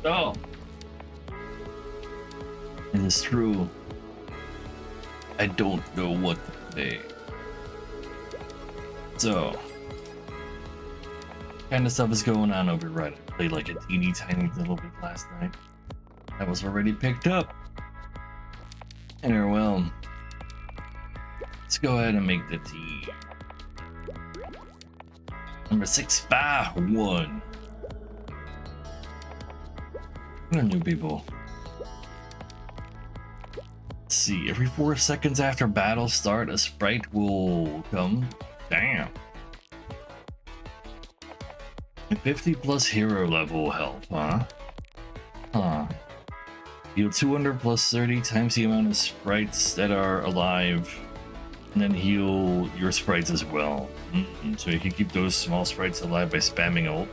Oh, it is true. I don't know what to play. So, kind of stuff is going on over right. I played like a teeny tiny little bit last night. That was already picked up. And well, let's go ahead and make the tea. Number 651. No new people. Let's see, every 4 seconds after battle start, a sprite will come. Damn. 50 plus hero level health, huh? Huh. Heal 200 plus 30 times the amount of sprites that are alive, and then heal your sprites as well. So you can keep those small sprites alive by spamming ult.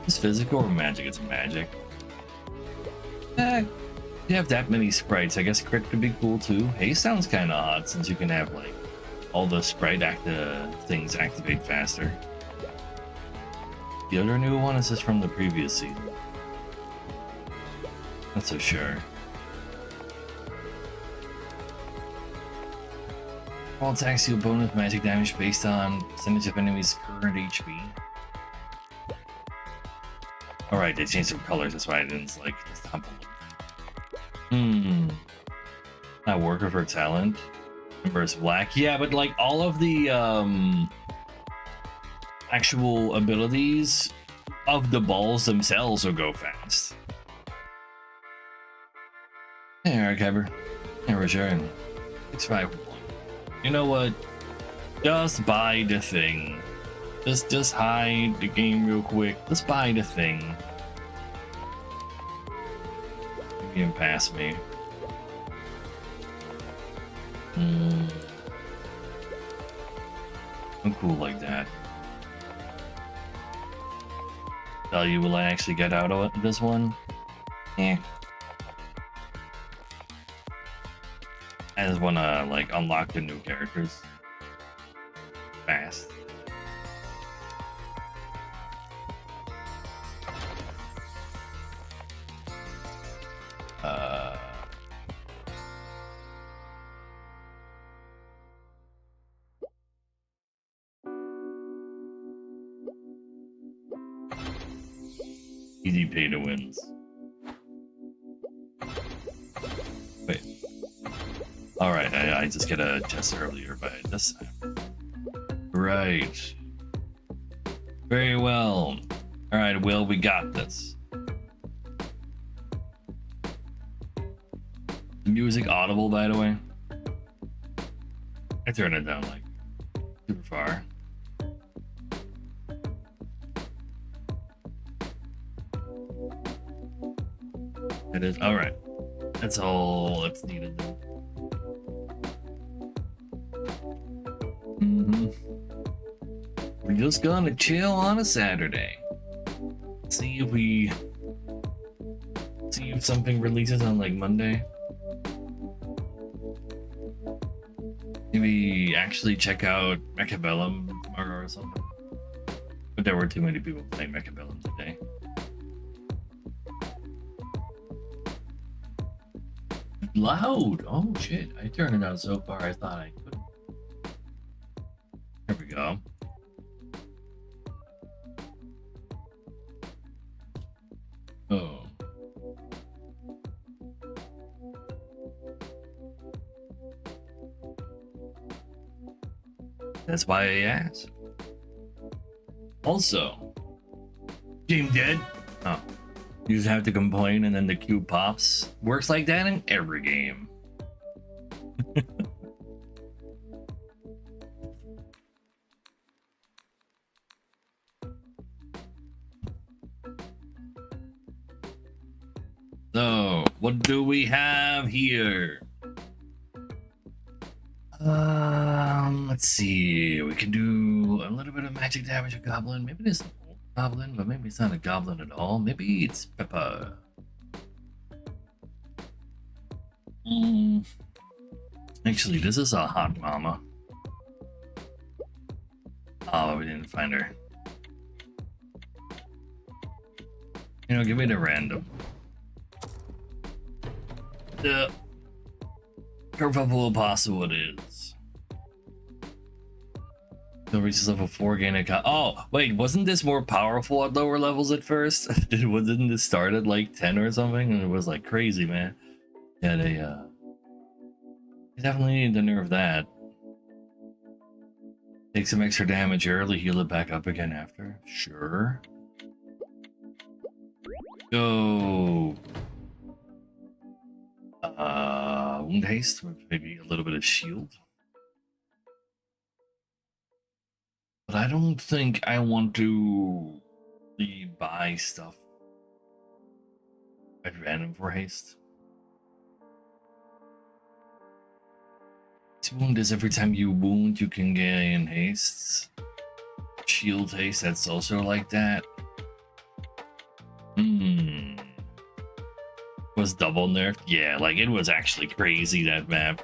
Is physical or magic? It's magic. You have that many sprites. I guess crit could be cool too. Haste sounds kind of hot since you can have like all the sprite things activate faster. The other new one is just from the previous season. Not so sure. All attacks deal bonus magic damage based on percentage of enemies' current HP. Alright, they changed some colors, that's why I didn't like this temple. Not work of her talent. Remember it's black. Yeah, but like all of the actual abilities of the balls themselves will go fast. Hey, Archiver. Hey, return. 651. You know what? Just buy the thing. Just hide the game real quick. Just buy the thing. You can pass me. I'm cool like that. Value will I actually get out of this one? Eh. I just wanna like unlock the new characters fast. Easy pay to wins. Wait. Alright, I just get a chest earlier, but this time. Right. Very well. Alright, Will, we got this. The music audible, by the way? I turned it down like super far. It is. Alright. That's all that's needed then. We're just gonna chill on a Saturday. See if something releases on like Monday. Maybe actually check out Mechabellum tomorrow or something. But there were too many people playing Mechabellum today. Loud! Oh shit, I turned it down so far I thought I couldn't. There we go. Oh. That's why I asked. Also, game dead? Oh. You just have to complain and then the queue pops. Works like that in every game. So, what do we have here? Let's see. We can do a little bit of magic damage to Goblin. Maybe this is an old Goblin, but maybe it's not a Goblin at all. Maybe it's Peppa. Actually, this is a hot mama. Oh, we didn't find her. You know, give me the random. The Purple Apostle it is. So reaches level 4, gain a oh, wait, wasn't this more powerful at lower levels at first? Didn't this start at like 10 or something? And it was like crazy, man. Yeah, they definitely need to nerf that. Take some extra damage early, heal it back up again after. Sure. Go. Wound haste with maybe a little bit of shield. But I don't think I want to buy stuff at random for haste. This wound is every time you wound, you can gain haste. Shield haste, that's also like that. Was double nerfed? Yeah, like it was actually crazy, that map.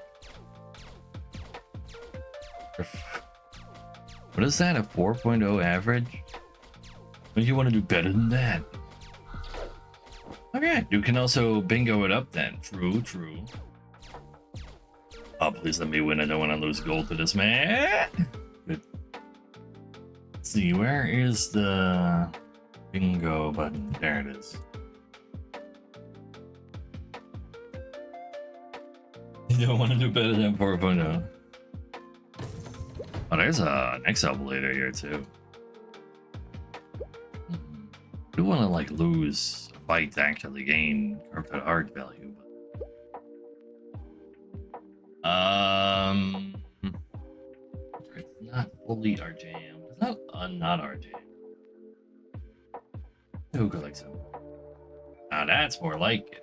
What is that, a 4.0 average? Don't you want to do better than that? Okay, you can also bingo it up then. True, true. Oh, please let me win. I don't want to lose gold to this man. Good. Let's see, where is the bingo button? There it is. You don't want to do better than 4.0. Oh, there's a next upgrader here too. I do want to like lose a fight to actually gain corrupted art value, but it's not fully our jam. It's not our jam. Who collects them? Now that's more like it.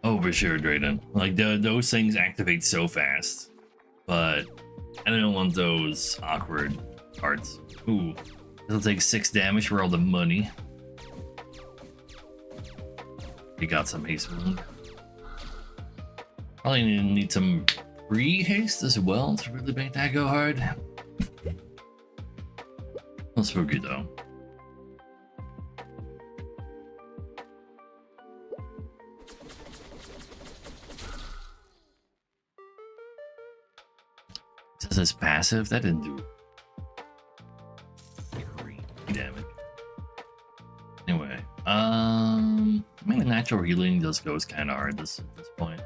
Oh, for sure, Drayden. Like, those things activate so fast. But I don't want those awkward parts. Ooh. It'll take 6 damage for all the money. We got some haste wound. Probably need some pre-haste as well to really make that go hard. Not spooky though. This is passive. That didn't do crazy damage. Anyway, I mean the natural healing just goes kind of hard at this point.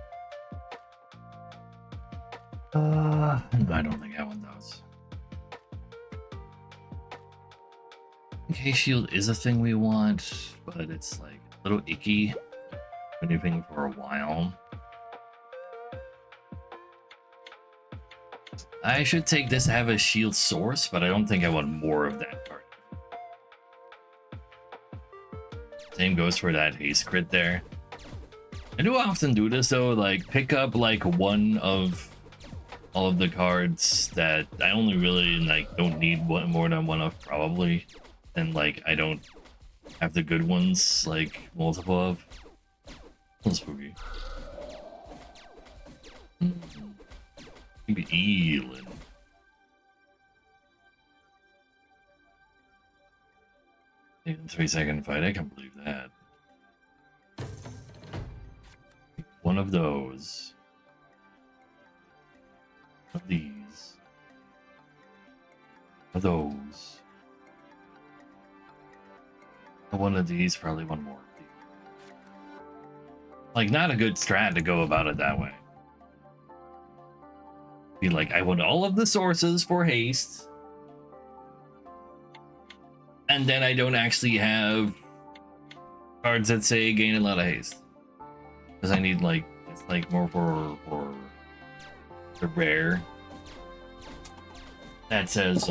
I don't think I want those. Okay, shield is a thing we want, but it's like a little icky. Anything for a while. I should take this to have a shield source, but I don't think I want more of that part. Same goes for that haste crit there. I do often do this though, like pick up like one of all of the cards that I only really like don't need one more than one of probably, and like I don't have the good ones like multiple of. A little spooky. Maybe Elin. Yeah, 3-second fight, I can't believe that. One of those. Of these. Of those. One of these, probably one more. Like, not a good strat to go about it that way. Be like, I want all of the sources for haste, and then I don't actually have cards that say gain a lot of haste, because I need like it's like more for the rare that says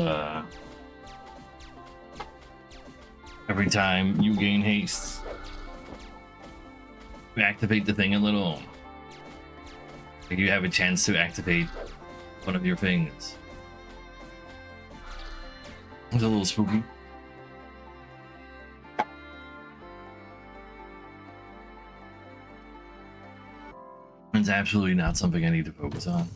every time you gain haste, you activate the thing a little. Like you have a chance to activate one of your things. It's a little spooky. It's absolutely not something I need to focus on.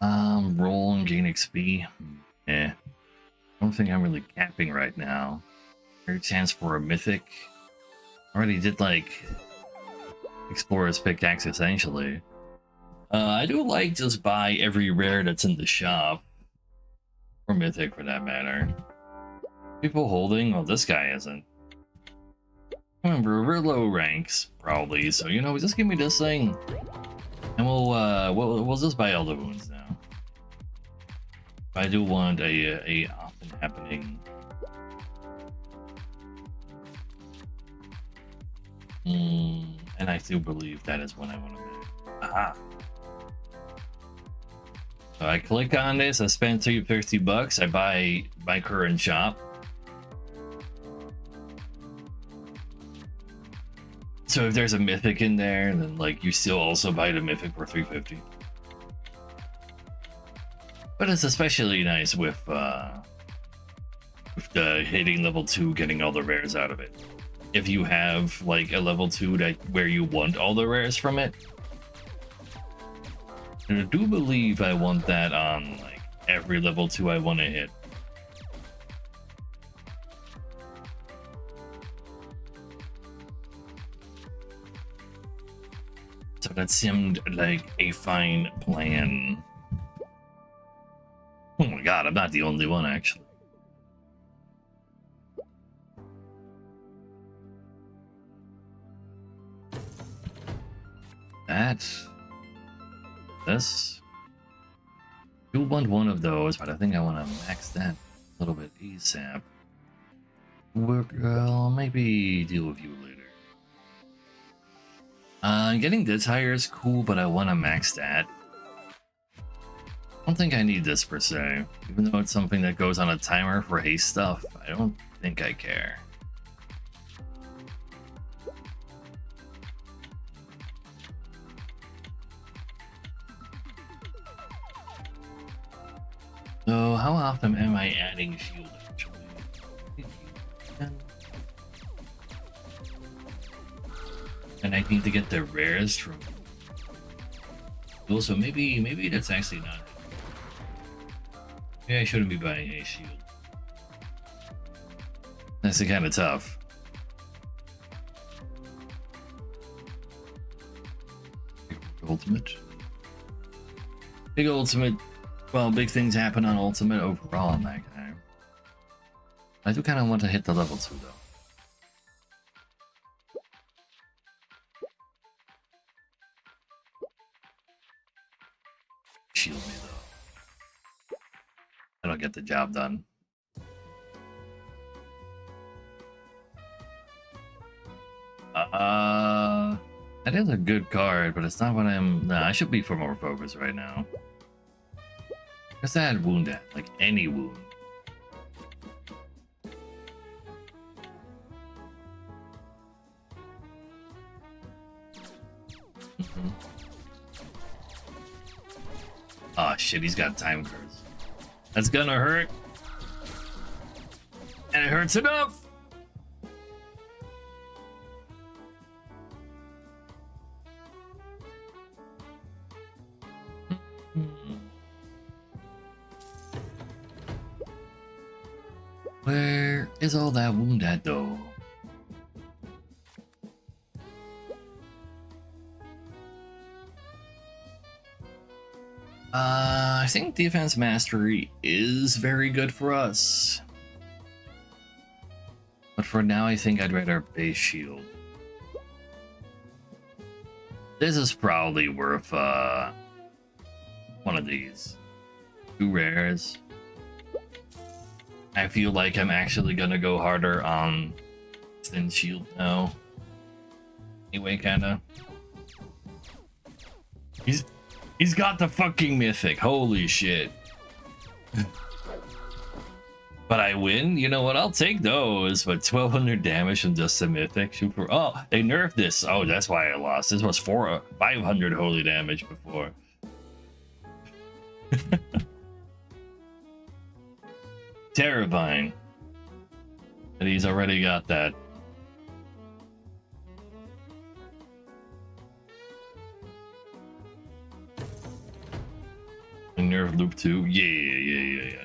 Roll and gain XP. Yeah. I don't think I'm really capping right now. Fair chance for a mythic. Already did like Explorer's Pickaxe essentially. I do like just buy every rare that's in the shop. Or mythic for that matter. People holding? Well, this guy isn't. Remember, we're low ranks, probably, so you know, just give me this thing. And we'll just buy all the wounds now. I do want a often happening. And I do believe that is what I want to make. Aha. So I click on this, I spend $250, I buy my current shop. So if there's a mythic in there, then like you still also buy the mythic for $350. But it's especially nice with the hitting level 2, getting all the rares out of it. If you have like a level 2 that where you want all the rares from it. And I do believe I want that on like every level 2 I want to hit. So that seemed like a fine plan. Oh my god, I'm not the only one actually. This. I do want one of those, but I think I want to max that a little bit ASAP. I'll maybe deal with you later. Getting this higher is cool, but I want to max that. I don't think I need this per se, even though it's something that goes on a timer for haste stuff. I don't think I care. So how often am I adding shield actually? And I need to get the rares from. Also, maybe that's actually not. Maybe I shouldn't be buying a shield. That's kind of tough. Ultimate. Big ultimate. Well, big things happen on ultimate overall on that guy. I do kind of want to hit the level 2 though. Shield me though. That'll get the job done. That is a good card, but it's not what I'm. Nah, I should be for more focus right now. What's that wound at? Like any wound. Oh shit, he's got time curse. That's gonna hurt. And it hurts enough! Where is all that wound at though? I think defense mastery is very good for us. But for now, I think I'd rather base shield. This is probably worth one of these. 2 rares. I feel like I'm actually gonna go harder on Thin Shield now. Anyway, kinda. He's got the fucking mythic. Holy shit. But I win? You know what? I'll take those. But 1200 damage from just a mythic. Shoot for. Oh, they nerfed this. Oh, that's why I lost. This was 500 holy damage before. Terrifying. And he's already got that. Nerf Loop 2. Yeah.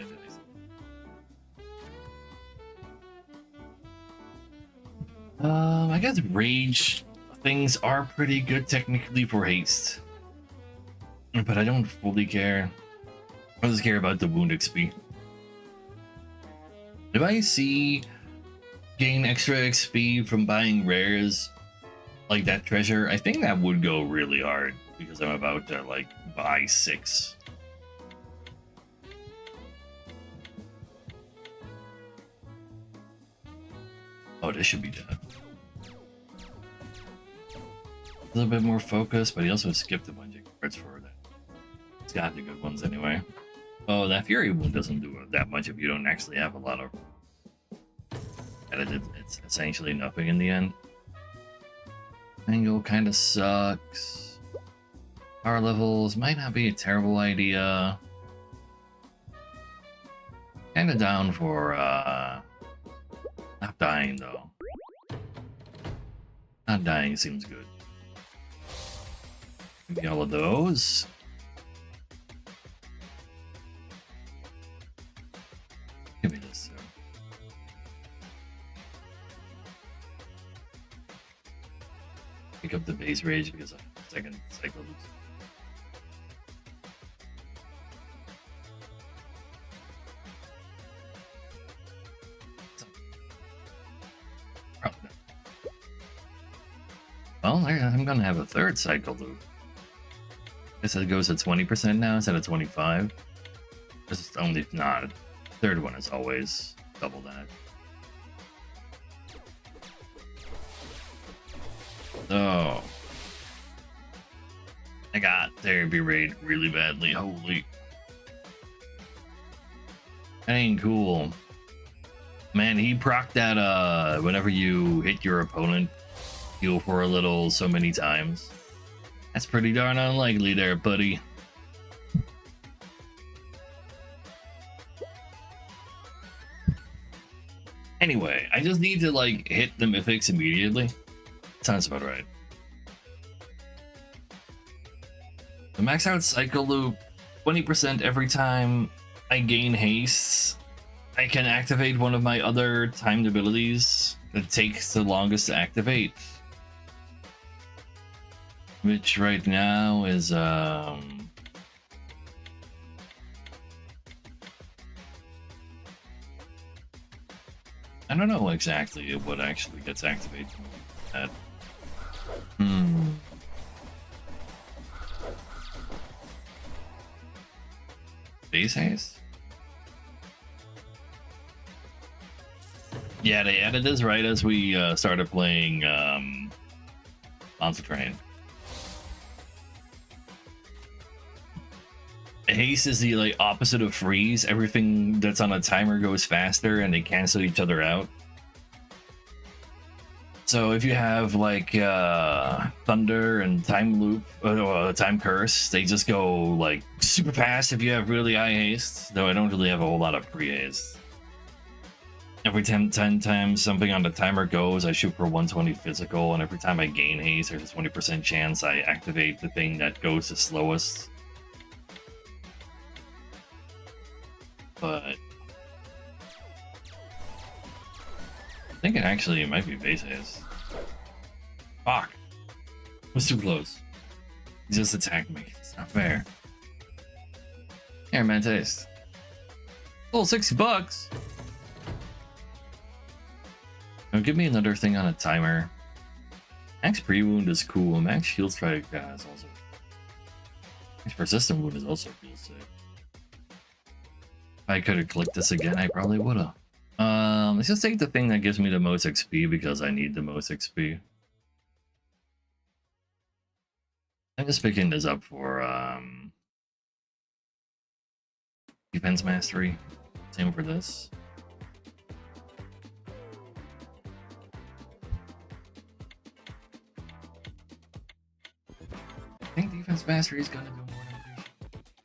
I guess rage things are pretty good technically for haste, but I don't fully care. I just care about the wound XP. If I see gain extra XP from buying rares like that treasure, I think that would go really hard because I'm about to like buy 6. Oh, this should be done. A little bit more focus, but he also skipped a bunch of cards for that. He's got the good ones anyway. Oh, that Fury Wound doesn't do that much if you don't actually have a lot of... It's essentially nothing in the end. Angle kind of sucks. Power levels might not be a terrible idea. Kind of down for not dying though. Not dying seems good. Maybe all of those. Give me this. Pick up the base rage because I have second cycle loops. Well, I'm gonna have a third cycle loop. I guess it goes to 20% now instead of 25. This is only not. Third one is always double that. Oh. I got therapy raid really badly. Holy. That ain't cool. Man, he procced that whenever you hit your opponent, heal for a little so many times. That's pretty darn unlikely there, buddy. Anyway, I just need to like hit the mythics immediately. Sounds about right. The max out cycle loop, 20% every time I gain haste. I can activate one of my other timed abilities that takes the longest to activate. Which right now is I don't know exactly what actually gets activated. Base haste? Yeah, they added this right as we started playing Monster Train. Haste is the like opposite of freeze. Everything that's on a timer goes faster and they cancel each other out. So if you have like Thunder and Time Loop, Time Curse, they just go like super fast if you have really high haste, though I don't really have a whole lot of pre-haste. Every 10 times something on the timer goes, I shoot for 120 physical, and every time I gain haste, there's a 20% chance I activate the thing that goes the slowest. But I think it actually might be base haste. Fuck. It was too close. He just attacked me. It's not fair. Here, man, taste. Oh, $60. Now give me another thing on a timer. Max pre-wound is cool. Max shield strike is also. Max persistent wound is also real sick. If I could have clicked this again, I probably would have. Let's just take the thing that gives me the most XP because I need the most XP. I'm just picking this up for defense mastery. Same for this. I think defense mastery is gonna do more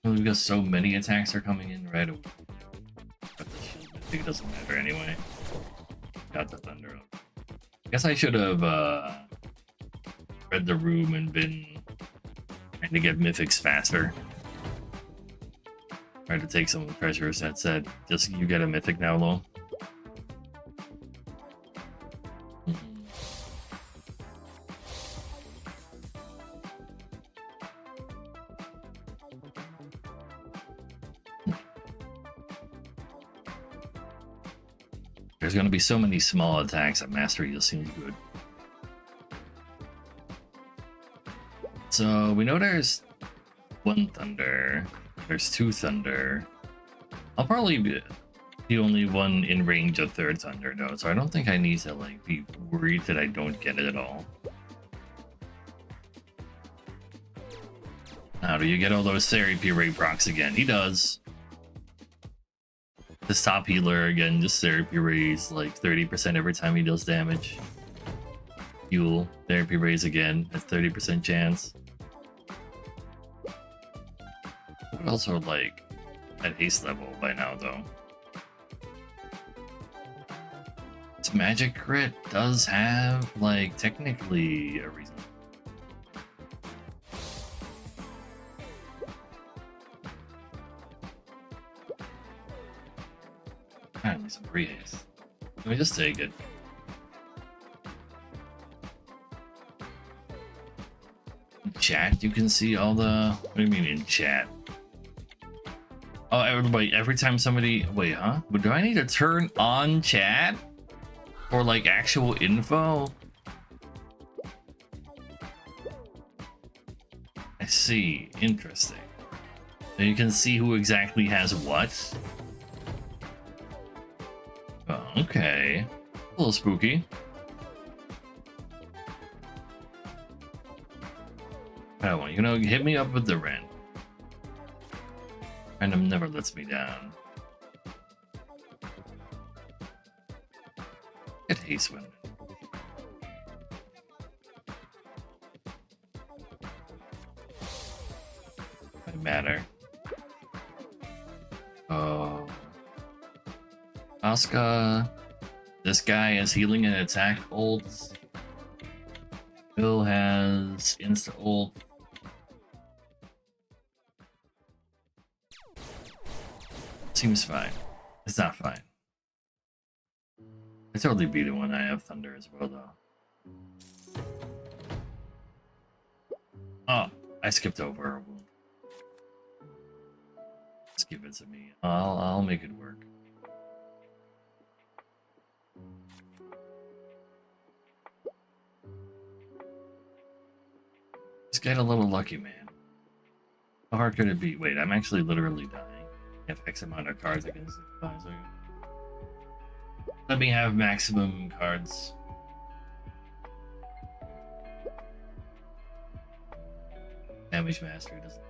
than because so many attacks are coming in right away. But the shield, I think it doesn't matter anyway. Got the thunder up. Guess I should have read the room and been trying to get mythics faster. Tried to take some treasures that said, just you get a mythic now, lol. There's going to be so many small attacks that Mastery just seems good. So we know there's one Thunder. There's two Thunder. I'll probably be the only one in range of third Thunder though, so I don't think I need to like be worried that I don't get it at all. Now, do you get all those Therapy Ray procs again? He does. This top healer again, just Therapy Rays like 30% every time he deals damage. Fuel, Therapy Rays again at 30% chance. What else are like at haste level by now though? This magic crit does have like technically a reason. Apparently some pre-haste. Let me just take it. In chat, you can see all the... What do you mean in chat? Oh, everybody, every time somebody... Wait, huh? But do I need to turn on chat? For like actual info? I see. Interesting. So you can see who exactly has what? Oh, okay. A little spooky. Oh, you know, hit me up with the rent. Random never lets me down. Get haste women. Doesn't matter. Oh. Asuka. This guy has healing and attack ults. Bill has insta ult. Seems fine. It's not fine. I totally beat it when I have Thunder as well, though. Oh, I skipped over a wound. Just give it to me. I'll make it work. Just get a little lucky, man. How hard could it be? Wait, I'm actually literally dying. I have X amount of cards against the advisor. Let me have maximum cards. Damage Master doesn't.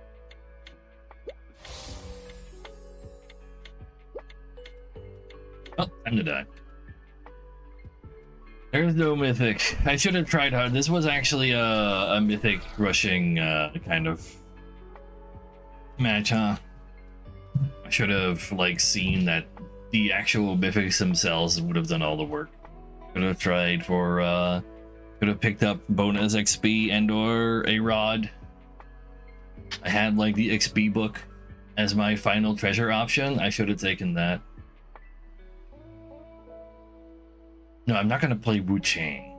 Oh, time to die. There's no mythic. I should have tried hard. This was actually a mythic rushing kind of match, huh? I should have like seen that the actual mythics themselves would have done all the work. Could have tried for could have picked up bonus XP and or a rod. I had like the XP book as my final treasure option. I should have taken that. No, I'm not gonna play Wu Chang.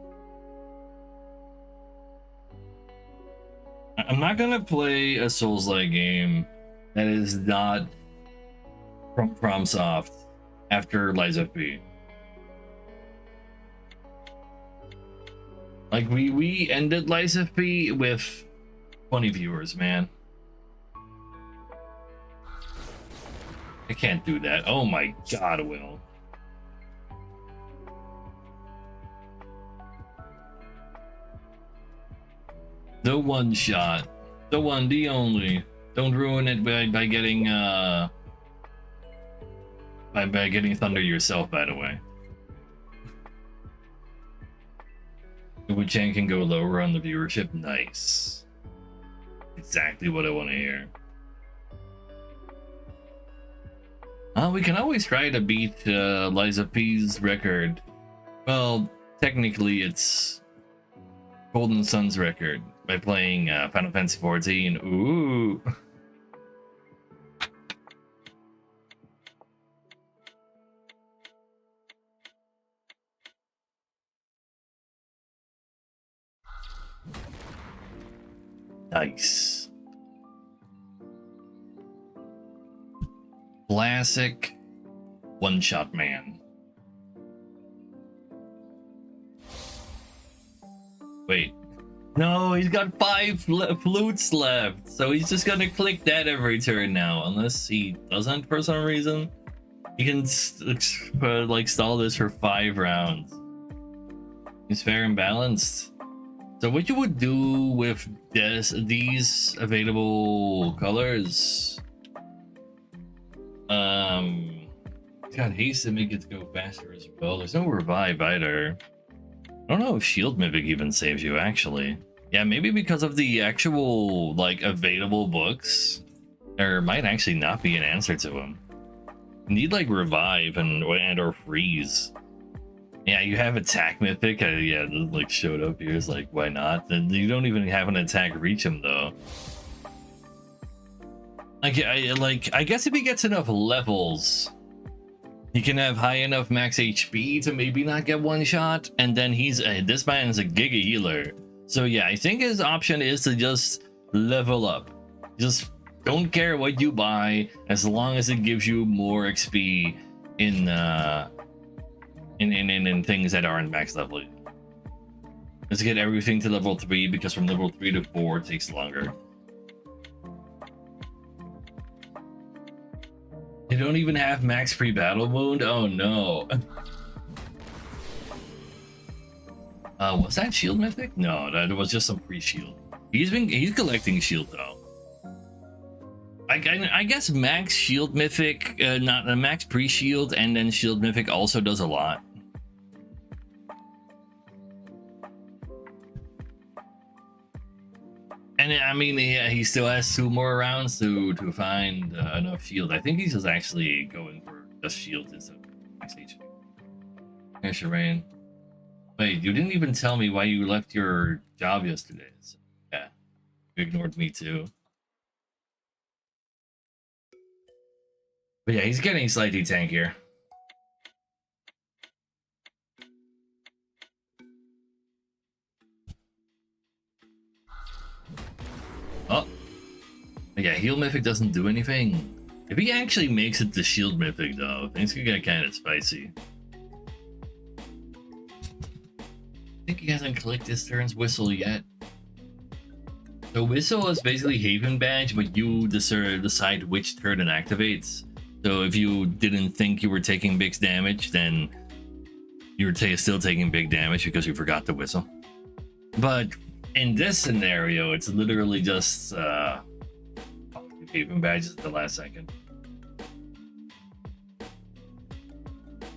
I'm not gonna play a Souls-like game that is not from FromSoft after Liza P. Like we ended Liza P with 20 viewers, man. I can't do that. Oh my god, Will. The one shot. The one, the only. Don't ruin it by getting by getting Thunder yourself, by the way. Wu Chang can go lower on the viewership. Nice. Exactly what I want to hear. We can always try to beat Liza P's record. Well, technically it's Golden Sun's record by playing Final Fantasy XIV. Ooh. Nice. Classic one-shot man. Wait. No, he's got 5 flutes left, so he's just gonna click that every turn now, unless he doesn't for some reason. He can like stall this for 5 rounds. He's fair and balanced. So what you would do with these available colors? Got haste to make it go faster as well. There's no revive either. I don't know if Shield Mythic even saves you, actually. Yeah, maybe because of the actual, like, available books. There might actually not be an answer to them. You need, like, Revive and or Freeze. Yeah, you have Attack Mythic. Yeah, like, showed up here. It's like, why not? Then you don't even have an attack reach him, though. Like, I guess if he gets enough levels, he can have high enough max HP to maybe not get one shot, and then this man is a Giga Healer. So yeah, I think his option is to just level up. Just don't care what you buy as long as it gives you more XP in things that aren't max level. Let's get everything to level 3 because from level 3 to 4 takes longer. They don't even have max pre-battle wound? Oh no. Was that shield mythic? No, that was just some pre-shield. He's collecting shield though. I guess max shield mythic, not a max pre-shield, and then shield mythic also does a lot. And I mean, he still has 2 more rounds to find enough shield. I think he's just actually going for just shield instead of max HP. Here's Shireen. Wait, you didn't even tell me why you left your job yesterday. So, yeah, you ignored me too. But yeah, he's getting slightly tankier. Oh. Yeah, heal mythic doesn't do anything. If he actually makes it to shield mythic though, things could get kind of spicy. I think he hasn't clicked his turn's whistle yet. So whistle is basically Haven Badge, but you decide which turn it activates. So if you didn't think you were taking big damage, then you were still taking big damage because you forgot to whistle. But in this scenario, it's literally just Haven Badges at the last second.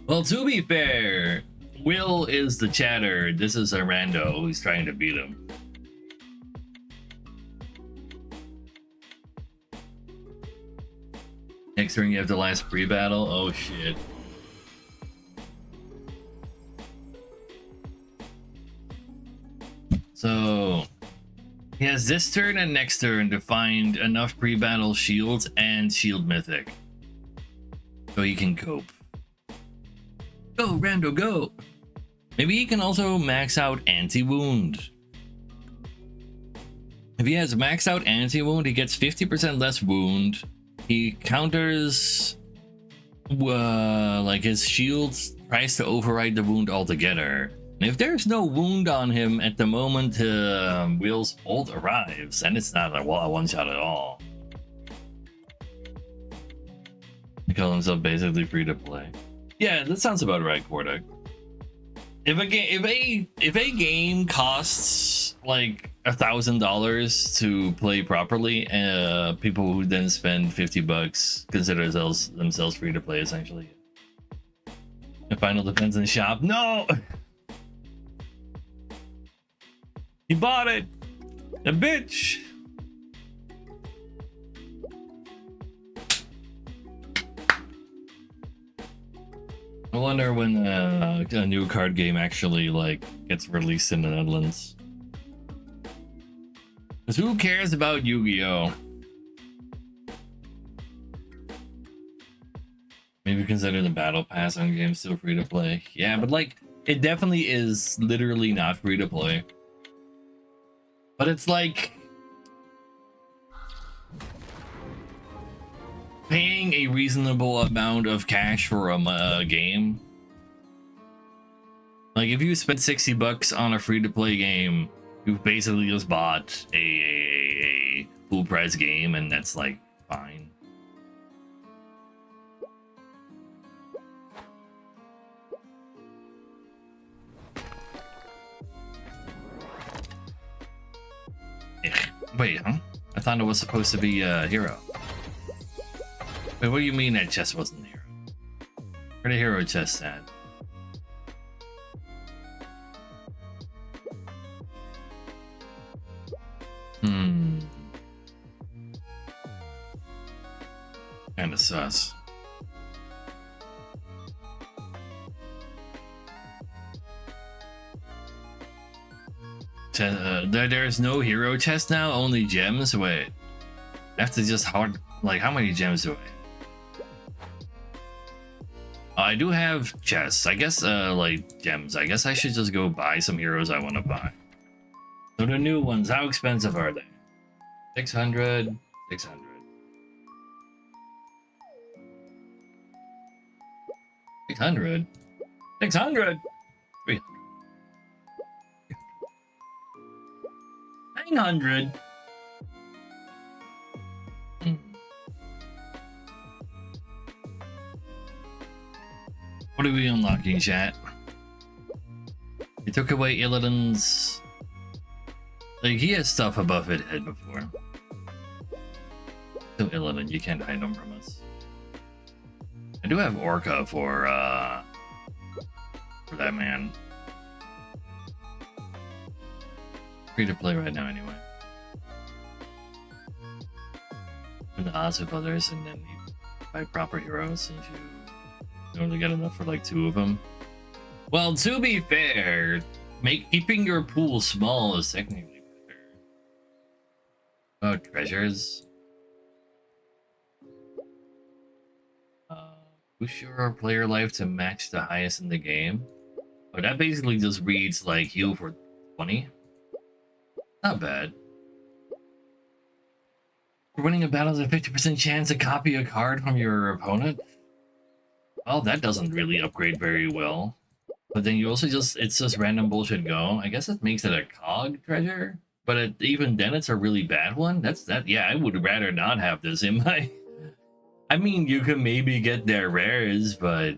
Well, to be fair, Will is the chatter. This is a rando who's trying to beat him. Next turn you have the last pre-battle. Oh shit. So he has this turn and next turn to find enough pre-battle shields and shield mythic, so he can cope. Go, Rando, go! Maybe he can also max out anti-wound. If he has maxed out anti-wound, he gets 50% less wound. He counters like his shield tries to override the wound altogether. And if there's no wound on him at the moment Will's ult arrives, then it's not a one-shot at all. He calls himself basically free to play. Yeah, that sounds about right, Kordak. If a game costs like $1,000 to play properly, people who then spend $50 consider themselves free to play essentially. The final defense in the shop. No, he bought it. A bitch. I wonder when a new card game actually like gets released in the Netherlands. Because who cares about Yu-Gi-Oh? Maybe consider the battle pass on games still free to play. Yeah, but like it definitely is literally not free to play. But it's like paying a reasonable amount of cash for a game. Like if you spend $60 on a free-to-play game, you've basically just bought a full-price game, and that's like fine. Wait, huh? I thought it was supposed to be a hero. Wait, what do you mean that chest wasn't a hero? Where the hero chest at? Kinda sus. There's no hero chest now, only gems? Wait. I have to just hard, like, how many gems do I have? I do have chests. I guess, like, gems. I guess I should just go buy some heroes I want to buy. So the new ones, how expensive are they? 600, 600. 600? 600? 300. 900? What are we unlocking, chat? He took away Illidan's... Like, he has stuff above his head before. So Illidan, you can't hide them from us. I do have Orca for that man. Free to play right now anyway. For the odds of others, and then you buy proper heroes since you only get enough for like 2 of them. Well, to be fair, keeping your pool small is technically better. Oh, treasures. Push your player life to match the highest in the game. Oh, that basically just reads like heal for 20. Not bad. For winning a battle, there's a 50% chance to copy a card from your opponent. Well, that doesn't really upgrade very well. But then you also it's just random bullshit go. I guess that makes it a cog treasure. But even then, it's a really bad one. Yeah, I would rather not have this in my... I mean, you can maybe get their rares, but...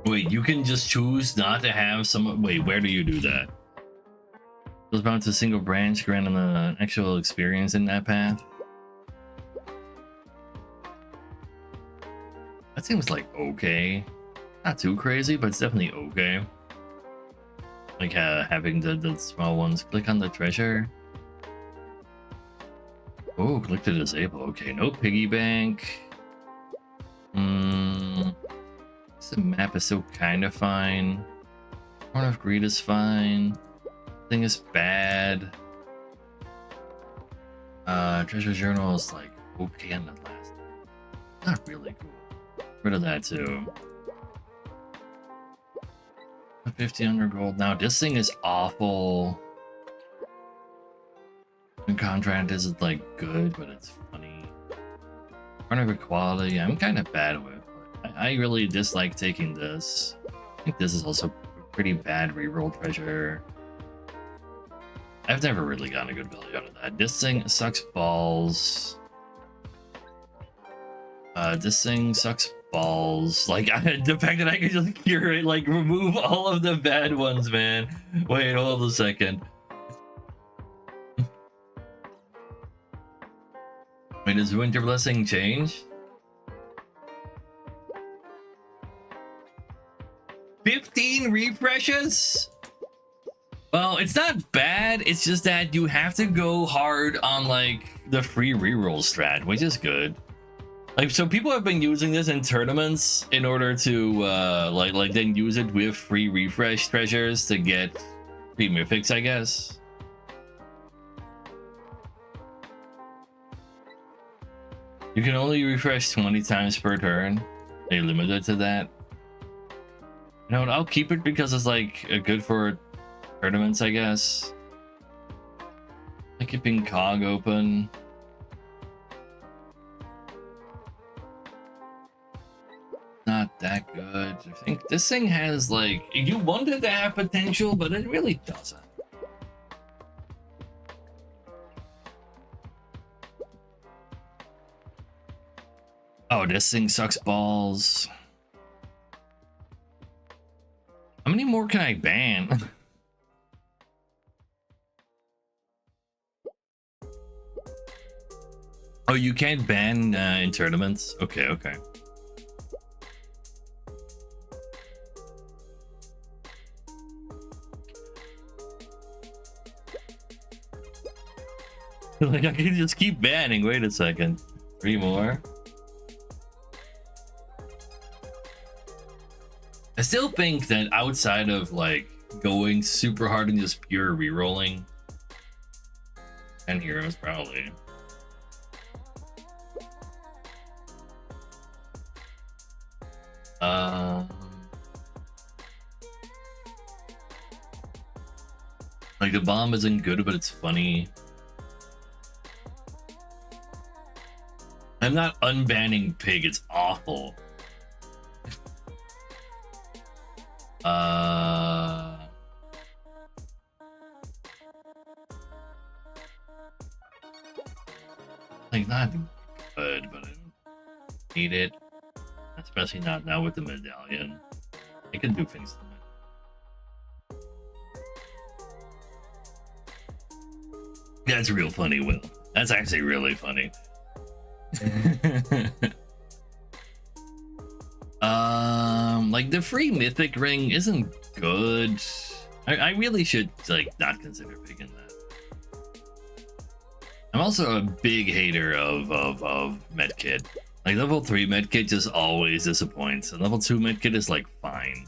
Wait, you can just choose not to have some... Wait, where do you do that? Goes bound to a single branch, granting an actual experience in that path. That seems like okay. Not too crazy, but it's definitely okay. Like having the small ones. Click on the treasure. Oh, click to disable. Okay, no piggy bank. The map is still kind of fine. Horn of Greed is fine. Thing is bad. Treasure Journal is like okay on the last. Not really cool. Rid of that too. 1500 gold. Now this thing is awful. The contract isn't like good, but it's funny. Part of equality, I'm kind of bad with. I really dislike taking this. I think this is also a pretty bad reroll treasure. I've never really gotten a good value out of that. This thing sucks balls. This thing sucks balls. Like, the fact that I can just curate, like, remove all of the bad ones, man. Wait, hold a second. Wait, does Winter Blessing change? 15 refreshes? Well, it's not bad. It's just that you have to go hard on, like, the free reroll strat, which is good. Like, so people have been using this in tournaments in order to, like then use it with free refresh treasures to get free mythics, I guess. You can only refresh 20 times per turn. They limited to that. You know what, I'll keep it because it's, like, good for tournaments, I guess. I'm keeping COG open. I think this thing has, like, you want it to have potential, but it really doesn't. Oh, this thing sucks balls. How many more can I ban? Oh, you can't ban in tournaments? Okay, okay. Like, I can just keep banning. Wait a second. 3 more. I still think that outside of, like, going super hard and just pure rerolling, 10 heroes probably. Like, the bomb isn't good, but it's funny. I'm not unbanning Pig, it's awful. Like, not good, but I don't hate it. Especially not now with the medallion. It can do things to me. That's real funny, Will. That's actually really funny. Like, the free mythic ring isn't good. I really should, like, not consider picking that. I'm also a big hater of medkit. Like, level 3 medkit just always disappoints, and level 2 medkit is, like, fine.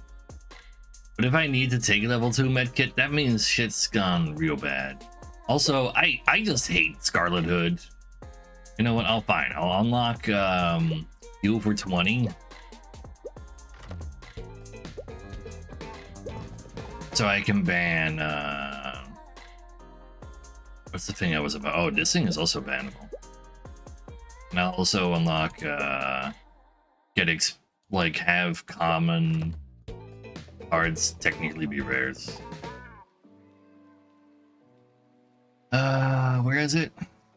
But if I need to take level 2 medkit, that means shit's gone real bad. Also, I just hate Scarlet Hood. You know what? Fine. I'll unlock heal for 20. So I can ban what's the thing I was about? Oh, this thing is also bannable. And I'll also unlock like, have common cards technically be rares. Where is it?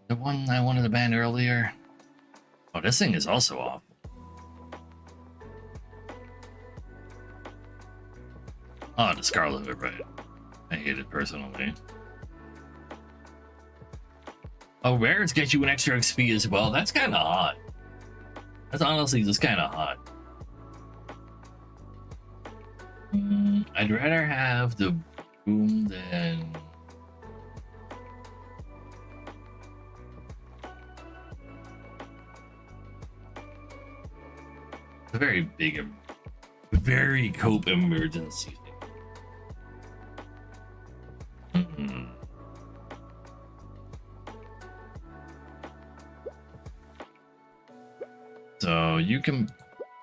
The one I wanted to ban earlier. Oh, this thing is also awful. Oh, the Scarlet Hood, right. I hate it personally. Oh, rares get you an extra XP as well. That's kind of hot. That's honestly just kind of hot. I'd rather have the boom than... It's a very big, very cope emergency. So you can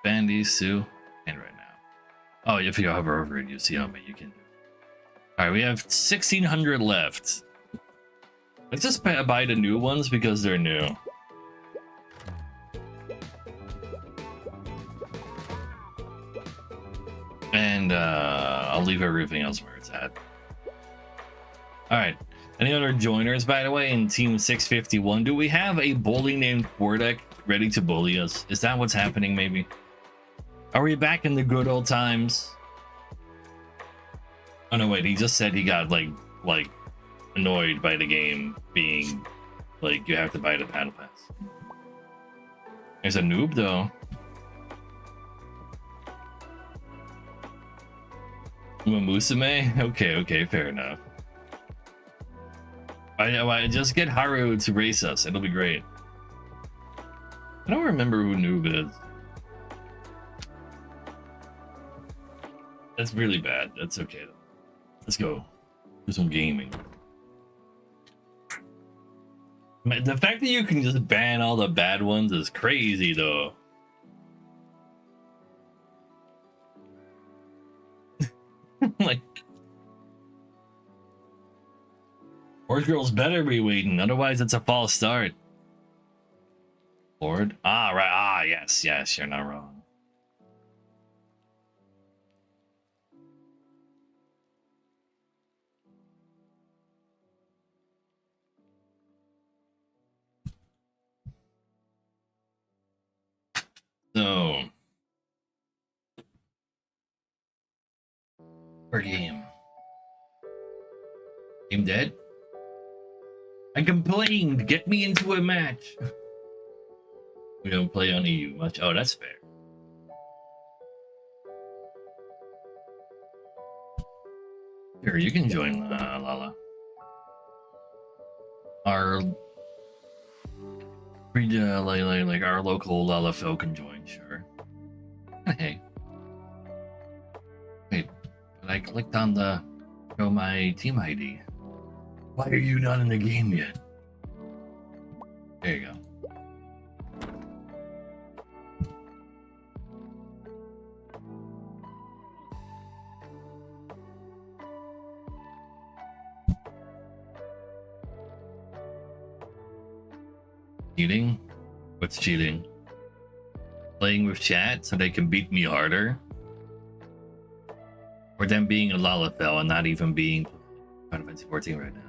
ban these two, and right now. Oh, if you hover over it, you see how many you can do. All right, we have 1,600 left. Let's just buy the new ones because they're new. And I'll leave everything else where it's at. All right. Any other joiners, by the way, in Team 651? Do we have a bully named Quordek ready to bully us? Is that what's happening, maybe? Are we back in the good old times? Oh, no, wait. He just said he got, like annoyed by the game being, like, you have to buy the battle pass. There's a noob, though. Musume? Okay, fair enough. I just get Haru to race us. It'll be great. I don't remember who Noob is. That's really bad. That's okay though. Let's go do some gaming. The fact that you can just ban all the bad ones is crazy though. Like, Horse Girls better be waiting, otherwise it's a false start. Lord? Ah, right. Ah, yes, you're not wrong. Or game. Game dead? I complained! Get me into a match! We don't play on EU much. Oh, that's fair. Here, you can join Lala. Our like our local Lala Phil can join, sure. Hey. Wait, but I clicked on the show my team ID. Why are you not in the game yet? There you go. Cheating? What's cheating? Playing with chat so they can beat me harder? Or them being a Lalafell and not even being Final Fantasy 14 right now?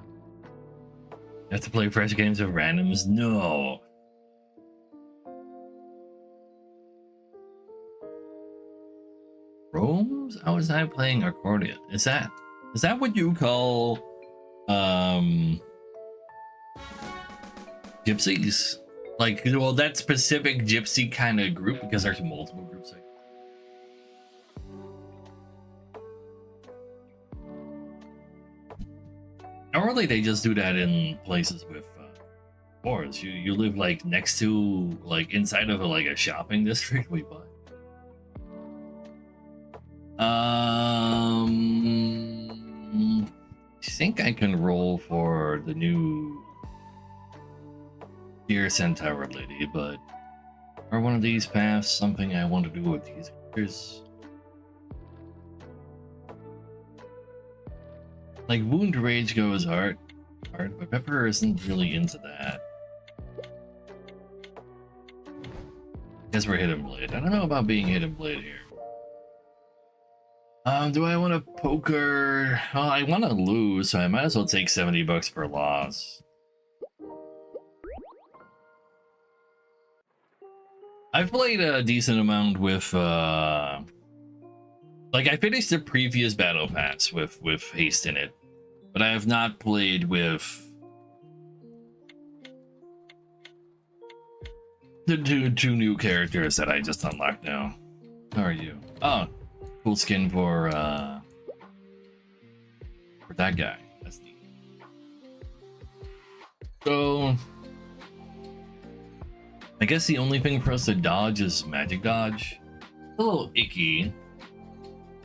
You have to play fresh games with randoms? No! Rome's? How was I playing accordion? Is that what you call gypsies? Like, well, that specific gypsy kind of group, because there's multiple groups. Normally they just do that in places with stores. You live like next to, like inside of a shopping district. Wait, what? I think I can roll for the new Dear Centaur lady, but are one of these paths something I want to do with these characters? Like Wound Rage goes hard, but Pepper isn't really into that. Guess we're Hidden Blade. I don't know about being Hidden Blade here. Do I want to poker? Well, I want to lose, so I might as well take $70 per loss. I've played a decent amount with, like, I finished the previous battle pass with haste in it, but I have not played with the two new characters that I just unlocked now. How are you? Oh, cool skin for that guy. That's neat. So I guess the only thing for us to dodge is magic dodge. A little icky,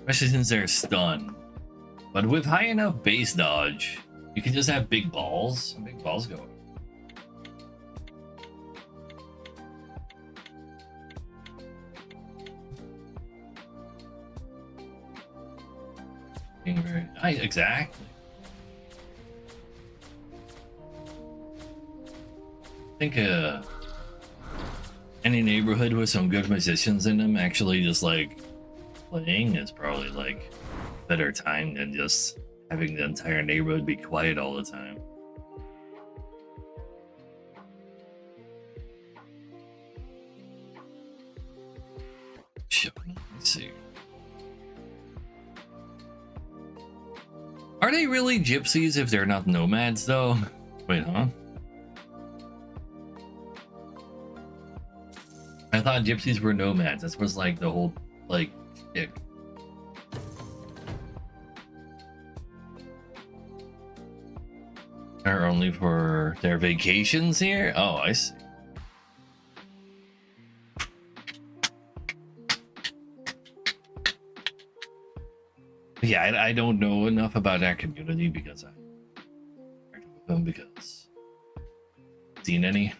especially since they're stunned. But with high enough base dodge, you can just have big balls. And big balls go. Exactly. I think any neighborhood with some good musicians in them actually just like playing is probably like better time than just having the entire neighborhood be quiet all the time. Let's see. Are they really gypsies if they're not nomads though? Wait, huh? I thought gypsies were nomads. That was like the whole like shtick. Are only for their vacations here? Oh, I see. Yeah, I don't know enough about that community because I heard of them because seen any.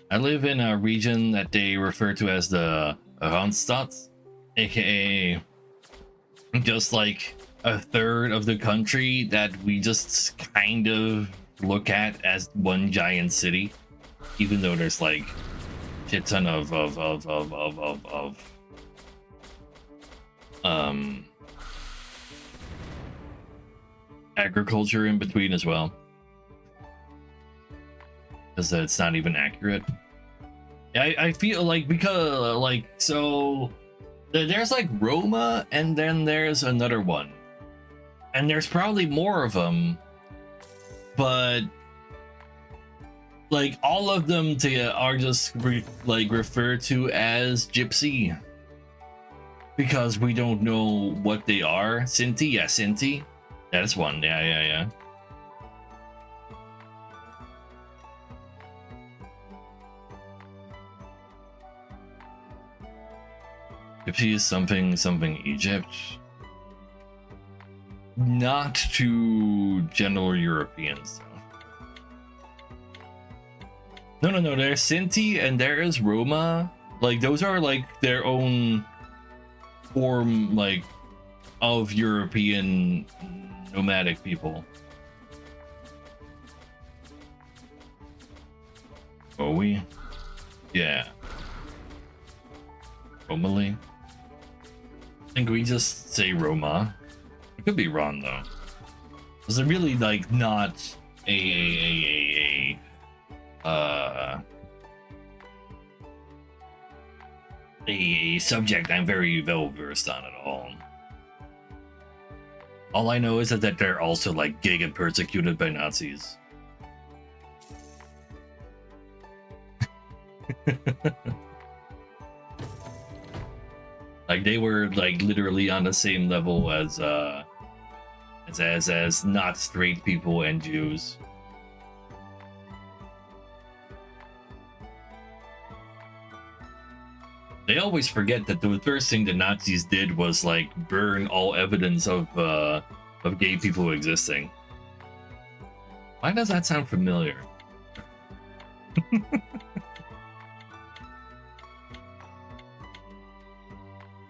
I live in a region that they refer to as the Randstad, aka just like a third of the country that we just kind of look at as one giant city, even though there's like shit ton of agriculture in between as well, because it's not even accurate. I feel like because like so there's like Roma and then there's another one. And there's probably more of them, but like all of them are just referred to as Gypsy because we don't know what they are. Sinti, yeah, Sinti. That's one. Yeah. Gypsy is something Egypt. Not to general Europeans. No. There's Sinti and there is Roma. Like those are like their own form, like of European nomadic people. Bowie, yeah. Romali. I think we just say Roma. I could be wrong though. Was it really like not a subject I'm very well versed on at all. All I know is that they're also like giga persecuted by Nazis. Like they were like literally on the same level as not straight people and Jews. They always forget that the first thing the Nazis did was like burn all evidence of gay people existing. Why does that sound familiar?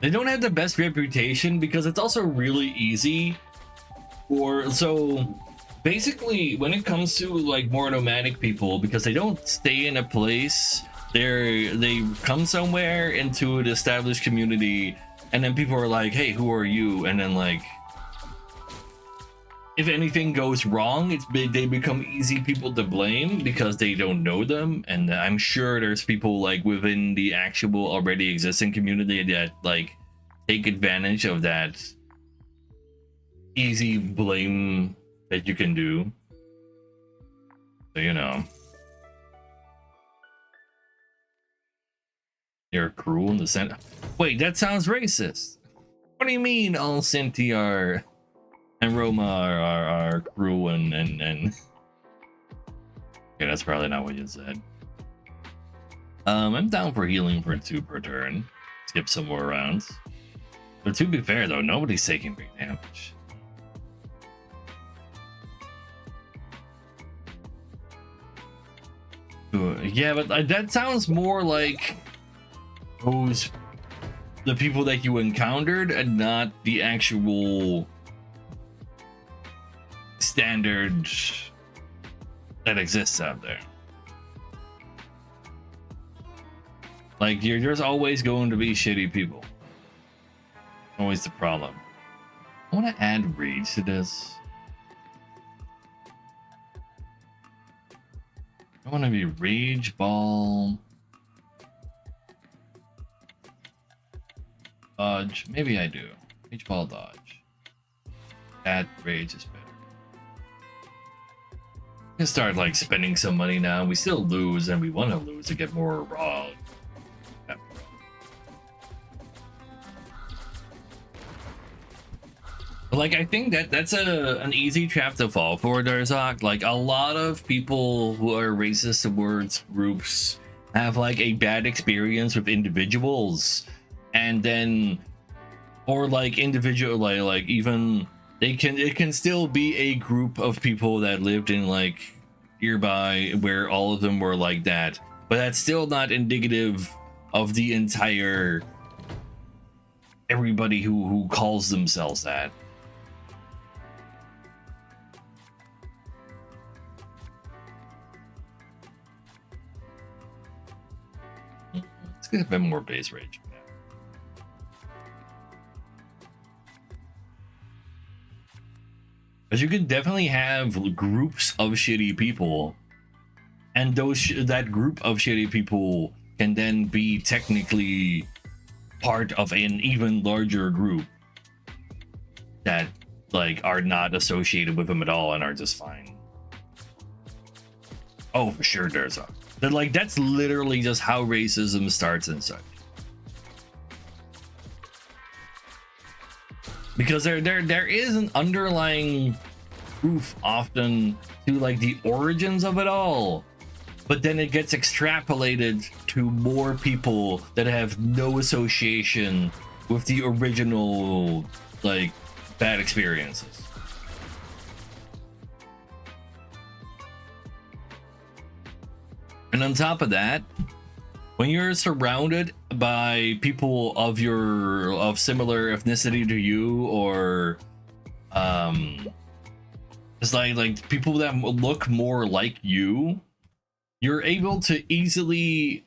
They don't have the best reputation because it's also really easy. So basically, when it comes to like more nomadic people, because they don't stay in a place, they come somewhere into an established community, and then people are like, "Hey, who are you?" And then like, if anything goes wrong, they become easy people to blame because they don't know them. And I'm sure there's people like within the actual already existing community that like take advantage of that easy blame that you can do. So you know, they're cruel in the sense. Wait, that sounds racist. What do you mean all Sinti are and Roma are cruel and okay, that's probably not what you said. I'm down for healing for 2 per turn. Skip some more rounds. But to be fair though, nobody's taking big damage. Yeah, but that sounds more like the people that you encountered and not the actual standard that exists out there. Like there's always going to be shitty people. Always the problem. I want to add rage to this. I want to be rage ball. Dodge. Maybe I do. Rage ball dodge. That rage is better. We can start like spending some money now. We still lose and we want to lose to get more raw. But like I think that's an easy trap to fall for, Darzak. Like a lot of people who are racist towards groups have like a bad experience with individuals, and then or like individual like even it can still be a group of people that lived in like nearby where all of them were like that, but that's still not indicative of the entire everybody who calls themselves that. Let's get a bit more base rage. But you can definitely have groups of shitty people, and that group of shitty people can then be technically part of an even larger group that like are not associated with him at all and are just fine. Oh, for sure, there's a like that's literally just how racism starts and such. Because there is an underlying proof often to like the origins of it all, but then it gets extrapolated to more people that have no association with the original like bad experiences. And on top of that, when you're surrounded by people of similar ethnicity to you, or it's like people that look more like you, you're able to easily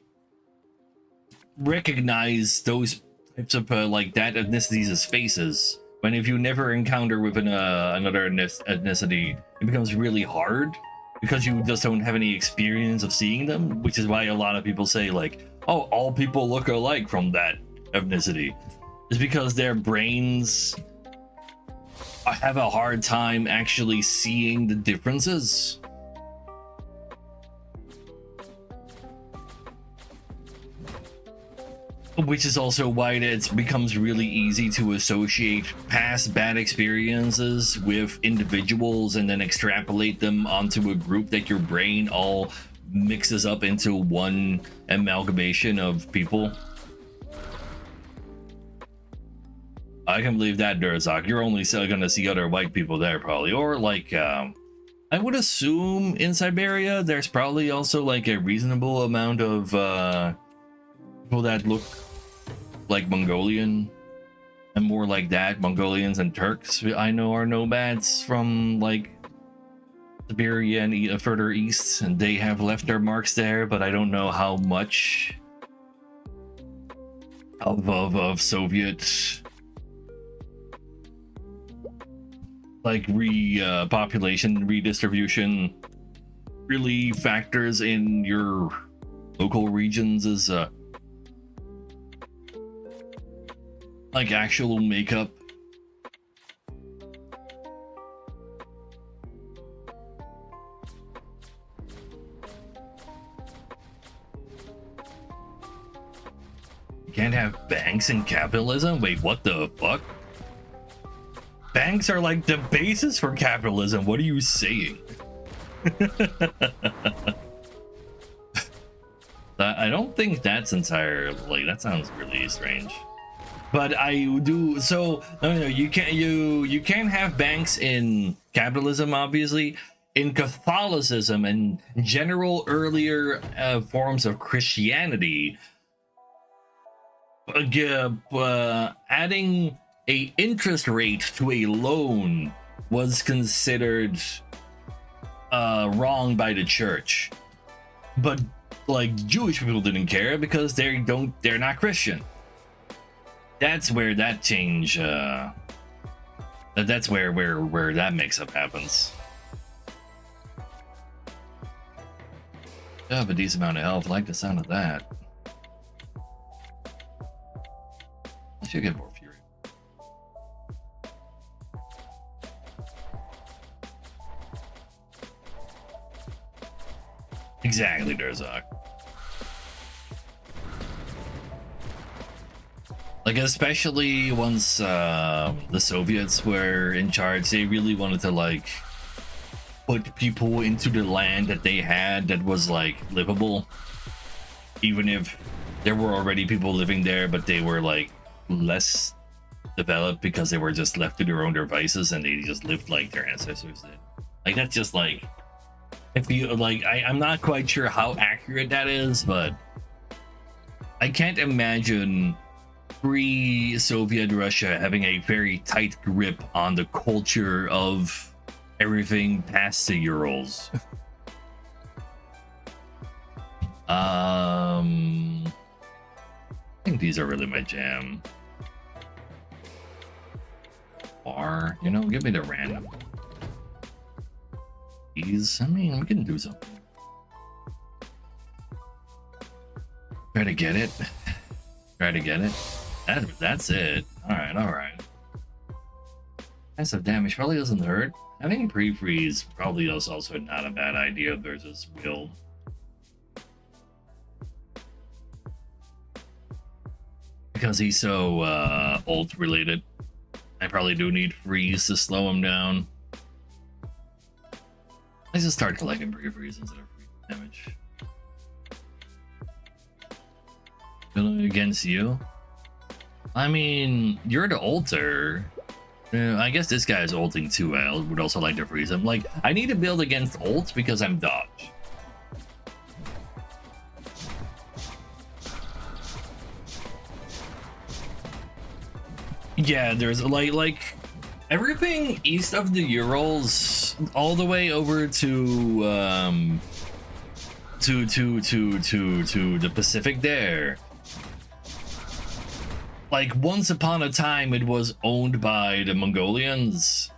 recognize those types of like that ethnicities as faces. When if you never encounter with another ethnicity, it becomes really hard because you just don't have any experience of seeing them, which is why a lot of people say like, oh, all people look alike from that ethnicity. It's because their brains have a hard time actually seeing the differences. Which is also why it becomes really easy to associate past bad experiences with individuals and then extrapolate them onto a group that your brain all mixes up into one amalgamation of people. I can believe that, Durzak. You're only gonna see other white people there, probably. Or like, I would assume in Siberia, there's probably also like a reasonable amount of people that look like Mongolian and more like that. Mongolians and Turks I know are nomads from like Siberia and further east, and they have left their marks there, but I don't know how much of Soviet like population redistribution really factors in your local regions as like actual makeup. You can't have banks in capitalism? Wait, what the fuck? Banks are like the basis for capitalism. What are you saying? I don't think that's entirely. That sounds really strange. But I do. So no, you can't have banks in capitalism. Obviously, in Catholicism and general earlier forms of Christianity, adding a interest rate to a loan was considered wrong by the church. But like Jewish people didn't care because they're not Christian. That's where that change that's where that mix-up happens. I have a decent amount of health. I like the sound of that. I should get more fury. Exactly, Durzak. Like, especially once the Soviets were in charge, they really wanted to like put people into the land that they had that was like livable, even if there were already people living there, but they were like less developed because they were just left to their own devices and they just lived like their ancestors did. Like, that's just like, if you like, I'm not quite sure how accurate that is, but I can't imagine pre-Soviet Russia having a very tight grip on the culture of everything past the Urals. I think these are really my jam. Or, you know, give me the random. These, I mean, we can do something. Try to get it. Try to get it. That's it. Alright, alright. Massive damage probably doesn't hurt. Having pre-freeze probably is also not a bad idea versus build. Because he's so ult related. I probably do need freeze to slow him down. Let's just start collecting pre-freeze instead of freeze damage. Against you? I mean, you're the ulter. I guess this guy is ulting too. I would also like to freeze him. Like, I need to build against ult because I'm dodge. Yeah, there's like everything east of the Urals, all the way over to the Pacific there. Like, once upon a time, it was owned by the Mongolians,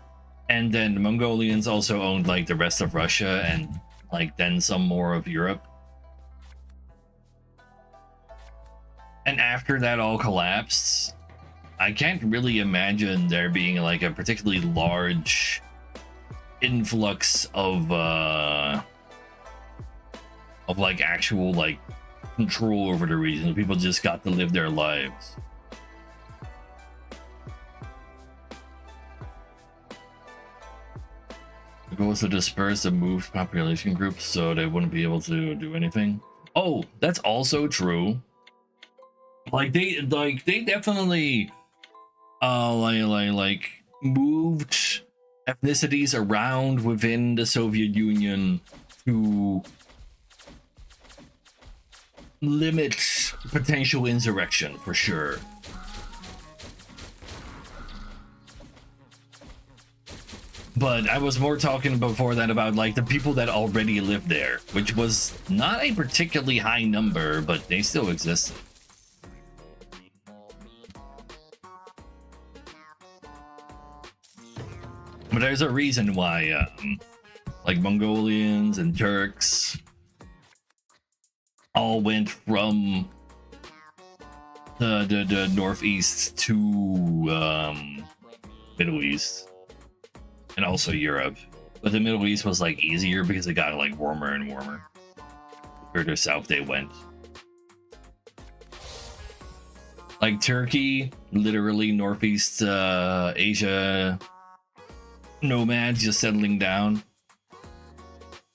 and then the Mongolians also owned like the rest of Russia and like then some more of Europe. And after that all collapsed, I can't really imagine there being like a particularly large influx of like actual like control over the region. People just got to live their lives. The goal is to disperse the moved population groups so they wouldn't be able to do anything. Oh, that's also true. Like they definitely like moved ethnicities around within the Soviet Union to limit potential insurrection for sure. But I was more talking before that about like the people that already lived there, which was not a particularly high number, but they still existed. But there's a reason why like Mongolians and Turks all went from the northeast to Middle East. And also Europe, but the Middle East was like easier because it got like warmer and warmer. Further south they went. Like Turkey, literally northeast Asia nomads just settling down.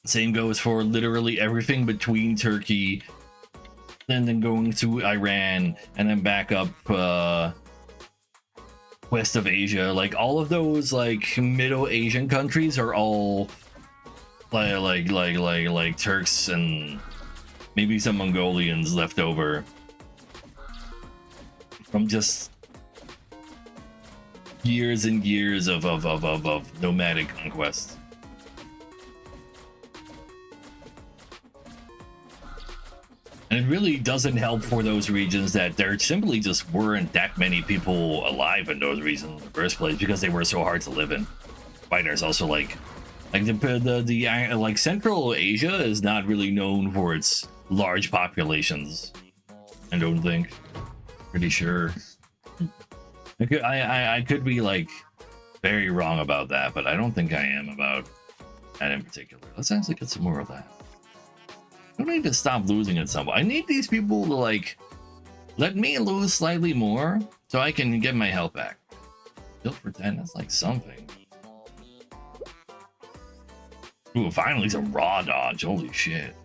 Same goes for literally everything between Turkey, and then going to Iran, and then back up west of Asia. Like all of those like Middle Asian countries are all like Turks and maybe some Mongolians left over from just years and years of nomadic conquest. And it really doesn't help for those regions that there simply just weren't that many people alive in those regions in the first place because they were so hard to live in. Why there's also like the like Central Asia is not really known for its large populations. I don't think. Pretty sure. I could be like very wrong about that, but I don't think I am about that in particular. Let's actually get some more of that. I need to stop losing at some point. I need these people to like let me lose slightly more so I can get my health back. Built for 10, that's like something. Ooh, finally it's a raw dodge. Holy shit.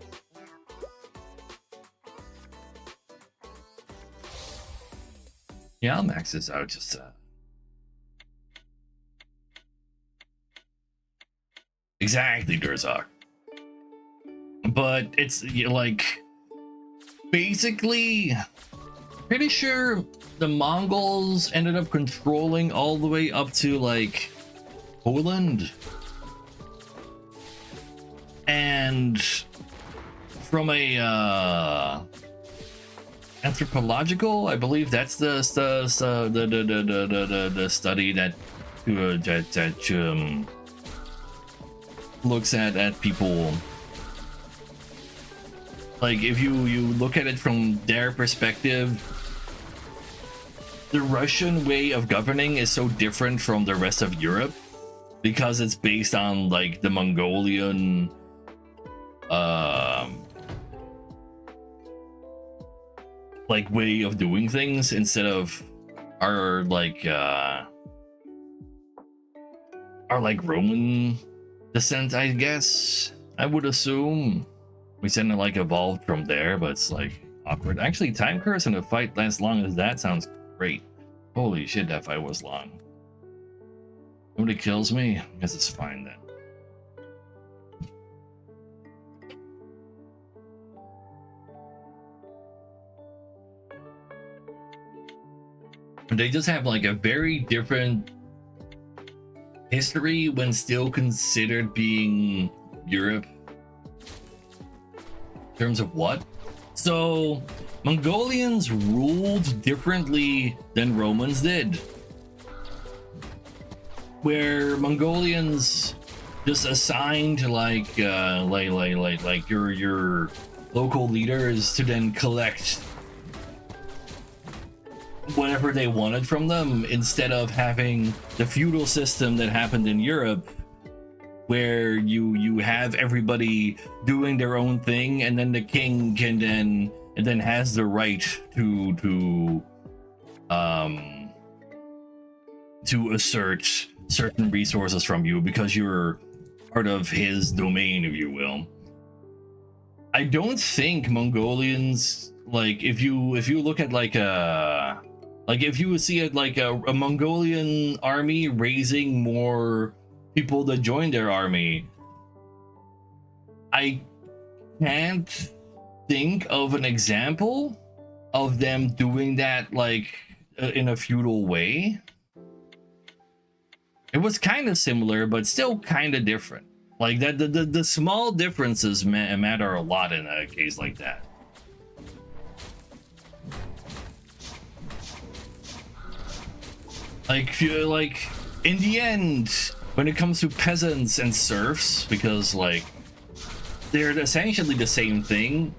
Yeah, I'll max this out just exactly, Durzak. But it's like basically pretty sure the Mongols ended up controlling all the way up to like Poland, and from a anthropological, I believe that's the study that looks at people like if you look at it from their perspective, the Russian way of governing is so different from the rest of Europe because it's based on like the Mongolian like way of doing things instead of our like Roman descent, I guess. I would assume we tend to like evolved from there, but it's like awkward. Actually, time curse in a fight lasts long as that sounds great. Holy shit, that fight was long. Nobody kills me? I guess it's fine then. They just have like a very different history when still considered being Europe. In terms of what? So, Mongolians ruled differently than Romans did. Where Mongolians just assigned like your local leaders to then collect whatever they wanted from them, instead of having the feudal system that happened in Europe, where you have everybody doing their own thing, and then the king can then has the right to assert certain resources from you because you're part of his domain, if you will. I don't think Mongolians, like if you look at like if you see it like a Mongolian army raising more people to join their army, I can't think of an example of them doing that like in a feudal way. It was kind of similar, but still kind of different. Like that, the small differences matter a lot in a case like that. Like in the end, when it comes to peasants and serfs, because like they're essentially the same thing,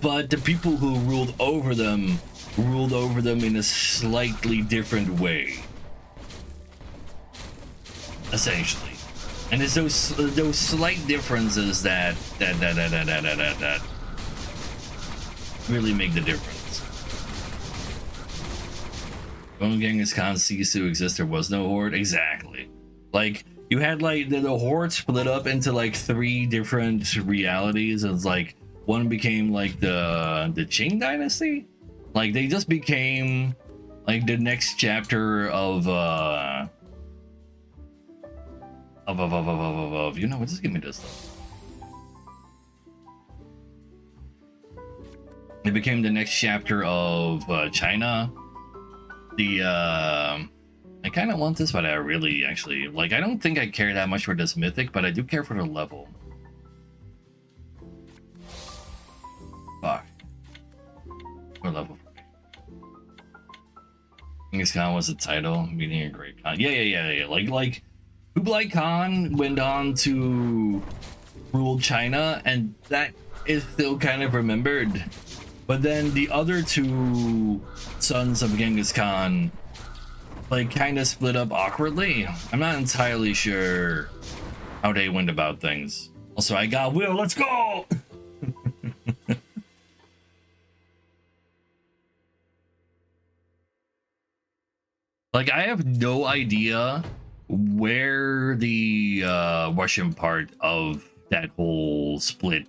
but the people who ruled over them in a slightly different way, essentially. And it's those slight differences that really make the difference. When Genghis Khan ceased to exist, there was no horde. Exactly. Like you had like the horde split up into like 3 different realities. It's like one became like the Qing dynasty. Like they just became like the next chapter of you know what, just give me this stuff. It became the next chapter of China. I kind of want this, but I really actually like, I don't think I care that much for this mythic, but I do care for the level. Fuck. What level? Genghis Khan was the title, meaning a great Khan. Yeah. Like Kublai Khan went on to rule China, and that is still kind of remembered. But then the other 2 sons of Genghis Khan like kind of split up awkwardly. I'm not entirely sure how they went about things. Also, I got Will, let's go! Like, I have no idea where the Russian part of that whole split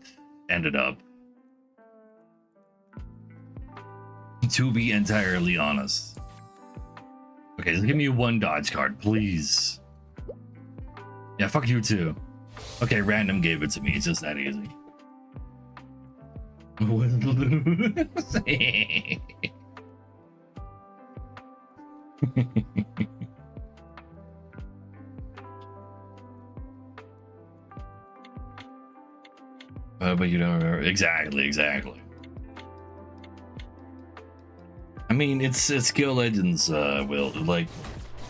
ended up, to be entirely honest. Okay, just give me 1 dodge card, please. Yeah, fuck you too. Okay, random gave it to me. It's just that easy. But you don't remember. Exactly. I mean, it's Skill Legends, Will. Like,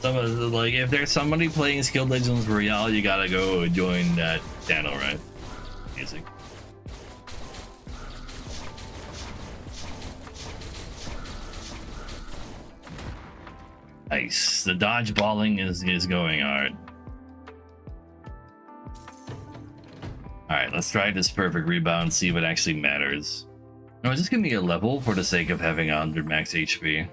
if there's somebody playing Skill Legends Royale, you gotta go join that channel, right? Amazing. Nice. The dodgeballing is going hard. Alright, let's try this perfect rebound, see if it actually matters. No, is this gonna be a level for the sake of having 100 max HP?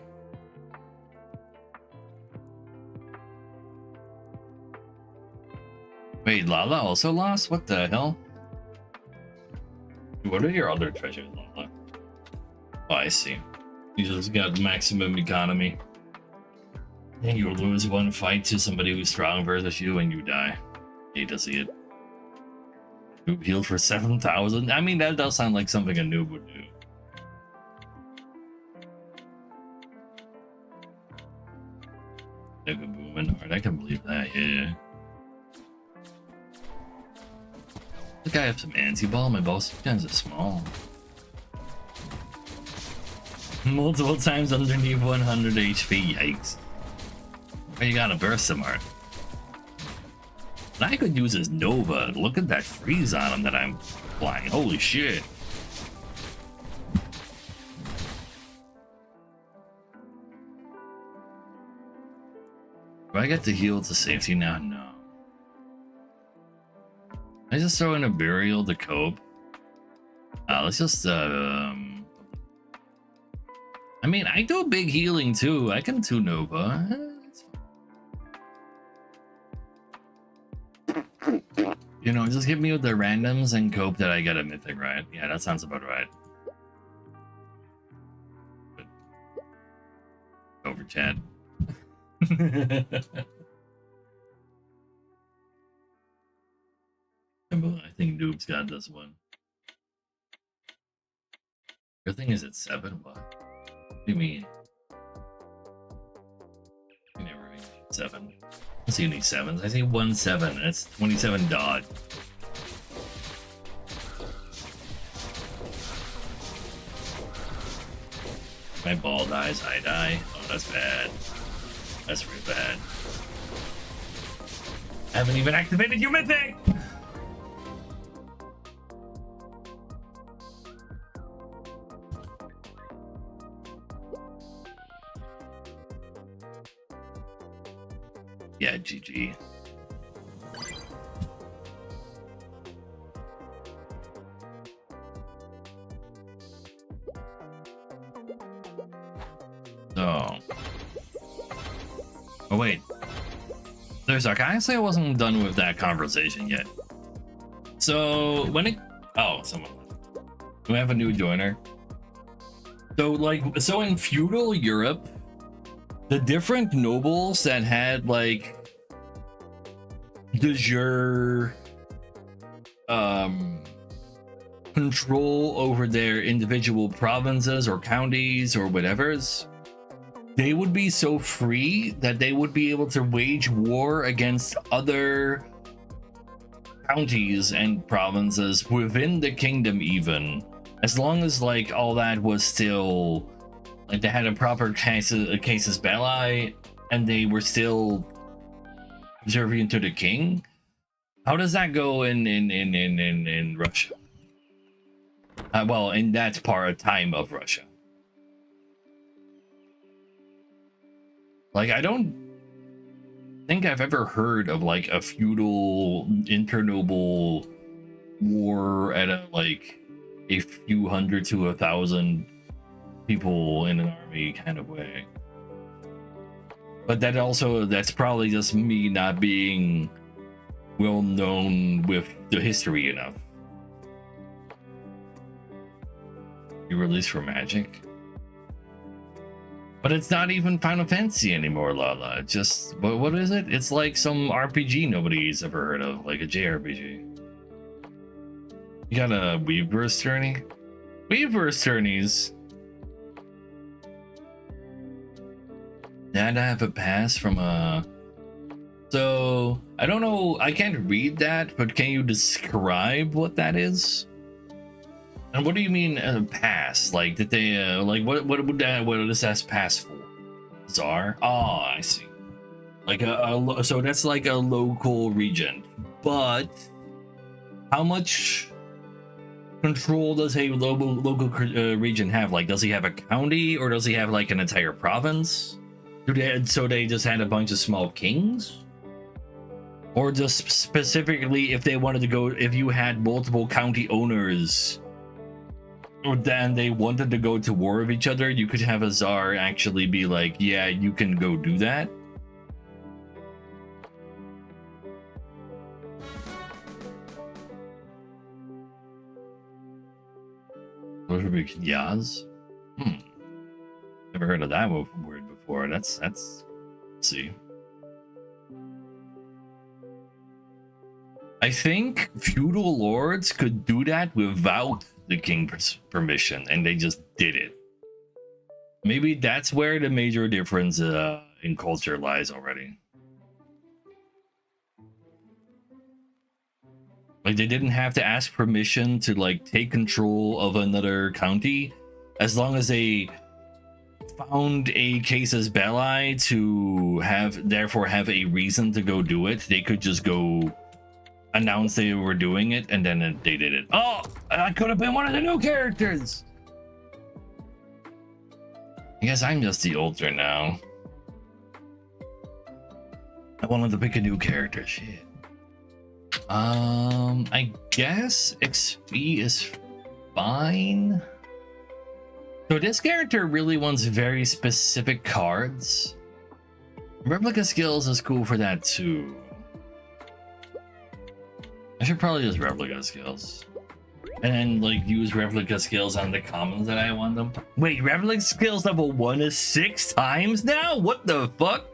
Wait, Lala also lost? What the hell? What are your other treasures, Lala? Oh, I see. You just got maximum economy. And you lose one fight to somebody who's strong versus you and you die. Hate to see it. Noob healed for 7,000? I mean, that does sound like something a noob would do. Nigga booming hard, I can believe that, yeah. I think I have some anti-ball, my ball sometimes is small. Multiple times underneath 100 HP, yikes. Where you gotta burst some art. What I could use is Nova. Look at that freeze on him that I'm flying. Holy shit. Do I get to heal to safety now? No. I just throw in a burial to cope. Let's just I mean, I do big healing too. I can do Nova. You know, just hit me with the randoms and cope that I get a mythic, right? Yeah, that sounds about right. Over chat. I think Noob's got this one. Your thing is at 7? What? What do you mean? You never reach 7. I see any 7s. I see 1 7. That's 27 dodge. My ball dies, I die. Oh, that's bad. That's real bad. I haven't even activated your mythic! Yeah, GG. So. Oh, wait. There's like, honestly, I wasn't done with that conversation yet. So, when it. Oh, someone. We have a new joiner. So, like, so in feudal Europe, the different nobles that had like de jure control over their individual provinces or counties or whatever's, they would be so free that they would be able to wage war against other counties and provinces within the kingdom, even as long as like all that was still like they had a proper casus belli and they were still subservient to the king. How does that go in Russia? Well, in that time of Russia. Like, I don't think I've ever heard of like a feudal internoble war at a few hundred to 1,000 people in an army kind of way. But that's probably just me not being well known with the history enough. You released for Magic? But it's not even Final Fantasy anymore, Lala. It's just, what is it? It's like some RPG nobody's ever heard of, like a JRPG. You got a Weaver's Tourney? Weaver's Tourneys? Did I have a pass from a... So, I don't know, I can't read that, but can you describe what that is? And what do you mean pass? Like, did they, like, what does that pass for? Czar? Oh, I see. Like, so that's like a local region. But, how much control does a local region have? Like, does he have a county, or does he have, like, an entire province? So they just had a bunch of small kings? Or just specifically if they wanted to go, if you had multiple county owners, or then they wanted to go to war with each other, you could have a czar actually be like, yeah, you can go do that. What would be Yaz? Never heard of that word before. Let's see. I think feudal lords could do that without the king's permission, and they just did it. Maybe that's where the major difference in culture lies already. Like, they didn't have to ask permission to like take control of another county, as long as they found a casus belli to therefore have a reason to go do it. They could just go announce they were doing it, and then they did it. Oh, I could have been one of the new characters. I guess I'm just the ultra now. I wanted to pick a new character. Shit. I guess XP is fine. So this character really wants very specific cards. Replica skills is cool for that too. I should probably just replica skills. And then like use replica skills on the commons that I want them. Wait, replica skills level 1 is 6 times now? What the fuck?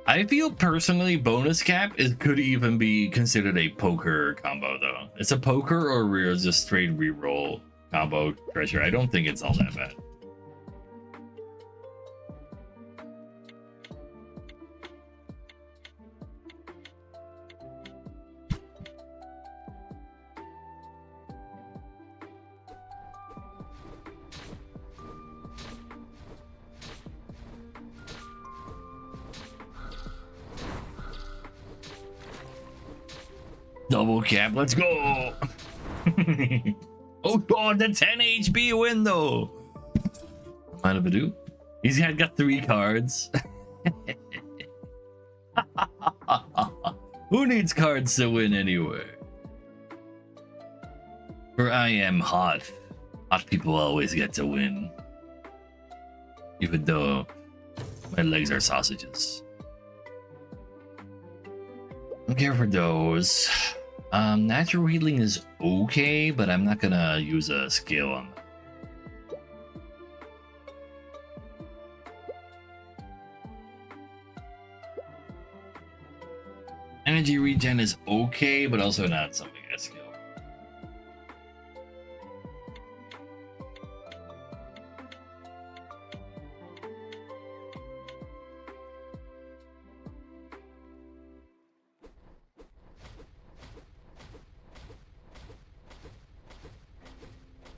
I feel personally bonus cap could even be considered a poker combo though. It's a poker or just straight reroll combo treasure. I don't think it's all that bad. Double cap, let's go! Oh god, the 10 HP window! Mind if I do? He's got 3 cards. Who needs cards to win anyway? For I am hot. Hot people always get to win. Even though my legs are sausages. Don't care for those. Natural healing is okay, but I'm not gonna use a skill on that. Energy regen is okay, but also not something I skill.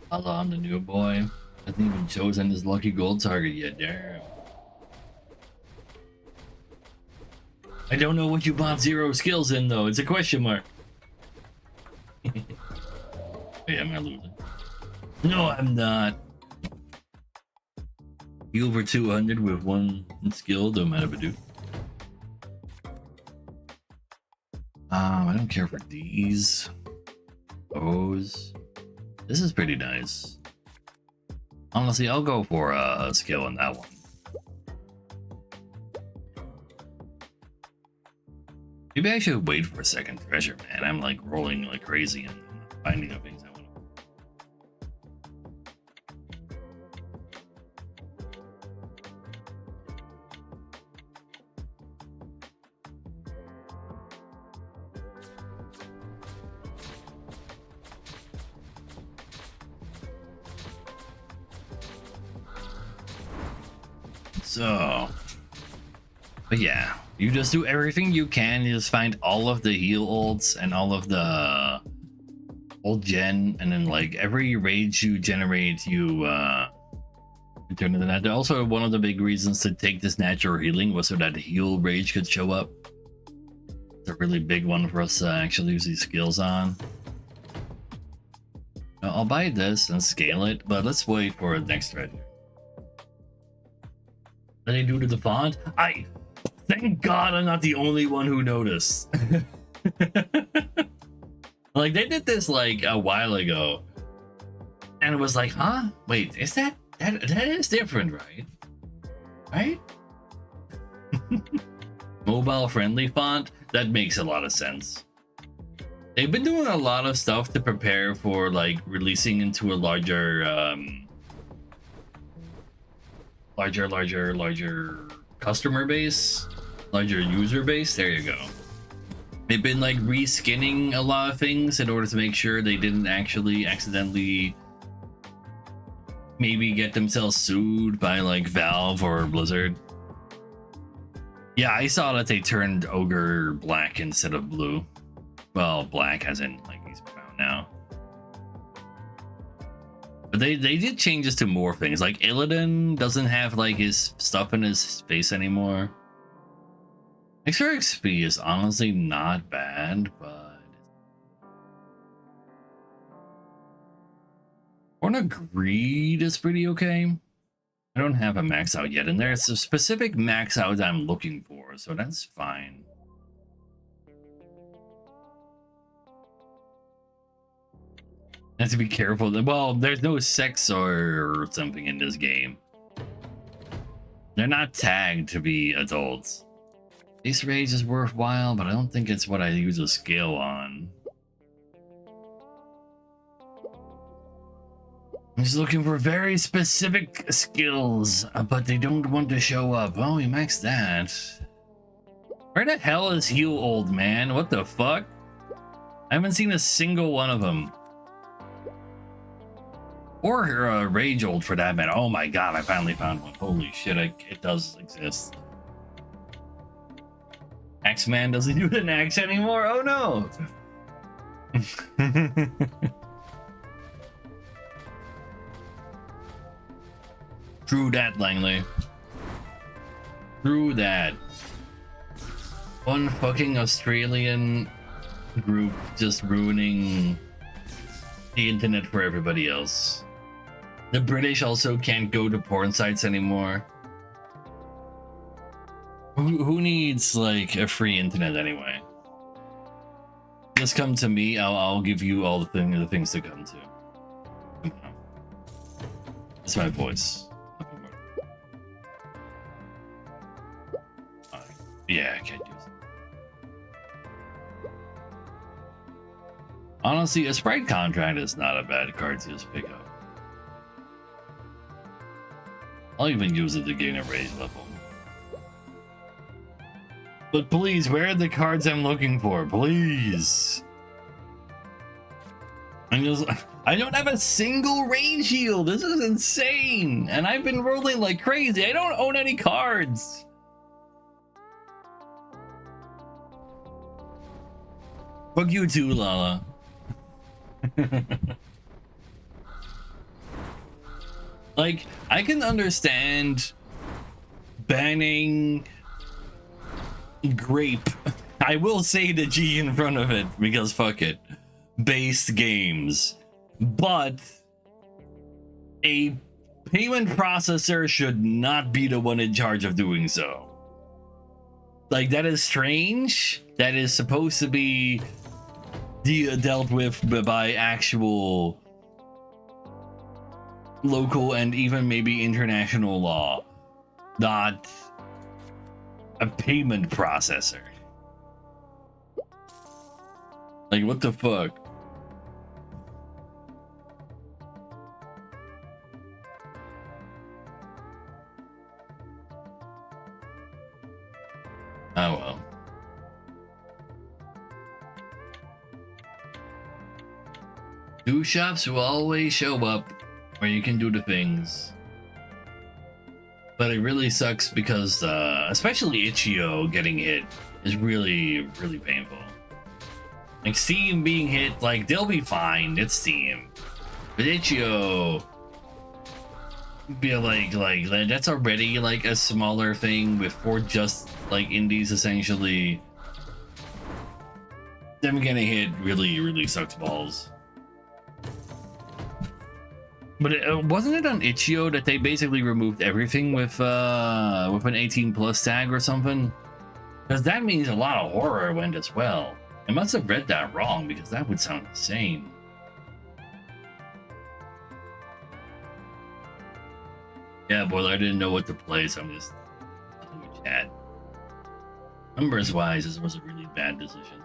Hello, I'm the new boy. Hasn't even chosen his lucky gold target yet. Damn. I don't know what you bought 0 skills in though. It's a question mark. Wait, am I losing? No, I'm not. Heal for 200 with 1 skill, don't matter if I do. I don't care for these. Those. This is pretty nice. Honestly, I'll go for a skill on that one. Maybe I should wait for a second treasure, man. I'm like rolling like crazy and not finding the things I want. So, but yeah, you just do everything you can. You just find all of the heal ults and all of the old gen, and then like every rage you generate, you turn into that. Also, one of the big reasons to take this natural healing was so that heal rage could show up. It's a really big one for us to actually use these skills on. I'll buy this and scale it, but let's wait for the next treasure. What did they do to the font? Thank God I'm not the only one who noticed. Like, they did this like a while ago, and it was like, huh? Wait, is that is different, right? Right? Mobile friendly font? That makes a lot of sense. They've been doing a lot of stuff to prepare for like releasing into a larger customer base, larger user base. There you go. They've been like reskinning a lot of things in order to make sure they didn't actually accidentally maybe get themselves sued by like Valve or Blizzard. Yeah, I saw that they turned Ogre black instead of blue. Well, black as in like he's brown now. But they did changes to more things. Like Illidan doesn't have like his stuff in his face anymore. Extra XP is honestly not bad, but Born of Greed is pretty okay. I don't have a max out yet, and there's a specific max out I'm looking for, so that's fine. Have to be careful. Well, there's no sex or something in this game. They're not tagged to be adults. Base rage is worthwhile, but I don't think it's what I use a scale on. I'm just looking for very specific skills, but they don't want to show up. Oh, we maxed that. Where the hell is Heal Old Man? What the fuck? I haven't seen a single one of them. Or Rage Old for that matter. Oh my god, I finally found one. Holy shit, it does exist. Axeman doesn't do an axe anymore? Oh no! True that, Langley. True that. One fucking Australian group just ruining the internet for everybody else. The British also can't go to porn sites anymore. Who needs like a free internet anyway? Just come to me. I'll give you all the things to come to. It's my voice. Yeah, I can't use it. Honestly, a sprite contract is not a bad card to just pick up. I'll even use it to gain a rage level. But please, where are the cards I'm looking for? Please. I don't have a single rage heal. This is insane. And I've been rolling like crazy. I don't own any cards. Fuck you too, Lala. Like, I can understand banning grape. I will say the G in front of it because fuck it. Based games. But a payment processor should not be the one in charge of doing so. Like, that is strange. That is supposed to be dealt with by actual local and even maybe international law, not a payment processor. Like, what the fuck? Oh well. Do shops will always show up where you can do the things. But it really sucks because, especially Itch.io getting hit is really, really painful. Like, Steam being hit, like, they'll be fine, it's Steam. But Itch.io, be like, that's already, like, a smaller thing before just, like, indies, essentially. Them getting hit really, really sucks balls. But wasn't it on Itch.io that they basically removed everything with an 18 plus tag or something? Because that means a lot of horror went as well. I must have read that wrong because that would sound insane. Yeah, boy, I didn't know what to play, so I'm just telling you, chat. Numbers wise, this was a really bad decision.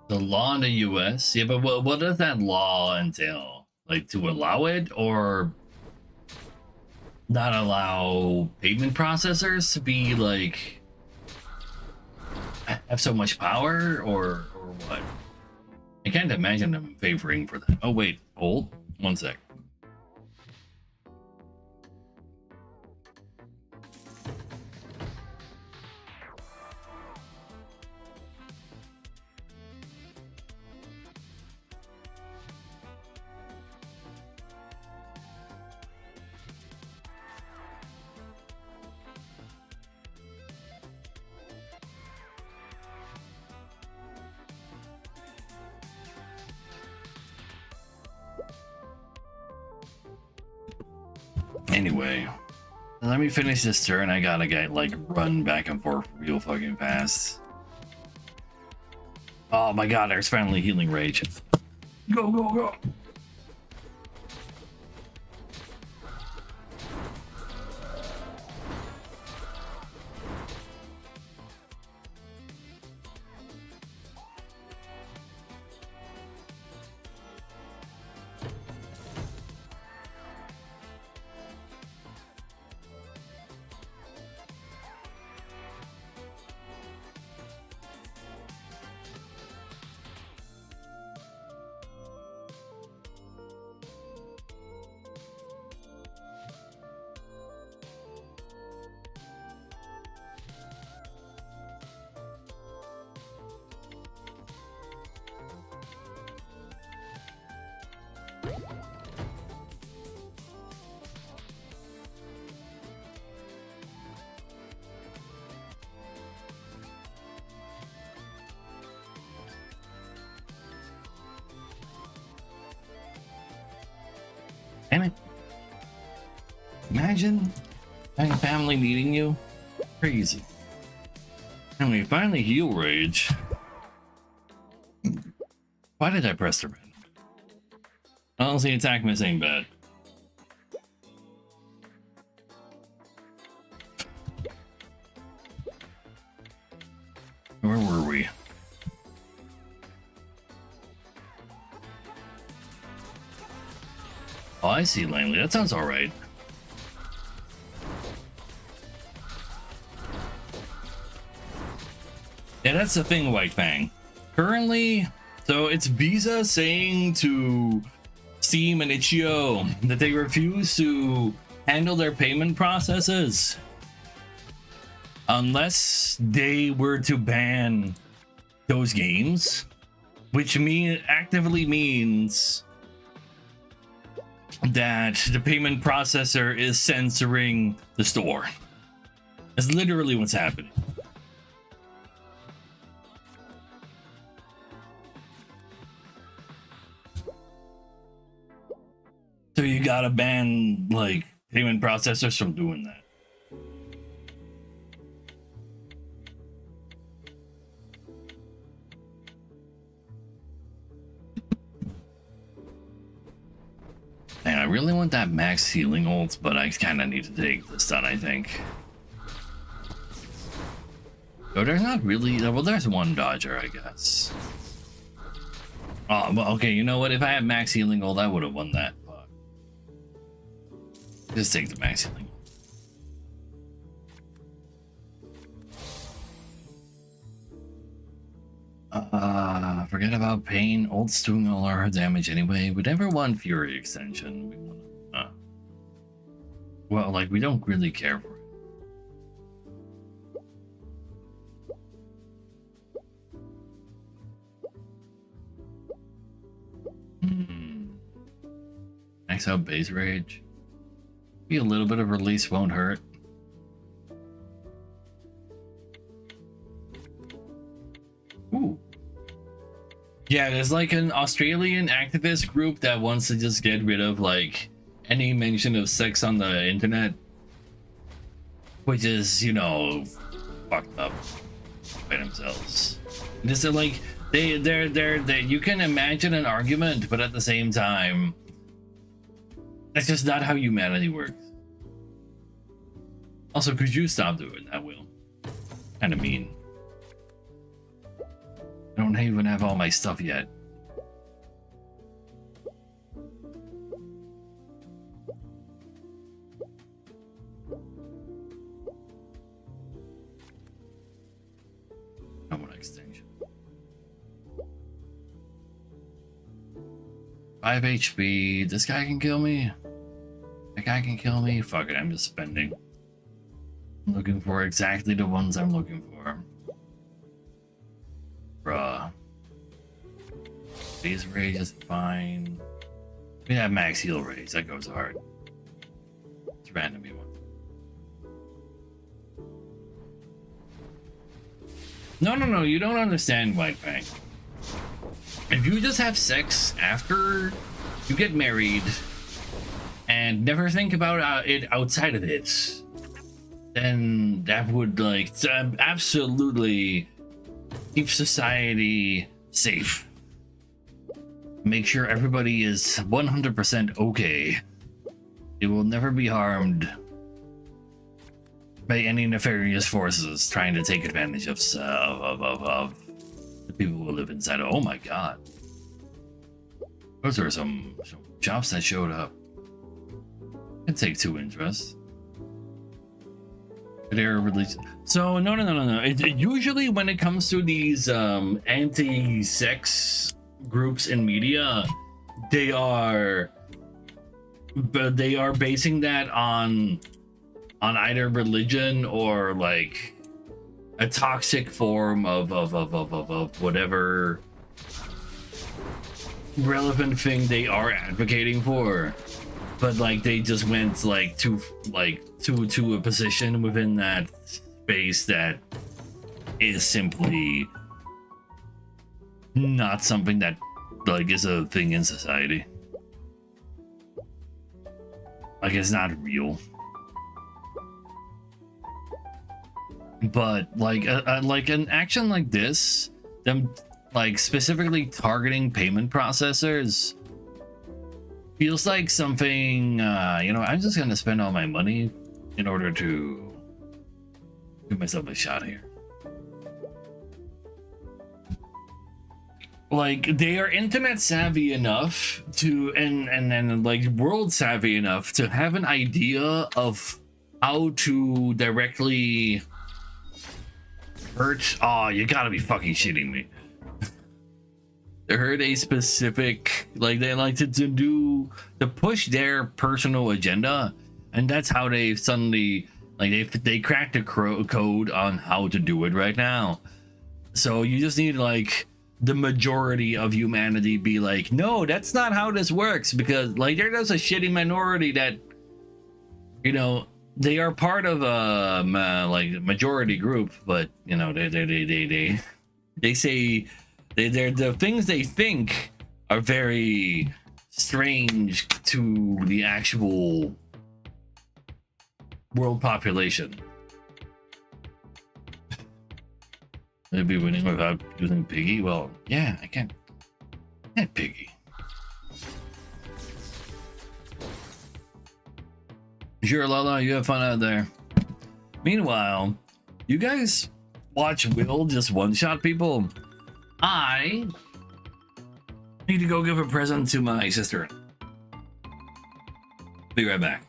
The law in the US? Yeah, but what does that law entail? Like, to allow it or not allow payment processors to be like have so much power or what? I can't imagine them favoring for that. Oh wait, hold 1 sec. Anyway, let me finish this turn. I gotta get like run back and forth real fucking fast. Oh my god, there's finally healing rage. Go, go, go. Damn it. Imagine having family needing you. Crazy. And we finally heal rage. Why did I press the red? Honestly, attack missing bad. Where were we? Oh, I see, Langley. That sounds alright. Yeah, that's the thing, White Fang. Currently, so it's Visa saying to Steam and Itch.io that they refuse to handle their payment processes unless they were to ban those games, which actively means that the payment processor is censoring the store. That's literally what's happening. So you gotta ban like payment processors from doing that. And I really want that max healing ult, but I kind of need to take the stun, I think. So there's not really, well, there's one dodger, I guess. Oh, well, okay, you know what? If I had max healing ult, I would have won that. Fuck. Just take the max healing. Forget about pain. Ult's doing all our damage anyway. We never want Fury extension. We want well, like, we don't really care for it. Max out base rage. Be a little bit of release won't hurt. Yeah, there's like an Australian activist group that wants to just get rid of like any mention of sex on the internet, which is, you know, fucked up by themselves. Just like they you can imagine an argument, but at the same time, that's just not how humanity works. Also, could you stop doing that, Will? Kind of mean. I don't even have all my stuff yet. I want an extension. 5 HP. This guy can kill me. That guy can kill me. Fuck it, I'm just spending. I'm looking for exactly the ones I'm looking for. Bruh. Base rage is fine. We have max heal rage. That goes hard. It's random one. No, you don't understand, White Fang. If you just have sex after you get married and never think about it outside of it, then that would like absolutely keep society safe. Make sure everybody is 100% okay. They will never be harmed by any nefarious forces trying to take advantage of the people who live inside. Oh my god. Those are some shops that showed up. I'd take 2 interest. They're released. So no. Usually when it comes to these anti-sex groups in media, they are basing that on either religion or like a toxic form of whatever relevant thing they are advocating for. But like they just went like to a position within that space that is simply not something that like is a thing in society. Like it's not real. But like an action like this, them like specifically targeting payment processors, feels like something, you know, I'm just gonna spend all my money in order to give myself a shot here. Like, they are internet savvy enough to, and like world savvy enough to have an idea of how to directly hurt. Oh, you gotta be fucking shitting me. They heard a specific, like they like to push their personal agenda, and that's how they suddenly like they cracked the code on how to do it right now. So you just need like the majority of humanity be like, no, that's not how this works, because like there's a shitty minority that, you know, they are part of a like majority group, but you know they say they're the things they think are very strange to the actual world population. Maybe winning without using Piggy? Well, yeah, I can't Piggy. Sure, Lala, you have fun out there. Meanwhile, you guys watch Will just one-shot people. I need to go give a present to my sister. Be right back.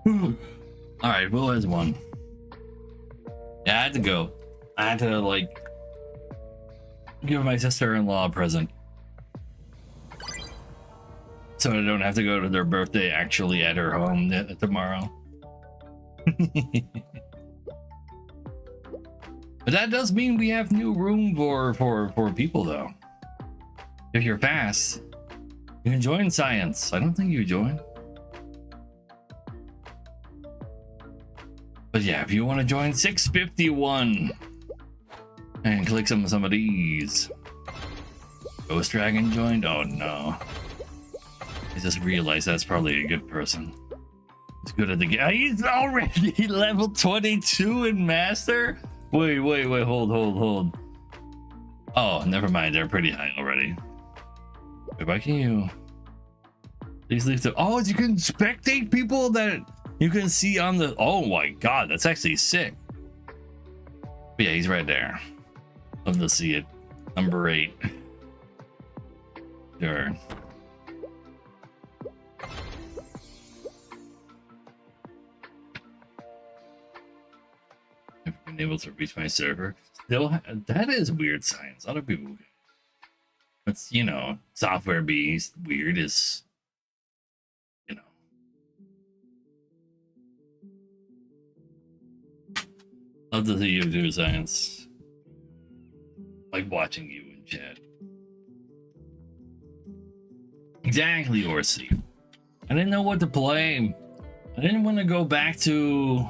Alright, Will has won. Yeah, I had to go. I had to, like, give my sister-in-law a present. So I don't have to go to their birthday actually at her home tomorrow. But that does mean we have new room for people, though. If you're fast, you can join science. I don't think you join. But yeah, if you want to join 651 and click some of these. Ghost Dragon joined? Oh no. I just realized that's probably a good person. He's good at the game. He's already level 22 in Master? Wait, hold. Oh, never mind. They're pretty high already. Wait, why can you... Please leave the... Oh, you can spectate people that you can see on the... Oh my god, that's actually sick. But yeah, he's right there. Love to see it. Number 8. Sure. I've been able to reach my server. Still, that is weird science. Other people... It's, you know, software being weird is... You know. Love to see you do science. Like watching you in chat. Exactly, Orsi. I didn't know what to play. I didn't want to go back to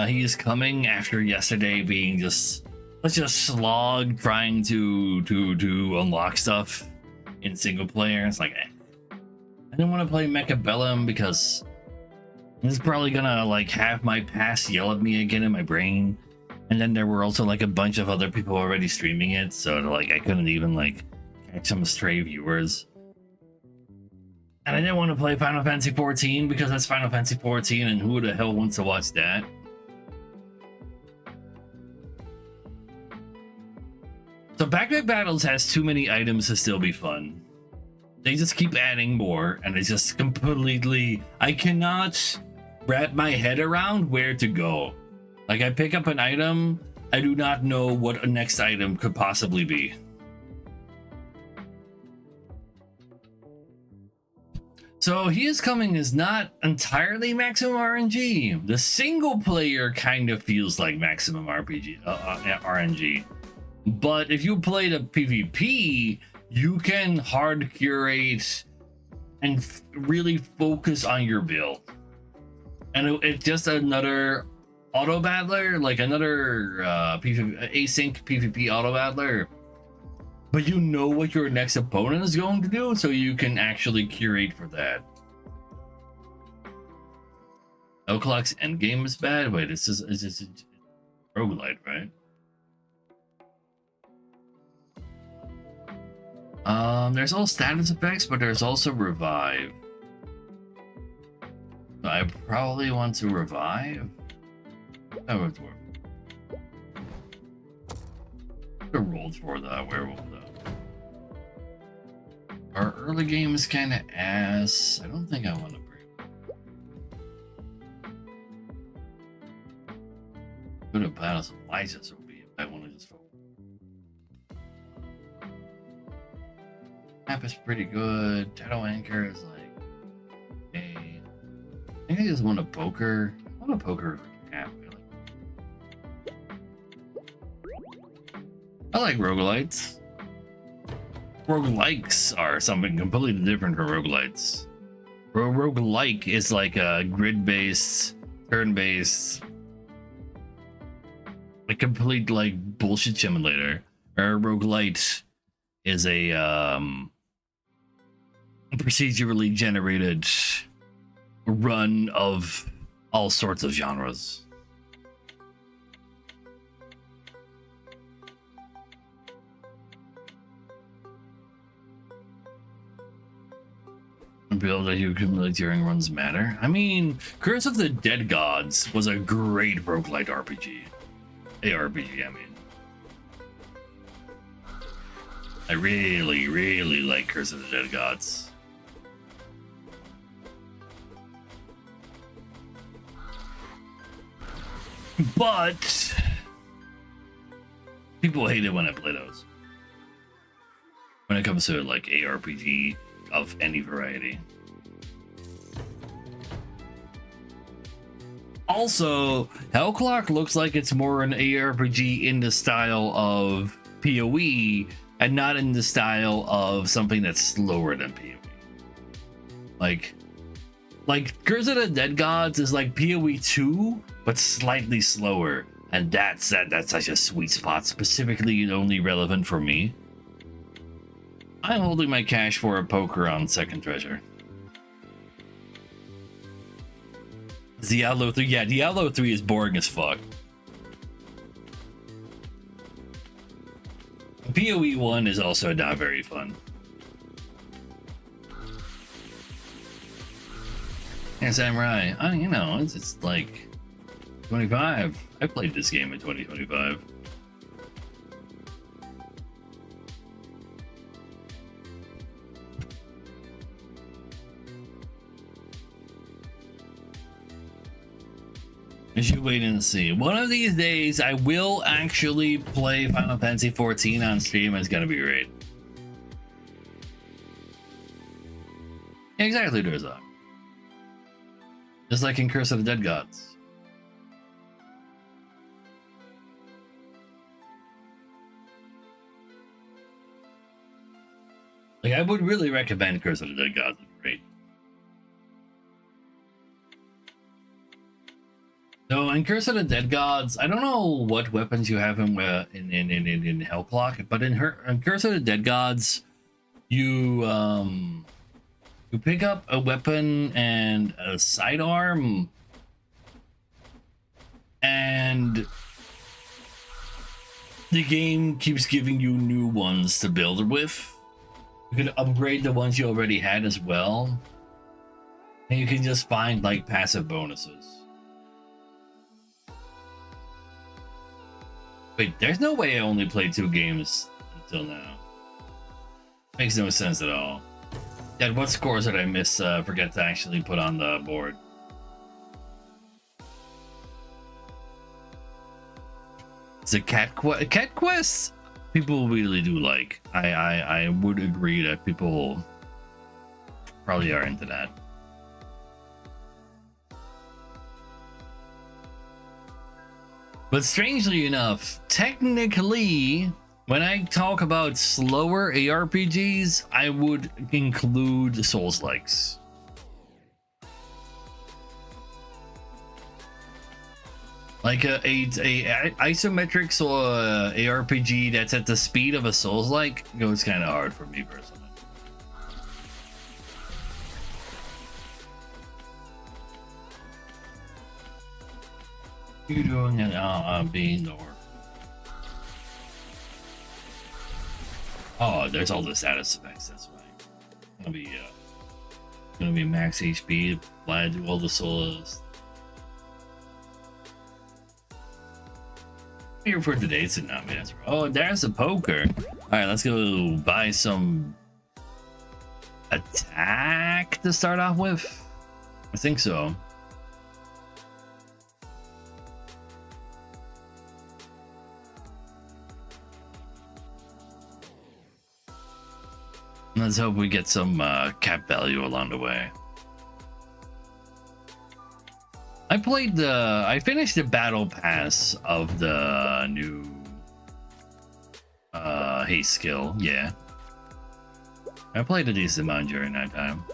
He Is Coming after yesterday being just such a slog trying to unlock stuff in single player. It's like, I didn't want to play Mechabellum because it's probably gonna like have my past yell at me again in my brain. And then there were also like a bunch of other people already streaming it, so like I couldn't even like catch some stray viewers. And I didn't want to play Final Fantasy 14 because that's Final Fantasy 14, and who the hell wants to watch that? So Backpack Battles has too many items to still be fun. They just keep adding more, and it's just completely... I cannot wrap my head around where to go. Like, I pick up an item, I do not know what a next item could possibly be. So He Is Coming is not entirely maximum RNG. The single player kind of feels like maximum RNG. But if you play the PvP, you can hard curate and really focus on your build. And it's just another auto battler, like another async PvP auto battler. But you know what your next opponent is going to do, so you can actually curate for that. No Clock's endgame is bad. Wait, it's just roguelite, right? There's all status effects, but there's also revive. So I probably want to revive. That would work. I rolled for the werewolf though. Our early game is kind of ass. I don't think I want to bring. Go to battles of License would be if I want to just focus. Map is pretty good. Shadow Anchor is like, hey, I think I just want a poker. I want a poker map. I like roguelites. Roguelikes are something completely different from roguelites. Roguelike is like a grid-based, turn-based, a complete like bullshit simulator. Or roguelite is a procedurally generated run of all sorts of genres. Build that you accumulate during runs matter. I mean, Curse of the Dead Gods was a great roguelite RPG. ARPG, I mean. I really like Curse of the Dead Gods. But people hate it when I play those. When it comes to like ARPG of any variety. Also, Hellclock looks like it's more an ARPG in the style of PoE and not in the style of something that's slower than PoE. Like Curse of the Dead Gods is like PoE 2, but slightly slower. And that's such a sweet spot, specifically only relevant for me. I'm holding my cash for a poker on second treasure. Diablo 3, yeah, Diablo 3 is boring as fuck. PoE 1 is also not very fun. And Samurai, you know, it's like 25. I played this game in 2025. You should wait and see. One of these days, I will actually play Final Fantasy 14 on stream. It's gonna be great. Yeah, exactly, Durza. Just like in Curse of the Dead Gods. Like, I would really recommend Curse of the Dead Gods. It's great. So in Curse of the Dead Gods, I don't know what weapons you have in Hellclock, but in Curse of the Dead Gods, you pick up a weapon and a sidearm, and the game keeps giving you new ones to build with. You can upgrade the ones you already had as well, and you can just find like passive bonuses. Wait, there's no way I only played 2 games until now. Makes no sense at all. Dad, what scores did I miss? Forget to actually put on the board. It's a cat quest. People really do like. I would agree that people probably are into that. But strangely enough, technically, when I talk about slower ARPGs, I would include Souls-likes. Like a isometric ARPG that's at the speed of a Souls-like goes kind of hard for me personally. You doing it? Being or oh, there's all the status effects. That's why. Gonna be max HP. Why I do all the solos. Here for today, it's not me. That's right. Oh, there's a poker. All right, let's go buy some attack to start off with. I think so. Let's hope we get some cap value along the way. I finished the battle pass of the new haste skill. Yeah, I played a decent amount during that time.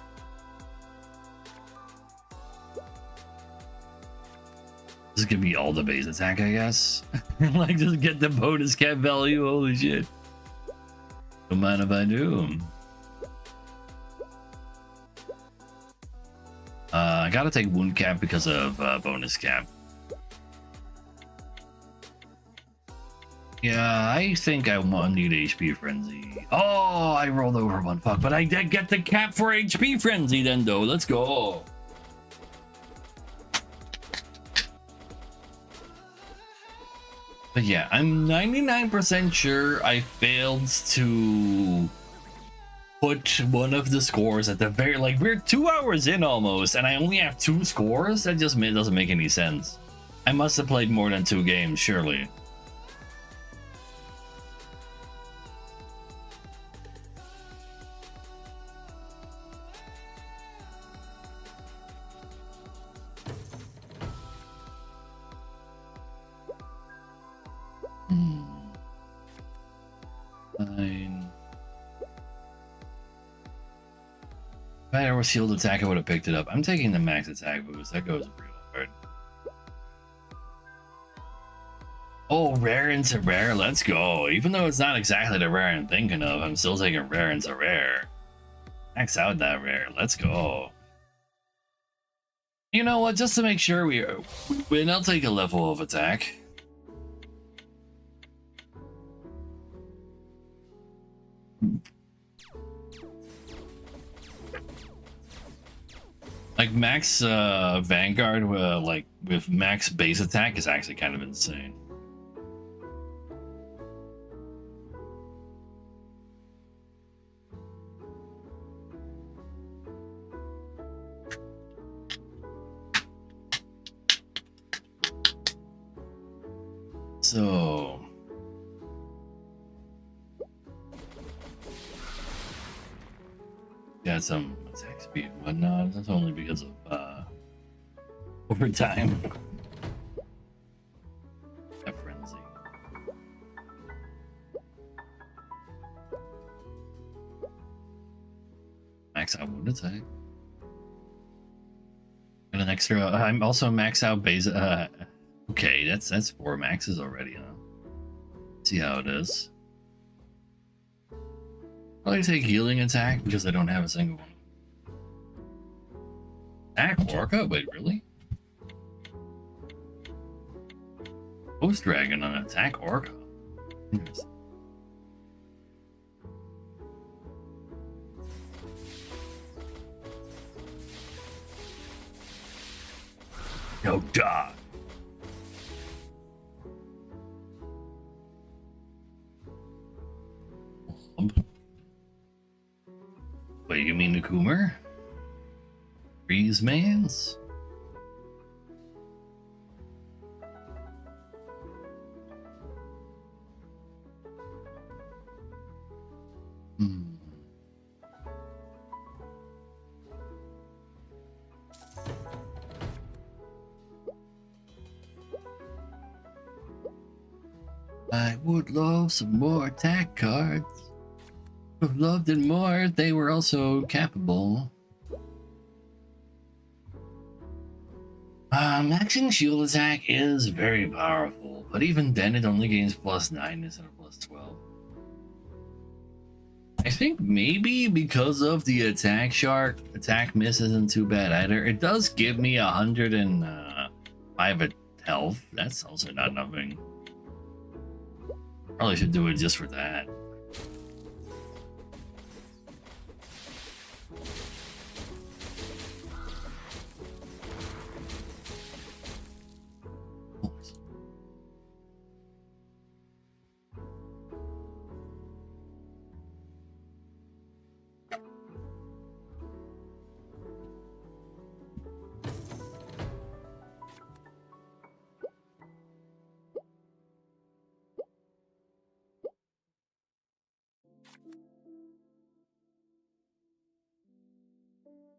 This is gonna be all the base attack, I guess. Like, just get the bonus cap value. Holy shit! Don't mind if I do. I gotta take wound cap because of bonus cap. Yeah, I think I need HP frenzy. Oh, I rolled over one. Fuck, but I did get the cap for HP frenzy then, though. Let's go. But yeah, I'm 99% sure I failed to put one of the scores at the very, like, we're 2 hours in almost, and I only have 2 scores. That just doesn't make any sense. I must have played more than 2 games, surely. Fine. If I had a shield attack, I would have picked it up. I'm taking the max attack boost. That goes real hard. Oh, rare into rare. Let's go. Even though it's not exactly the rare I'm thinking of, I'm still taking rare into rare. Max out that rare. Let's go. You know what? Just to make sure we win, I'll take a level of attack. Like max Vanguard, like with max base attack is actually kind of insane. So got some attack speed and whatnot. That's only because of overtime. That frenzy. Max out wound attack. And an extra. I'm also max out base. Okay, that's 4 maxes already, huh? See how it is. Probably take healing attack because I don't have a single one. Attack Orca? Wait, really? Ghost Dragon on Attack Orca. Interesting. No die. Wait, you mean the Coomer? Freeze Mans? I would love some more attack cards. Would have loved it more if they were also capable. Maxing shield attack is very powerful, but even then it only gains +9 instead of +12. I think maybe because of the attack shark, attack miss isn't too bad either. It does give me 105 health. That's also not nothing. Probably should do it just for that.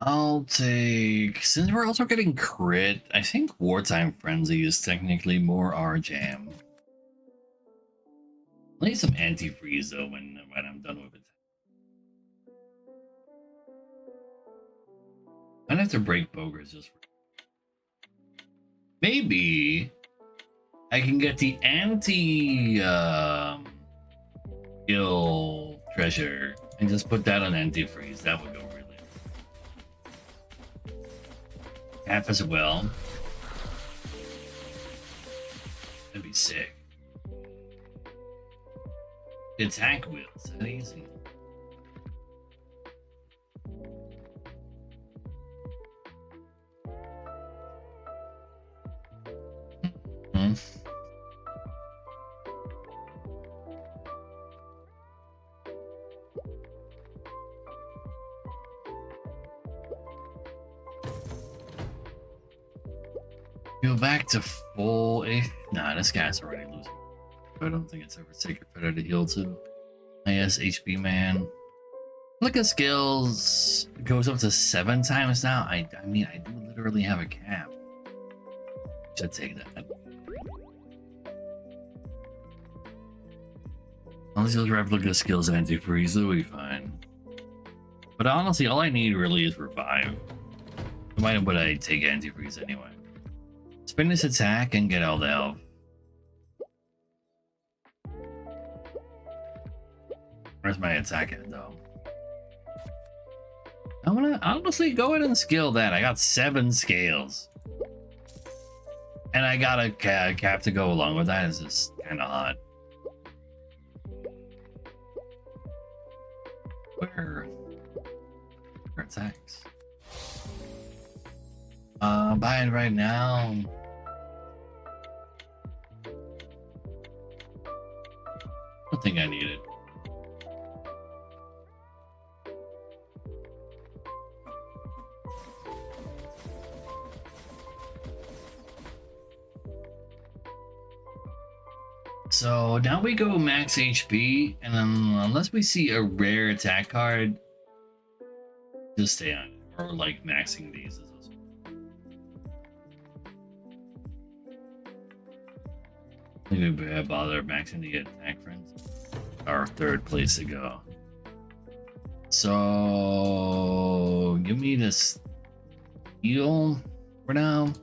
I'll take, since we're also getting crit, I think Wartime Frenzy is technically more our jam. I'll need some antifreeze though when I'm done with it. I'd have to break Bogres just for... Maybe I can get the skill treasure and just put that on antifreeze. That would go really half as well. That'd be sick. Attack wheels, that easy. Go back to full. Nah, this guy's already losing. I don't think it's ever sacred better to heal to. Highest HP man. Look at skills goes up to 7 times now. I mean, I do literally have a cap. Should take that. Unless you'll replica skills anti-freeze, it'll be fine. But honestly, all I need really is revive. Why would I take anti-freeze anyway? Spin this attack and get all the health. Where's my attack at though? I'm gonna honestly go ahead and skill that. I got 7 scales. And I got a cap to go along with that. It's just kind of hot. Where attacks? Buy it right now. I don't think I need it. So now we go max HP, and then unless we see a rare attack card, just stay on it. Or like maxing these. Maybe we bother maxing the attack friends. Our 3rd place to go. So give me this heal for now.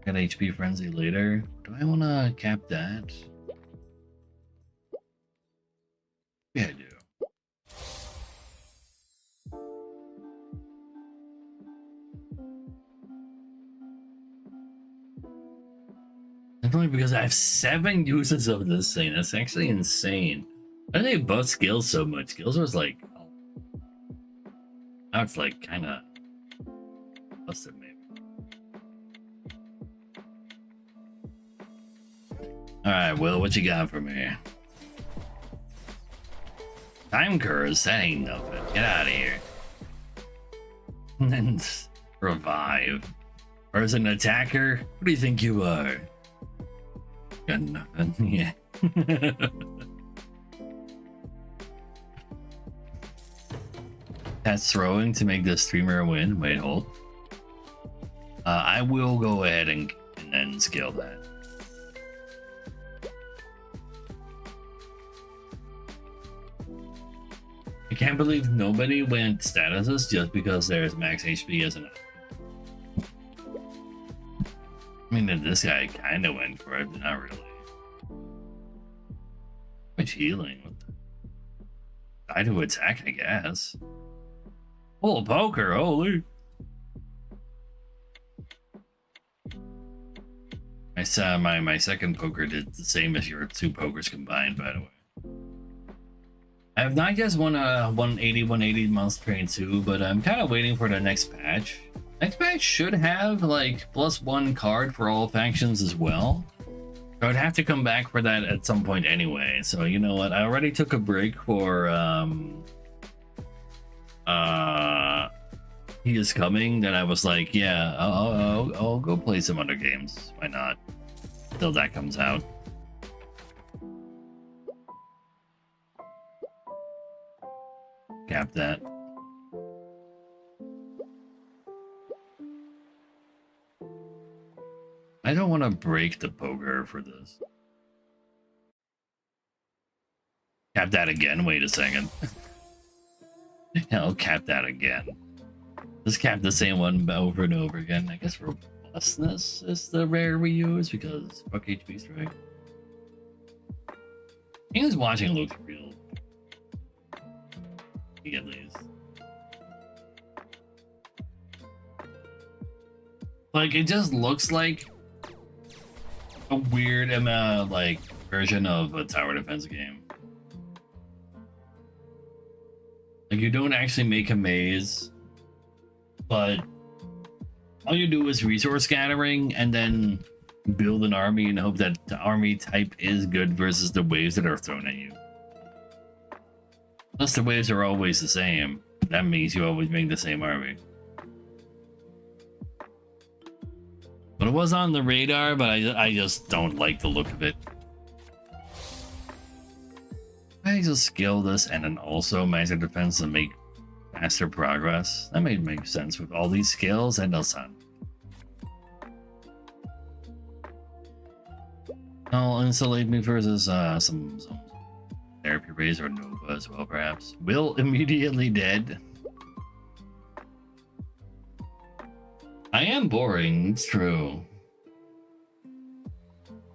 Got HP frenzy later. Do I want to cap that? Yeah, I do. It's only because I have 7 uses of this thing. That's actually insane. Why do they buff skills so much? Skills was like, oh. Now it's like kind of busted maybe. All right, Will, what you got for me? Time curse? That ain't nothing. Get out of here. And then revive. Or as an attacker, what do you think you are? Got nothing. Yeah. That's throwing to make the streamer win. Wait, hold. I will go ahead and then scale that. I can't believe nobody went statuses just because there's max HP as an. I mean, this guy kind of went for it, but not really. Much healing. What the? Die to attack, I guess. Oh, poker, holy. My second poker did the same as your 2 pokers combined, by the way. I have not yet won a 180 monster train 2, but I'm kind of waiting for the next patch. Next patch should have like +1 card for all factions as well. So I'd have to come back for that at some point anyway. So you know what? I already took a break for He Is Coming. That I was like, yeah, I'll go play some other games. Why not? Till that comes out. Cap that. I don't want to break the poker for this. Cap that again. Wait a second. I'll cap that again. Let's cap the same one over and over again. I guess robustness is the rare we use because fuck HP strike. Who's watching looks real. At least. Like it just looks like a weird like version of a tower defense game. Like you don't actually make a maze, but all you do is resource scattering and then build an army and hope that the army type is good versus the waves that are thrown at you. Unless the waves are always the same, that means you always make the same army. But it was on the radar, but I just don't like the look of it. I just skill this and then also master defense to make faster progress. That may make sense with all these skills and Elsan. I'll insulate me versus some therapy raise or Nova as well, perhaps. Will immediately dead. I am boring, it's true.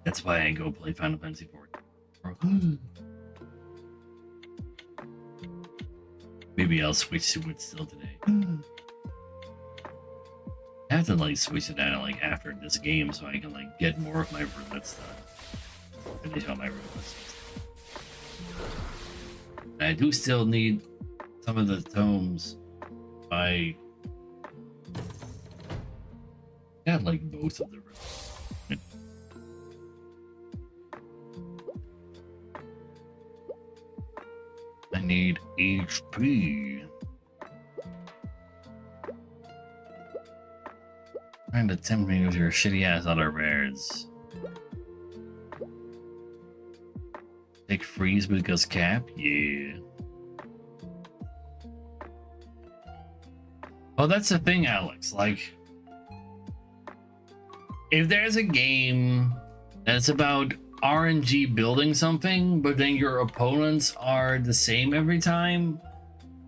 That's why I go play Final Fantasy XIV. Maybe I'll switch to it still today. I have to like switch it out like after this game so I can like get more of my roulette stuff. Finish all my roulette stuff. And I do still need some of the tomes. I got like both of the roulette. I need HP. Trying to tempt me with your shitty ass other rares. Take freeze because cap? Yeah. Oh, that's the thing, Alex. Like, if there's a game that's about RNG building something, but then your opponents are the same every time,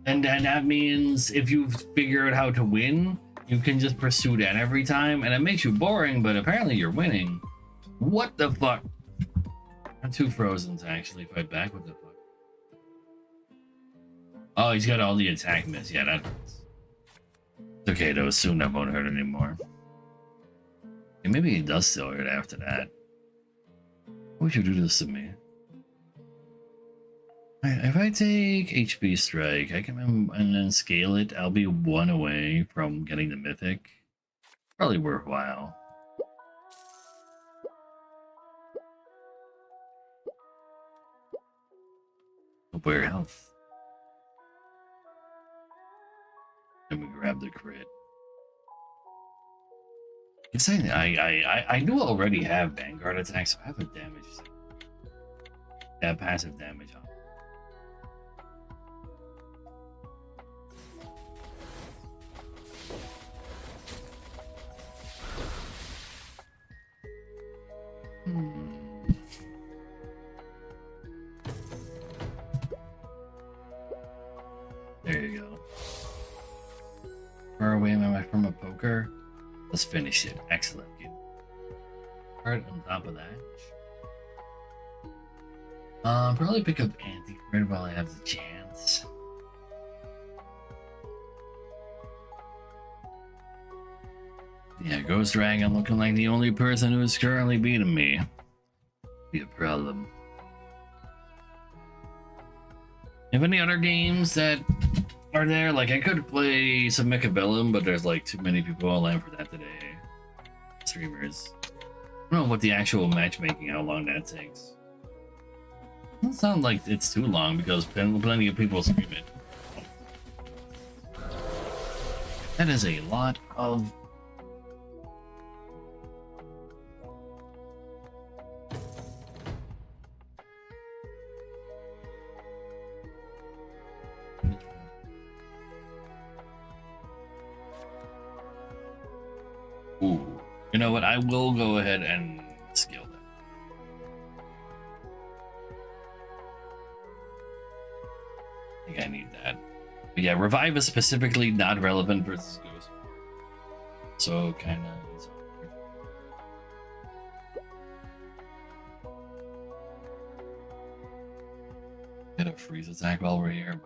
and then that means if you figure out how to win, you can just pursue that every time, and it makes you boring, but apparently you're winning. What the fuck? I'm too frozen to actually fight back. What the fuck? Oh, he's got all the attack miss. Yeah, that hurts. It's okay though, soon that won't hurt anymore. And maybe he does still hurt after that. Why would you do this to me? If I take HP Strike, I can and then scale it, I'll be 1 away from getting the Mythic. Probably worthwhile. Wear health. Then we grab the crit. It's saying I do already have Vanguard attack, so I have a damage. Yeah, passive damage on. There you go. Far away am I from a poker? Let's finish it. Excellent. Card on top of that. Probably pick up anti-crit while I have the chance. Yeah, Ghost Dragon looking like the only person who is currently beating me. Be a problem. Have any other games that are there? Like, I could play some Mechabellum, but there's like too many people online for that today. Streamers. I don't know what the actual matchmaking, how long that takes. It doesn't sound like it's too long because plenty of people stream it. That is a lot of... Ooh. You know what? I will go ahead and scale that. I think I need that. But yeah, Revive is specifically not relevant versus Ghost. So kind of... Get a freeze attack while we're here,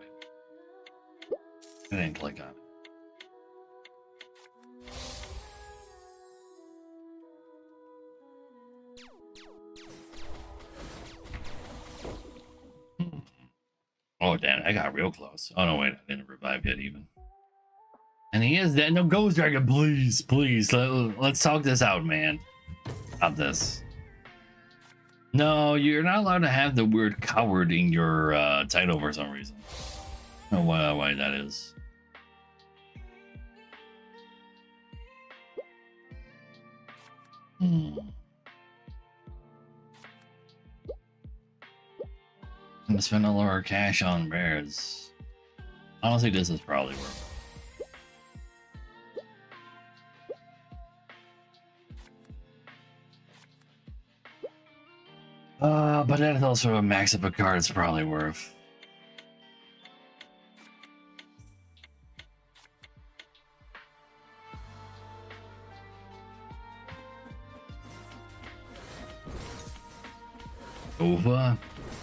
but I didn't click on it. Oh damn, I got real close. Oh no, wait, I didn't revive yet even. And he is dead. No, Ghost Dragon, please, please. Let's talk this out, man. Stop this. No, you're not allowed to have the word coward in your title for some reason. I don't know why that is. I'm gonna spend all of our cash on bears. Honestly, this is probably worth it. But that's also a max of a card it's probably worth. Nova?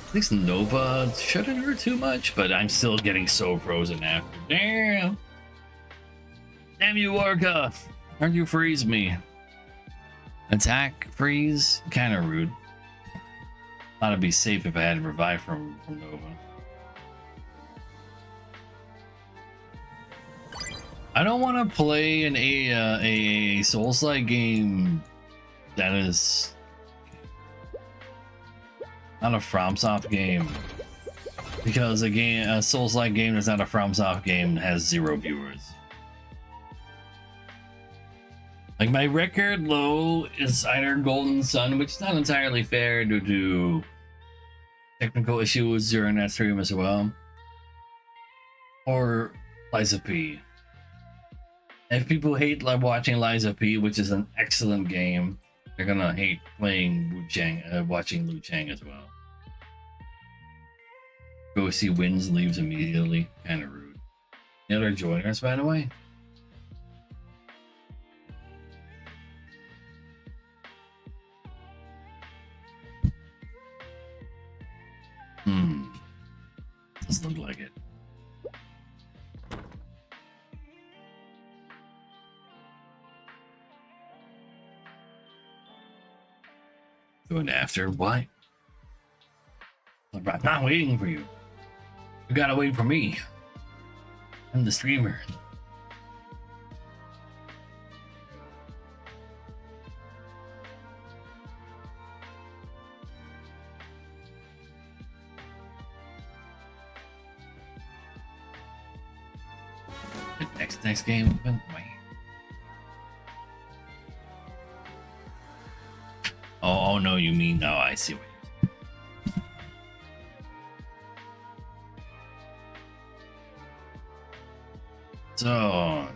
At least Nova shouldn't hurt too much, but I'm still getting so frozen after. Damn! Damn you, Orca! Aren't you freeze me? Attack, freeze? Kinda rude. Thought it'd be safe if I had to revive from Nova. I don't want to play a Souls-like game that is not a FromSoft game, because a Souls-like game that's not a FromSoft game has 0 viewers. Like, my record low is either Golden Sun, which is not entirely fair due to technical issues during that stream as well, or Liza P. If people hate watching Liza P, which is an excellent game, they're gonna hate playing watching Liu Chang as well. Go see wins, leaves immediately. Kind of rude. The other joining us, by the way. Doesn't look like it. Going after what? I'm not waiting for you. You gotta wait for me. I'm the streamer. Next game. Wait. Oh no, you mean no? I see what you mean. So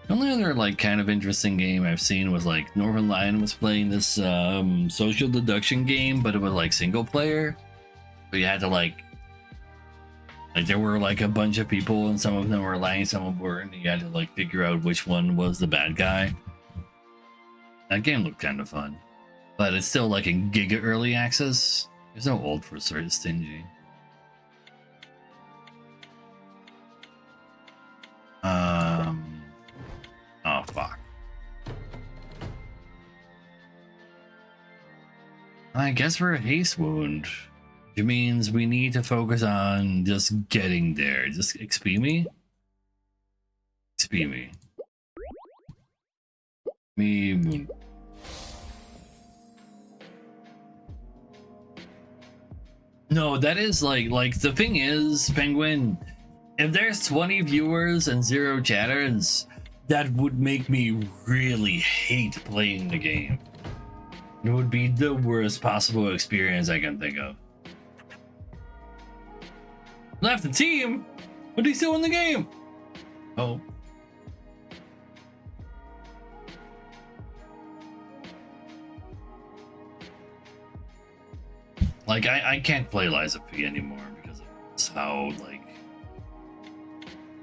the only other like kind of interesting game I've seen was like Northern Lion was playing this social deduction game, but it was like single player. But you had to like there were like a bunch of people, and some of them were lying, some of them weren't. And you had to like figure out which one was the bad guy. That game looked kind of fun, but it's still like in Giga early access. It's so old for sort of stingy. Oh fuck. I guess we're a haste wound. Which means we need to focus on just getting there. Just XP me. XP me. Me. No, that is like the thing is, Penguin, if there's 20 viewers and 0 chatters, that would make me really hate playing the game. It would be the worst possible experience I can think of. Left the team, but he's still in the game. Oh. Like I can't play Liza P anymore because of how like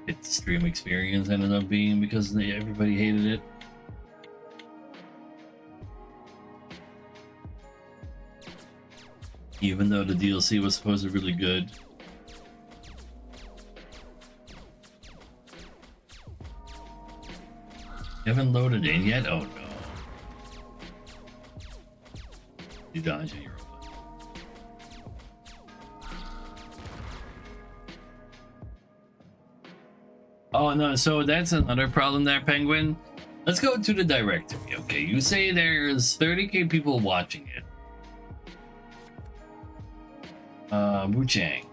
its stream experience ended up being, because everybody hated it. Even though the DLC was supposed to be really good. You haven't loaded in yet? Oh no. You dodging your robot. Oh no, so that's another problem there, Penguin. Let's go to the directory. Okay, you say there's 30k people watching it. Wu Chang.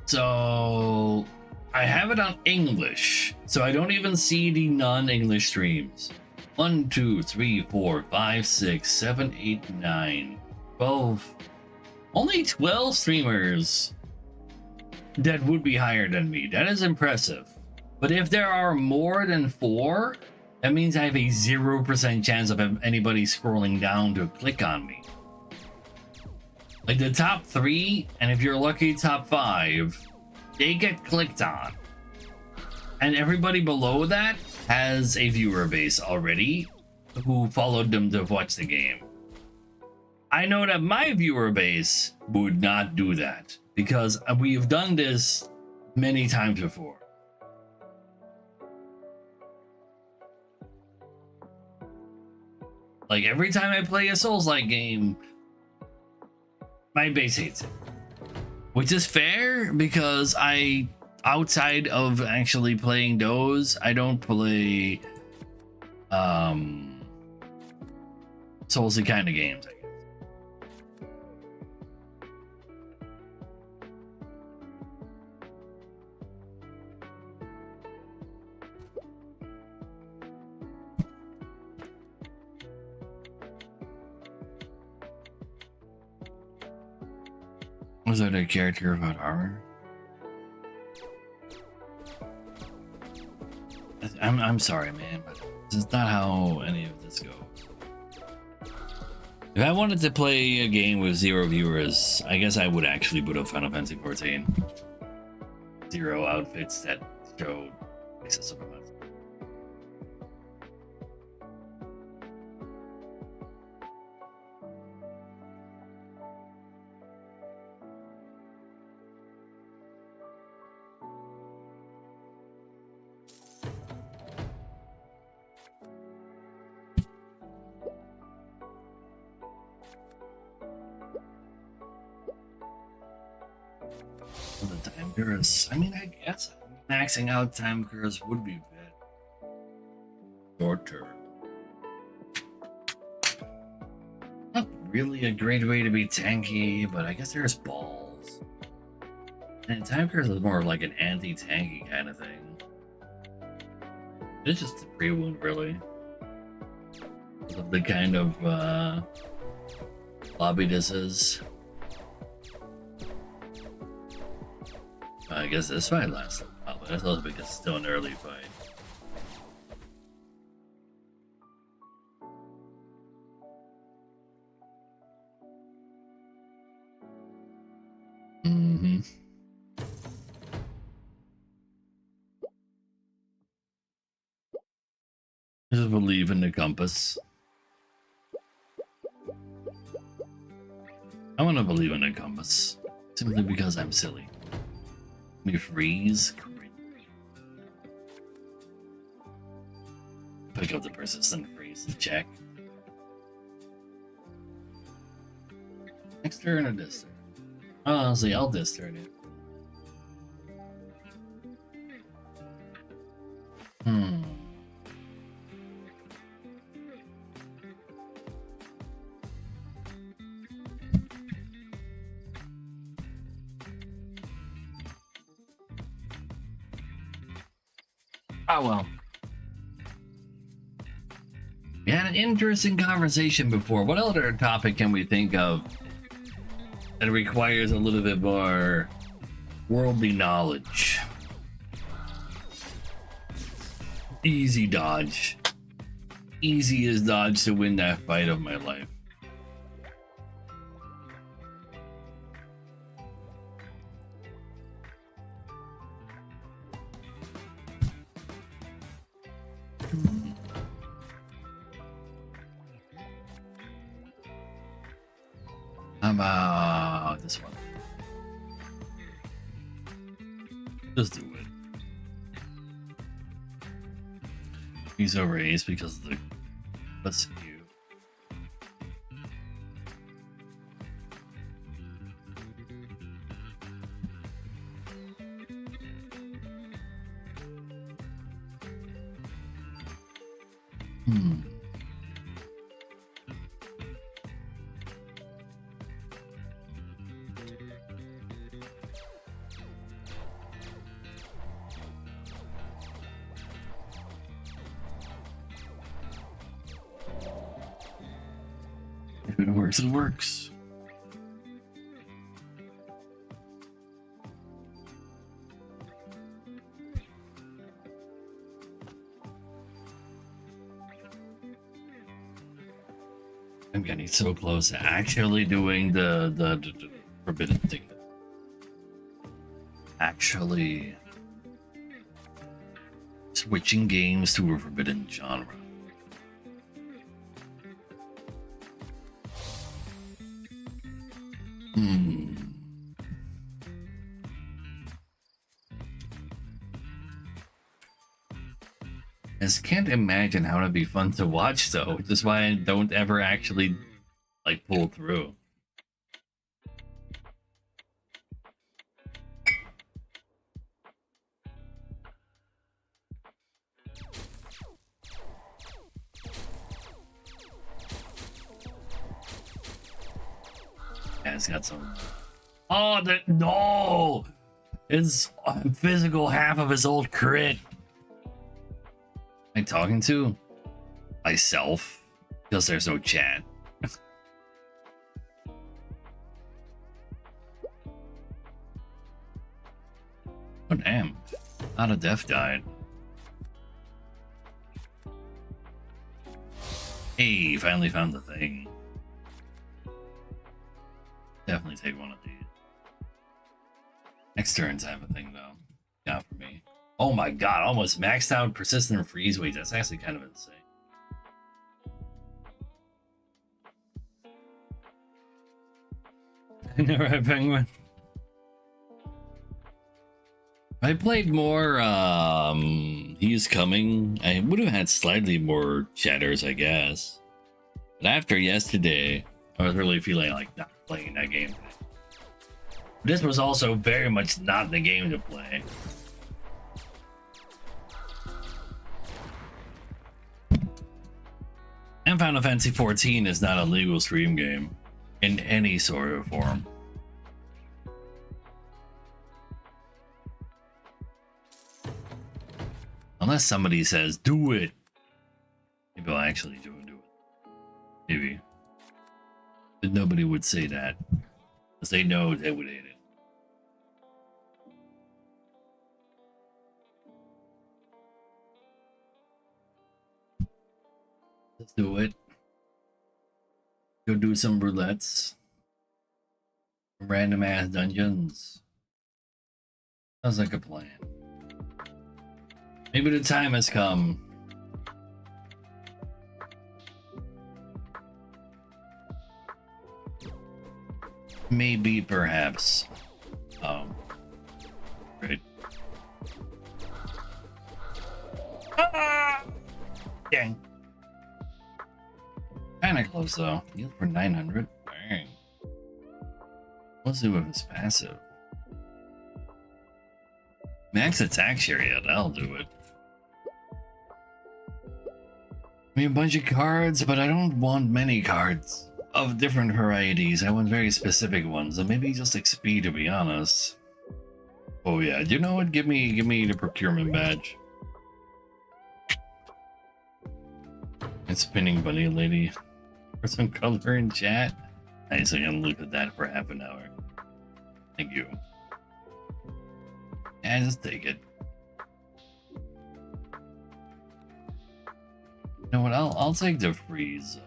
So I have it on English. So I don't even see the non-English streams. 1, 2, 3, 4, 5, 6, 7, 8, 9, 12. Only 12 streamers that would be higher than me. That is impressive. But if there are more than 4, that means I have a 0% chance of anybody scrolling down to click on me. Like the top 3, and if you're lucky, top 5, they get clicked on. And everybody below that has a viewer base already who followed them to watch the game. I know that my viewer base would not do that because we have done this many times before. Like every time I play a Souls-like game, my base hates it. Which is fair because outside of actually playing those, I don't play Soulsy kind of games, I guess. Was that a character about armor? I'm sorry, man, but this is not how any of this goes. If I wanted to play a game with 0 viewers, I guess I would actually boot up Final Fantasy 14. 0 outfits that show excessive amounts. The time curse. I mean, I guess maxing out time curse would be bad. Shorter. Not really a great way to be tanky, but I guess there's balls. And time curse is more like an anti-tanky kind of thing. It's just a pre-wound, really. Of the kind of lobby this is. I guess this fight lasts a while, but that's also because it's still an early fight. Just believe in the compass. I want to believe in the compass, simply because I'm silly. Me freeze. Pick up the persistent freeze to check. Next turn or this turn? Honestly, I'll this turn it. Oh well. We had an interesting conversation before. What other topic can we think of that requires a little bit more worldly knowledge? Easy dodge. Easiest dodge to win that fight of my life. How about this one? Just do it. He's over ace because of the let's you. If it works, it works. I'm getting so close to actually doing the forbidden thing. Actually switching games to a forbidden genre. I just can't imagine how it'd be fun to watch though, which is why I don't ever actually like pull through. Yeah, it's got some. Oh, no! It's physical half of his old crit. Am I talking to myself? Because there's no chat. Oh, damn. Not a death died. Hey, finally found the thing. Definitely take one of these. Next turns have a thing, though. Not for me. Oh my god, almost maxed out persistent freeze weight. That's actually kind of insane. I never had Penguin. If I played more He's Coming, I would have had slightly more chatters, I guess. But after yesterday, I was really feeling like not playing that game. This was also very much not the game to play. And Final Fantasy XIV is not a legal stream game in any sort of form. Unless somebody says, do it. Maybe I'll actually do it. Maybe. But nobody would say that. Because they know they would hate it. Let's do it. Go do some roulettes. Random ass dungeons. Sounds like a plan. Maybe the time has come. Maybe, perhaps. Right. Ah! Dang. Kinda close though. Heal for 900. Dang. Let's see with his passive. Max attack share, yeah, that'll do it. I mean, a bunch of cards, but I don't want many cards of different varieties. I want very specific ones, and maybe just XP, to be honest. Oh yeah, you know what? Give me the procurement badge. And spinning bunny lady for some color in chat. Nice, I can look at that for half an hour. Thank you. Yeah, just take it. You know what? I'll take the freeze.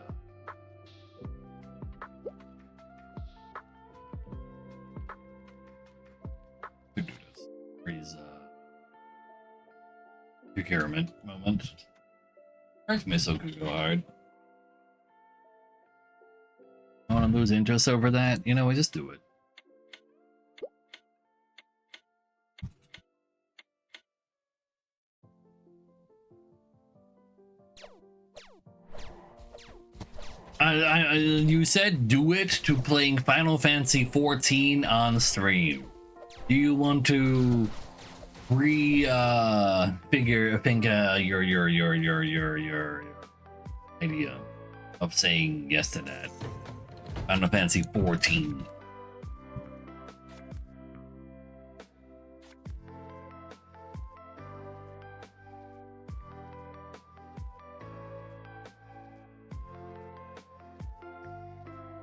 Could do this. Freeze. Procurement moment. Earth missile could go hard. I want to lose interest over that. You know, we just do it. You said do it to playing Final Fantasy 14 on stream. Do you want to think your idea of saying yes to that? Final Fantasy 14.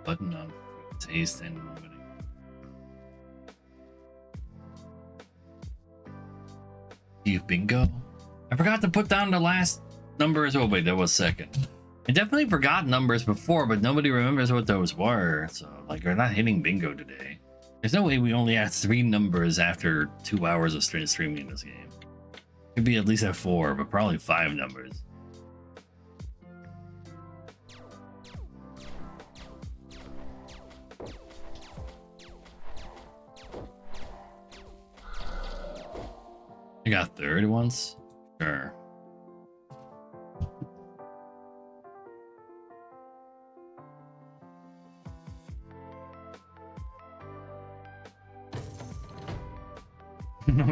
Button on taste and winning. Bingo. I forgot to put down the last numbers. Oh wait, that was second. I definitely forgot numbers before, but nobody remembers what those were. So like, we're not hitting bingo today. There's no way we only had 3 numbers after 2 hours of streaming this game. Could be at least at 4, but probably 5 numbers. I got third once? Sure.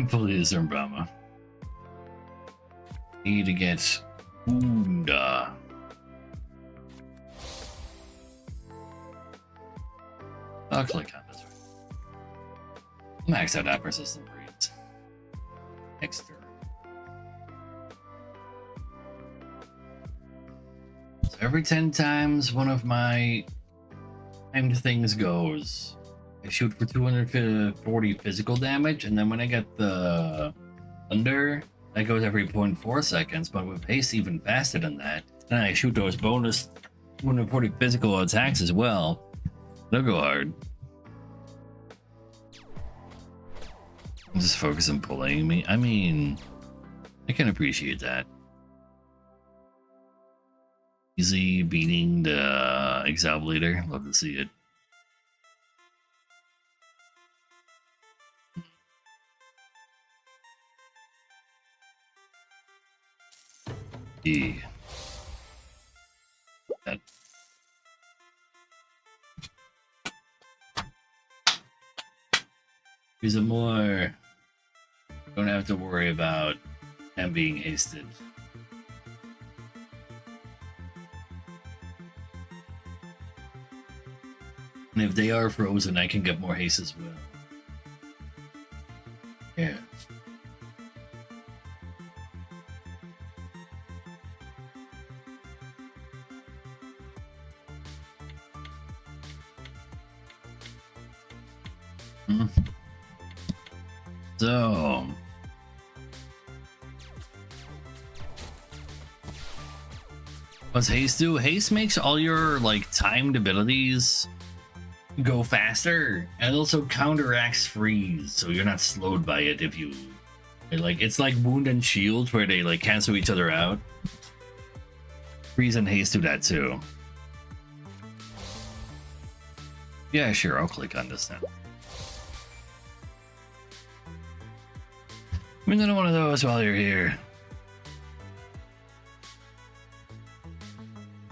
Please, Brahma. Need to get Unda. I'll click on this one. Max out that persistent breeds. Next turn. So every 10 times one of my timed things goes, I shoot for 240 physical damage, and then when I get the thunder, that goes every 0.4 seconds, but with haste even faster than that. And I shoot those bonus 240 physical attacks as well. They'll go hard. I'm just focus on pulling me. I mean, I can appreciate that. Easy beating the Exile Leader. Love to see it. E. That. Use it more. Don't have to worry about them being hasted. And if they are frozen, I can get more haste as well. Yeah. So, what's haste do? Haste makes all your like timed abilities go faster, and it also counteracts freeze, so you're not slowed by it if you like. It's like wound and shield where they like cancel each other out. Freeze and haste do that too. Yeah, sure, I'll click on this now. Another one of those while you're here.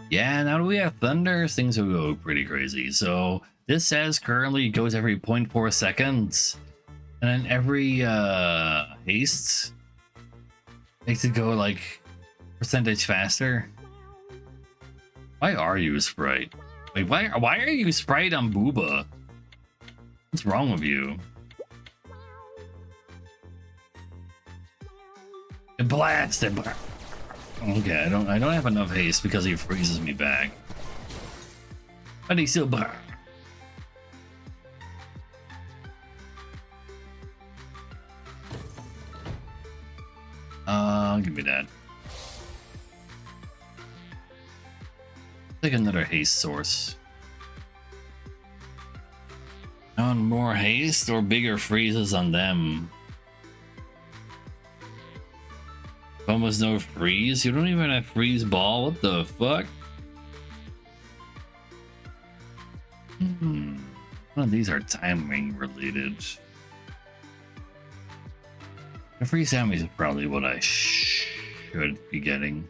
Yeah, now that we have thunder, things will go pretty crazy. So this says currently goes every 0.4 seconds, and then every haste makes it go like percentage faster. Why are you Sprite? Wait, why are you Sprite on Booba? What's wrong with you? It blasts it. Okay, I don't have enough haste because he freezes me back. But he still give me that. Take another haste source. I want more haste or bigger freezes on them. Almost no freeze? You don't even have freeze ball? What the fuck? None of these are timing related. The freeze damage is probably what I should be getting.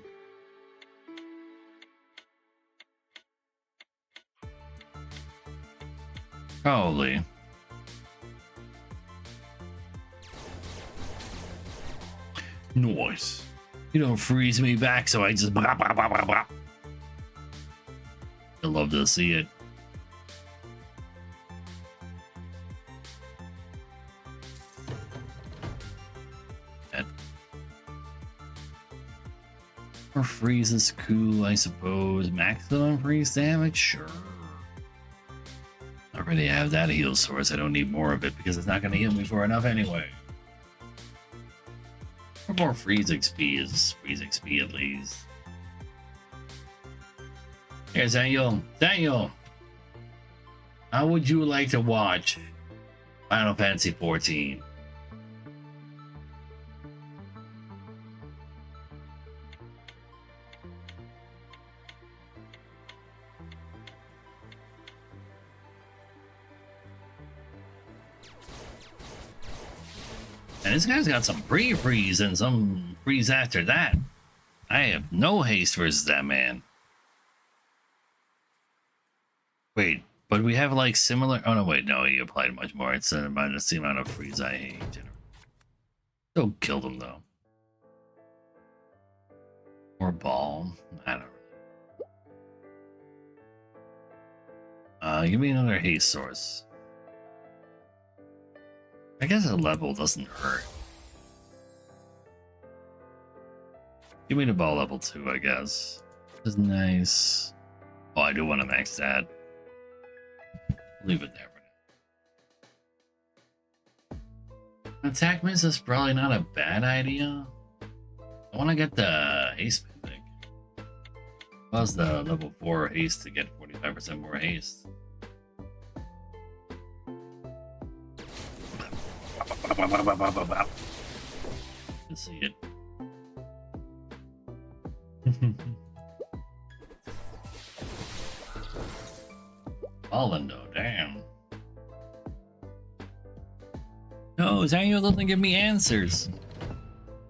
Probably. Nice. You don't freeze me back, so I just blah, blah, blah, blah, blah. I love to see it. Or freeze is cool, I suppose. Maximum freeze damage? Sure. already have that heal source. I don't need more of it because it's not going to heal me for enough anyway. Or more freeze XP is freeze XP at least. Here's Daniel. Daniel, how would you like to watch Final Fantasy 14? And this guy's got some pre-freeze and some freeze after that. I have no haste versus that man. Wait, but we have like similar. Oh no, wait, no, he applied much more. It's about the same amount of freeze I hate. Still killed him though. Or ball. I don't know. Give me another haste source. I guess a level doesn't hurt. Give me the ball level 2, I guess. This is nice. Oh, I do want to max that. Leave it there for now. Attack miss is probably not a bad idea. I want to get the haste mythic. Plus the level 4 haste to get 45% more haste. You see it. Orlando, damn. No, Daniel doesn't give me answers.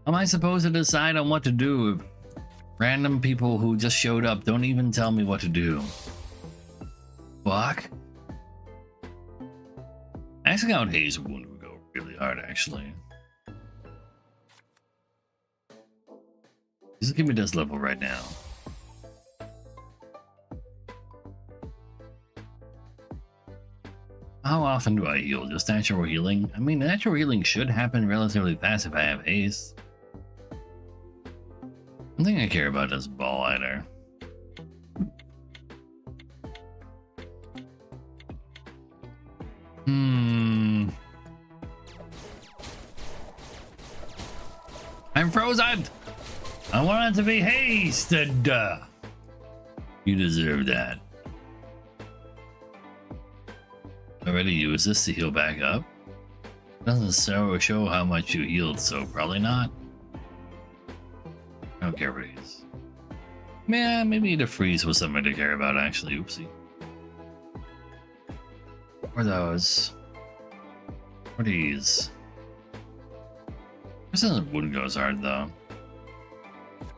How am I supposed to decide on what to do if random people who just showed up don't even tell me what to do? Fuck. Asking out Haze wound would go really hard, actually. Just give me this level right now. How often do I heal? Just natural healing? I mean, natural healing should happen relatively fast if I have haste. One thing I care about is ball either. I'm frozen! I want it to be hasted! You deserve that. Already use this to heal back up? Doesn't show how much you healed, so probably not. I don't care what it is. Yeah, maybe the freeze was something to care about actually, oopsie. Or those. Or these. This isn't wound goes hard though.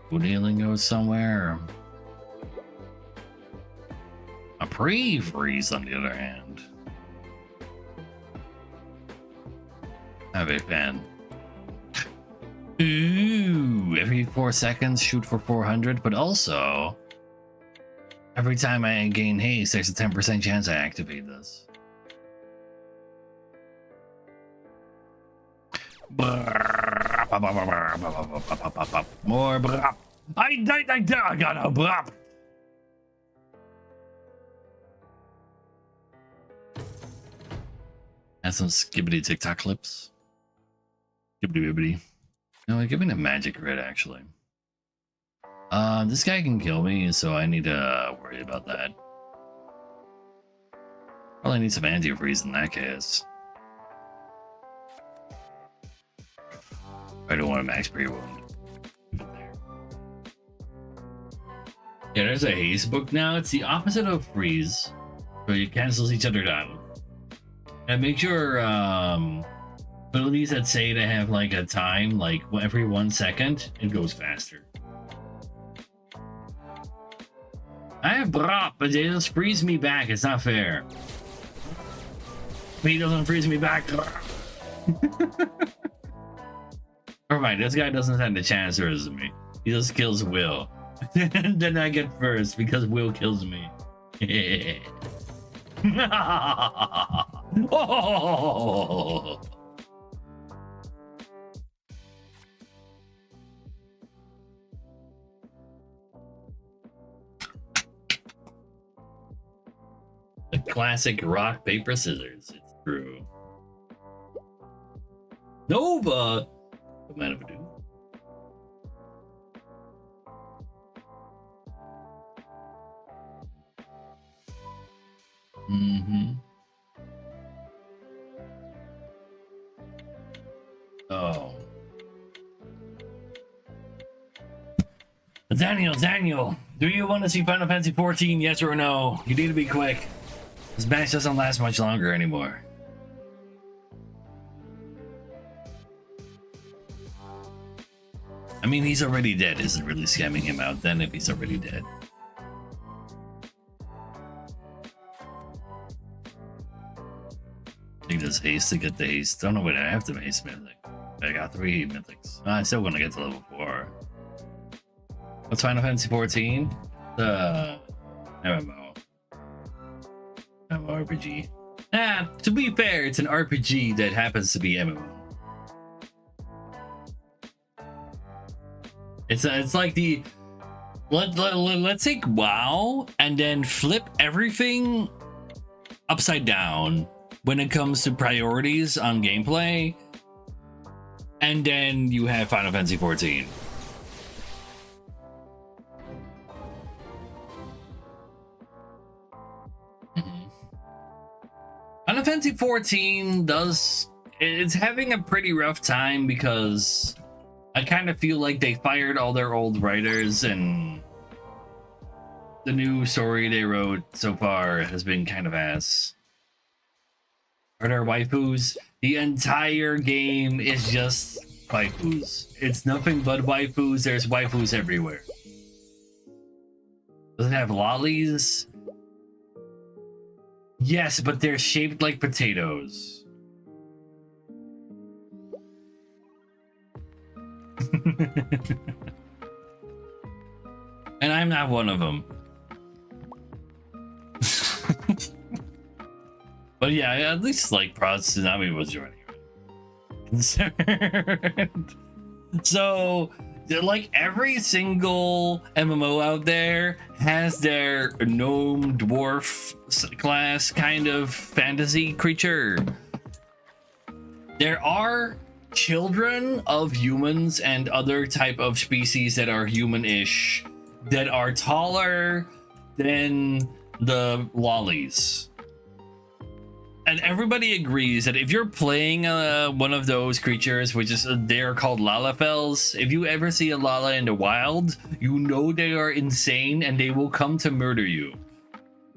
Wound healing goes somewhere. A pre-freeze on the other hand. Not a big fan. Ooh, every 4 seconds shoot for 400, but also every time I gain haste, there's a 10% chance I activate this. More brap. I got a brap. And some skibbity TikTok clips. Skibbity bibbity. No, give me a magic crit actually. This guy can kill me, so I need to worry about that. Probably need some anti-freeze in that case. I don't want to max pre-wound. Yeah, there's a haste book now. It's the opposite of freeze, so it cancels each other out. And make sure abilities that say they have like a time, like every 1 second, it goes faster. I have drop, but they just freeze me back. It's not fair. He doesn't freeze me back. Never mind, this guy doesn't stand a chance versus me. He just kills Will. Then I get first because Will kills me. Oh! Classic rock, paper, scissors. It's true. Nova! What man of a dude? Mm-hmm. Oh. Daniel, do you want to see Final Fantasy 14? Yes or no? You need to be quick. This match doesn't last much longer anymore. I mean, he's already dead. Isn't really scamming him out then if he's already dead. I think there's haste to get the haste. Don't know what I have to haste mythic. I got 3 mythics. I still want to get to level 4. What's Final Fantasy 14? The MMO. MMORPG. To be fair, it's an RPG that happens to be MMO. It's like the let's take WoW and then flip everything upside down when it comes to priorities on gameplay, and then you have Final Fantasy 14. Final Fantasy 14 it's having a pretty rough time because I kind of feel like they fired all their old writers, and the new story they wrote so far has been kind of ass. Are there waifus? The entire game is just waifus. It's nothing but waifus. There's waifus everywhere. Does it have lollies? Yes, but they're shaped like potatoes. And I'm not one of them. But yeah, at least like Prod Tsunami was joining concerned. So like every single MMO out there has their gnome dwarf class kind of fantasy creature. There are children of humans and other type of species that are human-ish that are taller than the lollies. And everybody agrees that if you're playing one of those creatures, which is they're called Lalafels, if you ever see a Lala in the wild, you know they are insane and they will come to murder you.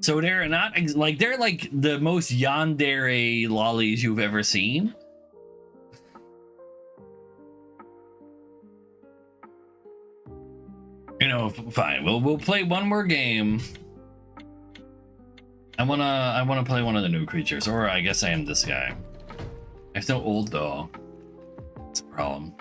So they're not like they're like the most yandere lollies you've ever seen. You know, fine. We'll play one more game. I wanna play one of the new creatures, or I guess I am this guy. I'm so old though. It's a problem.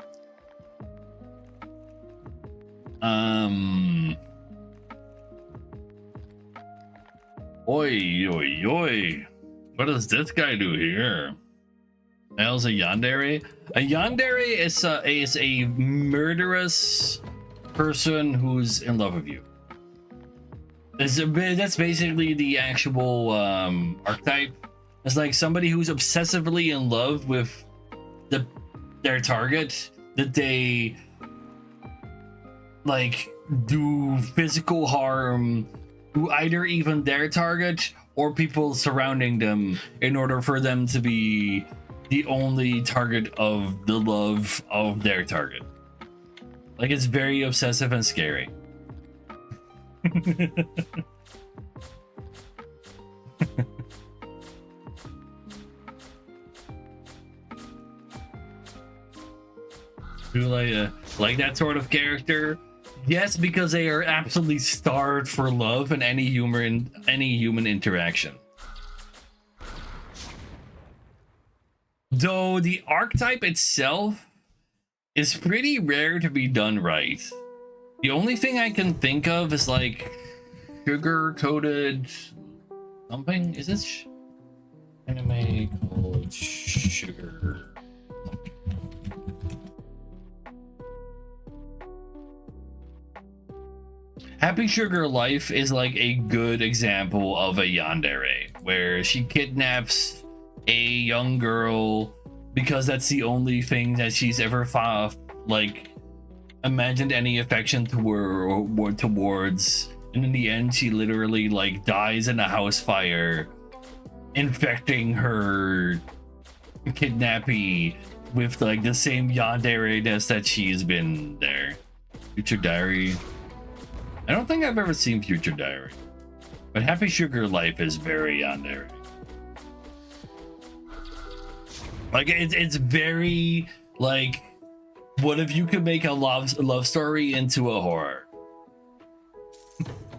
Oi. What does this guy do here? Hell's a yandere? A yandere is a murderous person who's in love with you. That's basically the actual archetype. It's like somebody who's obsessively in love with their target, that they like do physical harm to either even their target or people surrounding them in order for them to be the only target of the love of their target. Like, it's very obsessive and scary. Do like that sort of character? Yes, because they are absolutely starved for love and any human interaction. Though the archetype itself is pretty rare to be done right. The only thing I can think of is like sugar-coated something. Is this anime called sugar? Happy Sugar Life is like a good example of a yandere, where she kidnaps a young girl because that's the only thing that she's ever like imagined any affection towards, and in the end she literally like dies in a house fire, infecting her kidnappee with like the same yandere-ness that she's been there. Future Diary. I don't think I've ever seen Future Diary, but Happy Sugar Life is very yandere. Like it's very like, what if you could make a love story into a horror?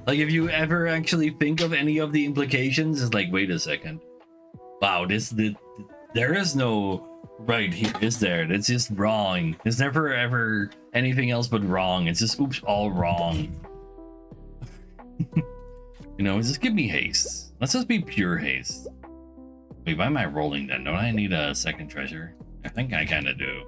Like if you ever actually think of any of the implications, it's like, wait a second. Wow, there is no right here, is there? It's just wrong. There's never ever anything else but wrong. It's just oops, all wrong. You know, just give me haste. Let's just be pure haste. Wait, why am I rolling then? Don't I need a second treasure? I think I kind of do.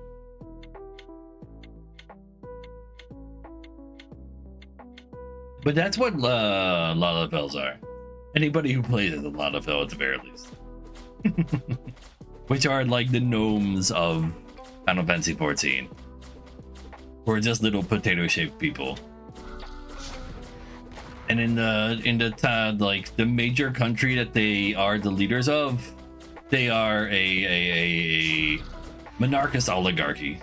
But that's what Lalafels are. Anybody who plays as a Lalafell at the very least. Which are like the gnomes of Final Fantasy XIV. Or just little potato-shaped people. And in the like the major country that they are the leaders of, they are a monarchist oligarchy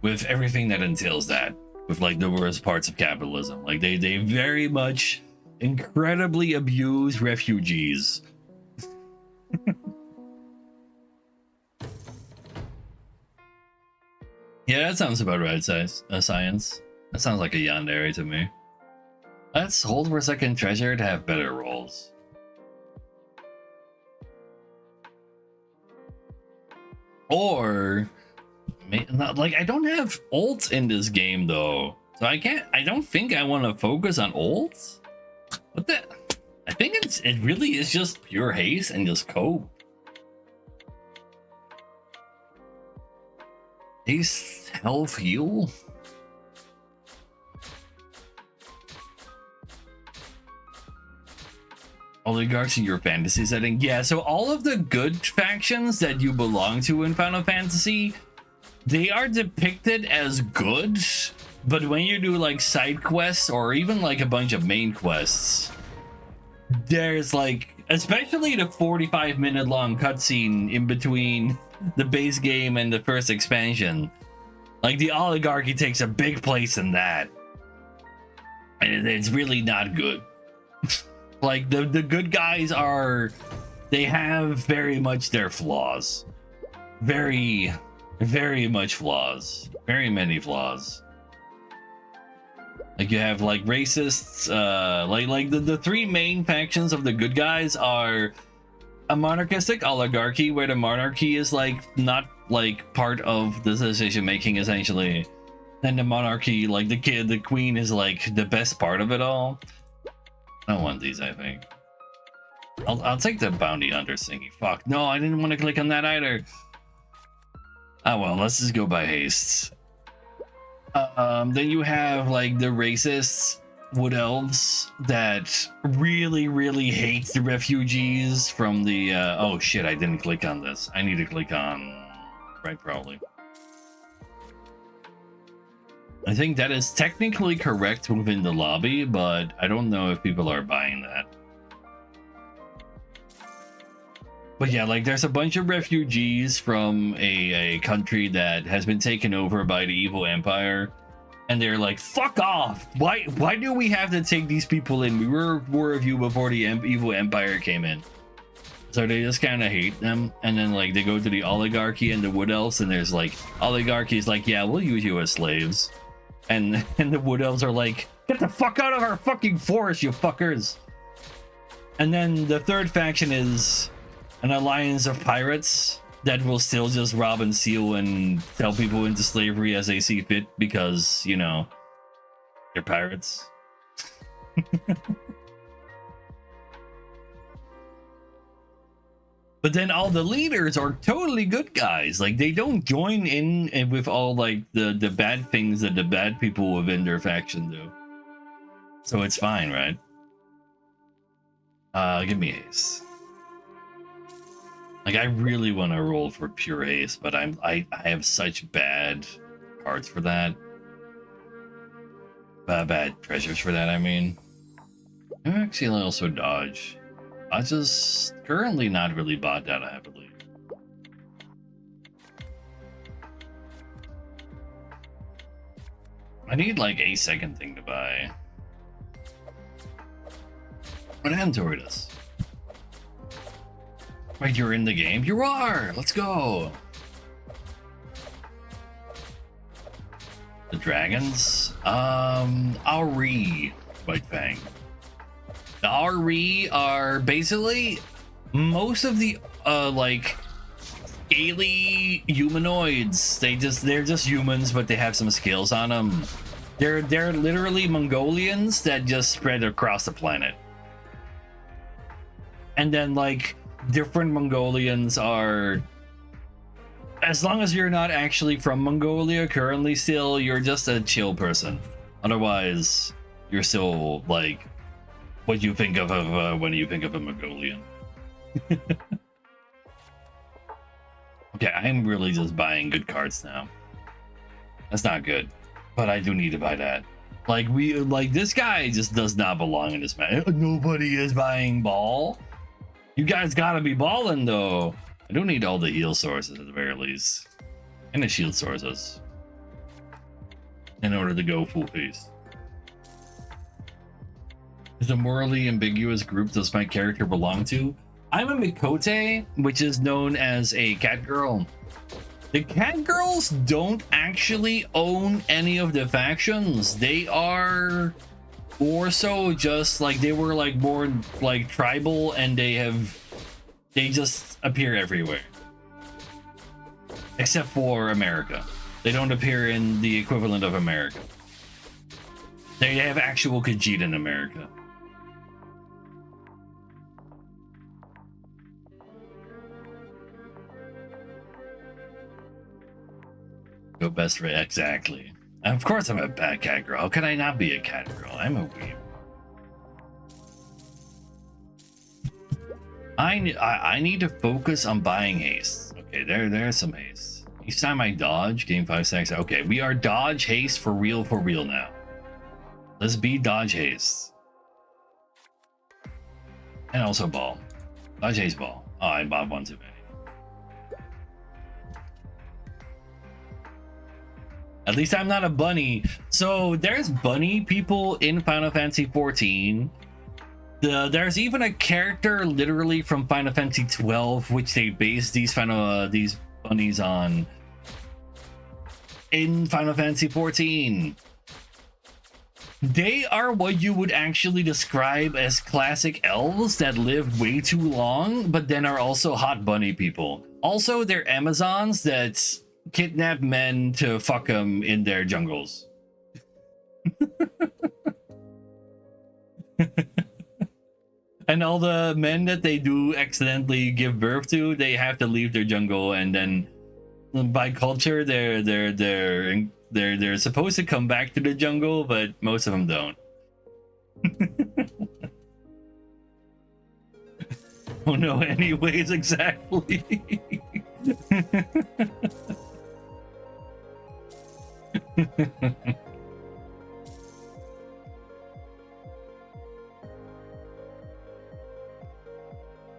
with everything that entails that, with like the worst parts of capitalism. Like they very much incredibly abuse refugees. Yeah, that sounds about right, science. That sounds like a yandere to me. Let's hold for second treasure to have better rolls. Or, like, I don't have ults in this game though, so I don't think I want to focus on ults. What the? I think it really is just pure haste and just cope. Haste, health, heal. Oligarchs in your fantasy setting. Yeah, so all of the good factions that you belong to in Final Fantasy, they are depicted as good, but when you do like side quests or even like a bunch of main quests, there's like, especially the 45-minute long cutscene in between the base game and the first expansion, like the oligarchy takes a big place in that, and it's really not good. Like the good guys they have very much their flaws, very much flaws, very many flaws. Like you have like racists, like the three main factions of the good guys are a monarchistic oligarchy, where the monarchy is like not like part of the decision making essentially. Then the monarchy, like the queen is like the best part of it all. I don't want these, I think. I'll take the bounty hunter thingy. Fuck, no, I didn't want to click on that either. Oh well, let's just go by haste. Then you have like the racists wood elves that really hate the refugees from the oh shit, I didn't click on this. I need to click on right, probably. I think that is technically correct within the lobby, but I don't know if people are buying that. But yeah, like there's a bunch of refugees from a country that has been taken over by the evil empire, and they're like, fuck off! Why do we have to take these people in? We were at war with you before the evil empire came in. So they just kind of hate them, and then like they go to the oligarchy and the wood elves, and there's like oligarchy's like, yeah, we'll use you as slaves. And the wood elves are like, get the fuck out of our fucking forest, you fuckers. And then the third faction is an alliance of pirates that will still just rob and steal and sell people into slavery as they see fit because, you know, they're pirates. But then all the leaders are totally good guys. Like they don't join in with all like the bad things that the bad people within their faction do. So it's fine, right? Give me haste. Like, I really want to roll for pure haste, but I have such bad cards for that. Bad treasures for that, I mean. I'm actually also dodge. I just currently not really bought that heavily. I need like a second thing to buy. What happened to us? Wait, you're in the game? You are! Let's go! The dragons? Auri, White Fang. The Auri are basically most of the like scaly humanoids. They're just humans, but they have some skills on them. They're literally Mongolians that just spread across the planet. And then like different Mongolians are, as long as you're not actually from Mongolia currently still, you're just a chill person. Otherwise, you're still like what you think of when you think of a Mongolian. Okay, I'm really just buying good cards now. That's not good, but I do need to buy that. Like this guy just does not belong in this match. Nobody is buying ball. You guys gotta be balling though. I do need all the heal sources at the very least, and the shield sources, in order to go full pace. The morally ambiguous group does my character belong to? I'm a Mikote, which is known as a cat girl. The cat girls don't actually own any of the factions. They are more so just like, they were like more like tribal, and they just appear everywhere. Except for America. They don't appear in the equivalent of America. They have actual Khajiit in America. Go best for exactly. Of course I'm a bad cat girl. How can I not be a cat girl? I'm a weeb. I need to focus on buying haste. Okay, there's some haste. Each time I dodge, gain 5 seconds. Okay, we are dodge haste for real now. Let's be dodge haste. And also ball. Dodge haste ball. Oh, I bought one too many. At least I'm not a bunny. So there's bunny people in Final Fantasy 14. There's even a character literally from Final Fantasy 12, which they base these bunnies on in Final Fantasy 14. They are what you would actually describe as classic elves that live way too long, but then are also hot bunny people. Also, they're Amazons that kidnap men to fuck them in their jungles. And all the men that they do accidentally give birth to, they have to leave their jungle, and then by culture they're supposed to come back to the jungle, but most of them don't. Oh no, anyways, exactly.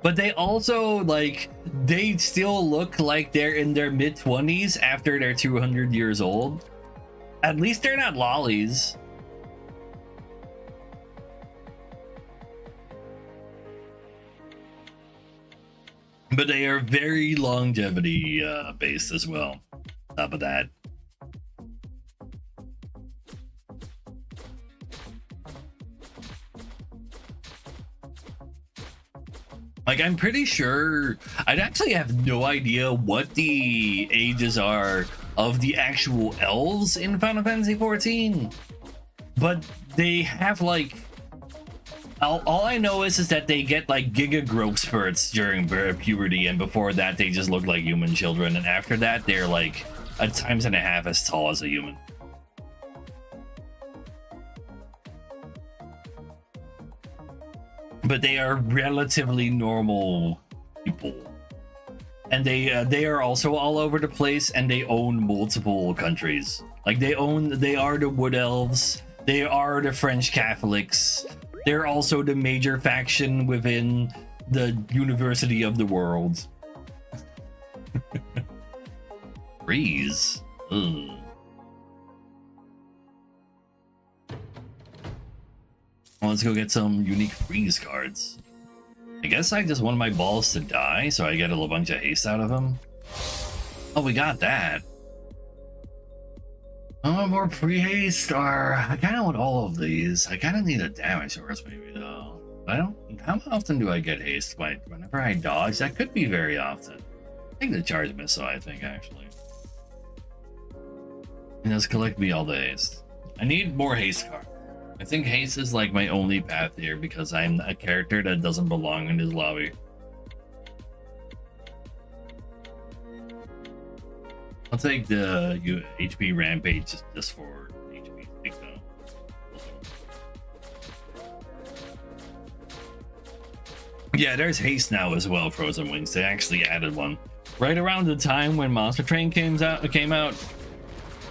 But they also, like, they still look like they're in their mid-20s after they're 200 years old. At least they're not lollies. But they are very longevity based as well. On top of that. Like, I'm pretty sure, I'd actually have no idea what the ages are of the actual elves in Final Fantasy 14. But they have, like, all I know is that they get, like, giga growth spurts during puberty, and before that they just look like human children, and after that they're, like, a times and a half as tall as a human. but they are relatively normal people. And they are also all over the place, and they own multiple countries. Like they are the Wood Elves, they are the French Catholics, they're also the major faction within the University of the World. Freeze. Ugh. Well, let's go get some unique freeze cards. I guess I just want my balls to die, so I get a bunch of haste out of them. Oh, we got that. Oh, more pre-haste, or I kind of want all of these. I kind of need a damage source, maybe, though. I don't. How often do I get haste? Whenever I dodge, that could be very often. I think the charge missile, I think, actually. And just collect me all the haste. I need more haste cards. I think haste is like my only path here because I'm a character that doesn't belong in this lobby. I'll take the HP Rampage just for HP sake though. Yeah, there's haste now as well, Frozen Wings. They actually added one. Right around the time when Monster Train came out,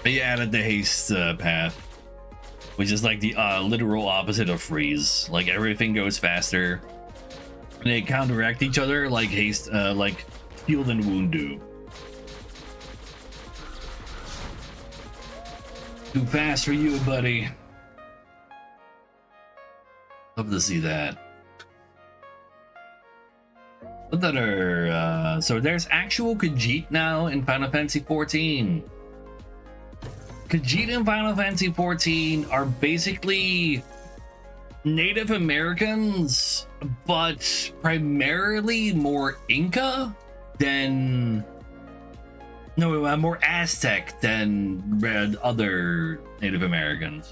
they added the haste path. Which is like the literal opposite of freeze. Like everything goes faster. And they counteract each other like haste, like shield and wound do. Too fast for you, buddy. Love to see that. What other? So there's actual Khajiit now in Final Fantasy XIV. Khajiit in Final Fantasy XIV are basically Native Americans, but primarily more Inca than... No, more Aztec than other Native Americans.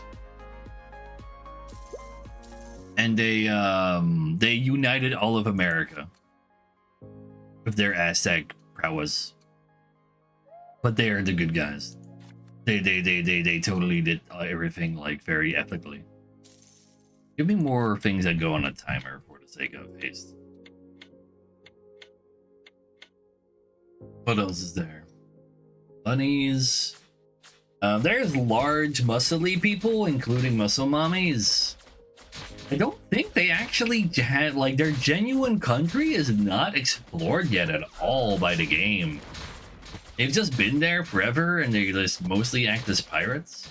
And they united all of America with their Aztec prowess. But they are the good guys. They totally did everything like very ethically. Give me more things that go on a timer for the sake of haste. What else is there? Bunnies. There's large muscly people, including muscle mommies. I don't think they actually had, like, their genuine country is not explored yet at all by the game. They've just been there forever, and they just mostly act as pirates.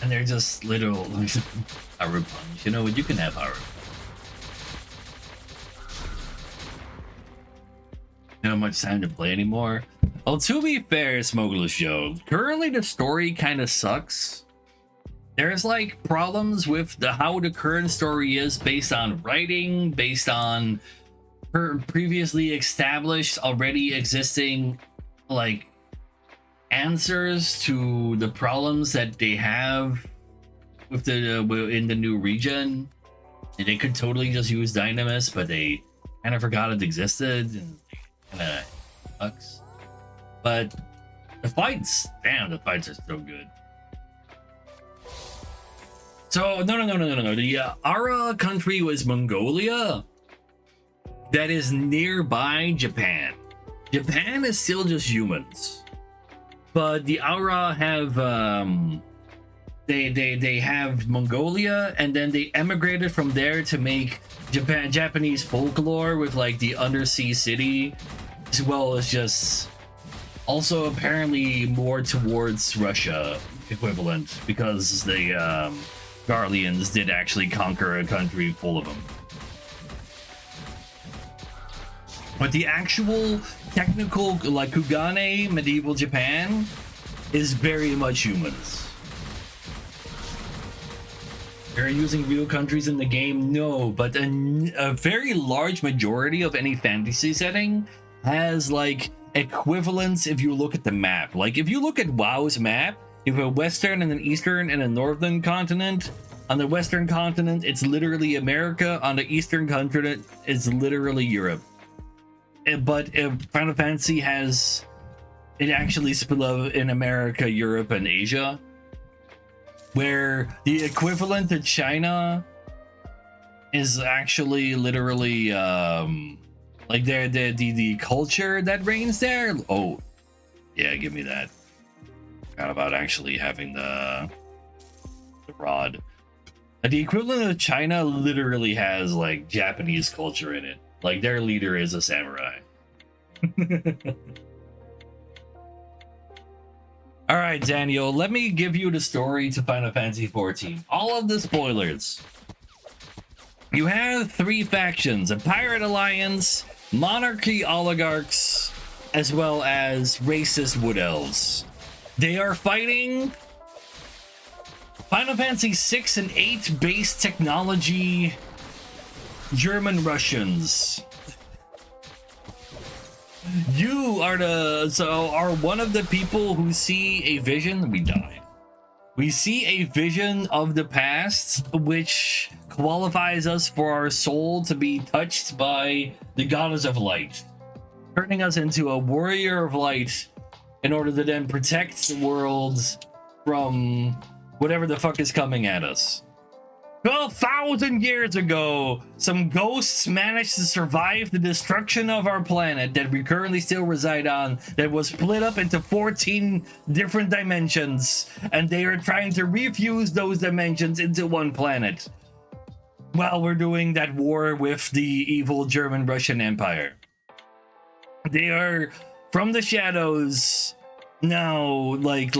And they're just little power punch. You know what? You can have power. Not much time to play anymore. Well, to be fair, Smokeless Joe, currently the story kind of sucks. There's like problems with how the current story is based on writing, based on previously established, already existing, like, answers to the problems that they have with the in the new region. And they could totally just use Dynamis, but they kind of forgot it existed, and kind of sucks. But the fights, damn, the fights are so good. So no. The Ara country was Mongolia. That is nearby Japan. Japan is still just humans, but the Ara have they have Mongolia, and then they emigrated from there to make Japanese folklore with like the undersea city, as well as just also apparently more towards Russia equivalent, because the Garleans did actually conquer a country full of them. But the actual technical, like, Kugane medieval Japan is very much humans. They're using real countries in the game? No, but a very large majority of any fantasy setting has, like, equivalents if you look at the map. Like, if you look at WoW's map, you have a western and an eastern and a northern continent. On the western continent, it's literally America. On the eastern continent, it's literally Europe. But Final Fantasy has it actually split up in America, Europe, and Asia, where the equivalent to China is actually literally like the culture that reigns there. Oh, yeah, give me that. Forgot about actually having the rod. The equivalent of China literally has like Japanese culture in it. Like their leader is a samurai. All right, Daniel, let me give you the story to Final Fantasy XIV. All of the spoilers. You have three factions: a pirate alliance, monarchy oligarchs, as well as racist wood elves. They are fighting Final Fantasy 6 and 8 based technology German Russians. You are one of the people who see a vision. We died. We see a vision of the past, which qualifies us for our soul to be touched by the goddess of light, turning us into a warrior of light in order to then protect the world from whatever the fuck is coming at us. 12,000 years ago, some ghosts managed to survive the destruction of our planet that we currently still reside on, that was split up into 14 different dimensions, and they are trying to refuse those dimensions into one planet while we're doing that war with the evil German Russian Empire. They are from the shadows now, like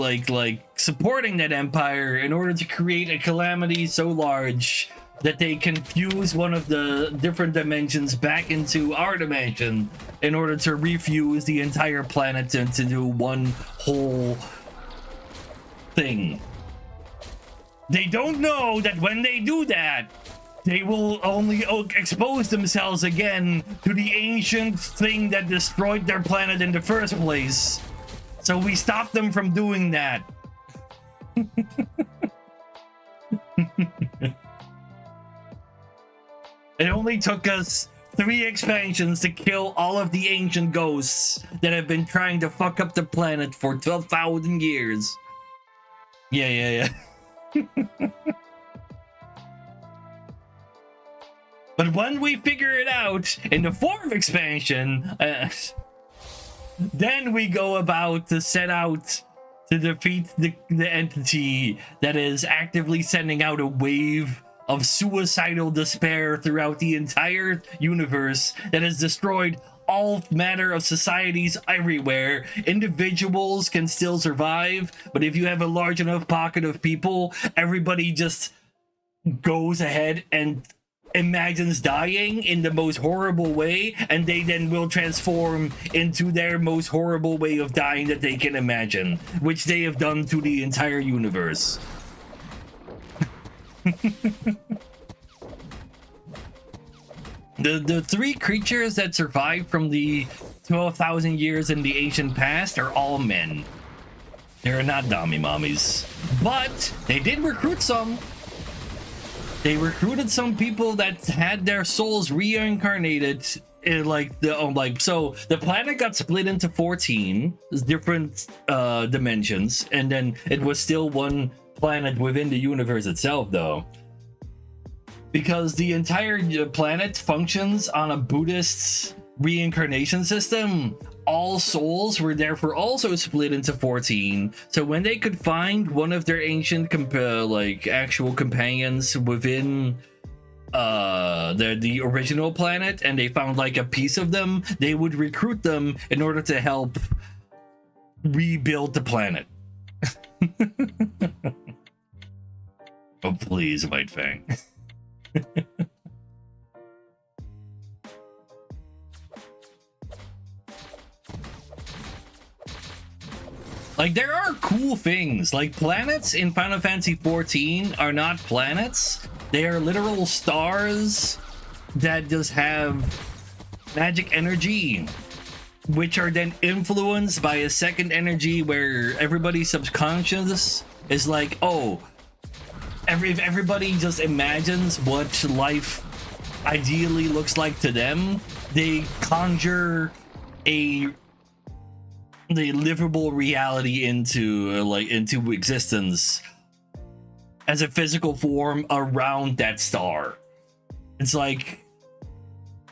supporting that empire in order to create a calamity so large that they can fuse one of the different dimensions back into our dimension in order to refuse the entire planet into one whole thing. They don't know that when they do that, they will only expose themselves again to the ancient thing that destroyed their planet in the first place. So we stopped them from doing that. It only took us 3 expansions to kill all of the ancient ghosts that have been trying to fuck up the planet for 12,000 years. Yeah. But when we figure it out in the 4th expansion, then we go about to set out to defeat the entity that is actively sending out a wave of suicidal despair throughout the entire universe that has destroyed all manner of societies everywhere. Individuals can still survive, but if you have a large enough pocket of people, everybody just goes ahead and imagines dying in the most horrible way, and they then will transform into their most horrible way of dying that they can imagine, which they have done to the entire universe. The 3 creatures that survived from the 12,000 years in the ancient past are all men. They're not dummy mommies, but they did recruit some. They recruited some people that had their souls reincarnated in so the planet got split into 14 different dimensions, and then it was still one planet within the universe itself, though, because the entire planet functions on a Buddhist reincarnation system. All souls were therefore also split into 14, so when they could find one of their ancient actual companions within the original planet, and they found like a piece of them, they would recruit them in order to help rebuild the planet. Oh please, White Fang. Like, there are cool things. Like, planets in Final Fantasy XIV are not planets. They are literal stars that just have magic energy, which are then influenced by a second energy where everybody's subconscious is like, oh, if everybody just imagines what life ideally looks like to them, they conjure a the livable reality into into existence as a physical form around that star. It's like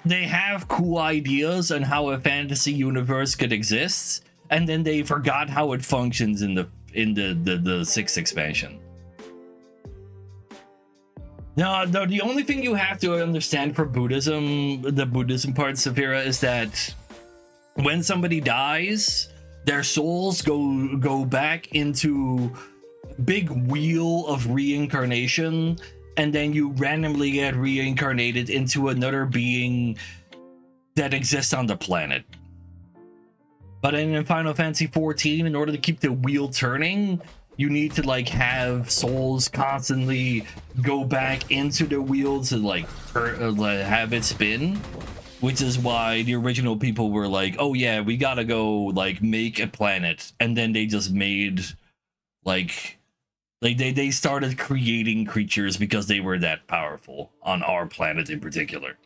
they have cool ideas on how a fantasy universe could exist, and then they forgot how it functions in the sixth expansion. No, the only thing you have to understand for Buddhism, the Buddhism part, Saphira, is that when somebody dies, their souls go back into big wheel of reincarnation, and then you randomly get reincarnated into another being that exists on the planet. But in Final Fantasy 14, in order to keep the wheel turning, you need to like have souls constantly go back into the wheel to like have it spin, which is why the original people were like, oh yeah, we gotta go like make a planet, and then they just made like they started creating creatures because they were that powerful on our planet in particular.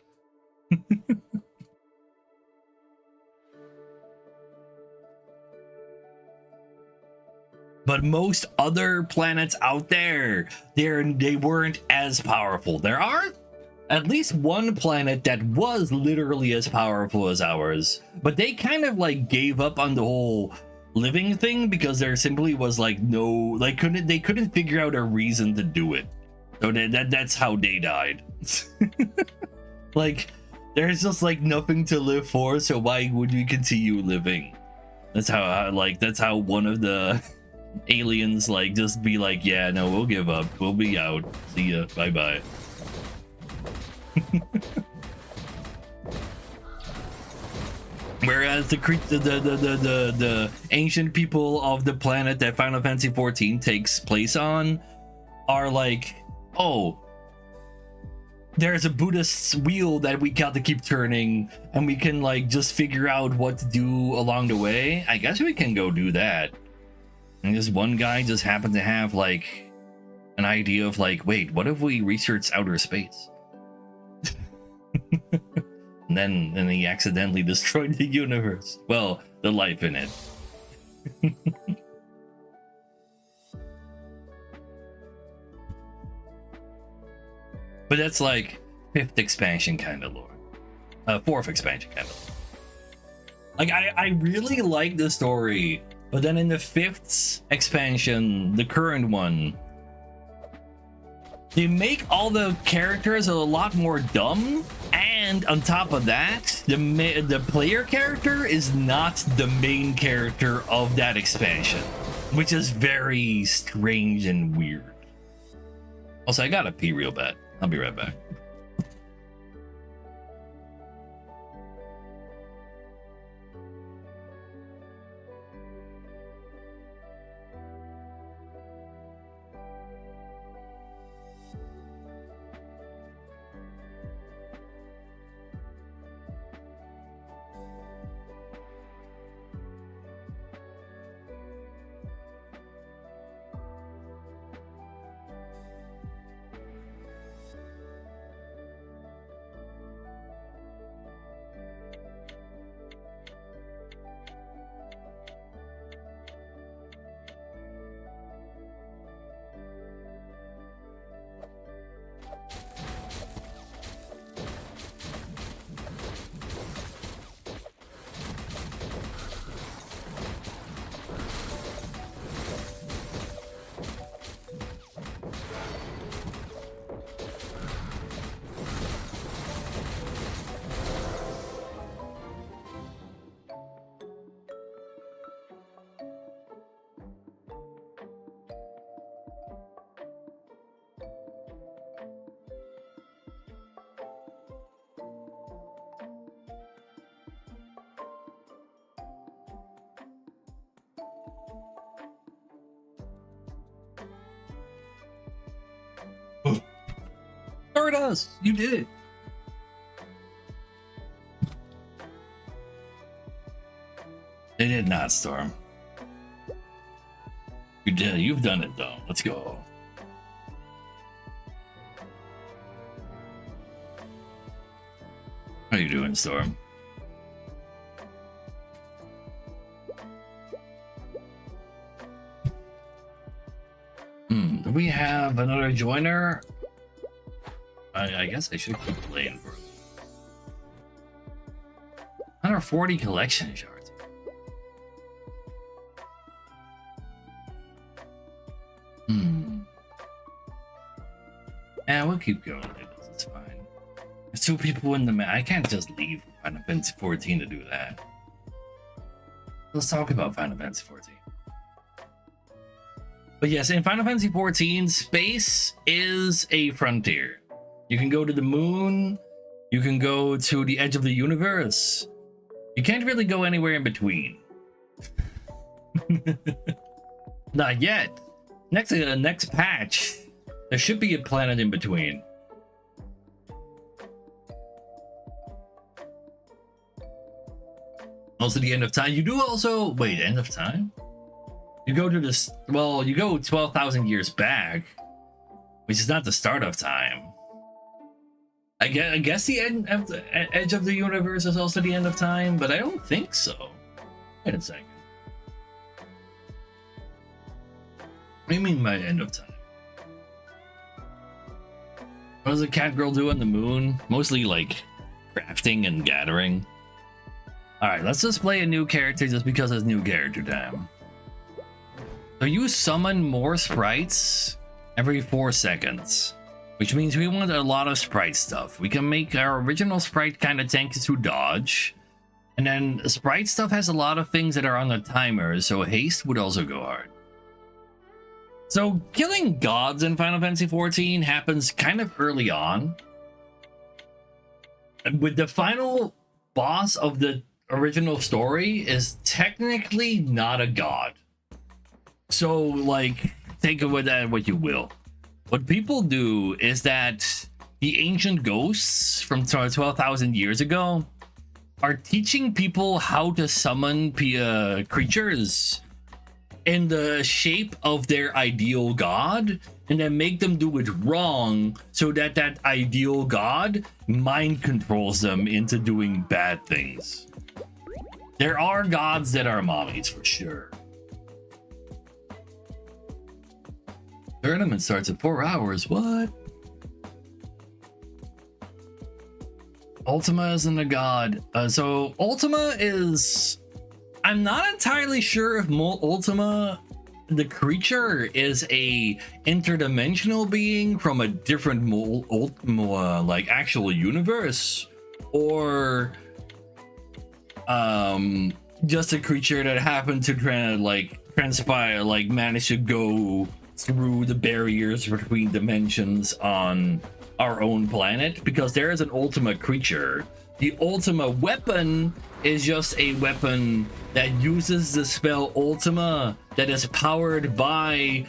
But most other planets out there, they weren't as powerful. There are at least one planet that was literally as powerful as ours, but they kind of like gave up on the whole living thing because there simply was like no, like they couldn't figure out a reason to do it. So that's how they died. Like there's just like nothing to live for, so why would we continue living? That's how one of the aliens like just be like, yeah, no, we'll give up, we'll be out, see ya, bye bye. Whereas the ancient people of the planet that Final Fantasy 14 takes place on are like, oh, there's a Buddhist wheel that we got to keep turning, and we can like just figure out what to do along the way. I guess we can go do that. And this one guy just happened to have like an idea of like, wait, what if we research outer space? and then he accidentally destroyed the universe. Well, the life in it. But that's like fifth expansion kind of lore. Fourth expansion kind of lore. Like I really like the story. But then in the fifth expansion, the current one, they make all the characters a lot more dumb, and on top of that, the player character is not the main character of that expansion, which is very strange and weird. Also, I gotta pee real bad. I'll be right back. Sure does. You did it. They did not, Storm. You did. You've done it, though. Let's go. How you doing, Storm? Do we have another joiner? I guess I should keep playing for 140 collection shards. Yeah, we'll keep going. It's fine. There's 2 people in the map. I can't just leave Final Fantasy 14 to do that. Let's talk about Final Fantasy 14. But yes, in Final Fantasy 14, space is a frontier. You can go to the moon. You can go to the edge of the universe. You can't really go anywhere in between. Not yet. Next patch, there should be a planet in between. Also, the end of time. You do also wait. End of time. You go to this. Well, you go 12,000 years back, which is not the start of time. I guess the end of the edge of the universe is also the end of time, but I don't think so. Wait a second. What do you mean by end of time? What does the cat girl do on the moon? Mostly like crafting and gathering. Alright, let's just play a new character just because it's new character time. So you summon more sprites every 4 seconds. Which means we want a lot of sprite stuff. We can make our original sprite kind of tanky to dodge. And then sprite stuff has a lot of things that are on the timer, so haste would also go hard. So killing gods in Final Fantasy XIV happens kind of early on. With the final boss of the original story is technically not a god. So like, take it with that what you will. What people do is that the ancient ghosts from 12,000 years ago are teaching people how to summon creatures in the shape of their ideal god, and then make them do it wrong so that that ideal god mind controls them into doing bad things. There are gods that are mommies for sure. Tournament starts in 4 hours. What? Ultima isn't a god. So Ultima is... I'm not entirely sure if Ultima, the creature, is a interdimensional being from a different like actual universe, or just a creature that happened to transpire, like manage to go through the barriers between dimensions on our own planet, because there is an Ultima creature. The Ultima weapon is just a weapon that uses the spell Ultima that is powered by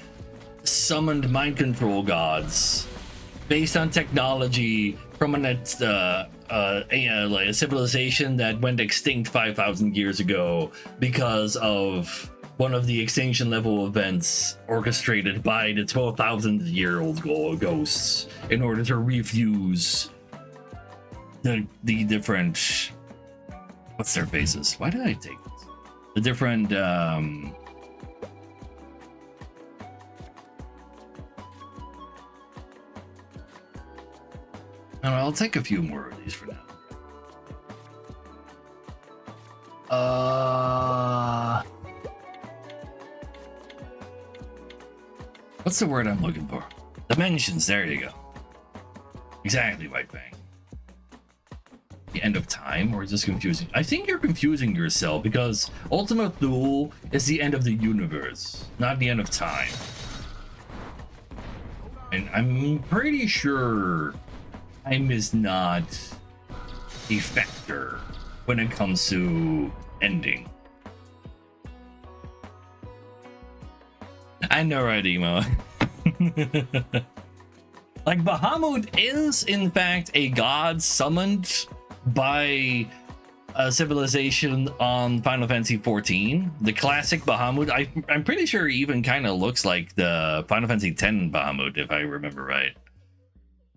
summoned mind control gods based on technology from a civilization that went extinct 5,000 years ago because of one of the extinction level events orchestrated by the 12,000-year-old ghosts in order to refuse the different... What's their faces? Why did I take this? The different... I don't know, I'll take a few more of these for now. What's the word I'm looking for? Dimensions, there you go. Exactly, White Fang. The end of time, or is this confusing? I think you're confusing yourself, because Ultima Thule is the end of the universe, not the end of time. And I'm pretty sure time is not a factor when it comes to ending. I know, right, Emo? Like, Bahamut is, in fact, a god summoned by a civilization on Final Fantasy XIV. The classic Bahamut. I'm pretty sure he even kind of looks like the Final Fantasy X Bahamut, if I remember right.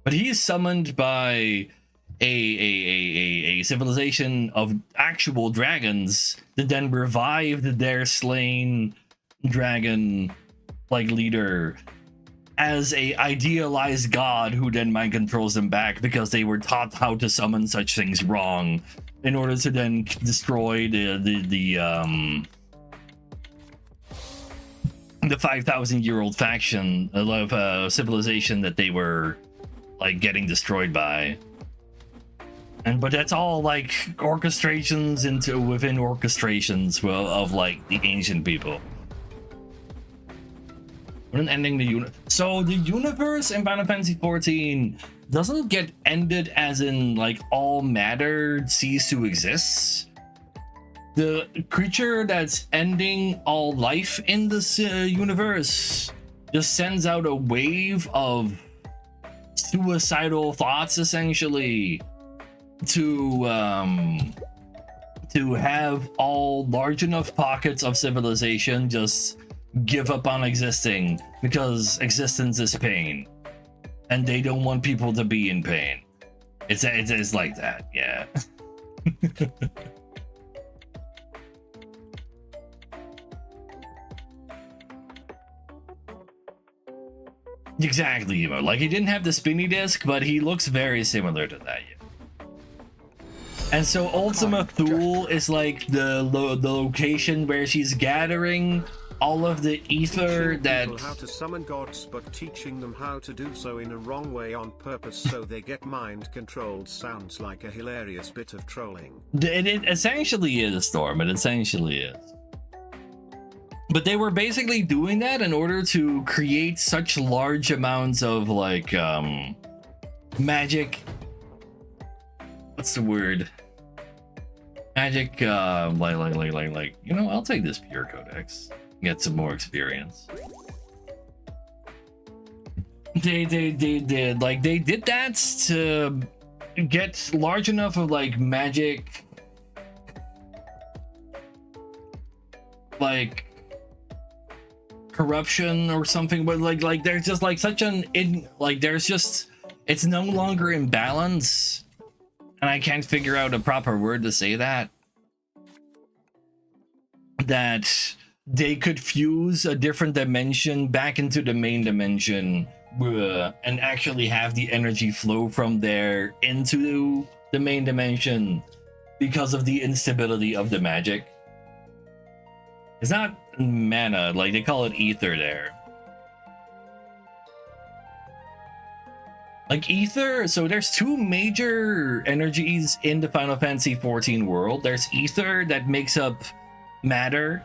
But he is summoned by a civilization of actual dragons that then revived their slain dragon like leader as a idealized god who then mind controls them back because they were taught how to summon such things wrong in order to then destroy the 5,000-year-old faction of civilization that they were like getting destroyed by. But that's all like orchestrations within orchestrations of like the ancient people. When ending the so the universe in Final Fantasy 14 doesn't get ended as in like all matter cease to exist. The creature that's ending all life in this universe just sends out a wave of suicidal thoughts, essentially, to have all large enough pockets of civilization just give up on existing because existence is pain and they don't want people to be in pain. It's like that, yeah. Exactly, Emo. Like, he didn't have the spinny disc, but he looks very similar to that, yeah. And so Ultima Thule is like the location where she's gathering all of the ether that how to summon gods, but teaching them how to do so in a wrong way on purpose so they get mind controlled sounds like a hilarious bit of trolling. It essentially is, Storm. It essentially is. But they were basically doing that in order to create such large amounts of like magic. What's the word? Magic, like you know, I'll take this pure codex. Get some more experience. They did that to get large enough of like magic, like corruption or something, but like there's just like such an it's no longer in balance, and I can't figure out a proper word to say that they could fuse a different dimension back into the main dimension and actually have the energy flow from there into the main dimension because of the instability of the magic. It's not mana, like they call it ether there. Like ether, so there's two major energies in the Final Fantasy 14 world. There's ether that makes up matter,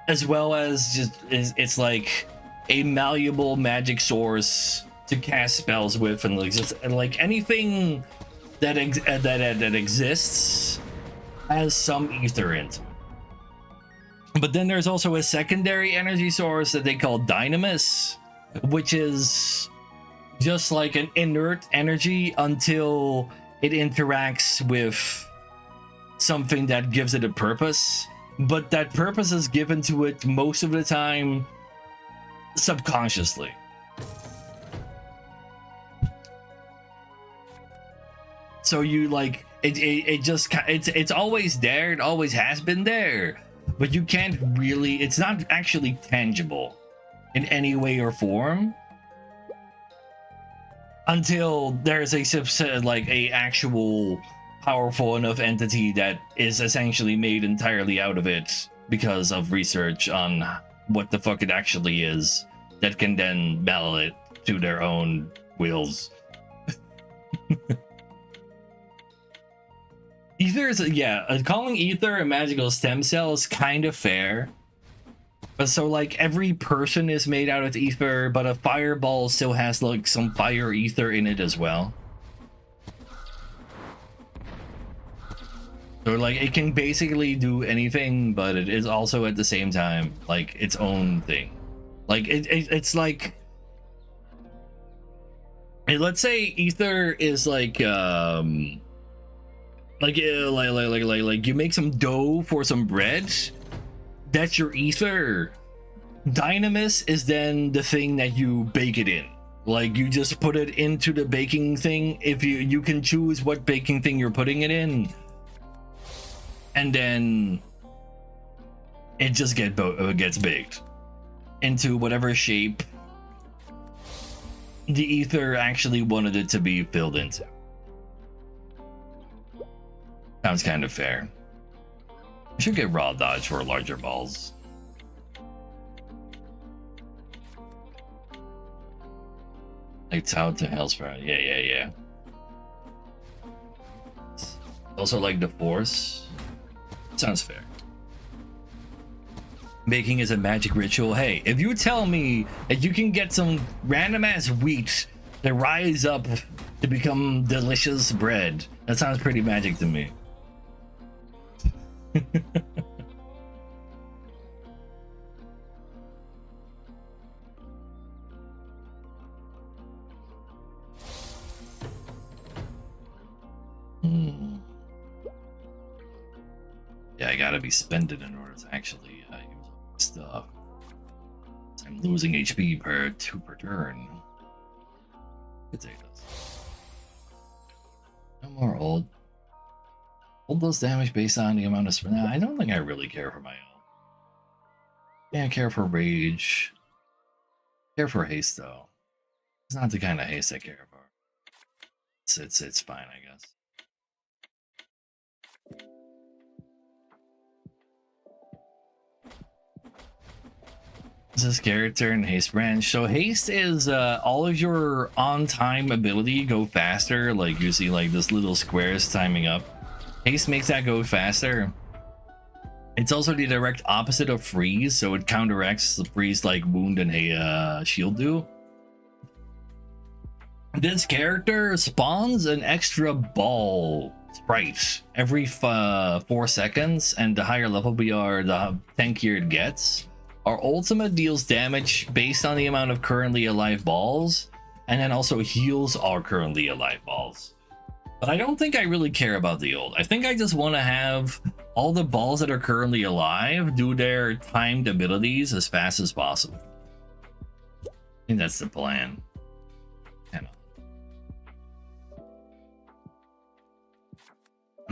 as well as just it's like a malleable magic source to cast spells with, and like anything that exists has some ether in it. But then there's also a secondary energy source that they call dynamis, which is just like an inert energy until it interacts with something that gives it a purpose. But that purpose is given to it most of the time subconsciously. So you like it's always there, it always has been there, but you can't really, it's not actually tangible in any way or form until there's a actual powerful enough entity that is essentially made entirely out of it because of research on what the fuck it actually is that can then mellow it to their own wills. Ether is, yeah, calling ether a magical stem cell is kind of fair. But so like every person is made out of ether, but a fireball still has like some fire ether in it as well. So like it can basically do anything, but it is also at the same time like its own thing. Like it's like, let's say ether is like you make some dough for some bread, that's your ether. Dynamis is then the thing that you bake it in. Like you just put it into the baking thing. If you can choose what baking thing you're putting it in, and then it just gets baked into whatever shape the ether actually wanted it to be filled into. Sounds kind of fair. I should get raw dodge for larger balls. Lights out to Hellsprout. Yeah. Also like the Force. Sounds fair. Making is a magic ritual. Hey, if you tell me that you can get some random ass wheat to rise up to become delicious bread, that sounds pretty magic to me. Yeah, I gotta be spending in order to actually use all my stuff. I'm losing HP per turn. Potatoes. No more ult. Ult does damage based on the amount of sprint. Nah, I don't think I really care for my ult. Yeah, I care for rage. Care for haste though. It's not the kind of haste I care for. It's fine, I guess. This character in haste branch. So haste is all of your on-time ability go faster. Like you see like this little squares timing up. Haste makes that go faster. It's also the direct opposite of freeze, so it counteracts the freeze like wound and a shield do. This character spawns an extra ball sprite every 4 seconds, and the higher level we are, the tankier it gets. Our ultimate deals damage based on the amount of currently alive balls, and then also heals our currently alive balls. But I don't think I really care about the ult. I think I just want to have all the balls that are currently alive do their timed abilities as fast as possible. I think that's the plan. And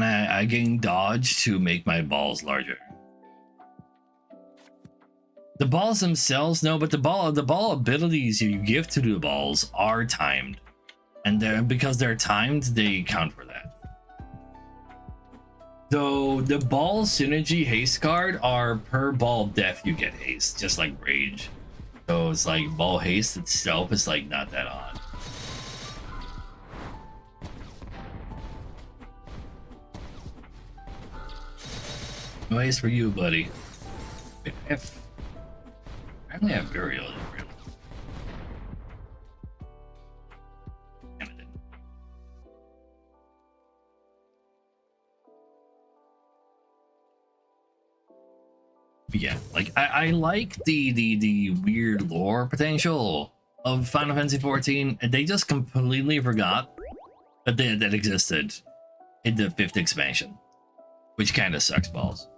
I gain dodge to make my balls larger. The balls themselves, no, but the ball abilities you give to the balls are timed, and because they're timed, they count for that. Though the ball synergy haste card are per ball death you get haste, just like rage. So it's like ball haste itself is like not that odd. No haste for you, buddy. If I only have burial, really. Kinda didn't. But yeah, like I like the weird lore potential of Final Fantasy 14, and they just completely forgot that that existed in the 5th expansion, which kind of sucks balls.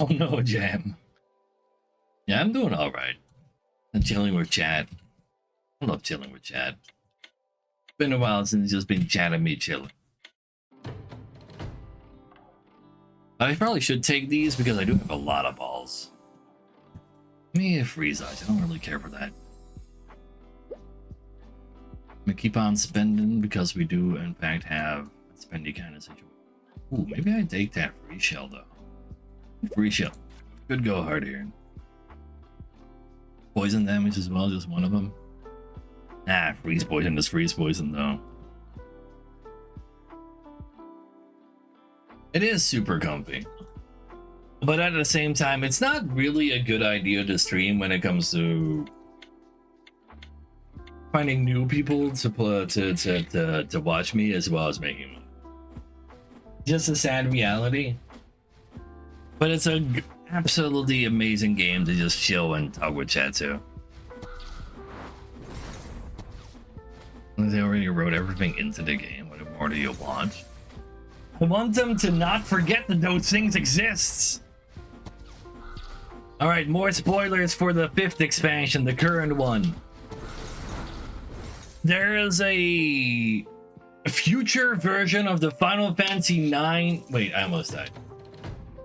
Oh no, Jam. Yeah, I'm doing alright. I'm chilling with chat. I love chilling with chat. It's been a while since it's just been chat and me chilling. I probably should take these because I do have a lot of balls. Give me a freeze eyes. I don't really care for that. I'm gonna keep on spending because we do in fact have a spendy kind of situation. Ooh, maybe I take that free shell though. Free shell. Good go hard here. Poison damage as well, just one of them. Ah, freeze poison is freeze poison though. It is super comfy. But at the same time, it's not really a good idea to stream when it comes to finding new people to watch me as well as making money. Just a sad reality. But it's a absolutely amazing game to just chill and talk with chat to. They already wrote everything into the game. What more do you want? I want them to not forget that those things exist. Alright, more spoilers for the 5th expansion, the current one. There is a future version of the Final Fantasy 9. Wait, I almost died.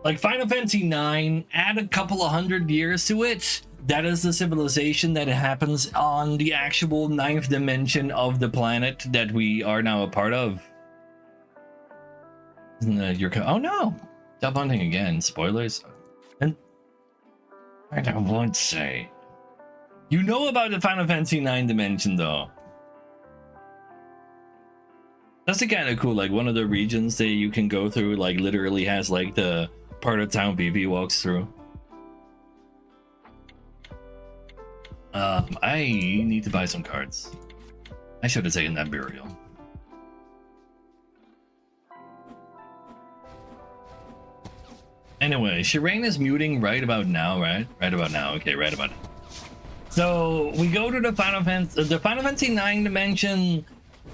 Like Final Fantasy 9, add a couple of 100 years to it. That is the civilization that happens on the actual 9th dimension of the planet that we are now a part of. Oh no! Stop hunting again. Spoilers. And I won't say. You know about the Final Fantasy 9 dimension though. That's kind of cool. Like one of the regions that you can go through, like literally has like the part of town PV walks through. I need to buy some cards. I should have taken that burial. Anyway, Shireen is muting right about now, right? Right about now. Okay, right about now. So we go to the Final Fantasy 9 dimension.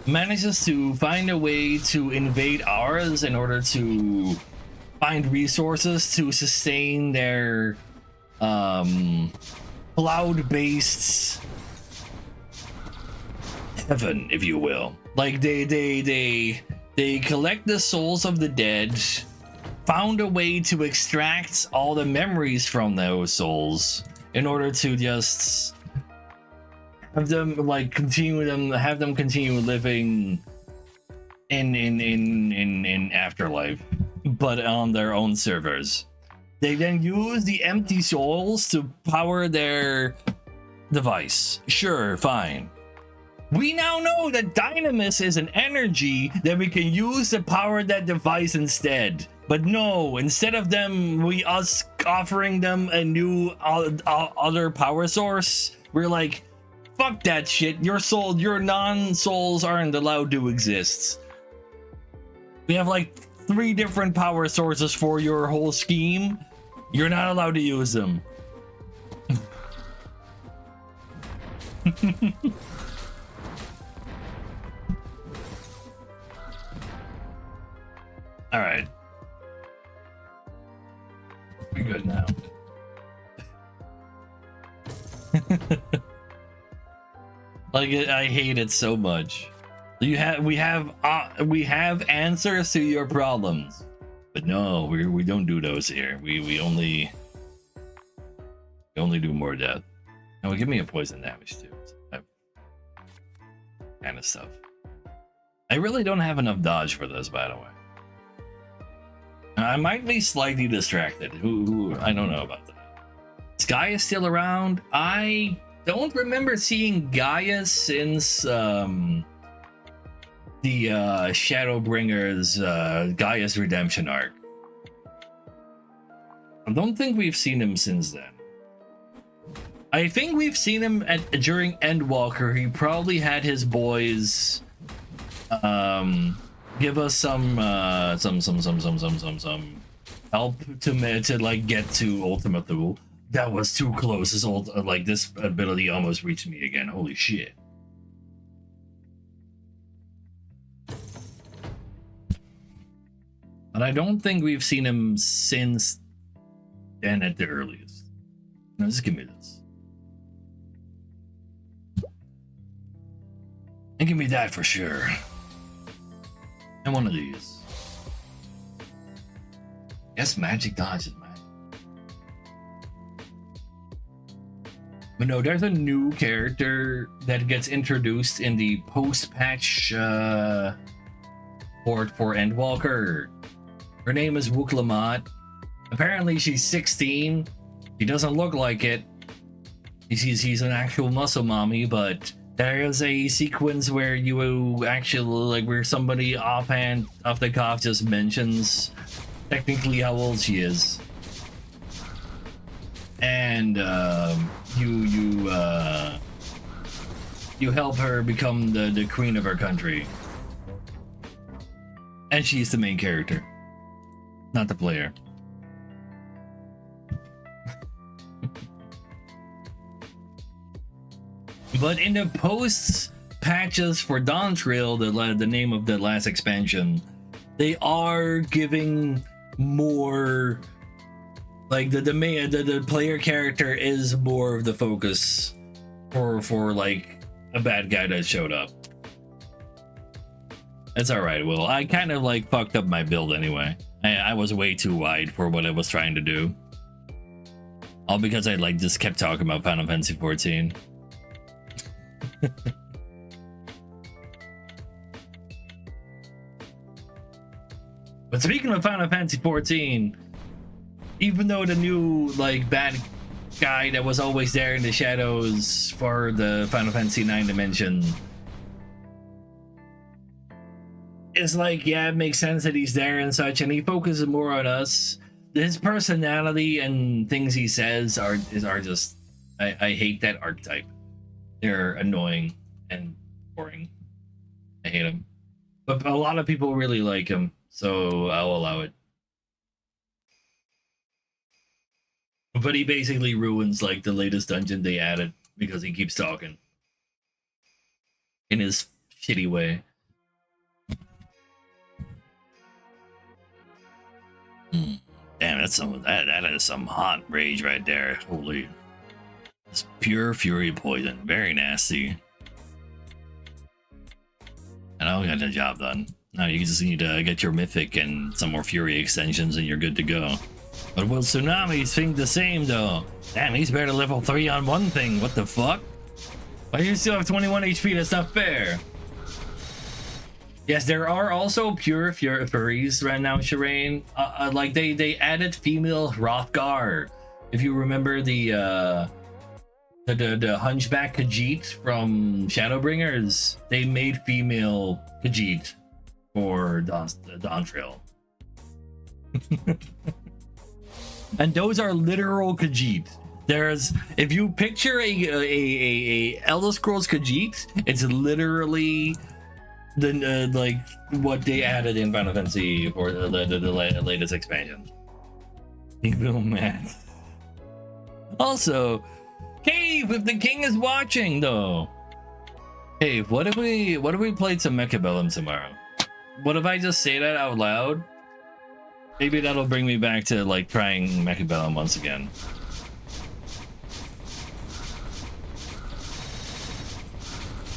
Manages to find a way to invade ours in order to find resources to sustain their cloud-based heaven, if you will. Like they collect the souls of the dead, found a way to extract all the memories from those souls in order to just have them like have them continue living in afterlife, but on their own servers. They then use the empty souls to power their device. Sure, fine. We now know that Dynamis is an energy that we can use to power that device instead. But no, instead of us offering them a new other power source, we're like, fuck that shit. Your non-souls aren't allowed to exist. We have like 3 different power sources for your whole scheme. You're not allowed to use them. All right. We're good now. Like I hate it so much. We have answers to your problems, but no, we don't do those here. We only do more death. No, give me a poison damage too. That kind of stuff. I really don't have enough dodge for this, by the way. I might be slightly distracted. Who I don't know about that. Sky is still around. I don't remember seeing Gaia since the Shadowbringers Gaia's redemption arc. I don't think we've seen him since then. I think we've seen him during Endwalker. He probably had his boys give us some help to like get to Ultima Thule. That was too close. This ability almost reached me again. Holy shit. But I don't think we've seen him since then at the earliest. No, just give me this. And give me that for sure. And one of these. Yes, magic dodges, man. But no, there's a new character that gets introduced in the post-patch port for Endwalker. Her name is Wuklamat. Apparently she's 16. She doesn't look like it. She's an actual muscle mommy, but there is a sequence where you actually, like, where somebody off the cuff just mentions technically how old she is. And you help her become the queen of her country. And she's the main character, not the player. But in the post patches for Dawn Trail, the name of the last expansion, they are giving more, like the player character is more of the focus for like a bad guy that showed up. It's all right, Will. I kind of like fucked up my build anyway. I was way too wide for what I was trying to do. All because I like just kept talking about Final Fantasy 14. But speaking of Final Fantasy 14, even though the new like bad guy that was always there in the shadows for the Final Fantasy 9 dimension is like, yeah, it makes sense that he's there and such, and he focuses more on us. His personality and things he says are just I hate that archetype. They're annoying and boring. I hate him. But a lot of people really like him, so I'll allow it. But he basically ruins like the latest dungeon they added because he keeps talking in his shitty way. Damn, that's that is some hot rage right there. Holy, it's pure fury poison, very nasty. And I got the job done. Now you just need to get your mythic and some more fury extensions, and you're good to go. But will Tsunami think the same though? Damn, he's better level 3 on one thing. What the fuck? Why do you still have 21 HP? That's not fair. Yes, there are also pure furries right now, Shireen. Like they added female Hrothgar. If you remember the Hunchback Khajiit from Shadowbringers, they made female Khajiit for Dawntrail. And those are literal Khajiit. There's, if you picture a Elder Scrolls Khajiit, it's literally the like what they added in Final Fantasy for the latest expansion. Oh man. Also, Cave, if the king is watching though. Cave, what if we played some Mechabellum tomorrow? What if I just say that out loud? Maybe that'll bring me back to like trying Mechabellum once again.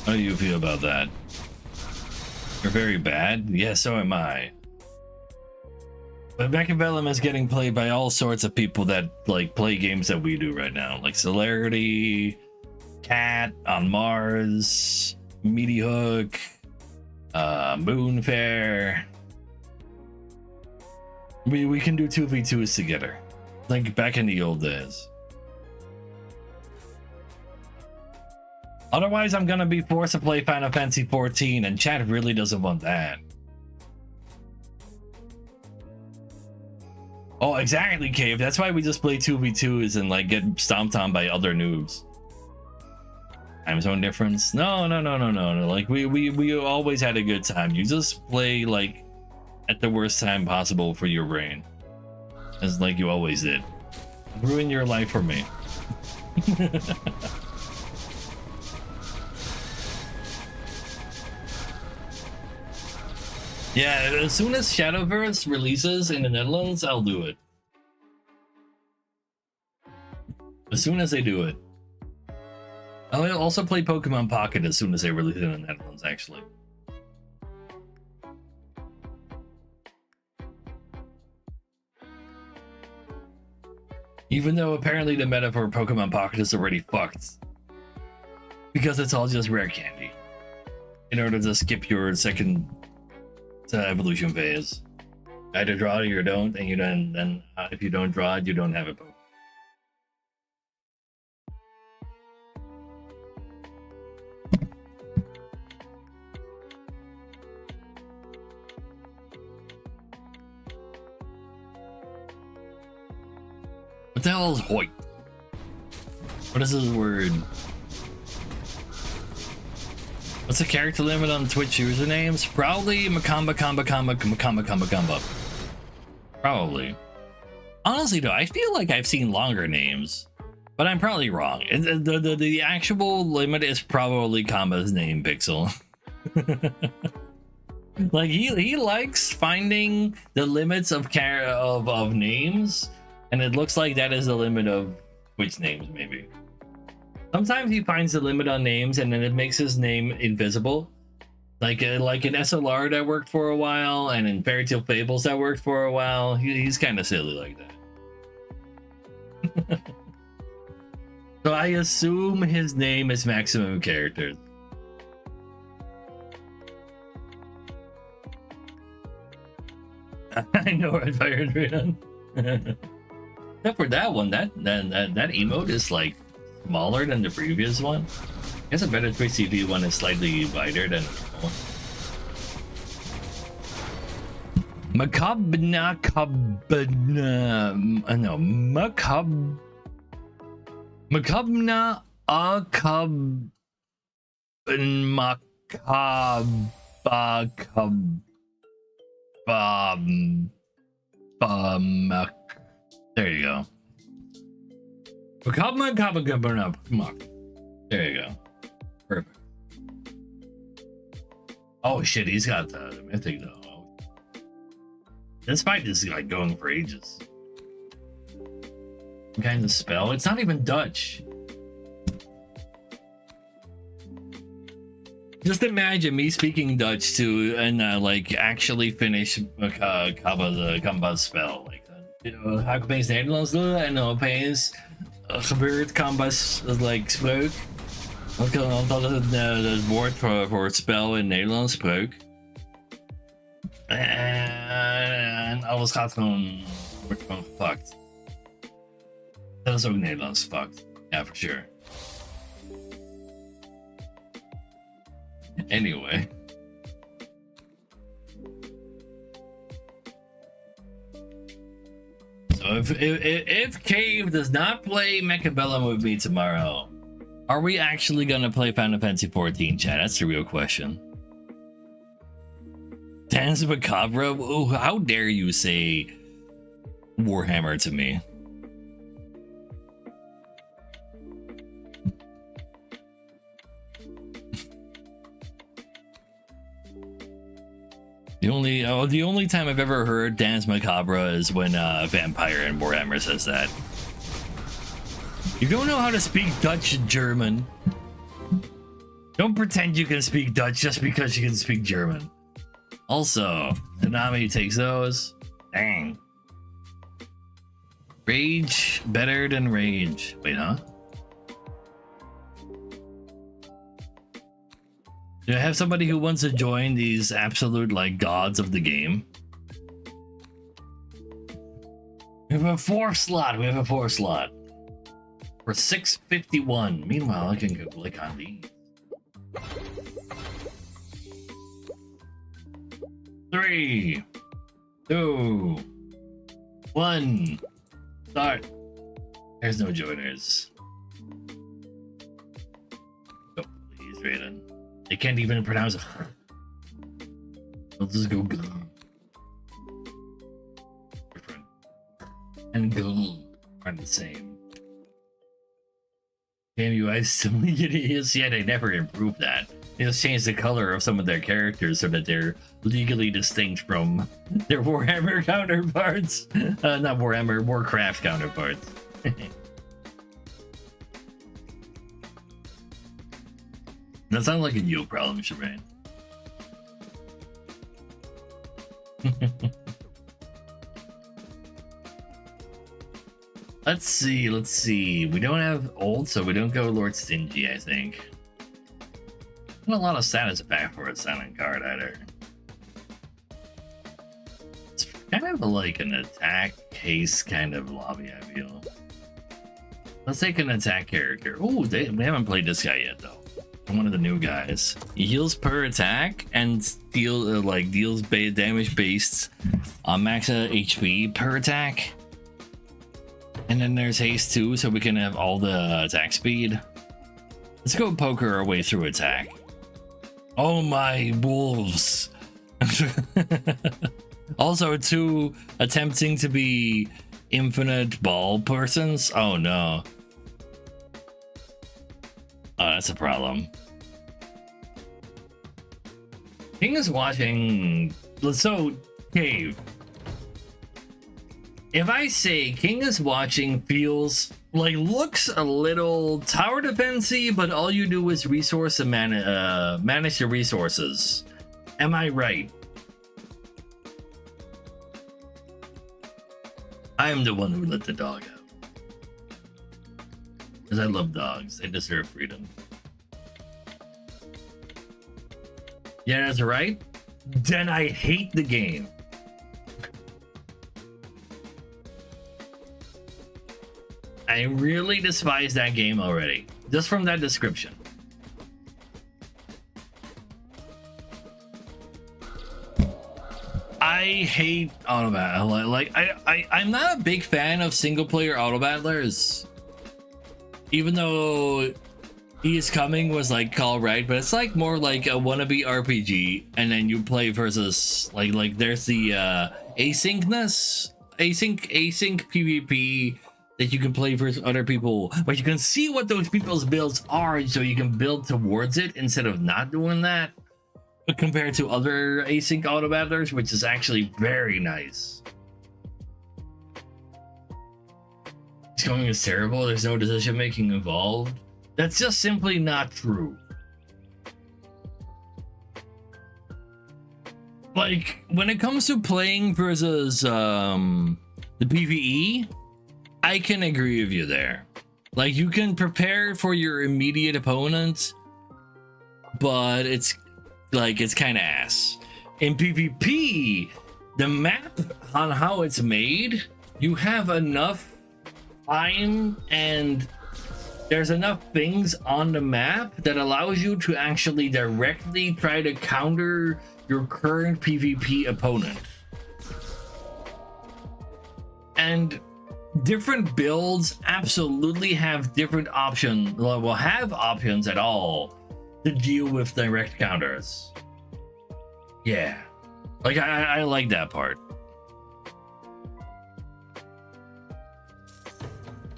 How do you feel about that? You're very bad? Yeah, so am I. But Mechabellum is getting played by all sorts of people that like play games that we do right now, like Celerity, Cat on Mars, Meaty Hook, Moonfair. We can do 2v2s together, like back in the old days. Otherwise, I'm gonna be forced to play Final Fantasy 14, and chat really doesn't want that. Oh, exactly, Cave. That's why we just play 2v2s and like get stomped on by other noobs. Time zone difference? No. Like we always had a good time. You just play like at the worst time possible for your brain, as like you always did. Ruin your life for me. Yeah, as soon as Shadowverse releases in the Netherlands, I'll do it. As soon as they do it. I'll also play Pokemon Pocket as soon as they release it in the Netherlands, actually. Even though apparently the meta for Pokemon Pocket is already fucked. Because it's all just rare candy. In order to skip your second evolution phase. Either draw it or you don't, and you don't, then if you don't draw it, you don't have a Pokemon. What the hell is Hoyt? What is this word? What's the character limit on Twitch usernames? Probably Makamba. Probably. Honestly though, I feel like I've seen longer names, but I'm probably wrong. The actual limit is probably Kamba's name, Pixel. Like he likes finding the limits of names, and it looks like that is the limit of Twitch names, maybe. Sometimes he finds the limit on names and then it makes his name invisible. Like in SLR that worked for a while, and in Fairy Tale Fables that worked for a while. He's kind of silly like that. So I assume his name is Maximum Characters. I know what Fire Dragon. Except for that one, that emote is like smaller than the previous one. I guess a better 3CV one is slightly wider than normal. Macabna no, Macabna Acab there you go. There you go. Perfect. Oh shit, he's got the mythic though. This fight is like going for ages. Some kind of spell. It's not even Dutch. Just imagine me speaking Dutch to and like actually finish Kamba's spell. Like, how opeens Nederlands doen en dan opeens gebeurt Kamba's like spreuk. Omdat het woord voor het spel in Nederlands spreuk. En alles wordt gewoon gefucked. Dat is ook Nederlands fucked. Yeah, for sure. Anyway. So if Cave does not play Mechabellum with me tomorrow, are we actually gonna play Final Fantasy 14, chat? That's the real question. Dance Macabre? Oh, how dare you say Warhammer to me? The only time I've ever heard Dance Macabre is when Vampire in Warhammer says that. You don't know how to speak Dutch and German. Don't pretend you can speak Dutch just because you can speak German. Also, Nanami takes those. Dang. Rage better than Rage. Wait, huh? Do I have somebody who wants to join these absolute like gods of the game? We have a 4 slot. We have a 4 slot. For 651. Meanwhile, I can go click on these. 3, 2, 1. Start. There's no joiners. Go, please, Raiden. They can't even pronounce it. Let's just go. Different. And go are the same. Damn you, I still idiots. Yeah, they never improved that. They just changed the color of some of their characters so that they're legally distinct from their Warhammer counterparts. Not Warhammer, Warcraft counterparts. That sounds like a you problem, Shireen. Let's see. We don't have old, so we don't go Lord Stingy, I think. Not a lot of status back for a silent card either. It's kind of like an attack case kind of lobby, I feel. Let's take an attack character. Oh, we haven't played this guy yet though. One of the new guys. He heals per attack and deals damage based on max HP per attack. And then there's haste too, so we can have all the attack speed. Let's go poker our way through attack. Oh my wolves. Also, 2 attempting to be infinite ball persons. Oh no. Oh, that's a problem. King is watching. So, Cave. If I say King is Watching feels like looks a little tower defensey, but all you do is resource and manage the resources. Am I right? I am the one who let the dog out. Because I love dogs. They deserve freedom. Yeah, that's right. Then I hate the game. I really despise that game already. Just from that description. I hate auto battle. I'm not a big fan of single player auto battlers. Even though He Is Coming was like all right, but it's like more like a wannabe RPG, and then you play versus like there's the async PvP that you can play versus other people, but you can see what those people's builds are, so you can build towards it instead of not doing that. But compared to other async auto battlers, which is actually very nice. It's going is terrible. There's no decision making involved. That's just simply not true. Like when it comes to playing versus the PvE, I can agree with you there. Like you can prepare for your immediate opponent, but it's kind of ass. In PvP, the map on how it's made, you have enough time and there's enough things on the map that allows you to actually directly try to counter your current PvP opponent. And different builds absolutely have different options, will have options at all to deal with direct counters. Yeah, like I like that part.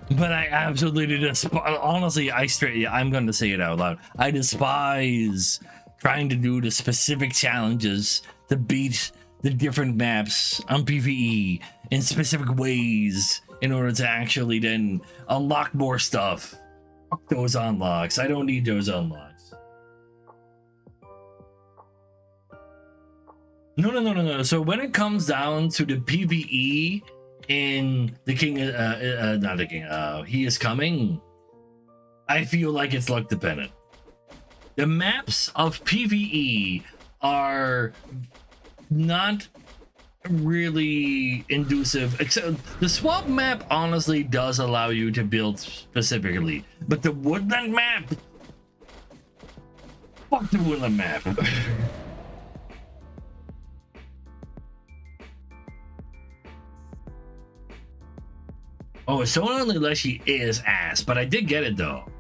But I absolutely despise, honestly, I'm going to say it out loud. I despise trying to do the specific challenges to beat the different maps on PvE in specific ways in order to actually then unlock more stuff. Fuck those unlocks. I don't need those unlocks. No. So when it comes down to the PvE in the King, not the King, He Is Coming, I feel like it's luck dependent. The maps of PvE are not really inducive, except the swamp map honestly does allow you to build specifically, but the woodland map, fuck the woodland map. Oh, Stone only Leshy is ass, but I did get it though.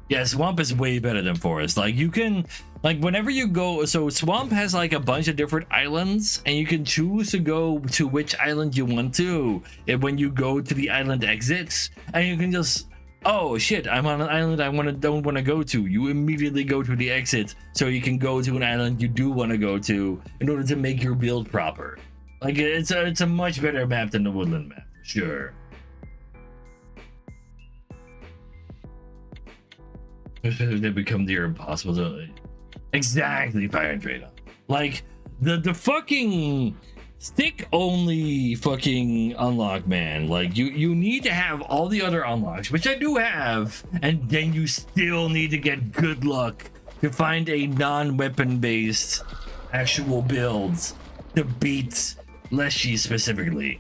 Yeah, Swamp is way better than Forest. Like you can, like whenever you go, so Swamp has like a bunch of different islands, and you can choose to go to which island you want to. And when you go to the island exits, and you can just, oh shit, I'm on an island I don't want to go to. You immediately go to the exit, so you can go to an island you do want to go to in order to make your build proper. Like it's a much better map than the Woodland map, for sure. They become near impossible to exactly Fire Trade. Like the fucking stick only fucking unlock, man. Like you need to have all the other unlocks, which I do have, and then you still need to get good luck to find a non-weapon based actual builds to beat Leshy specifically,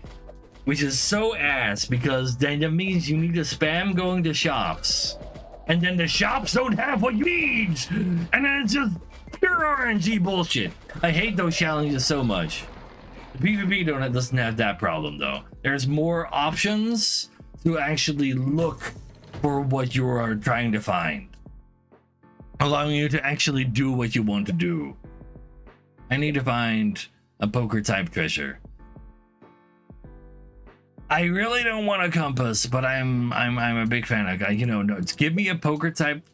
which is so ass because then that means you need to spam going to shops. And then the shops don't have what you need, and then it's just pure RNG bullshit. I hate those challenges so much. The PvP doesn't have that problem though. There's more options to actually look for what you are trying to find, allowing you to actually do what you want to do. I need to find a poker type treasure. I really don't want a compass, but I'm a big fan of, no, give me a poker type.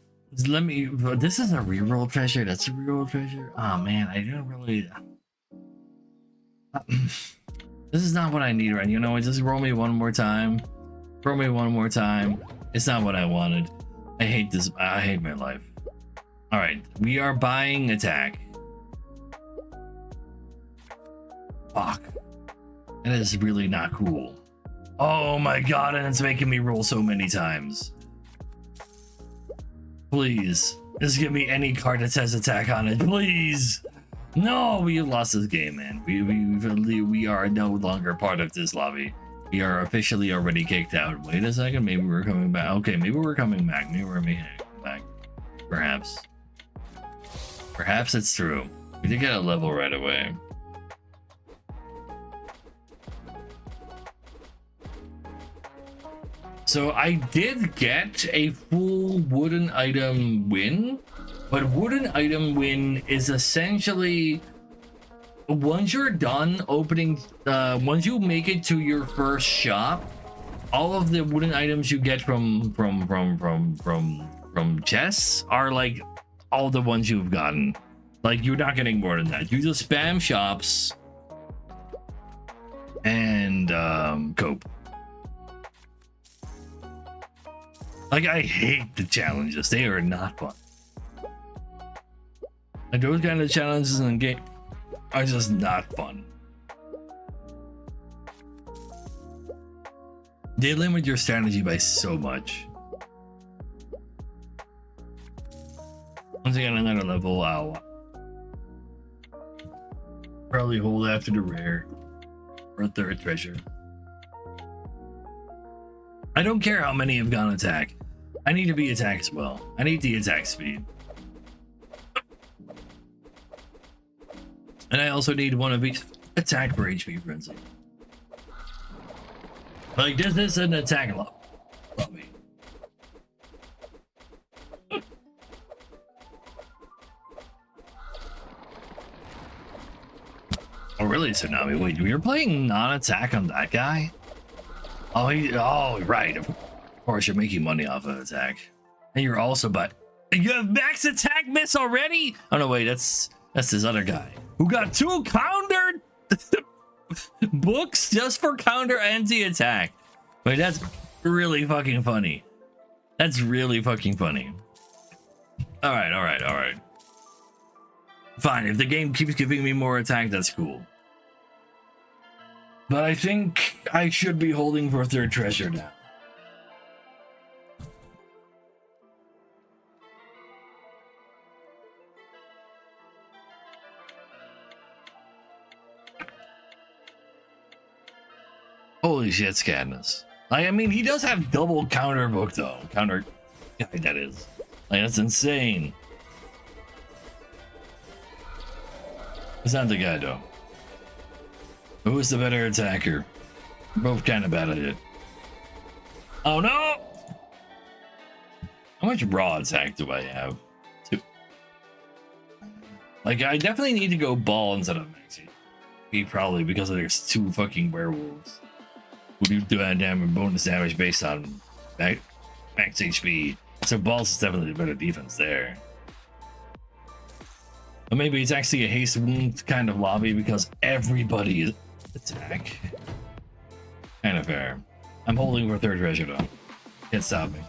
Let me, this is a reroll treasure. That's a reroll treasure. Oh man, I don't really. This is not what I need right now. You know what? Just roll me one more time. Roll me one more time. It's not what I wanted. I hate this. I hate my life. All right, we are buying attack. Fuck. That is really not cool. Oh my god, and it's making me roll so many times. Please, just give me any card that says attack on it, please. No, we lost this game, man. We are no longer part of this lobby. We are officially already kicked out. Wait a second, maybe we're coming back. Okay, maybe we're coming back. Maybe we're coming back. Perhaps. Perhaps it's true. We did get a level right away. So I did get a full wooden item win, but wooden item win is essentially once you're done opening, once you make it to your first shop, all of the wooden items you get from chests are like all the ones you've gotten. Like you're not getting more than that. You just spam shops and cope. Like, I hate the challenges. They are not fun. Like, those kind of challenges in the game are just not fun. They limit your strategy by so much. Once again, another level, I'll probably hold after the rare or a third treasure. I don't care how many have gone attack. I need to be attack as well. I need the attack speed. And I also need one of each attack for HP frenzy. Like this is an attack lobby. Oh really, Tsunami? Wait, you're playing non-attack on that guy? Oh, right. Of course, you're making money off of attack, and you're also you have max attack miss already. Oh no, wait, that's this other guy who got 2 counter books just for counter anti-attack. Wait, that's really fucking funny. That's really fucking funny. All right. Fine, if the game keeps giving me more attack, that's cool. But I think I should be holding for third treasure now. Holy shit, Scadness. Like, I mean, he does have double counter book though. Counter guide, that is. Like, that's insane. It's not the guy though. Who is the better attacker? We're both kind of bad at it. Oh no! How much raw attack do I have? 2. Like, I definitely need to go ball instead of max HP. Probably because there's 2 fucking werewolves who do damage, bonus damage based on max HP. So balls is definitely the better defense there. But maybe it's actually a haste wound kind of lobby because everybody is attack. Kind of fair. I'm holding for third treasure though. Can't stop me.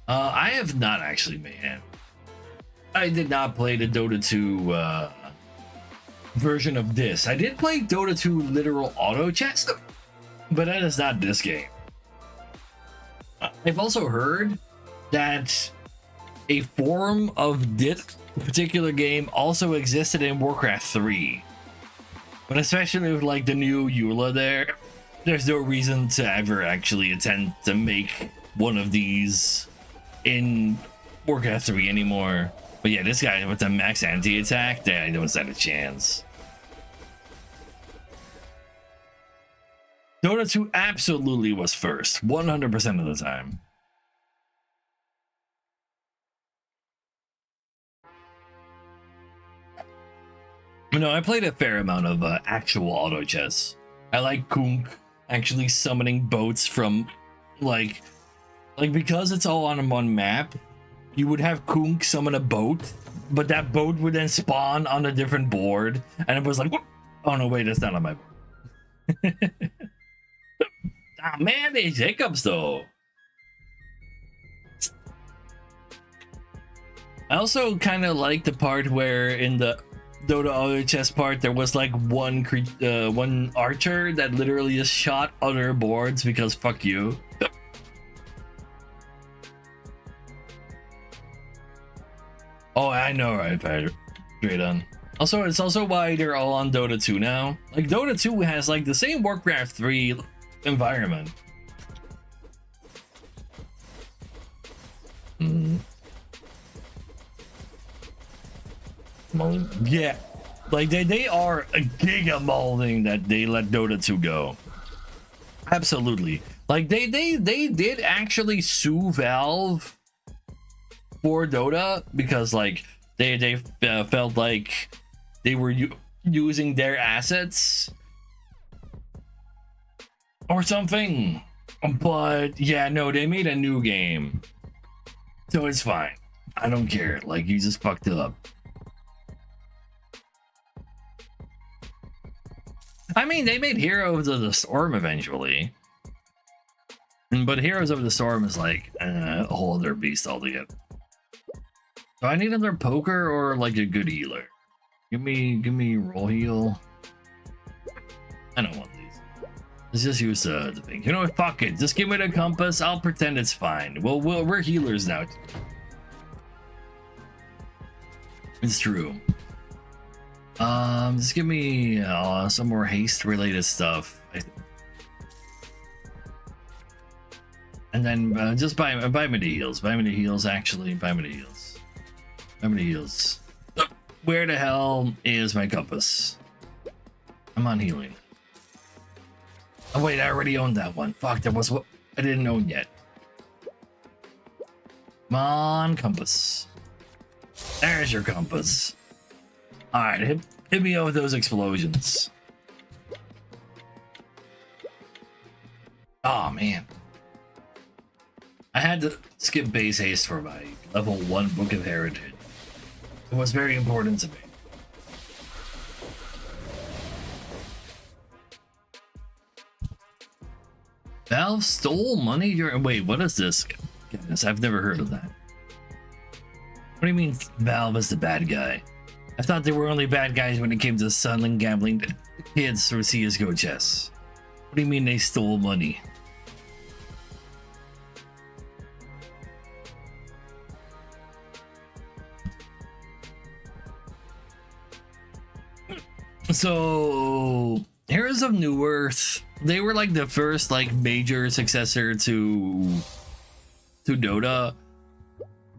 I have not actually, man. I did not play the Dota 2 version of this. I did play Dota 2 literal auto chess, but that is not this game. I've also heard that a form of this particular game also existed in Warcraft 3. But especially with like the new EULA there's no reason to ever actually attempt to make one of these in Warcraft 3 anymore. But yeah, this guy with the max anti-attack, I don't stand a chance. Dota 2 absolutely was first, 100% of the time. No, I played a fair amount of actual auto chess. I like Kunk actually summoning boats from like because it's all on one map. you would have Kunk summon a boat, but that boat would then spawn on a different board, and it was like, "Whoop." Oh no, wait, that's not on my board. Ah man, these hiccups though. I also kind of like the part where in the Dota auto chess part there was like one archer that literally just shot other boards because fuck you. Oh, I know, right? Straight on. Also, it's also why they're all on Dota 2 now. Like Dota 2 has like the same Warcraft 3 environment. Yeah, like they are a giga molding that they let Dota 2 go. Absolutely. Like they did actually sue Valve for Dota because like they felt like they were using their assets or something. But yeah, no, they made a new game, so it's fine. I don't care. Like you just fucked it up. I mean, they made Heroes of the Storm eventually, but Heroes of the Storm is like a whole other beast altogether. Do I need another poker or like a good healer? Give me roll heal. I don't want these. Let's just use the thing. You know what? Fuck it. Just give me the compass. I'll pretend it's fine. We're healers now. It's true. Just give me some more haste related stuff. And then just buy me the heals. Buy me the heals, actually. Buy me the heals. Buy me the heals. Where the hell is my compass? I'm on healing. Oh wait, I already owned that one. Fuck, there was what I didn't own yet. Come on, compass. There's your compass. Alright, hit me up with those explosions. Oh man. I had to skip base haste for my level 1 Book of Heritage. It was very important to me. Valve stole money during... Wait, what is this? Goodness, I've never heard of that. What do you mean Valve is the bad guy? I thought they were only bad guys when it came to selling gambling kids through CSGO chess. What do you mean they stole money? So, Heroes of New Earth, they were like the first like major successor to Dota,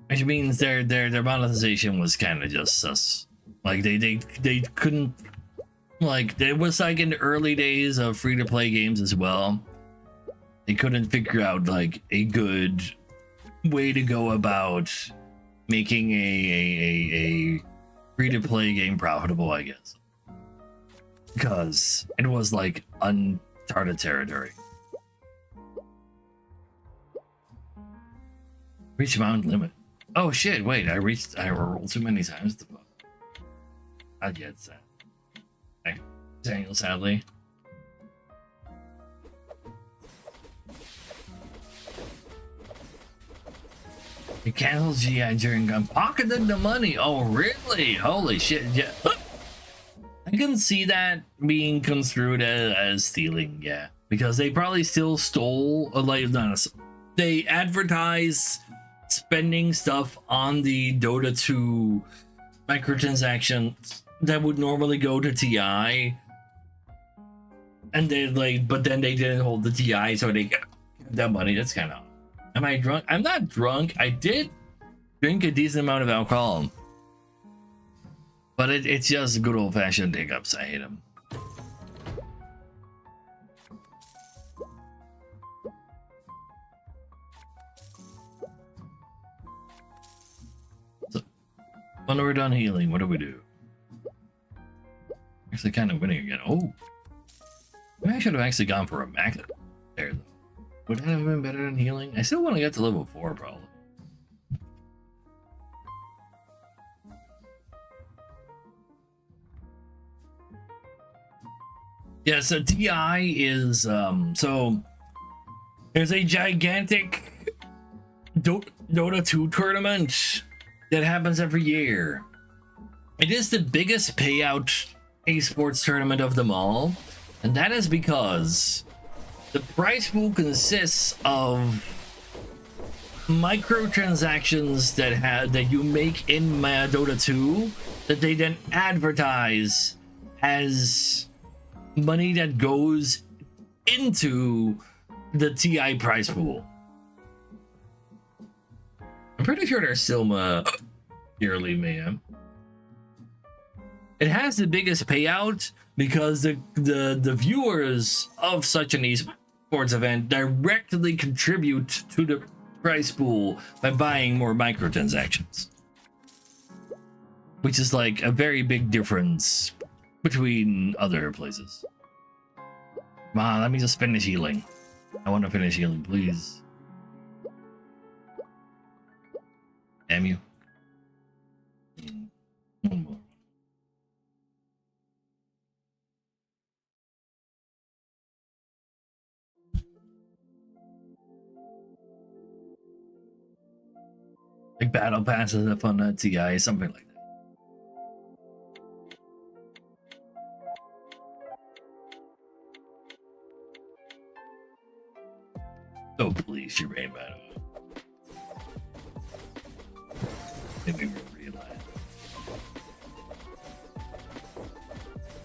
which means their monetization was kind of just sus. Like they couldn't, like it was like in the early days of free to play games as well. They couldn't figure out like a good way to go about making a free to play game profitable, I guess, because it was like uncharted territory. Reach mountain limit. Oh shit! Wait, I rolled too many times. I get that. Okay. Daniel, sadly. You canceled GI during gun. Pocketed the money. Oh really? Holy shit! Yeah. I can see that being construed as stealing. Yeah, because they probably still stole they advertise spending stuff on the Dota 2 microtransactions that would normally go to TI, and but then they didn't hold the TI, so they got that money. That's kind of. Am I drunk? I'm not drunk. I did drink a decent amount of alcohol, but it's just good old fashioned hiccups. I hate them. So, when we're done healing, what do we do? Actually, kind of winning again. Oh, maybe I should have actually gone for a max there, though. Would that have been better than healing? I still want to get to level 4, probably. Yeah, so TI is so there's a gigantic Dota 2 tournament that happens every year. It is the biggest payout esports tournament of them all, and that is because the prize pool consists of microtransactions that you make in Dota 2 that they then advertise as money that goes into the TI prize pool. I'm pretty sure there's still yearly mayhem. It has the biggest payout because the viewers of such an esports event directly contribute to the prize pool by buying more microtransactions, which is like a very big difference between other places. Come on, let me just finish healing. I want to finish healing, please. Damn you. One more. Like battle passes up on TI, something like that. Oh please, she ran by the way. Made me realize.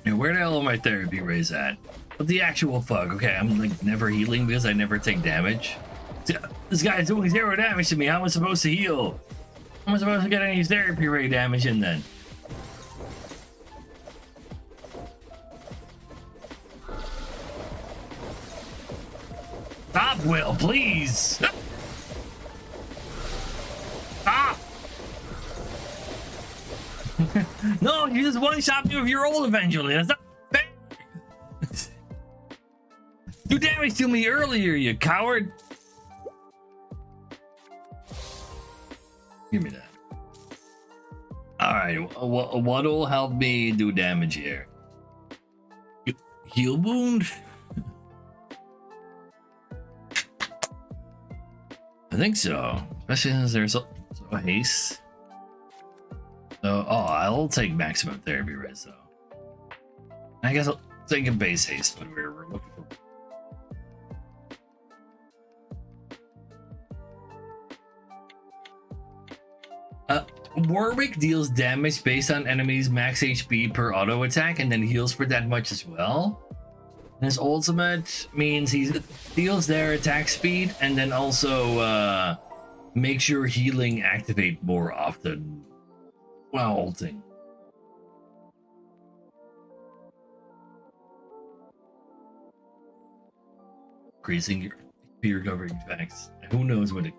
Yeah, where the hell are my therapy rays at? What the actual fuck? Okay, I'm like never healing because I never take damage. This guy's doing 0 damage to me. How am I supposed to heal? How am I supposed to get any therapy ray damage in then? Stop, Will, please! Stop! No, you just one-shot me with your ult eventually. That's not fair! Do damage to me earlier, you coward! Give me that. Alright, what'll help me do damage here? Heal wound? I think so. Especially since there's so haste. So, I'll take maximum therapy rays though. I guess I'll take a base haste when we're looking for. Warwick deals damage based on enemies' max HP per auto attack and then heals for that much as well. And his ultimate means he deals their attack speed and then also makes your healing activate more often while ulting. Increasing your HP recovery effects. Who knows what it.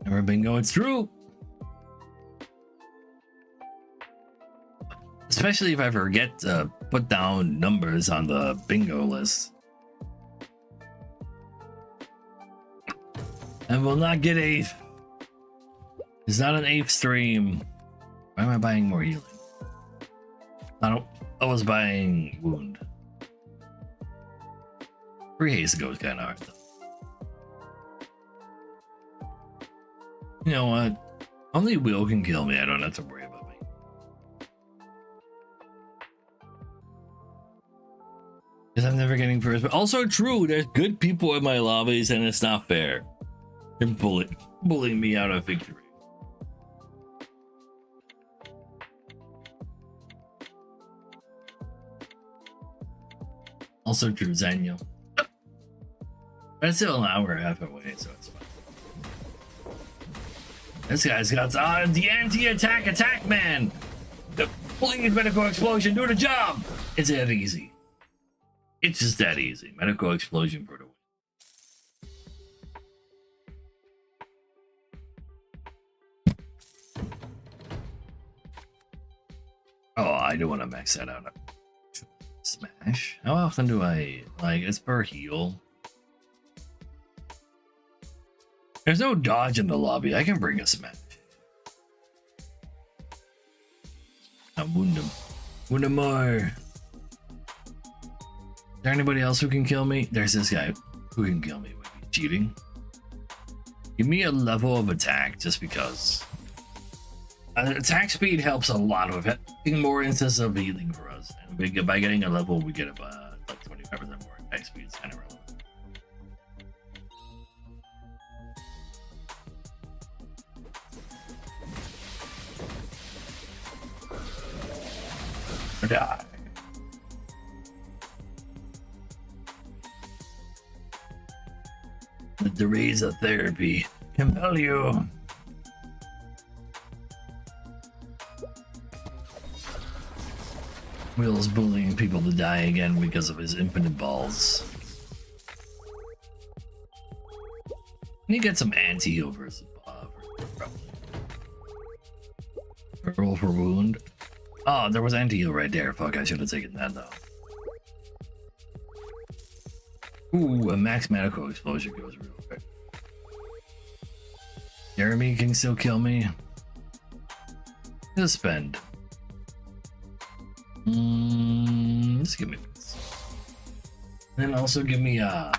Never been going through. Especially if I forget to put down numbers on the bingo list. And will not get 8th. It's not an 8th stream. Why am I buying more healing? I was buying wound. Free haste goes kind of hard though. You know what? Only Will can kill me. I don't have to worry about me. Because I'm never getting first. But also true, there's good people in my lobbies and it's not fair. They're bullying me out of victory. Also true, Zanyo. But it's still an hour and a half away, so it's fine. This guy's got the anti-attack man. Please, medical explosion, do the job. It's that easy. It's just that easy. Medical explosion for the win. Oh, I do want to max that out. Smash? How often do I, like, it's per heal? There's no dodge in the lobby. I can bring a smash. Wound him. Wound him more. Is there anybody else who can kill me? There's this guy who can kill me. Wait, he's cheating. Give me a level of attack just because. Attack speed helps a lot with having more instances of healing for us. And by getting a level, we get like 25% more attack speed. It's kind of relevant. Die. Let the rays of therapy compel you. Will's bullying people to die again because of his infinite balls. Can you get some anti-heal versus Bob? Roll for wound. Oh, there was anti-heal right there. Fuck, I should have taken that though. Ooh, a max medical explosion goes real quick. Jeremy can still kill me. Just spend. Just give me this. And also give me I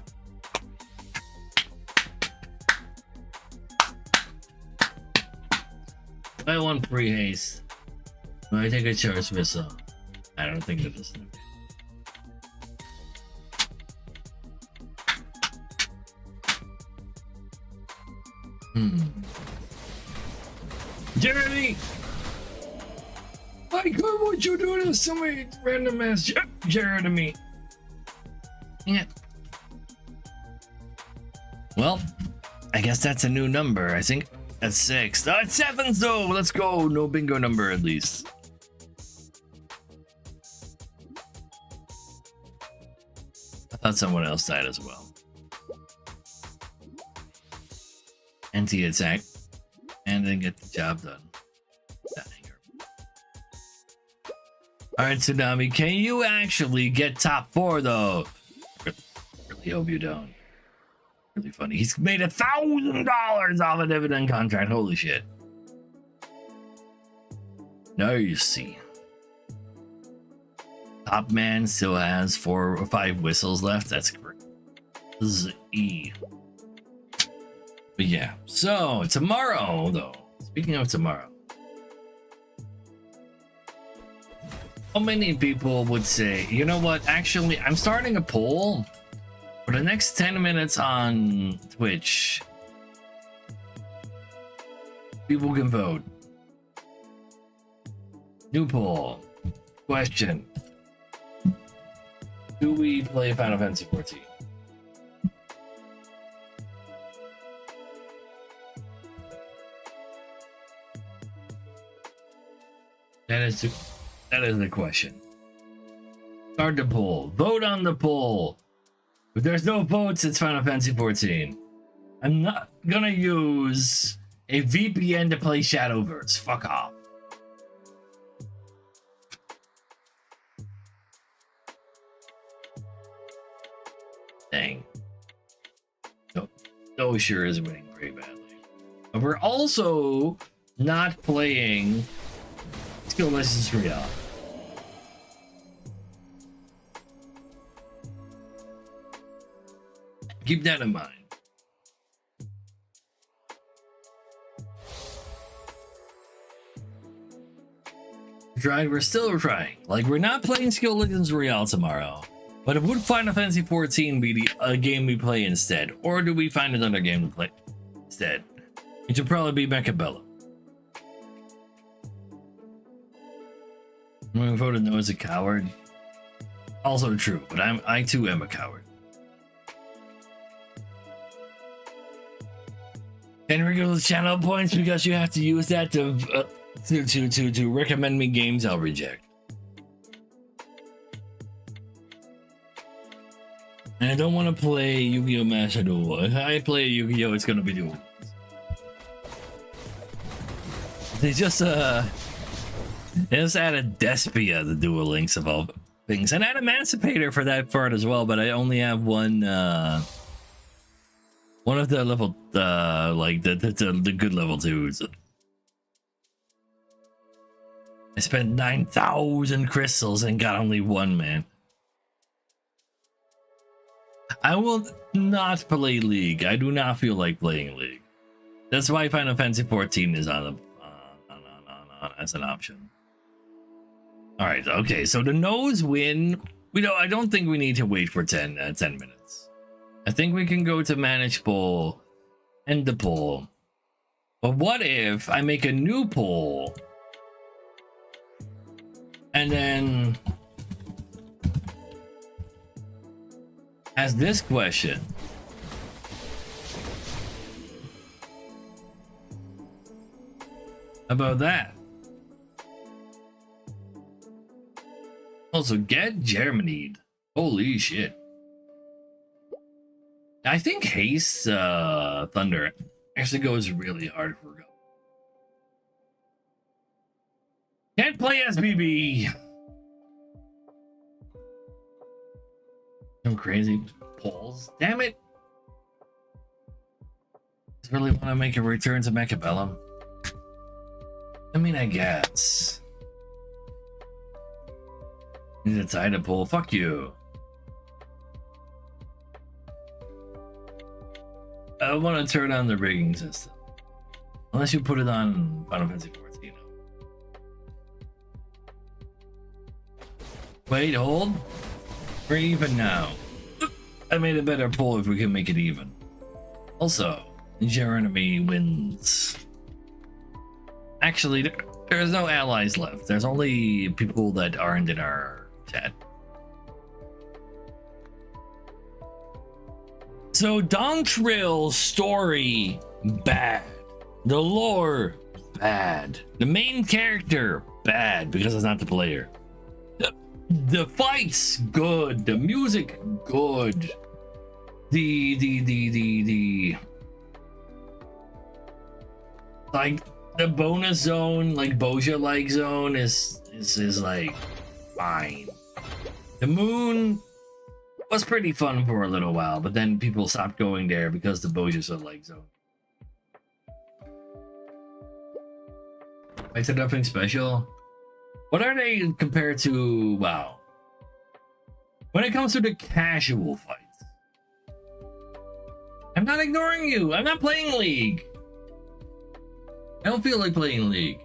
want pre-haste. When I take a charge missile. I don't think that this is Jeremy! My God, what you doing to somebody random ass Jeremy? Yeah. Well, I guess that's a new number. I think that's 6. Oh, it's 7 though. Let's go. No bingo number at least. I thought someone else died as well. Anti-attack. And then get the job done. Alright, Tsunami, can you actually get top 4 though? Really hope you don't. Really funny. He's made $1,000 off a dividend contract. Holy shit. Now you see. Top man still has 4 or 5 whistles left. That's great. This is E. But yeah. So tomorrow though. Speaking of tomorrow. How many people would say, you know what, actually, I'm starting a poll for the next 10 minutes on Twitch. People can vote. New poll. Question. Do we play Final Fantasy XIV? That is the question. Start the poll. Vote on the poll. If there's no votes, it's Final Fantasy XIV. I'm not gonna use a VPN to play Shadowverse. Fuck off. Dang. No sure is winning very badly. But we're also not playing Skill Legends Royale. Keep that in mind. We're still trying. Like, we're not playing Skill Legends Royale tomorrow. But would Final Fantasy XIV be a game we play instead? Or do we find another game to play instead? It should probably be Mechabella. I'm gonna vote no as a coward. Also true, but I too am a coward. And regular channel points because you have to use that to recommend me games I'll reject. And I don't want to play Yu-Gi-Oh! Master Duel. If I play Yu-Gi-Oh! It's gonna be Duel. They just added Despia, the Duel Links of all things, and add Emancipator for that part as well. But I only have one of the level, like the good level 2s. I spent 9,000 crystals and got only one, man. I will not play League. I do not feel like playing League. That's why Final Fantasy 14 is on as an option. All right, okay. So the nose win. I don't think we need to wait for 10 minutes. I think we can go to manage poll, end the poll. But what if I make a new poll and then ask this question? About that. Also, get Germanied. Holy shit. I think Haste Thunder actually goes really hard for Go. Can't play SBB. Some crazy polls. Damn it. I really want to make a return to Mechabellum. I mean, I guess. Need a tie to pull. Fuck you. I want to turn on the rigging system. Unless you put it on Final Fantasy 14. Wait, hold. We're even now. I made a better pull if we can make it even. Also, Jeremy wins. Actually, there's no allies left. There's only people that aren't in our chat. So Dontrill's story, bad. The lore, bad. The main character, bad, because it's not the player. The fights, good. The music, good. Like the bonus zone, like Boja like zone is like fine. The moon was pretty fun for a little while, but then people stopped going there because the Boja's like zone. I said nothing special. What are they compared to WoW? When it comes to the casual fights, I'm not ignoring you. I'm not playing League. I don't feel like playing League.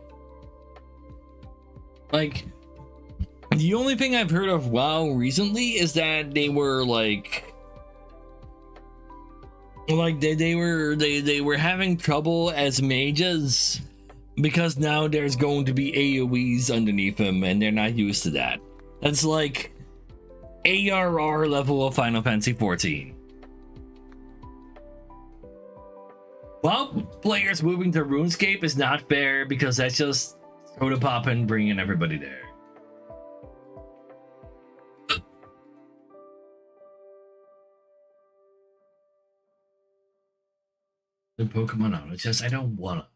Like, the only thing I've heard of WoW recently is that they were like they were having trouble as mages because now there's going to be AoEs underneath them and they're not used to that. That's like ARR level of Final Fantasy 14. WoW players moving to RuneScape is not fair because that's just soda pop and bringing everybody there. The Pokemon on. It's just I don't wanna.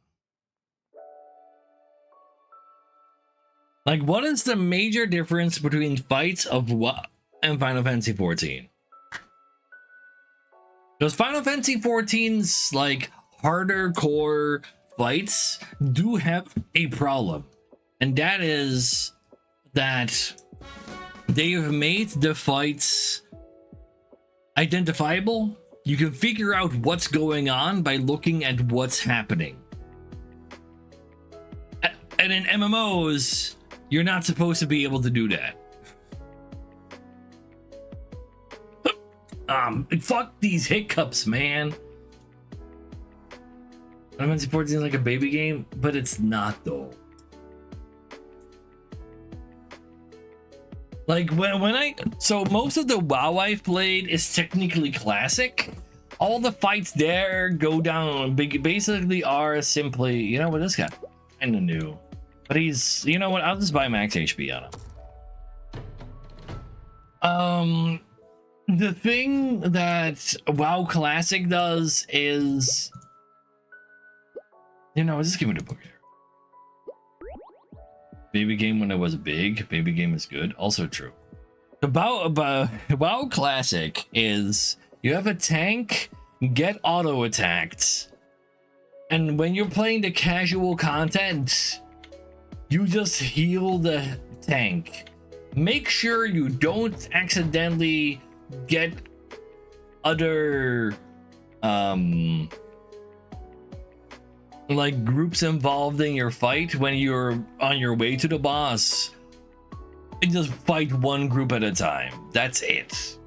Like, what is the major difference between fights of WoW and Final Fantasy 14? Because Final Fantasy 14's like harder core fights do have a problem, and that is that they've made the fights identifiable. You can figure out what's going on by looking at what's happening. And in MMOs, you're not supposed to be able to do that. Fuck these hiccups, man. Final Fantasy 14 is like a baby game, but it's not though. Like so most of the WoW I've played is technically classic. All the fights there go down basically are simply, you know what, this guy kinda new. But he's, you know what, I'll just buy max HP on him. The thing that WoW Classic does is, you know, just give me the book here. Baby game when it was big, baby game is good. Also true. About WoW Classic is you have a tank get auto attacked, and when you're playing the casual content, you just heal the tank. Make sure you don't accidentally get other like groups involved in your fight when you're on your way to the boss. And just fight one group at a time. That's it.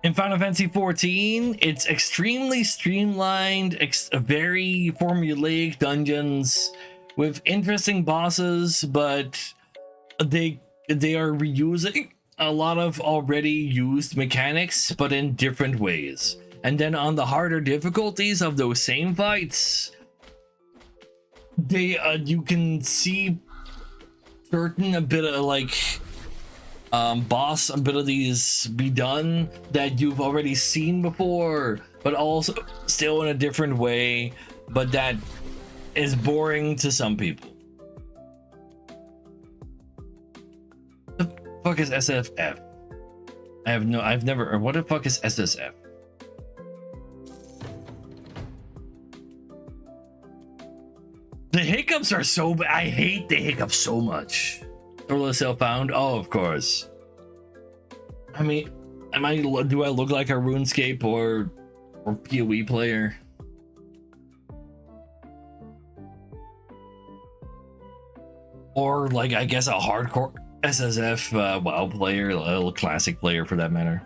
In Final Fantasy XIV, it's extremely streamlined, very formulaic dungeons with interesting bosses, but they are reusing a lot of already used mechanics, but in different ways. And then on the harder difficulties of those same fights, you can see certain a bit of like boss abilities be done that you've already seen before, but also still in a different way, but that is boring to some people. The fuck is SFF? I've never, or what the fuck is SSF? The hiccups are so bad. I hate the hiccups so much. Solo self-found? Oh, of course. I mean, do I look like a RuneScape or PoE player? Or like, I guess a hardcore SSF WoW player, a classic player for that matter.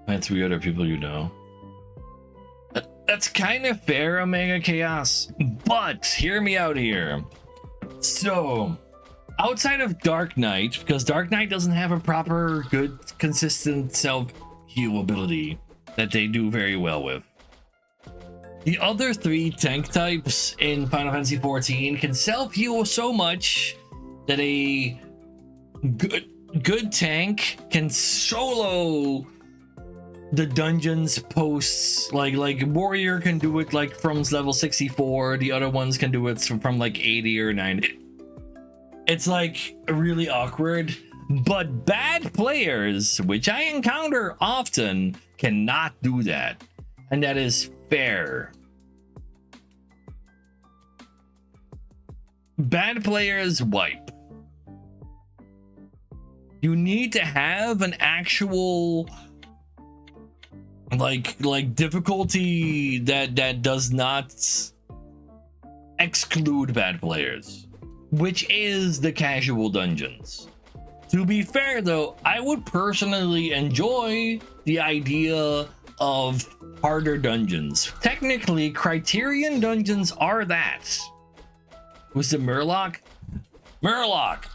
And 3 other people you know. That's kind of fair, Omega Chaos, but hear me out here. So, outside of Dark Knight, because Dark Knight doesn't have a proper, good, consistent self-heal ability that they do very well with. The other 3 tank types in Final Fantasy XIV can self-heal so much that a good tank can solo the dungeons posts. Like warrior can do it like from level 64, the other ones can do it from like 80 or 90. It's like really awkward, but bad players, which I encounter often, cannot do that, and that is fair. Bad players wipe. You need to have an actual like difficulty that does not exclude bad players, which is the casual dungeons. To be fair though, I would personally enjoy the idea of harder dungeons. Technically, Criterion dungeons are that. Was it Murloc? Murloc!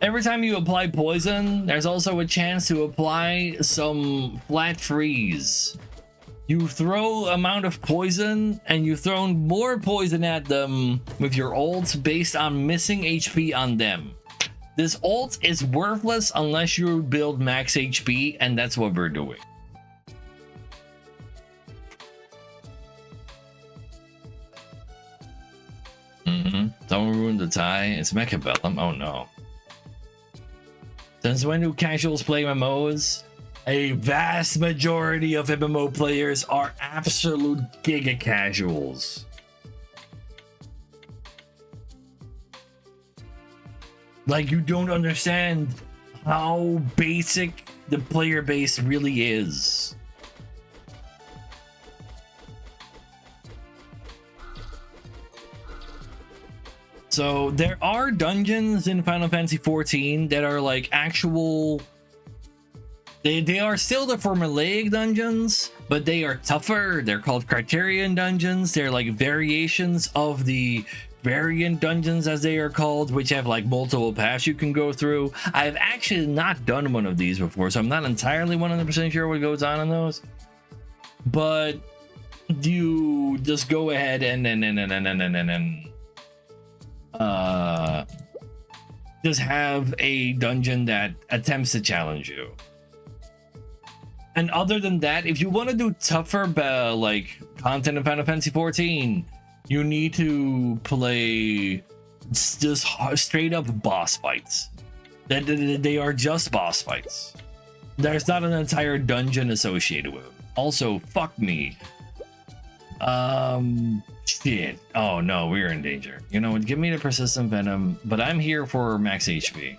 Every time you apply poison, there's also a chance to apply some flat freeze. You throw amount of poison, and you throw more poison at them with your ult based on missing HP on them. This ult is worthless unless you build max HP, and that's what we're doing. Someone ruined the tie. It's Mechabellum. Oh no. Since when do casuals play MMOs? A vast majority of MMO players are absolute giga casuals. Like, you don't understand how basic the player base really is. So there are dungeons in Final Fantasy XIV that are like actual. They are still the formulaic dungeons, but they are tougher. They're called Criterion dungeons. They're like variations of the variant dungeons, as they are called, which have like multiple paths you can go through. I've actually not done one of these before, so I'm not entirely 100% sure what goes on in those. But you just go ahead and just have a dungeon that attempts to challenge you. And other than that, if you want to do tougher like content in Final Fantasy XIV, you need to play just straight up boss fights. They are just boss fights. There's not an entire dungeon associated with it. Also, fuck me. Shit. Oh no, we're in danger. You know what? Give me the persistent venom, but I'm here for max HP.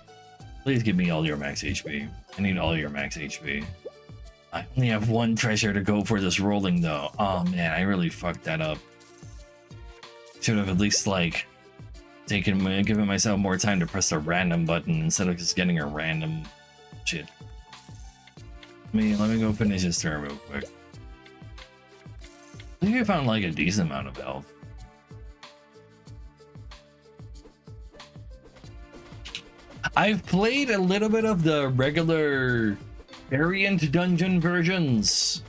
Please give me all your max HP. I need all your max HP. I only have one treasure to go for this rolling though. Oh man, I really fucked that up. Should have at least like given myself more time to press the random button instead of just getting a random shit. Let me go finish this turn real quick. I think I found like a decent amount of health. I've played a little bit of the regular variant dungeon versions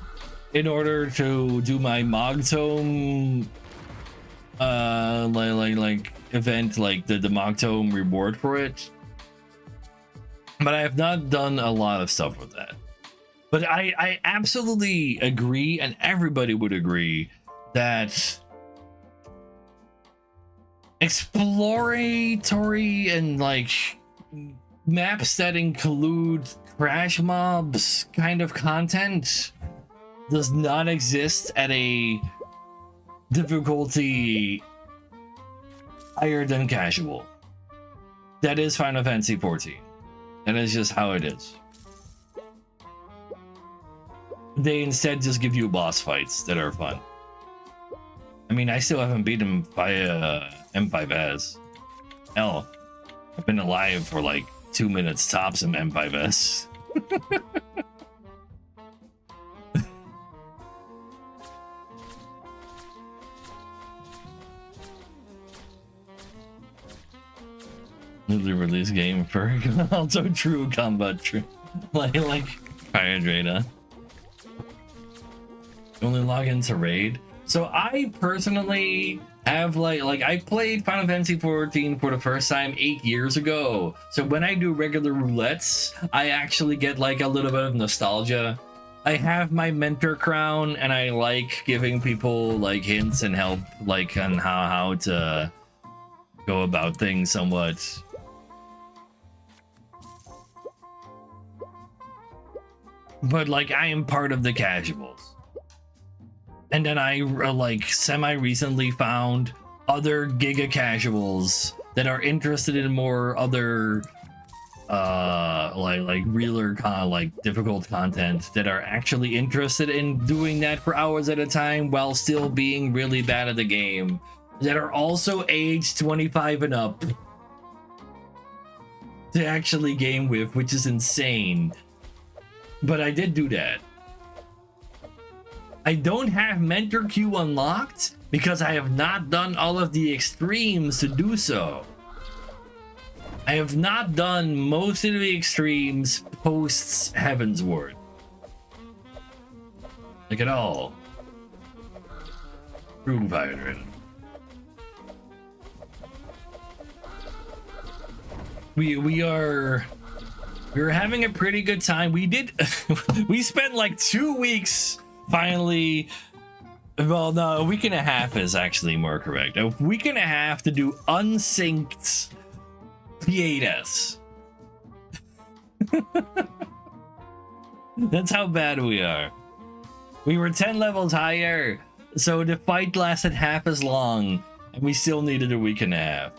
in order to do my Mogtome like event, like the Mogtome reward for it. But I have not done a lot of stuff with that. But I absolutely agree, and everybody would agree, that exploratory and like maps that include crash mobs kind of content does not exist at a difficulty higher than casual. That is Final Fantasy XIV. That is just how it is. They instead just give you boss fights that are fun. I mean, I still haven't beat him by M5S. Hell, I've been alive for like 2 minutes tops in M5S. Newly released game for also true combat, like Fire Drada. Only log into raid. So I personally have like I played Final Fantasy XIV for the first time 8 years ago. So when I do regular roulettes, I actually get like a little bit of nostalgia. I have my mentor crown, and I like giving people like hints and help like on how to go about things somewhat. But like I am part of the casuals. And then I like semi-recently found other Giga casuals that are interested in more other like realer like difficult content, that are actually interested in doing that for hours at a time while still being really bad at the game, that are also aged 25 and up to actually game with, which is insane. But I did do that. I don't have Mentor Q unlocked because I have not done all of the extremes to do so. I have not done most of the extremes post Heavensward. Like at all. True Fire Drada. We're having a pretty good time. We spent like 2 weeks finally. Well, no, a week and a half is actually more correct. A week and a half to do unsynced P8S. That's how bad we are. We were 10 levels higher, so the fight lasted half as long, and we still needed a week and a half.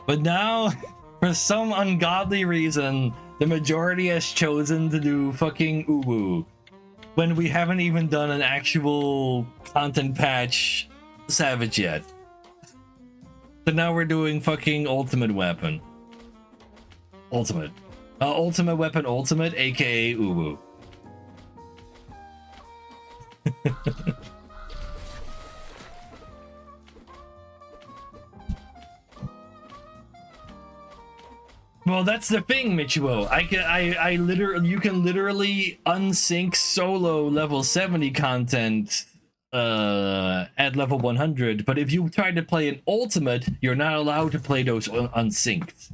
But now, for some ungodly reason, the majority has chosen to do fucking Uwu when we haven't even done an actual content patch Savage yet. So now we're doing fucking Ultimate Weapon. Ultimate Weapon Ultimate, aka Uwu. Well, that's the thing, Michuo. You can literally unsync solo level 70 content at level 100, but if you try to play an ultimate, you're not allowed to play those unsynced.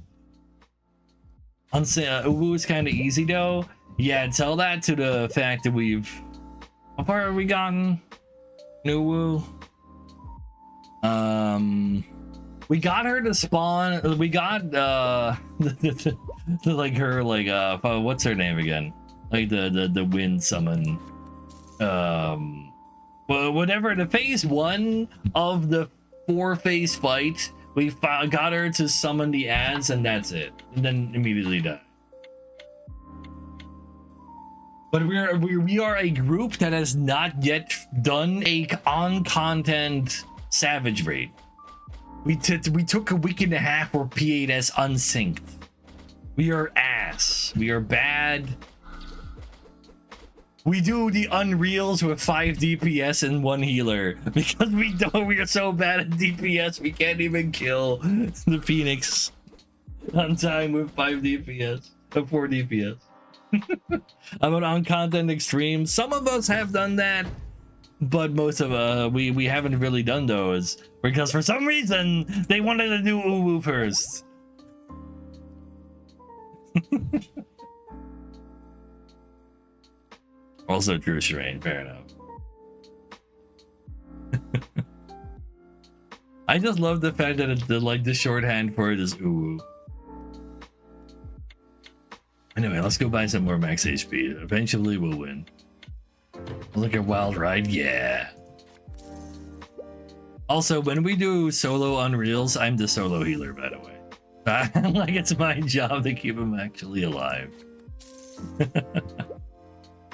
Uwu is kind of easy though. Yeah, tell that to the fact that we've... How far have we gotten? Uwu. We got her to spawn. We got like her like what's her name again? like the wind summon. Well, whatever, the phase 1 of the 4-phase fight, we got her to summon the ads, and that's it, and then immediately die. But we are a group that has not yet done a on-content Savage raid. We took a week and a half for P8S unsynced. We are ass. We are bad. We do the Unreals with 5 DPS and 1 healer because we are so bad at DPS we can't even kill the Phoenix on time with 5 DPS or 4 DPS. I'm on content extreme. Some of us have done that, but most of we haven't really done those because for some reason they wanted to do Uwu first. Also true, Shireen. Fair enough. I just love the fact that it's the shorthand for it is Uwu. Anyway, let's go buy some more max HP. Eventually we'll win. Look at Wild Ride, yeah. Also, when we do solo Unreals, I'm the solo healer, by the way. Like, it's my job to keep him actually alive.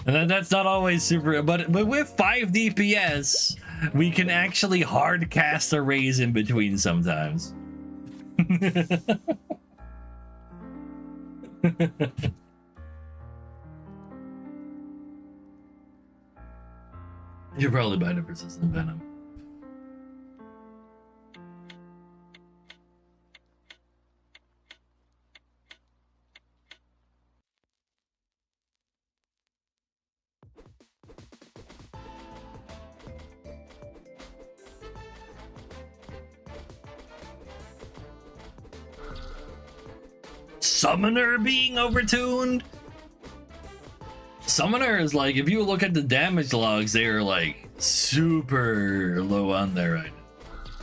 And that's not always super, but with 5 DPS, we can actually hard cast a raise in between sometimes. You're probably buying a persistent venom. Summoner being overtuned? Summoner is like, if you look at the damage logs, they are like super low on there right now.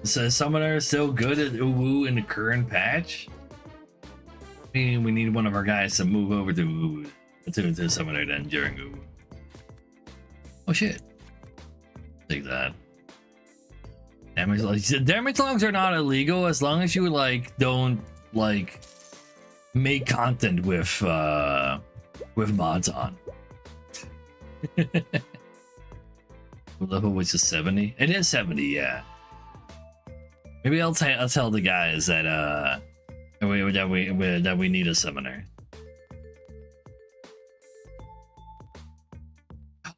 So Summoner is still good at Uwu in the current patch. I mean, we need one of our guys to move over to Uwu, to Summoner then during Uwu. Oh shit. Take that. Damage logs are not illegal as long as you like don't like make content with mods on. Level which is 70. It is 70, yeah. Maybe I'll tell the guys that we need a summoner.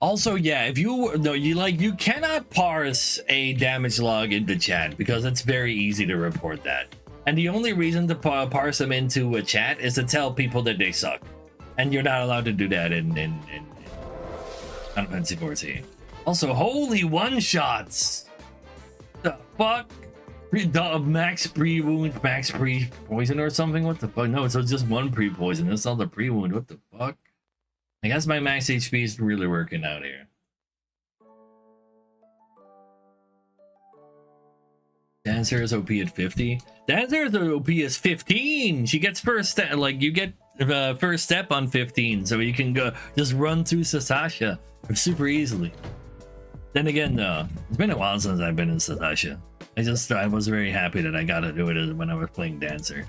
Also, yeah, if you cannot parse a damage log into chat because it's very easy to report that. And the only reason to parse them into a chat is to tell people that they suck. And you're not allowed to do that in Final Fantasy 14. Also, holy one-shots! The fuck? Max pre-wound, max pre-poison or something? What the fuck? No, it's just one pre-poison. That's not the pre-wound. What the fuck? I guess my max HP is really working out here. Dancer is OP at 50. Dancer is OP is 15. She gets first step. Like you get first step on 15, so you can go just run through Sasasha super easily. Then again, though, it's been a while since I've been in Sasasha. I was very happy that I got to do it when I was playing Dancer.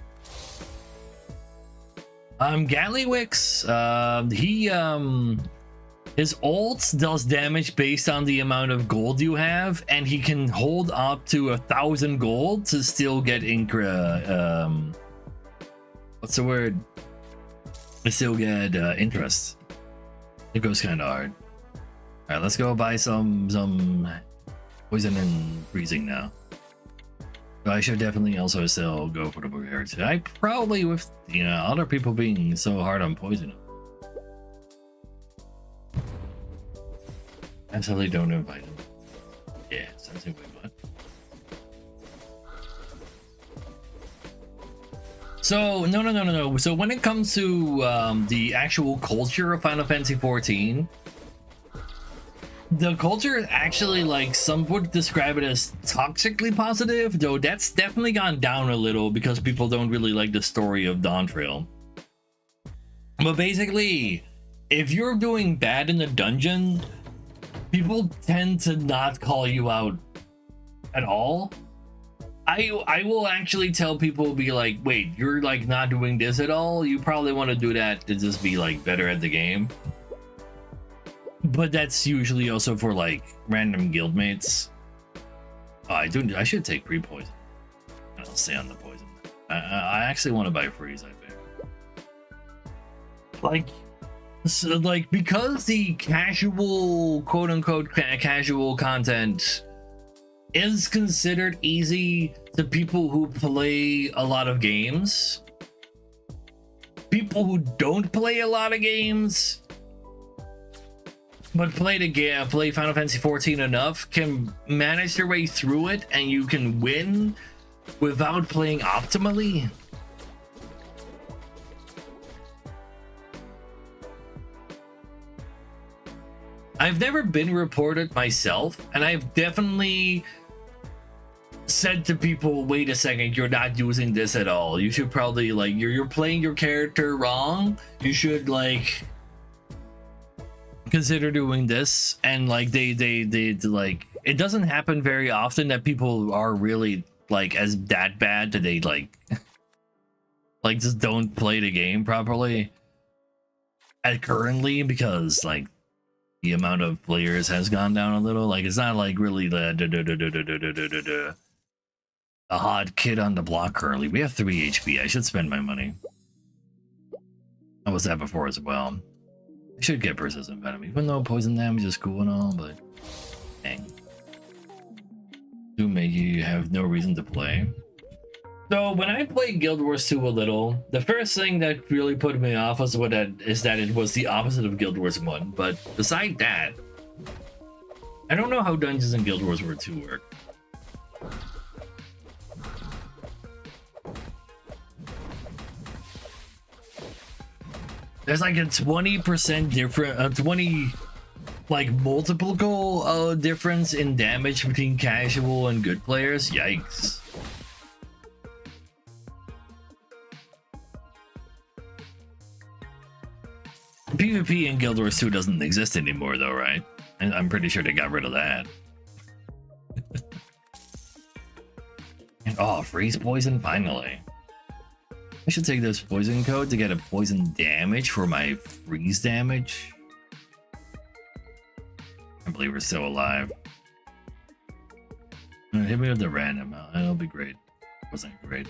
Gallywix, his ult does damage based on the amount of gold you have, and he can hold up to 1,000 gold to still get what's the word? To still get interest. It goes kind of hard. All right, let's go buy some poison and freezing now. So I should definitely also still go for the Bulgarian. I probably, with other people being so hard on poison. Absolutely don't invite him. Yeah, sounds like what? So no. So when it comes to the actual culture of Final Fantasy 14, the culture is actually, like, some would describe it as toxically positive, though that's definitely gone down a little because people don't really like the story of Dawn Trail. But basically, if you're doing bad in the dungeon, people tend to not call you out at all. I will actually tell people, be like, wait, you're like not doing this at all? You probably want to do that to just be like better at the game. But that's usually also for like random guildmates. Oh, I should take pre-poison. I'll stay on the poison. I actually want to buy freeze, I think. Like, so like, because the casual, quote unquote casual content is considered easy to people who play a lot of games, people who don't play a lot of games but play Final Fantasy 14 enough can manage their way through it, and you can win without playing optimally. I've never been reported myself, and I've definitely said to people, wait a second, you're not using this at all. You should probably, like, you're playing your character wrong. You should, like, consider doing this. And like they like, it doesn't happen very often that people are really like as that bad that they like like just don't play the game properly at currently, because like the amount of players has gone down a little. Like, it's not like really the a hot kid on the block currently. We have 3 HP. I should spend my money. I was that before as well. I should get persistent venom, even though poison damage is cool and all, but dang. Do make you have no reason to play. So when I played Guild Wars 2 a little, the first thing that really put me off was that it was the opposite of Guild Wars 1. But beside that, I don't know how dungeons in Guild Wars 2 work. There's like a 20% different, 20 like multiple difference in damage between casual and good players. Yikes. PvP in Guild Wars 2 doesn't exist anymore though, right? And I'm pretty sure they got rid of that. And oh, freeze poison, finally. I should take this poison code to get a poison damage for my freeze damage. I believe we're still alive. Hit me with the random. It'll be great. Wasn't great.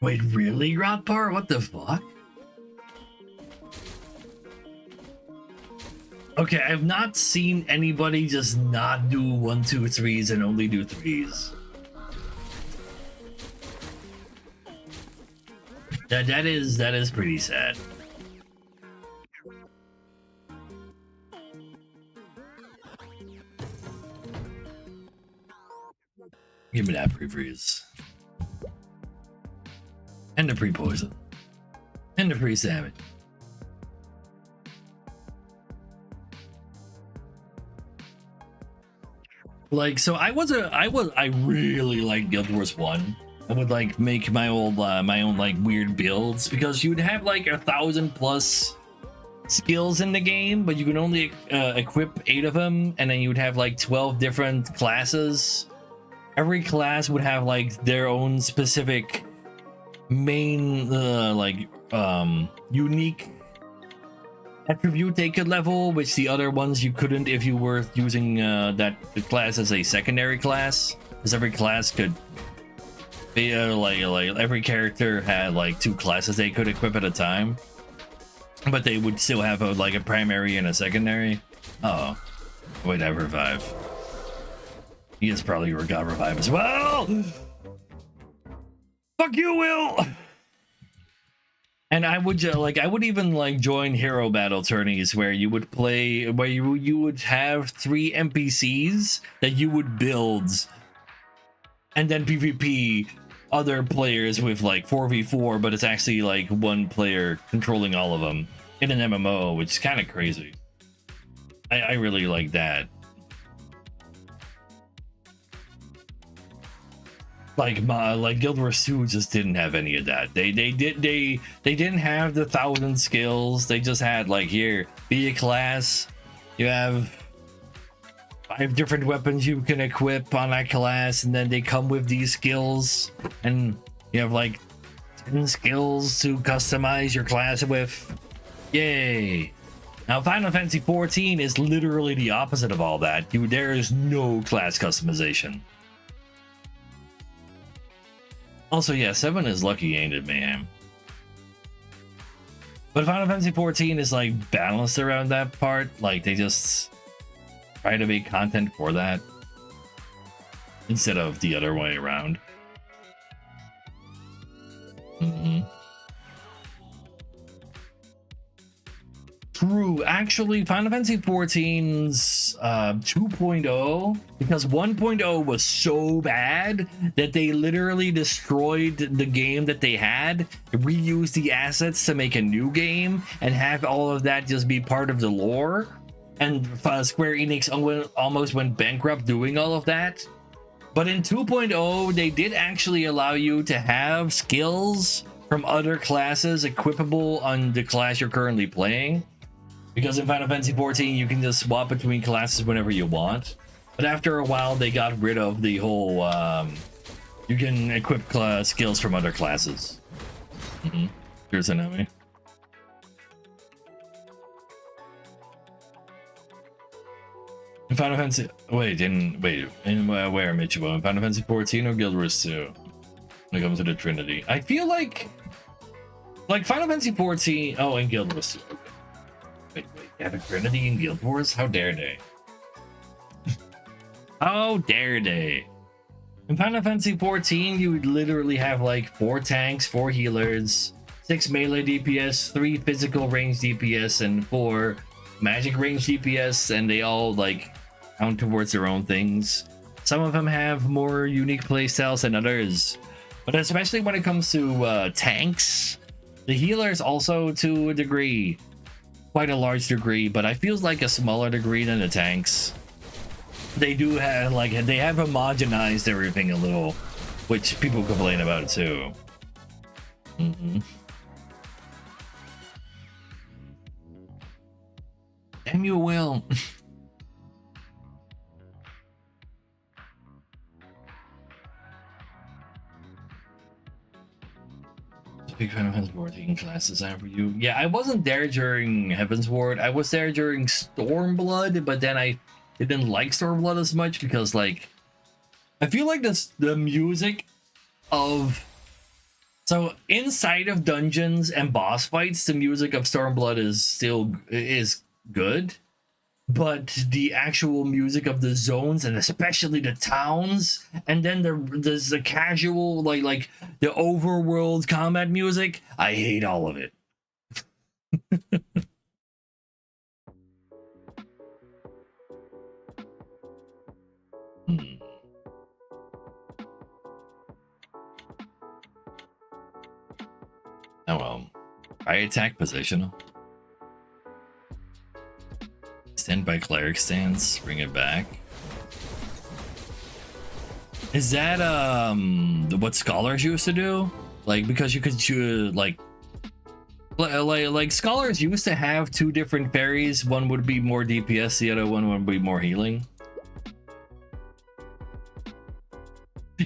Wait, really, Rodpar? What the fuck? Okay, I've not seen anybody just not do 1, 2, 3s and only do 3s. That is pretty sad. Give me that pre-freeze. And the pre-poison. And the freeze damage. Like, so I really liked Guild Wars 1. I would like make my own like weird builds, because you would have like 1,000+ skills in the game, but you can only equip 8 of them, and then you would have like 12 different classes. Every class would have like their own specific main unique attribute they could level, which the other ones you couldn't if you were using the class as a secondary class, because every class could be like every character had like 2 classes they could equip at a time, but they would still have a primary and a secondary. Oh wait, I revive. He has probably got revive as well. Fuck you, Will. And I would I would even join hero battle tourneys where you would play, where you would have 3 NPCs that you would build, and then PvP other players with 4v4, but it's actually 1 player controlling all of them. in an MMO, which is kind of crazy. I really like that. Like Guild Wars 2 just didn't have any of that. They didn't have the 1,000 skills. They just had like, here, be a class. You have 5 different weapons you can equip on that class, and then they come with these skills, and you have like 10 skills to customize your class with. Yay! Now Final Fantasy 14 is literally the opposite of all that. There is no class customization. Also, yeah, 7 is lucky, ain't it, man? But Final Fantasy 14 is like balanced around that part. Like they just try to make content for that instead of the other way around. True, actually, Final Fantasy 14's 2.0, because 1.0 was so bad that they literally destroyed the game that they had, reused the assets to make a new game, and have all of that just be part of the lore. And Square Enix almost went bankrupt doing all of that. But in 2.0, they did actually allow you to have skills from other classes equipable on the class you're currently playing. Because in Final Fantasy 14, you can just swap between classes whenever you want. But after a while, they got rid of the whole, you can equip skills from other classes. Here's an enemy. In Final Fantasy, where, Michibo? In Final Fantasy 14 or Guild Wars 2? When it comes to the Trinity. I feel like Final Fantasy 14, oh, and Guild Wars 2. Wait, you have a Trinity in Guild Wars? How dare they? How dare they? In Final Fantasy 14, you would literally have like 4 tanks, 4 healers, 6 melee DPS, 3 physical range DPS, and 4 magic range DPS, and they all like count towards their own things. Some of them have more unique playstyles than others, but especially when it comes to tanks, the healers also to a degree. Quite a large degree, but I feel like a smaller degree than the tanks. They do have they have homogenized everything a little, which people complain about too. Damn you, Will. Big Final Fantasy 14 class design for you. Yeah, I wasn't there during Heavensward. I was there during Stormblood, but then I didn't like Stormblood as much because, like, I feel like the music of... So, inside of dungeons and boss fights, the music of Stormblood is good. But the actual music of the zones, and especially the towns, and then there's the casual, like the overworld combat music, I hate all of it. Oh well. I attack positional. Stand by cleric stance, bring it back. Is that what scholars used to do? Like, because you could choose like scholars used to have 2 different fairies. One would be more DPS, the other one would be more healing.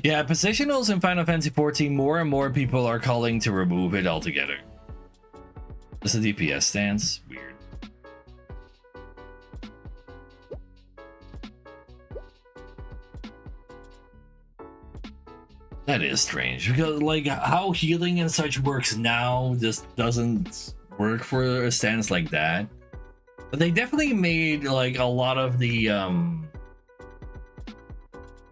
Yeah, positionals in Final Fantasy 14, more and more people are calling to remove it altogether. This is a DPS stance. Weird. That is strange, because like how healing and such works now just doesn't work for a stance like that. But they definitely made like a lot of the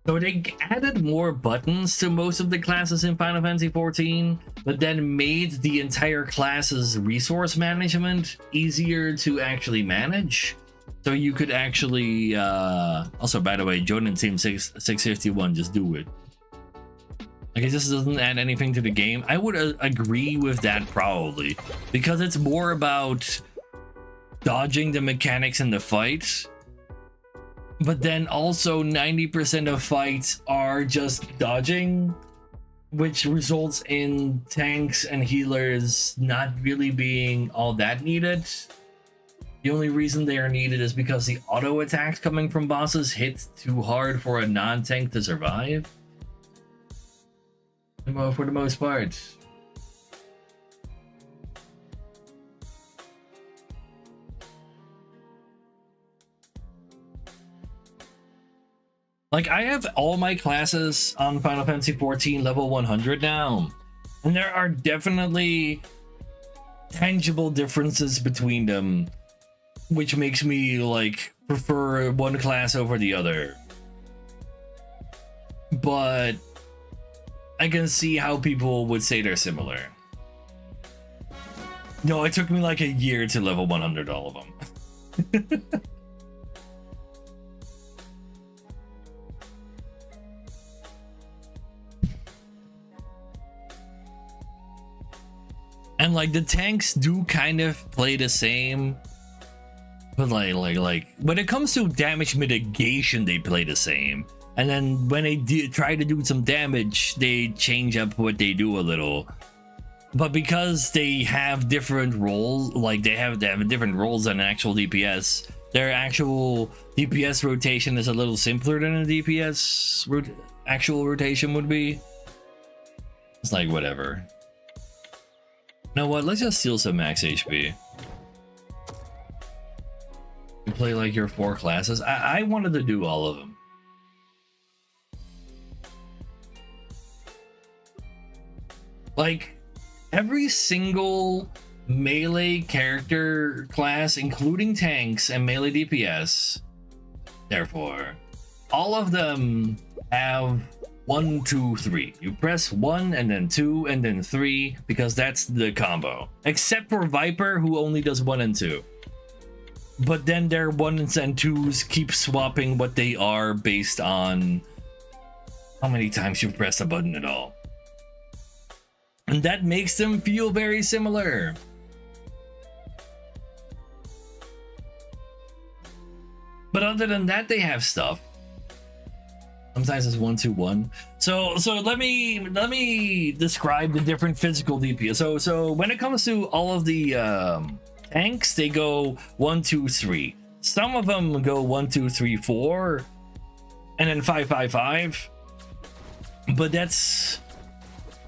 so they added more buttons to most of the classes in Final Fantasy 14, but then made the entire class's resource management easier to actually manage. So you could actually also, by the way, join Team 651, just do it. Like, it just doesn't add anything to the game. I would agree with that probably, because it's more about dodging the mechanics in the fight, but then also 90% of fights are just dodging, which results in tanks and healers not really being all that needed. The only reason they are needed is because the auto attacks coming from bosses hit too hard for a non-tank to survive. For the most part. Like, I have all my classes on Final Fantasy XIV level 100 now, and there are definitely tangible differences between them, which makes me like prefer one class over the other. But I can see how people would say they're similar. No, it took me like a year to level 100 all of them. And like the tanks do kind of play the same, but like when it comes to damage mitigation, they play the same. And then when they try to do some damage, they change up what they do a little. But because they have different roles, like they have different roles than an actual DPS, their actual DPS rotation is a little simpler than a DPS actual rotation would be. It's like whatever. You know what? Let's just steal some max HP. You play like your 4 classes. I wanted to do all of them. Like every single melee character class, including tanks and melee DPS, therefore, all of them have 1, 2, 3. You press 1 and then 2 and then 3 because that's the combo. Except for Viper, who only does 1 and 2. But then their 1s and 2s keep swapping what they are based on how many times you press a button at all. And that makes them feel very similar. But other than that, they have stuff. Sometimes it's 1, 2, 1. So let me describe the different physical DPS. So when it comes to all of the tanks, they go 1, 2, 3. Some of them go 1, 2, 3, 4, and then 5, 5, 5. But that's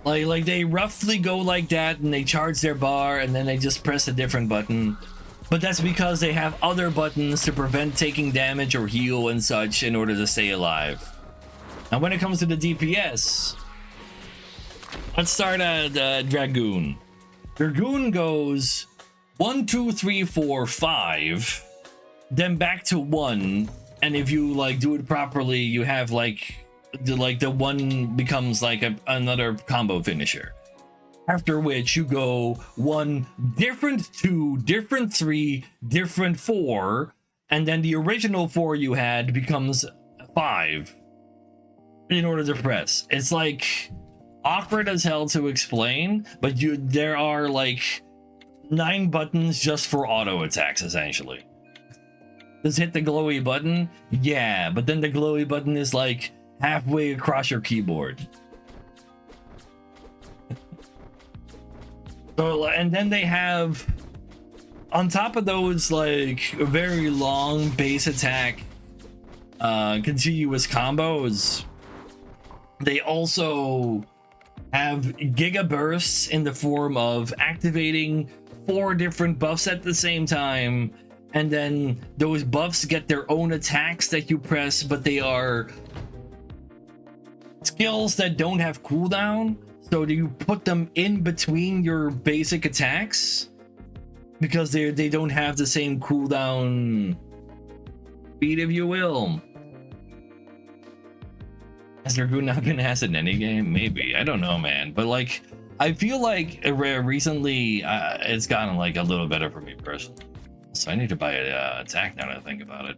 like they roughly go like that, and they charge their bar, and then they just press a different button. But that's because they have other buttons to prevent taking damage or heal and such in order to stay alive. Now, when it comes to the DPS, let's start at Dragoon. Dragoon goes 1, 2, 3, 4, 5, then back to 1, and if you like do it properly, you have like the 1 becomes like another combo finisher. After which you go 1, different 2, different 3, different 4, and then the original 4 you had becomes 5 in order to press. It's like awkward as hell to explain, but there are like 9 buttons just for auto attacks essentially. Just hit the glowy button, yeah, but then the glowy button is like halfway across your keyboard. So, and then they have on top of those like very long base attack continuous combos, they also have giga bursts in the form of activating 4 different buffs at the same time, and then those buffs get their own attacks that you press, but they are skills that don't have cooldown. So do you put them in between your basic attacks because they don't have the same cooldown speed, if you will. Has Dragoon not been asked in any game? Maybe. I don't know, man. But like, I feel like recently it's gotten like a little better for me personally. So I need to buy an attack now that I think about it.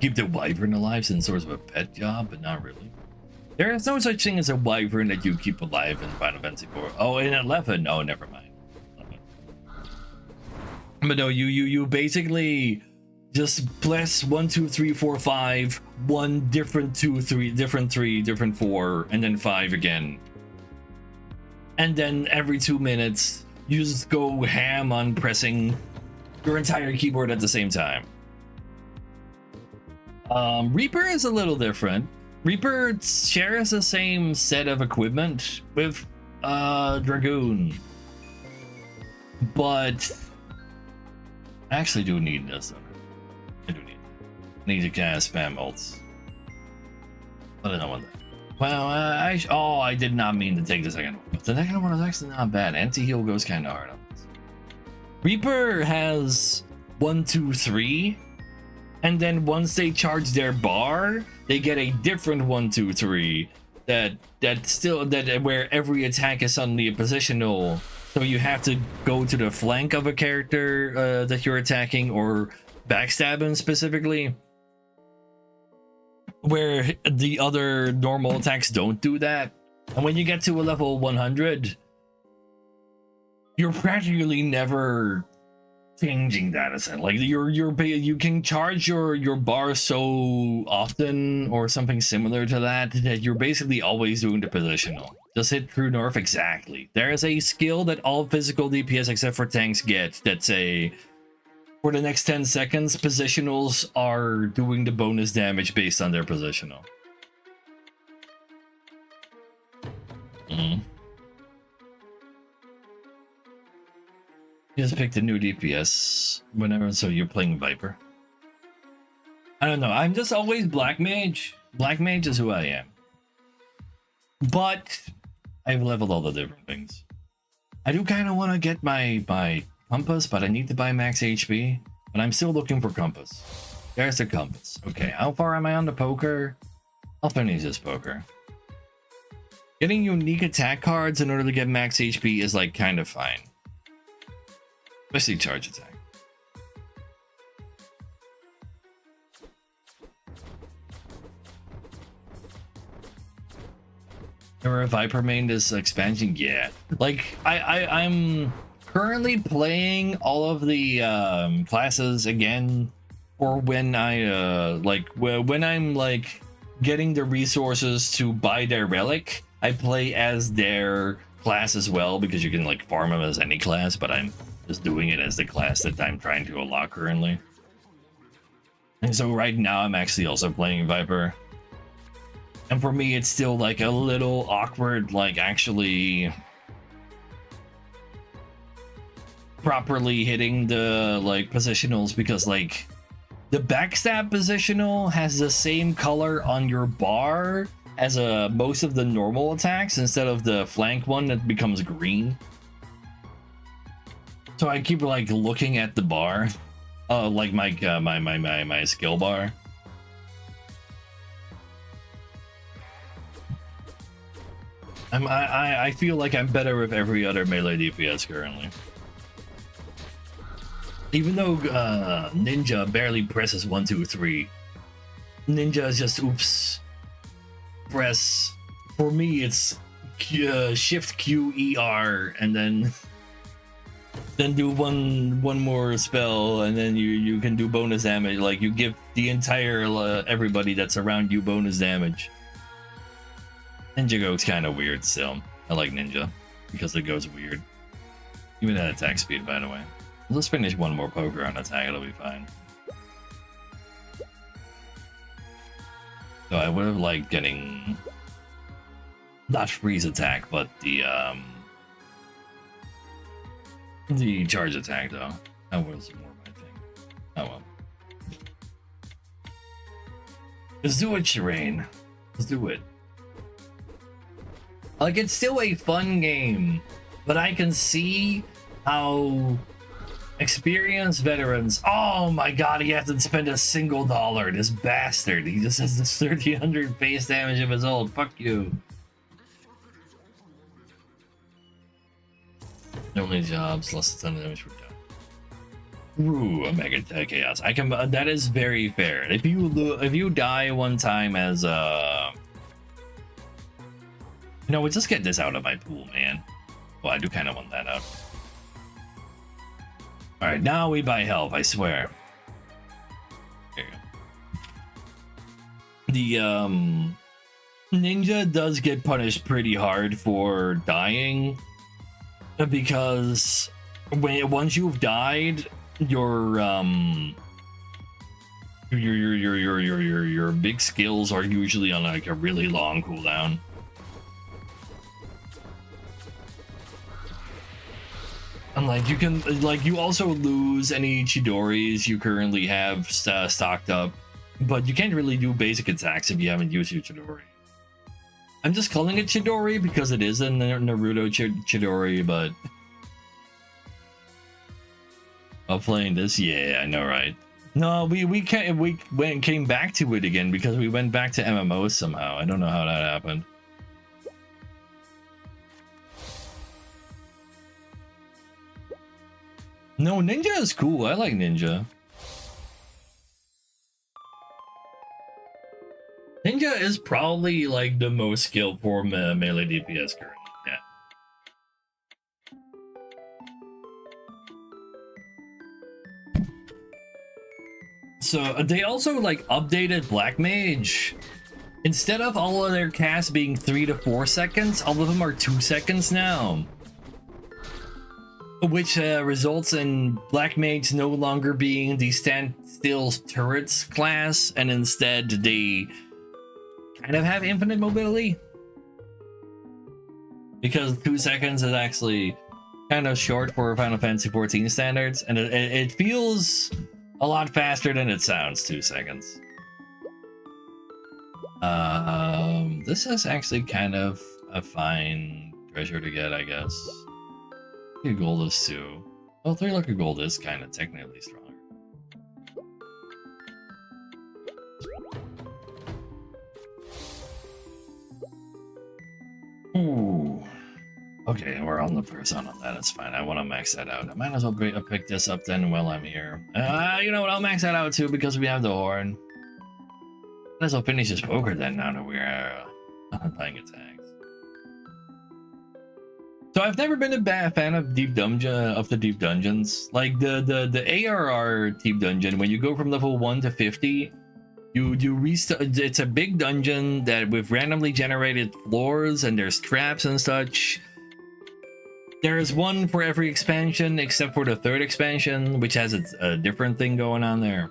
Keep the wyvern alive since it was a pet job, but not really. There is no such thing as a wyvern that you keep alive in Final Fantasy 4. Oh, in 11? Oh, never mind. But no, you basically just press 1, 2, 3, 4, 5, 1, different 2, 3, different 3, different 4, and then 5 again. And then every 2 minutes, you just go ham on pressing your entire keyboard at the same time. Reaper is a little different. Reaper shares the same set of equipment with Dragoon, but I actually do need this though. I do need to cast spam ults. But I don't want that. Well, I did not mean to take the second one, but the second one is actually not bad. Anti-heal goes kind of hard on this. Reaper has 1, 2, 3. And then once they charge their bar, they get a different 1, 2, 3 that where every attack is suddenly a positional. So you have to go to the flank of a character that you're attacking, or backstab him specifically, where the other normal attacks don't do that. And when you get to a level 100, you're practically never changing that. Like you can charge your bar so often or something similar to that you're basically always doing the positional. Just hit true north exactly. There is a skill that all physical DPS except for tanks get that say for the next 10 seconds positionals are doing the bonus damage based on their positional. Just picked a new DPS whenever, so you're playing Viper. I don't know, I'm just always Black Mage. Black Mage is who I am. But I've leveled all the different things. I do kind of want to get my compass, but I need to buy max HP. But I'm still looking for compass. There's the compass. Okay, how far am I on the poker? I'll finish this poker. Getting unique attack cards in order to get max HP is like kind of fine. Especially charge attack. Remember Viper main this expansion? Yeah. Like I'm currently playing all of the classes again for when I when I'm like getting the resources to buy their relic. I play as their class as well because you can like farm them as any class, but I'm just doing it as the class that I'm trying to unlock currently. And so right now I'm actually also playing Viper. And for me it's still like a little awkward, like actually properly hitting the like positionals, because like the backstab positional has the same color on your bar as most of the normal attacks instead of the flank one that becomes green. So I keep like looking at the bar, like my skill bar. I feel like I'm better with every other melee DPS currently. Even though Ninja barely presses 1, 2, 3. Ninja is just oops. Press. For me it's Shift Q ER and then do one more spell, and then you can do bonus damage. Like you give the entire everybody that's around you bonus damage. Ninja goes kind of weird still. I like Ninja because it goes weird. Even at attack speed, by the way. Let's finish one more poker on attack, it'll be fine. So I would have liked getting not freeze attack, but the charge attack though. That was more my thing. Oh well. Let's do it, Shireen. Let's do it. Like, it's still a fun game, but I can see how experienced veterans. Oh my god, he hasn't spent a single dollar. This bastard. He just has this 1300 base damage of his ult. Fuck you. Only jobs, less than 10 damage per job. Ooh, a mega attack chaos. I can. That is very fair. If you die one time as No, we'll just get this out of my pool, man. Well, I do kind of want that out. Alright, now we buy health, I swear. There you go. The, ninja does get punished pretty hard for dying. Because once you've died, your big skills are usually on like a really long cooldown. And like you can you also lose any Chidoris you currently have stocked up, but you can't really do basic attacks if you haven't used your Chidori. I'm just calling it Chidori because it is a Naruto Chidori, but while playing this, yeah, I know, right? No, we came back to it again because we went back to MMOs somehow. I don't know how that happened. No, Ninja is cool. I like Ninja. Ninja is probably like the most skilled for melee DPS currently. Yeah. So they also like updated Black Mage. Instead of all of their casts being 3 to 4 seconds, all of them are 2 seconds now. Which results in Black Mage no longer being the standstill turrets class, and instead they kind of have infinite mobility. Because 2 seconds is actually kind of short for Final Fantasy XIV standards, and it feels a lot faster than it sounds, 2 seconds. This is actually kind of a fine treasure to get, I guess. Gold is 2. Well, 3 Lucky Gold is kind of technically stronger. Ooh. Okay, we're on the person on that. It's fine. I want to max that out. I might as well pick this up then while I'm here. You know what? I'll max that out too because we have the horn. Might as well finish this poker then now that we're playing attacks. So I've never been a fan of the deep dungeons. Like the ARR deep dungeon, when you go from level 1 to 50, you restart. It's a big dungeon that with randomly generated floors, and there's traps and such. There's one for every expansion except for the 3rd expansion, which has a different thing going on there.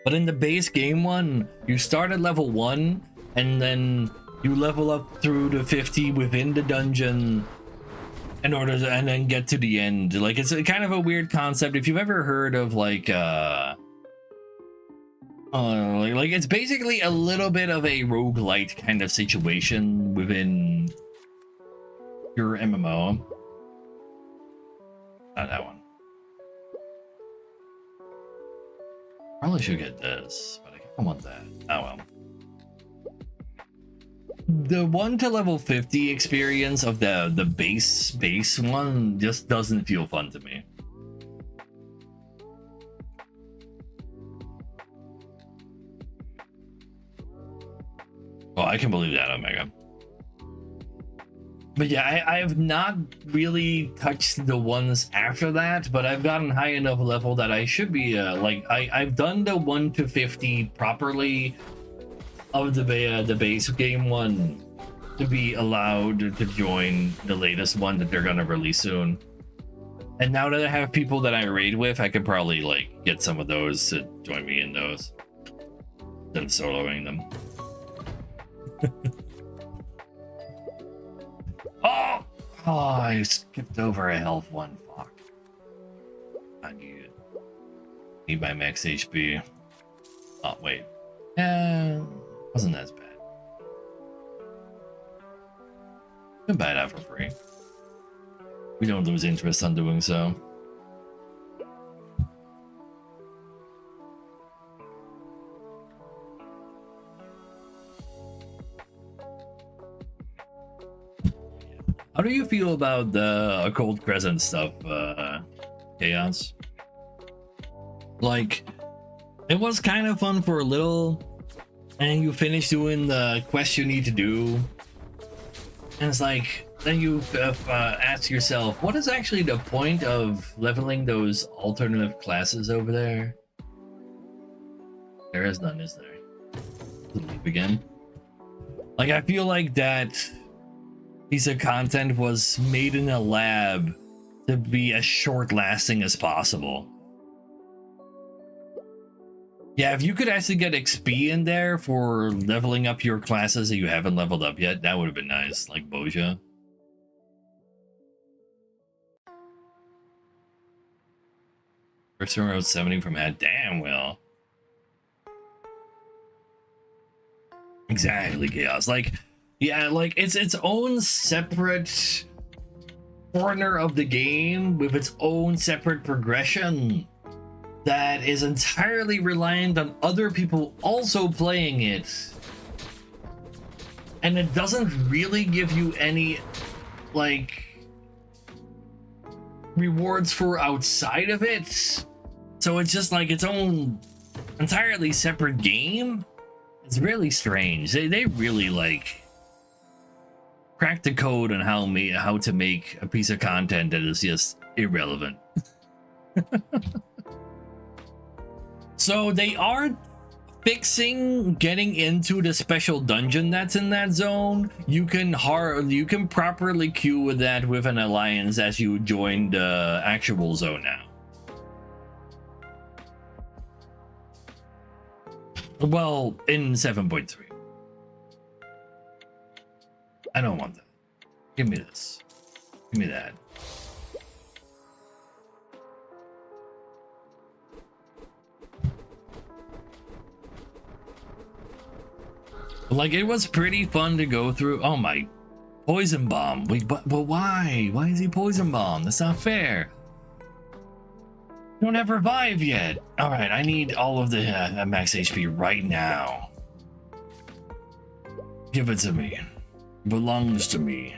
But in the base game one, you start at level 1 and then you level up through to 50 within the dungeon in order to, and then get to the end. Like, it's kind of a weird concept. If you've ever heard of like it's basically a little bit of a roguelite kind of situation within your MMO. Not that one. Probably should get this, but I don't want that. Oh well. The 1 to level 50 experience of the base one just doesn't feel fun to me. Oh, I can believe that, Omega. But yeah, I have not really touched the ones after that, but I've gotten high enough level that I should be I've done the 1 to 50 properly of the base game one to be allowed to join the latest one that they're gonna release soon. And now that I have people that I raid with, I could probably like get some of those to join me in those instead of soloing them. Oh, I skipped over a health one. Fuck. Not good. Need my max HP. Oh, wait. Wasn't as bad. You can buy that for free. We don't lose interest on doing so. How do you feel about the Occult Crescent stuff, Chaos? Like, it was kind of fun for a little, and you finish doing the quest you need to do, And it's like, then you ask yourself, what is actually the point of leveling those alternative classes over there? There is none, is there? Leave again. Like, I feel like that piece of content was made in a lab to be as short lasting as possible. Yeah, if you could actually get XP in there for leveling up your classes that you haven't leveled up yet, that would have been nice, like Boja. First round 70 from Ad. Damn, well. Exactly, Chaos. Like, yeah, like it's its own separate corner of the game with its own separate progression that is entirely reliant on other people also playing it. And it doesn't really give you any, like, rewards for outside of it. So it's just like its own entirely separate game. It's really strange. They really, like, cracked the code on how to make a piece of content that is just irrelevant. So they are fixing getting into the special dungeon that's in that zone. You can properly queue with that with an alliance as you join the actual zone now. Well, in 7.3. I don't want that. Give me this. Give me that. Like, it was pretty fun to go through. Oh my, poison bomb. Wait, but why? Why is he poison bomb? That's not fair. You don't have revive yet. All right, I need all of the max HP right now. Give it to me. It belongs to me.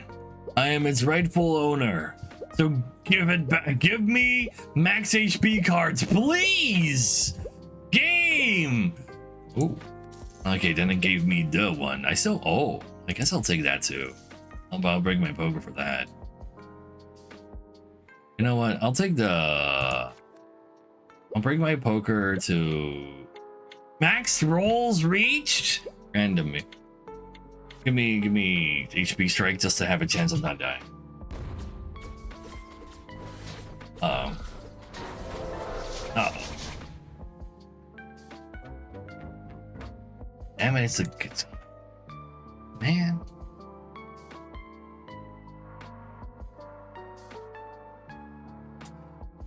I am its rightful owner. So give it back. Give me max HP cards, please. Game. Ooh. Okay, then it gave me the one. I guess I'll take that too. I'll break my poker for that. You know what? I'll break my poker to max rolls reached. Randomly. Give me HP strike just to have a chance of not dying. Uh-oh. Damn it, it's a good man.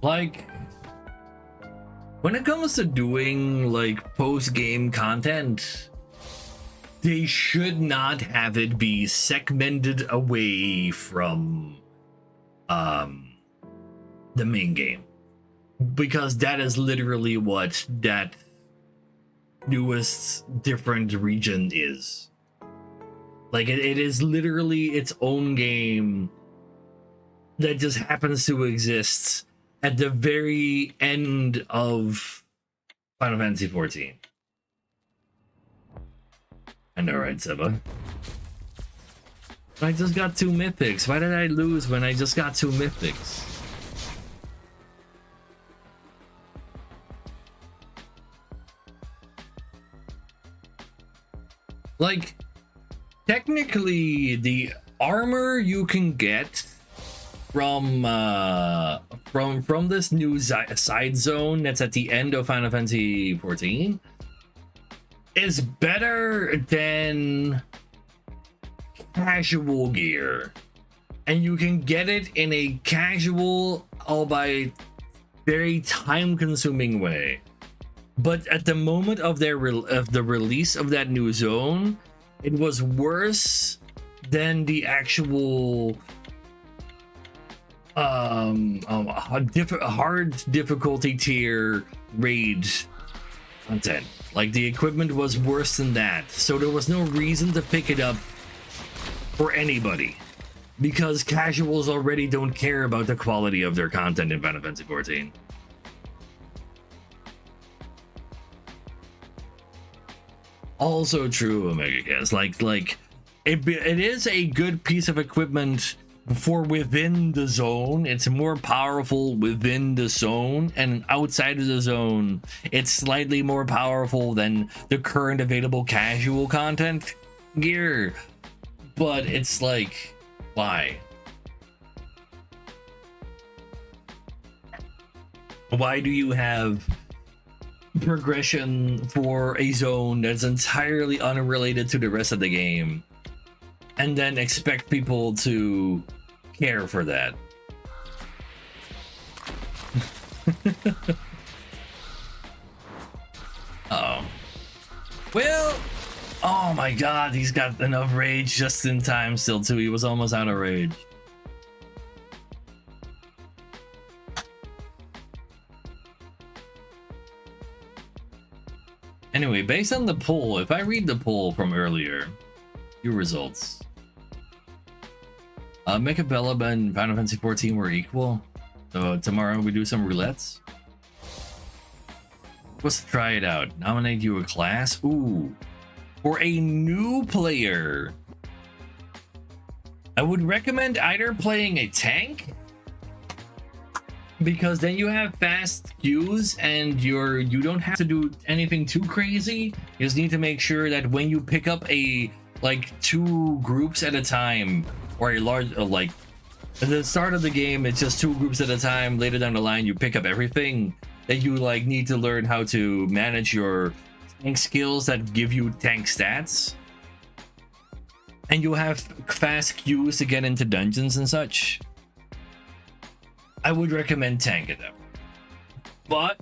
Like, when it comes to doing like post-game content, they should not have it be segmented away from the main game, because that is literally what that newest different region is. Like, it is literally its own game that just happens to exist at the very end of Final Fantasy XIV. I know, right, Seba? I just got 2 mythics. Why did I lose when I just got 2 mythics? Like, technically, the armor you can get from this new side zone that's at the end of Final Fantasy XIV is better than casual gear, and you can get it in a casual, albeit very time-consuming way. But at the moment of the release of that new zone, it was worse than the actual hard difficulty tier raid content. Like, the equipment was worse than that, so there was no reason to pick it up for anybody, because casuals already don't care about the quality of their content in Final Fantasy XIV. Also true, Omega Cast. Like it is a good piece of equipment for within the zone. It's more powerful within the zone, and outside of the zone it's slightly more powerful than the current available casual content gear. But it's like, why do you have progression for a zone that's entirely unrelated to the rest of the game and then expect people to care for that? Oh. Well, oh my god, he's got enough rage just in time still too. He was almost out of rage. Anyway, based on the poll, if I read the poll from earlier, your results. Mechabella and Final Fantasy 14 were equal. So tomorrow we do some roulettes. Let's try it out. Nominate you a class. Ooh. For a new player, I would recommend either playing a tank, because then you have fast queues and you don't have to do anything too crazy. You just need to make sure that when you pick up a like 2 groups at a time, or a large like at the start of the game it's just 2 groups at a time. Later down the line you pick up everything that you like need to learn how to manage your tank skills that give you tank stats, and you have fast queues to get into dungeons and such. I would recommend tank it up. But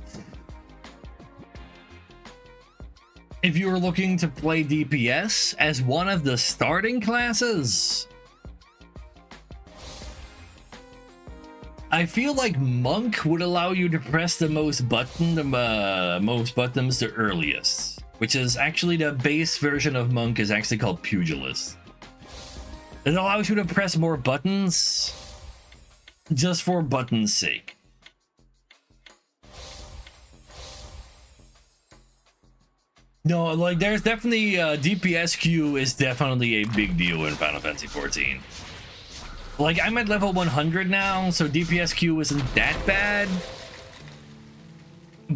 if you're looking to play DPS as one of the starting classes, I feel like Monk would allow you to press the most buttons the earliest, which is actually the base version of Monk is actually called Pugilist. It allows you to press more buttons just for buttons' sake. No, like there's definitely DPS queue is definitely a big deal in Final Fantasy 14. Like I'm at level 100 now, so DPS queue isn't that bad.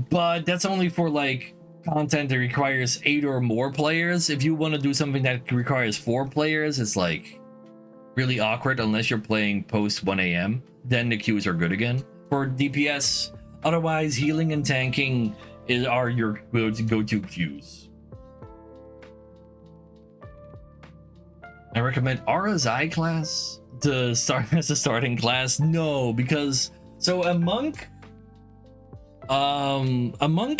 But that's only for like content that requires 8 or more players. If you want to do something that requires 4 players, it's like really awkward unless you're playing post 1 a.m. Then the queues are good again for DPS. Otherwise, healing and tanking are your go-to queues. I recommend RSI class to start as a starting class. No, because so a monk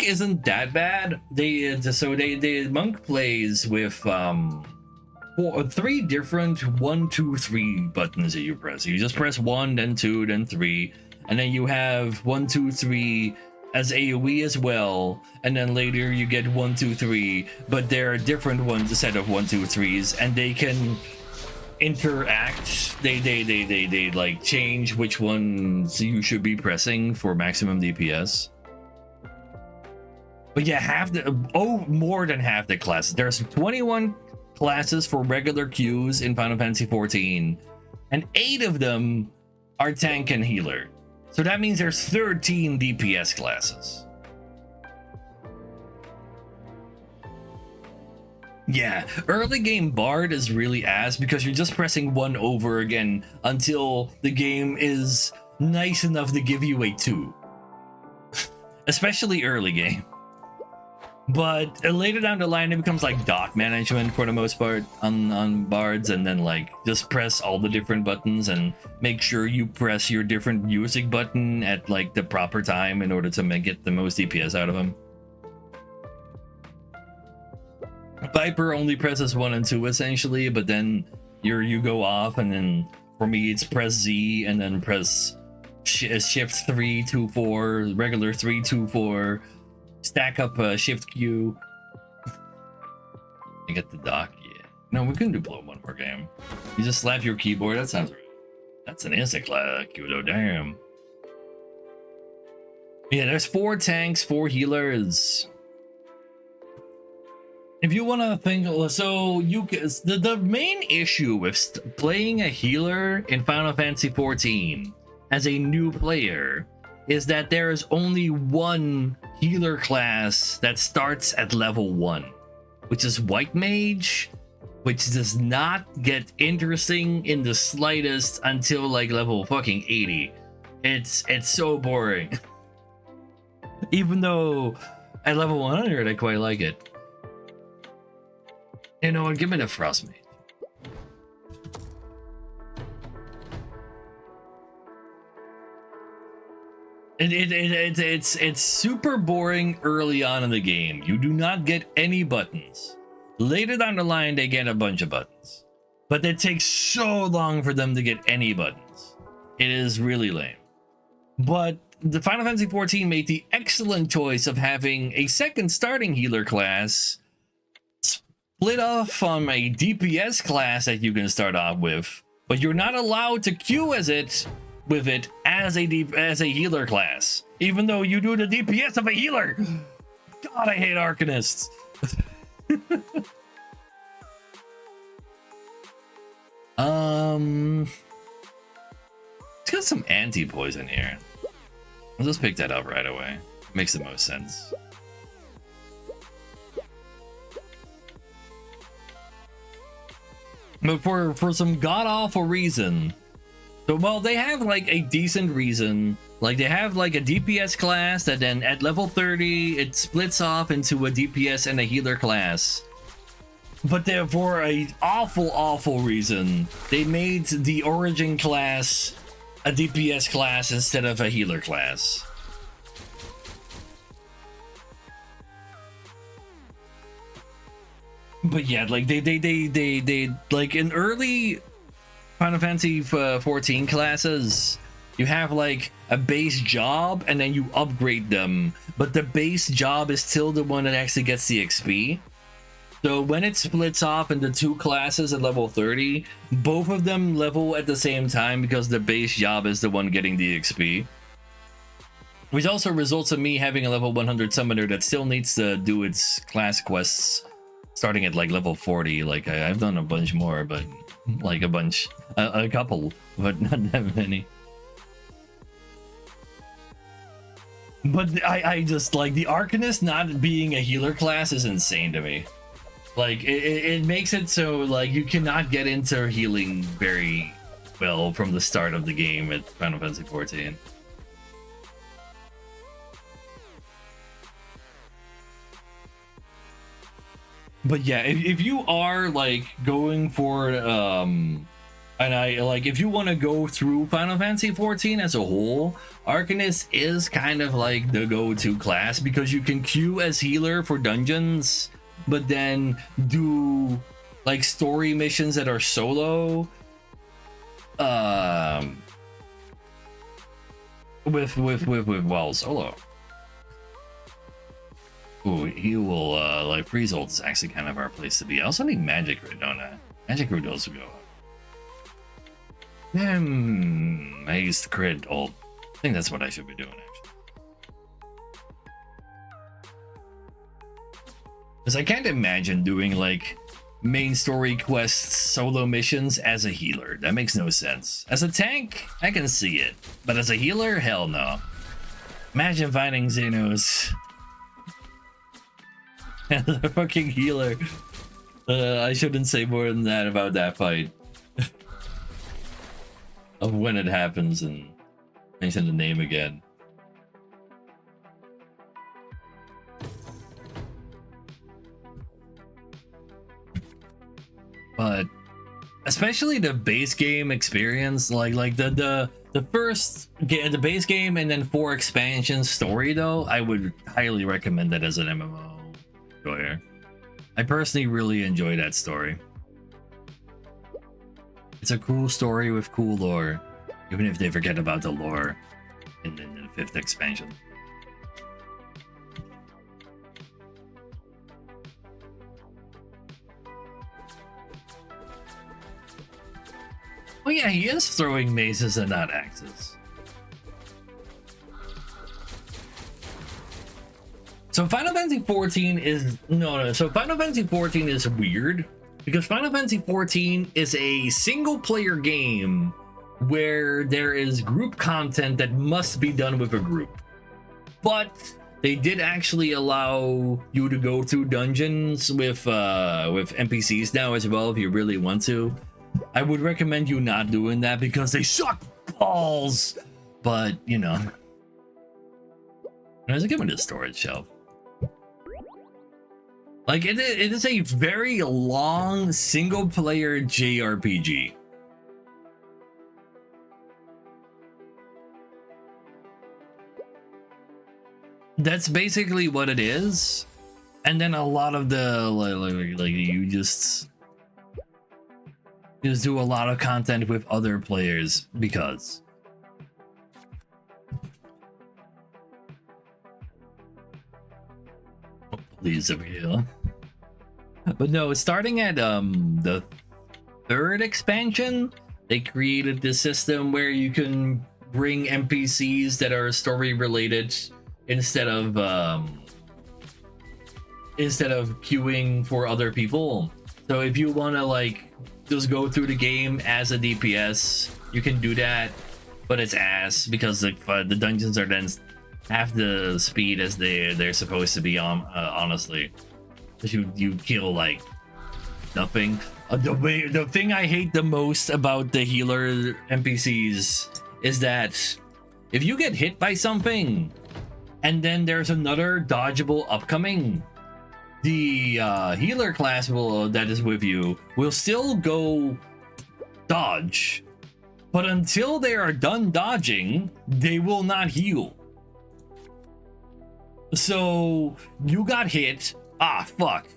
isn't that bad. The monk plays with 3 different 1, 2, 3 buttons that you press. You just press 1, then 2, then 3, and then you have 1, 2, 3 as AoE as well, and then later you get 1, 2, 3, but there are different ones, a set of 1, 2, 3s, and they can interact. They like change which ones you should be pressing for maximum DPS. But yeah, more than half the classes. There's 21 classes for regular queues in Final Fantasy 14, and 8 of them are tank and healer. So that means there's 13 DPS classes. Yeah, early game Bard is really ass because you're just pressing 1 over again until the game is nice enough to give you a 2. Especially early game. But later down the line, it becomes like dock management for the most part on Bards, and then like just press all the different buttons and make sure you press your different music button at like the proper time in order to get the most DPS out of them. Viper only presses 1 and 2 essentially, but then you go off, and then for me it's press Z and then press shift 3, 2, 4, regular 3, 2, 4. Stack up shift Q. I get the dock. Yeah. No, we can do blow 1 more game. You just slap your keyboard. That sounds right. That's an instant Q though. Damn. Yeah, there's 4 tanks, 4 healers. If you want to think, so the main issue with playing a healer in Final Fantasy 14 as a new player is that there is only one healer class that starts at level 1, which is White Mage, which does not get interesting in the slightest until like level fucking 80. It's so boring. Even though at level 100 I quite like it. You know what? Give me the Frost Mage. It's super boring early on in the game. You do not get any buttons. Later down the line, they get a bunch of buttons, but it takes so long for them to get any buttons. It is really lame. But the Final Fantasy XIV made the excellent choice of having a second starting healer class split off from a DPS class that you can start off with, but you're not allowed to queue as it as a healer class, even though you do the DPS of a healer. God, I hate Arcanists. It's got some anti-poison here. I'll just pick that up right away. Makes the most sense. But for some god-awful reason. So, well, they have like a decent reason. Like, they have like a DPS class that then at level 30, it splits off into a DPS and a healer class. But then for a awful reason, they made the origin class a DPS class instead of a healer class. But yeah, like they like in early Final Fantasy 14 classes, you have like a base job and then you upgrade them, but the base job is still the one that actually gets the XP. So when it splits off into two classes at level 30, both of them level at the same time because the base job is the one getting the XP. Which also results in me having a level 100 summoner that still needs to do its class quests starting at like level 40. Like I've done a bunch more, but like a couple, but not that many. But I just like the Arcanist not being a healer class is insane to me. Like it makes it so like you cannot get into healing very well from the start of the game at Final Fantasy 14. But yeah, if you are like going for if you want to go through Final Fantasy 14 as a whole, Arcanist is kind of like the go-to class because you can queue as healer for dungeons, but then do like story missions that are solo. With solo. Ooh, he will like freeze ult is actually kind of our place to be. I also need magic root, don't I? Magic root also go up. I used the crit ult. I think that's what I should be doing actually. Because I can't imagine doing like main story quests solo missions as a healer. That makes no sense. As a tank, I can see it. But as a healer, hell no. Imagine finding Xenos as a fucking healer. I shouldn't say more than that about that fight. Of when it happens and mention the name again. But especially the base game experience, like the first game, the base game, and then 4 expansions story though, I would highly recommend that as an MMO enjoyer. I personally really enjoy that story. It's a cool story with cool lore, even if they forget about the lore in the 5th expansion. Oh yeah, he is throwing mazes and not axes. So Final Fantasy 14 is so Final Fantasy 14 is weird because Final Fantasy 14 is a single player game where there is group content that must be done with a group. But they did actually allow you to go through dungeons with NPCs now as well if you really want to. I would recommend you not doing that because they suck balls. But you know, there's a give me the storage shelf. Like it is a very long single player JRPG. That's basically what it is. And then a lot of the like you just do a lot of content with other players because please over here. But no, starting at the third expansion, they created this system where you can bring NPCs that are story related instead of queuing for other people. So if you want to like just go through the game as a DPS, you can do that, but it's ass because the dungeons are then half the speed as they're supposed to be on, honestly. You kill like nothing. The thing I hate the most about the healer NPCs is that if you get hit by something and then there's another dodgeable upcoming, the healer class that is with you will still go dodge, but until they are done dodging, they will not heal. So you got hit. Fuck.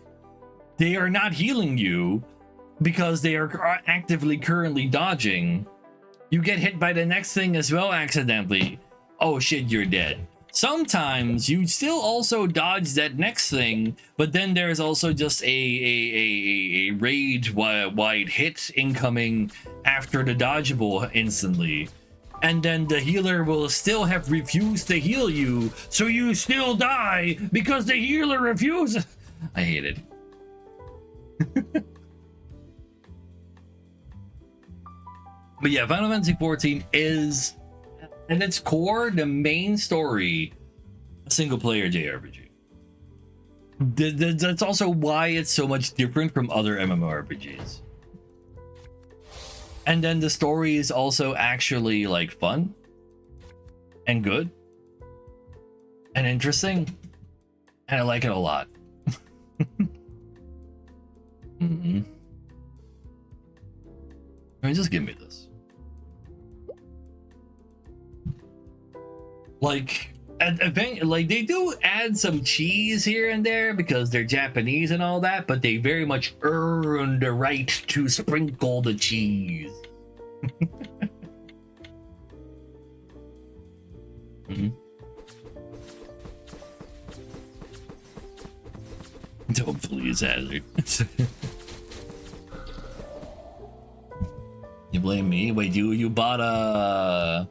They are not healing you because they are actively currently dodging. You get hit by the next thing as well accidentally. Oh shit, you're dead. Sometimes you still also dodge that next thing, but then there's also just a rage wide hit incoming after the dodgeable instantly. And then the healer will still have refused to heal you, so you still die because the healer refuses. I hate it. But yeah, Final Fantasy 14 is, at its core, the main story, a single-player JRPG. That's also why it's so much different from other MMORPGs. And then the story is also actually like fun and good and interesting, and I like it a lot. Mm-hmm. I mean, just give me this. Like, like they do add some cheese here and there because they're Japanese and all that, but they very much earn the right to sprinkle the cheese. Mm-hmm. Don't please, Hazard. You blame me? Wait, you bought a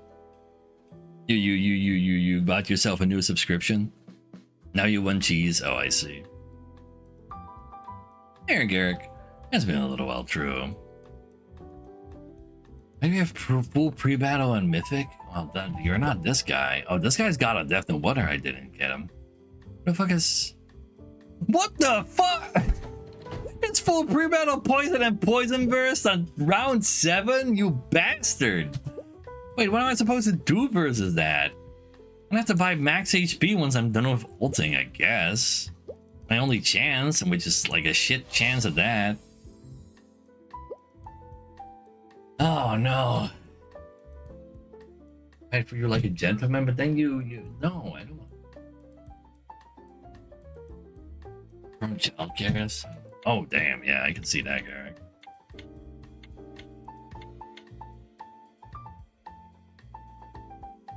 you bought yourself a new subscription? Now you want cheese? Oh, I see. Here, Garrick. It's been a little while, true. Maybe you have full pre-battle on Mythic? Well, then you're not this guy. Oh, this guy's got a Death and Wonder. I didn't get him. What the fuck is... What the fuck? It's full pre-battle poison and poison burst on round 7? You bastard. Wait, what am I supposed to do versus that? I'm gonna have to buy max HP once I'm done with ulting, I guess. My only chance, which is like a shit chance of that. Oh no. Fight for you like a gentleman, but then you no, I don't. From childcare. Oh damn, yeah, I can see that guy.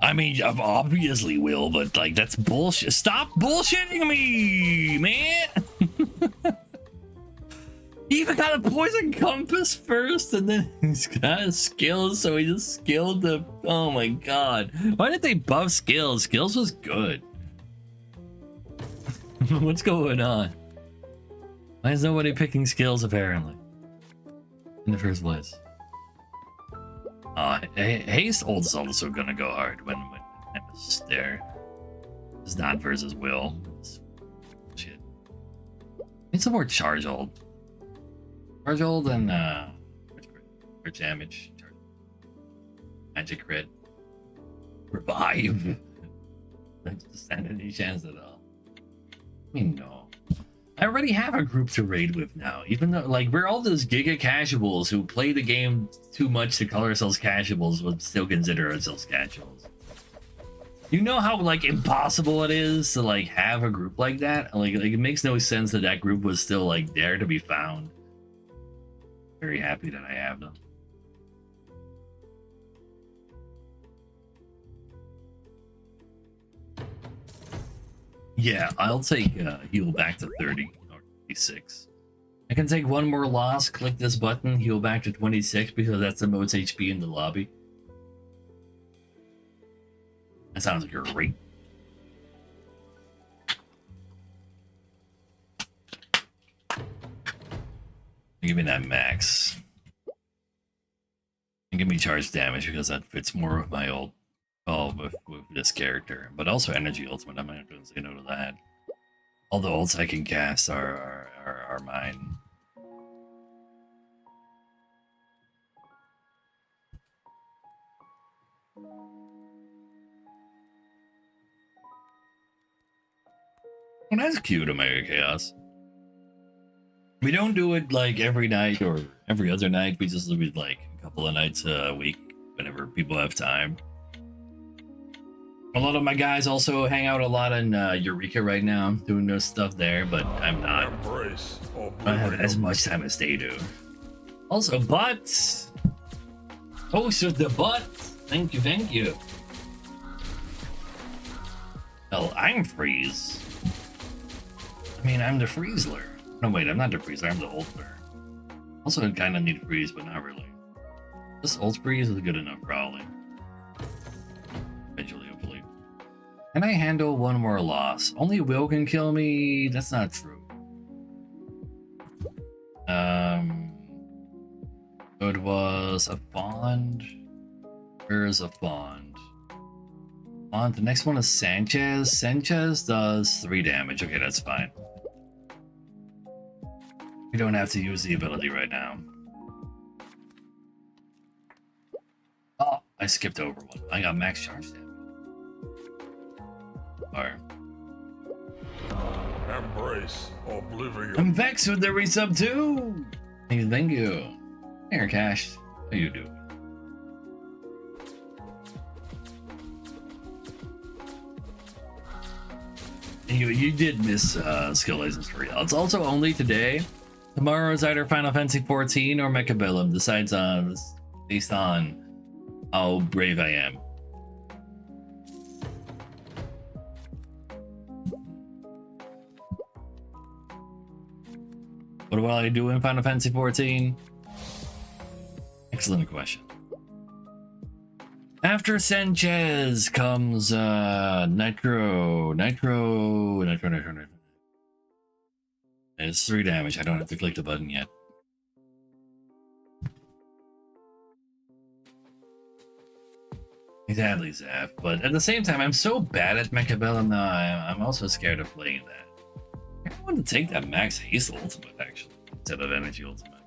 I mean, I obviously will, but like that's bullshit. Stop bullshitting me, man. He even got a poison compass first, and then he's got his skills, so he just skilled the. Oh my god! Why did they buff skills? Skills was good. What's going on? Why is nobody picking skills apparently? In the first place. Haste Old is also gonna go hard when it's there. It's not versus Will. Shit. Need some more charge hold. Charge hold and crit damage. Magic crit. Revive. Don't stand any chance at all. I mean, no. I already have a group to raid with now. Even though, like, we're all those giga casuals who play the game too much to call ourselves casuals, but still consider ourselves casuals. You know how, like, impossible it is to, like, have a group like that? Like it makes no sense that that group was still, like, there to be found. Very happy that I have them. Yeah, I'll take heal back to 30 or 26. I can take one more loss, click this button, heal back to 26 because that's the most HP in the lobby. That sounds great. Give me that max. And give me charge damage because that fits more with my old with this character. But also energy ultimate, I'm not gonna say no to that. All the ults I can cast are mine. Well, that's cute, Omega Chaos. We don't do it like every night or every other night. We just do it like a couple of nights a week whenever people have time. A lot of my guys also hang out a lot in Eureka right now. I'm doing no stuff there, but I'm not. I don't have as much time as they do. Also, butts. Host with the butt. Thank you, thank you. Hell, I'm Freeze. I mean, I'm the Freezler. No, wait, I'm not the Freezer, I'm the Ultler. Also, I kind of need Freeze, but not really. This Ult Freeze is good enough, probably. Eventually, hopefully. Can I handle one more loss? Only Will can kill me? That's not true. So it was a Fond. Where's a Fond? Fond, the next one is Sanchez. Sanchez does 3 damage. Okay, that's fine. We don't have to use the ability right now. Oh, I skipped over one. I got max charge damage. Alright. Embrace oblivion. I'm vexed with the resub too. Thank you. Here, Cash. How you doing? You did miss skill license for real. It's also only today. Tomorrow is either Final Fantasy 14 or Mechabellum. Decides on based on how brave I am. What will I do in Final Fantasy 14? Excellent question. After Sanchez comes Nitro. It's 3 damage. I don't have to click the button yet. Exactly, Zap. But at the same time, I'm so bad at Mechabellum now, I'm also scared of playing that. I want to take that Max Haste Ultimate, actually, instead of Energy Ultimate.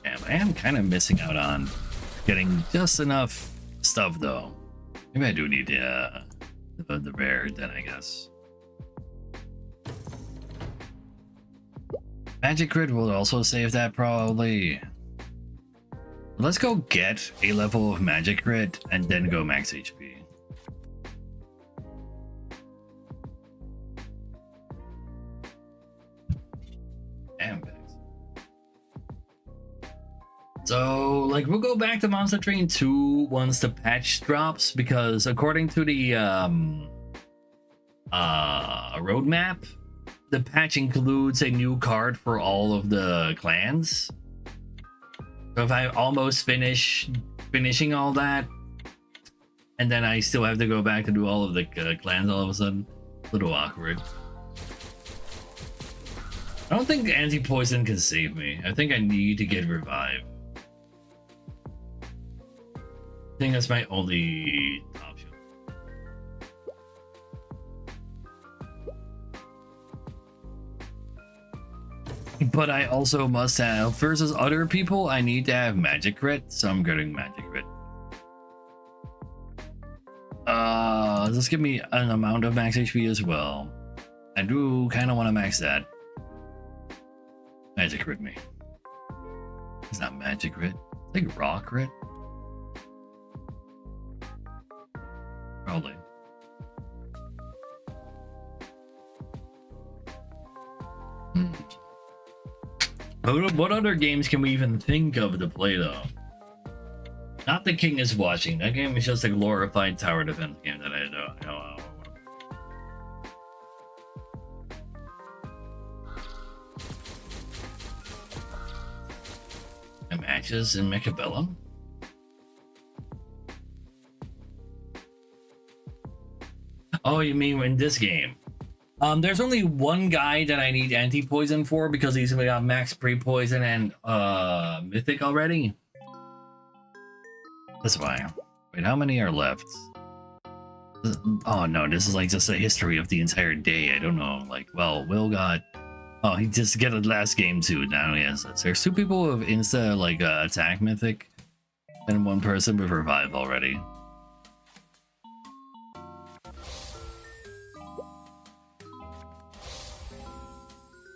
Damn, I am kind of missing out on getting just enough stuff, though. Maybe I do need the rare, then, I guess. Magic Grid will also save that, probably. Let's go get a level of Magic Grid and then go max HP. Damn, guys. So, like, we'll go back to Monster Train 2 once the patch drops, because according to the roadmap, the patch includes a new card for all of the clans. So if I almost finishing all that, and then I still have to go back to do all of the clans all of a sudden, a little awkward. I don't think anti-poison can save me. I think I need to get revived. I think that's my only option. But I also must have, versus other people, I need to have magic crit, so I'm getting magic crit. Just give me an amount of max HP as well. I do kind of want to max that. Magic crit me. It's not magic crit. It's like raw crit. Probably. What other games can we even think of to play though? Not The King is Watching. That game is just a glorified tower defense game that I know. Matches in Mechabellum? Oh, you mean in this game? There's only one guy that I need anti-poison for because he's got max pre-poison and mythic already. That's why. Wait, how many are left? Oh no, this is like just a history of the entire day. I don't know. Like, well, Will got. Oh, he just get a last game too. Now he has this. There's two people with insta like attack mythic, and one person with revive already.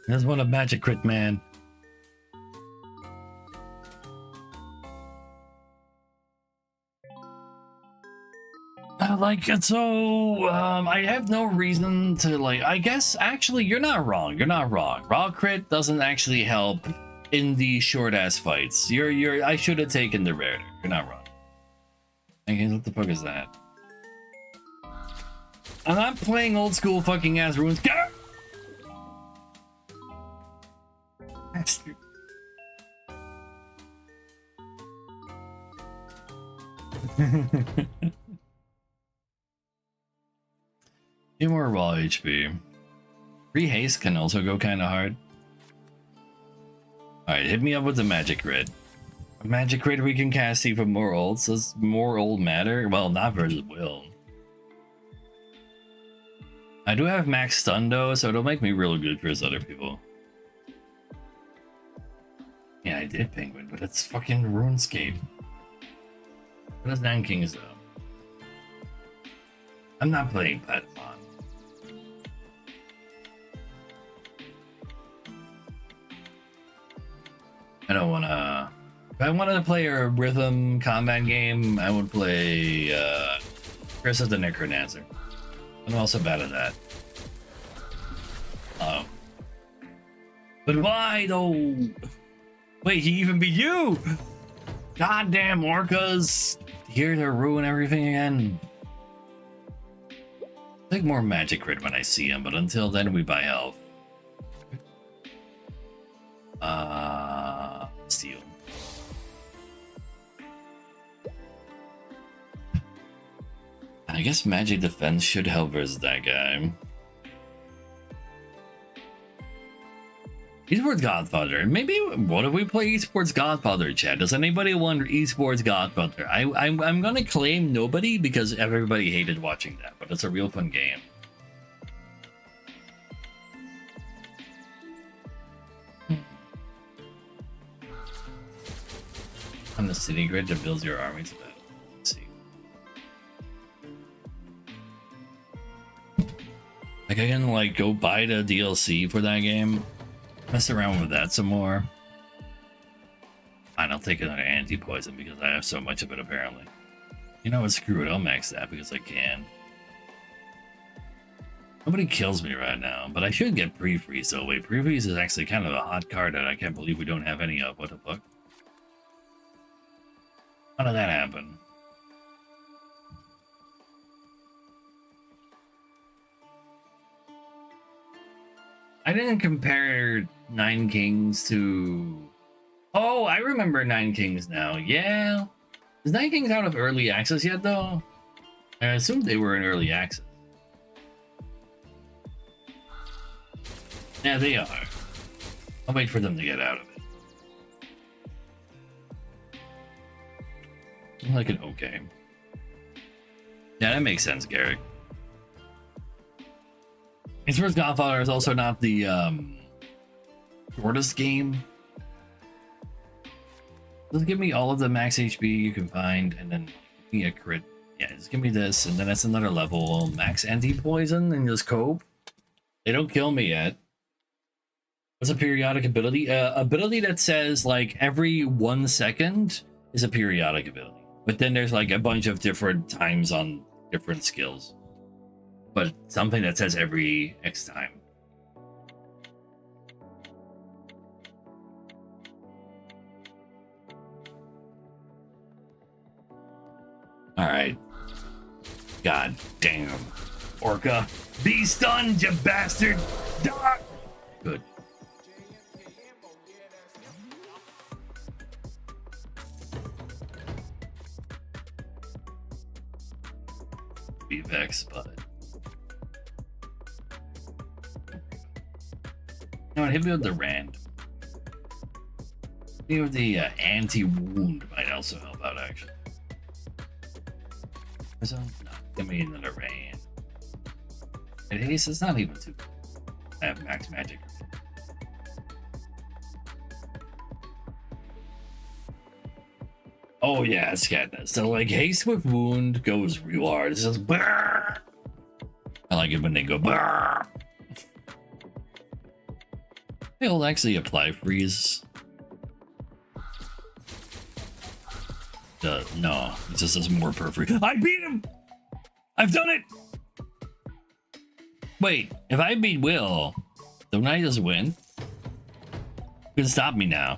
There's one of magic crit man. I have no reason to like. I guess actually, you're not wrong. You're not wrong. Raw crit doesn't actually help in the short ass fights. I should have taken the rare. You're not wrong. Okay, what the fuck is that? I'm not playing old school fucking ass runes. Bastard. Two more raw HP. Free haste can also go kind of hard. Alright, hit me up with the magic crit. A magic crit we can cast even more ults. Does more ult matter? Well, not versus Will. I do have max stun though, so it'll make me real good versus other people. Yeah, I did Penguin, but it's fucking RuneScape. What is Nine Kings though? I'm not playing Patamon. I don't wanna. If I wanted to play a rhythm combat game, I would play Curse of the Necrodancer. I'm also bad at that. Oh. But why though? Wait, he even beat you! Goddamn orcas! Here to ruin everything again. Take more magic crit when I see him, but until then we buy health. Steal. I guess magic defense should help versus that guy. Esports Godfather. Maybe what if we play Esports Godfather, chat? Does anybody want Esports Godfather? I'm gonna claim nobody because everybody hated watching that, but it's a real fun game. On the city grid that builds your armies. Let's see. Like I can like go buy the DLC for that game. Mess around with that some more. Fine, I'll take another anti-poison because I have so much of it apparently. You know what, screw it, I'll max that because I can. Nobody kills me right now, but I should get pre-freeze though. Wait, pre-freeze is actually kind of a hot card that I can't believe we don't have any of. What the fuck? How did that happen? I didn't compare Nine Kings to... Oh, I remember Nine Kings now. Yeah. Is Nine Kings out of early access yet, though? I assumed they were in early access. Yeah, they are. I'll wait for them to get out of it. Like an okay. Yeah, that makes sense, Garrick. His first Godfather is also not the shortest game. Just give me all of the max HP you can find, and then give me a crit. Yeah, just give me this, and then that's another level. Max anti-poison, and just cope. They don't kill me yet. What's a periodic ability? Ability that says, like, every 1 second is a periodic ability. But then there's, like, a bunch of different times on different skills. But something that says every X time. Alright. God damn. Orca. Be stunned, you bastard! Die! Good. Be vexed, but... No, hit me with the rand. Hit me with the anti-wound might also help out, actually. So, no, give me another rand. And haste is not even too good. I have max magic. Oh yeah, it's Katniss. So like haste with wound goes real hard. It's just brrr. I like it when they go brrr. They'll actually apply freeze. No, it just does more perfect. I beat him! I've done it! Wait, if I beat Will, don't I just win? You can stop me now.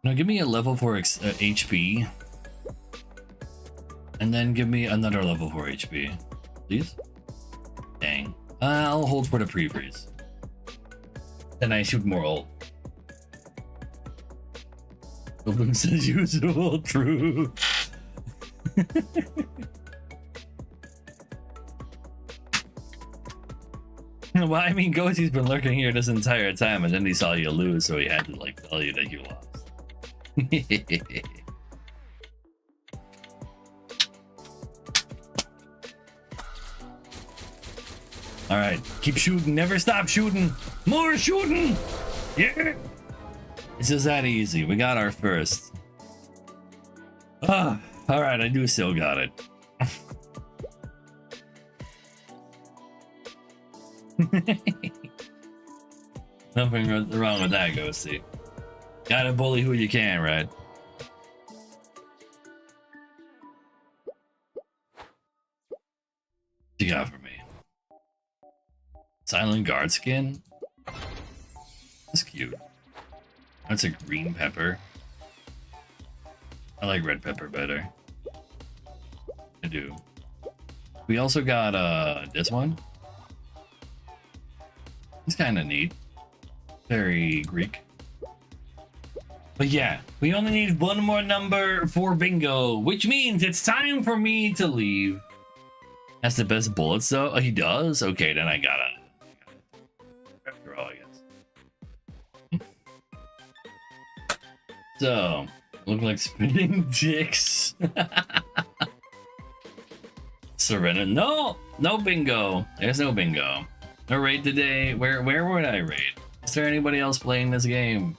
No, give me a level 4 HP. And then give me another level 4 HP. Please? Dang. I'll hold for the pre-freeze. Then I shoot more ult. Opens as usual, true. Well, I mean, Ghostie's been lurking here this entire time, and then he saw you lose, so he had to like tell you that you lost. All right, keep shooting, never stop shooting, more shooting. Yeah. It's just that easy. We got our first. Ah, all right. I do still got it. Nothing wrong with that, Ghosty. Gotta bully who you can, right? What you got for me? Silent guard skin? That's cute. That's a green pepper. I like red pepper better. I do. We also got this one. It's kind of neat. Very Greek. But yeah, we only need one more number for bingo, which means it's time for me to leave. That's the best bullets though. Oh, he does? Okay, then I gotta after all, I guess. So, look like spinning dicks. Surrender. No bingo. There's no bingo. No raid today. Where would I raid? Is there anybody else playing this game?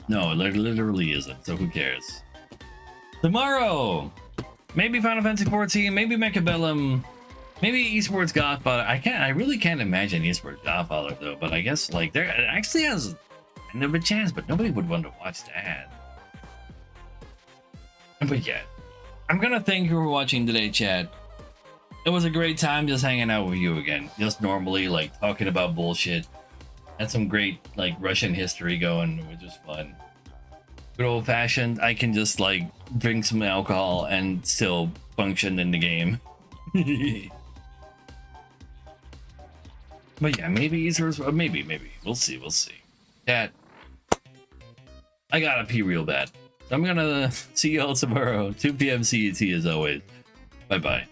No, it literally isn't. So who cares? Tomorrow, maybe Final Fantasy 14, maybe Mechabellum, maybe Esports Godfather. I really can't imagine Esports Godfather though. But I guess like there it actually has kind of a chance, but nobody would want to watch that. But yeah, I'm gonna thank you for watching today, chat. It was a great time just hanging out with you again. Just normally like talking about bullshit. Had some great like Russian history going, which was fun. Good old fashioned. I can just like drink some alcohol and still function in the game. But yeah, maybe he's maybe. We'll see. Cat, I gotta pee real bad. So I'm gonna see y'all tomorrow, 2 p.m. CET as always. Bye bye.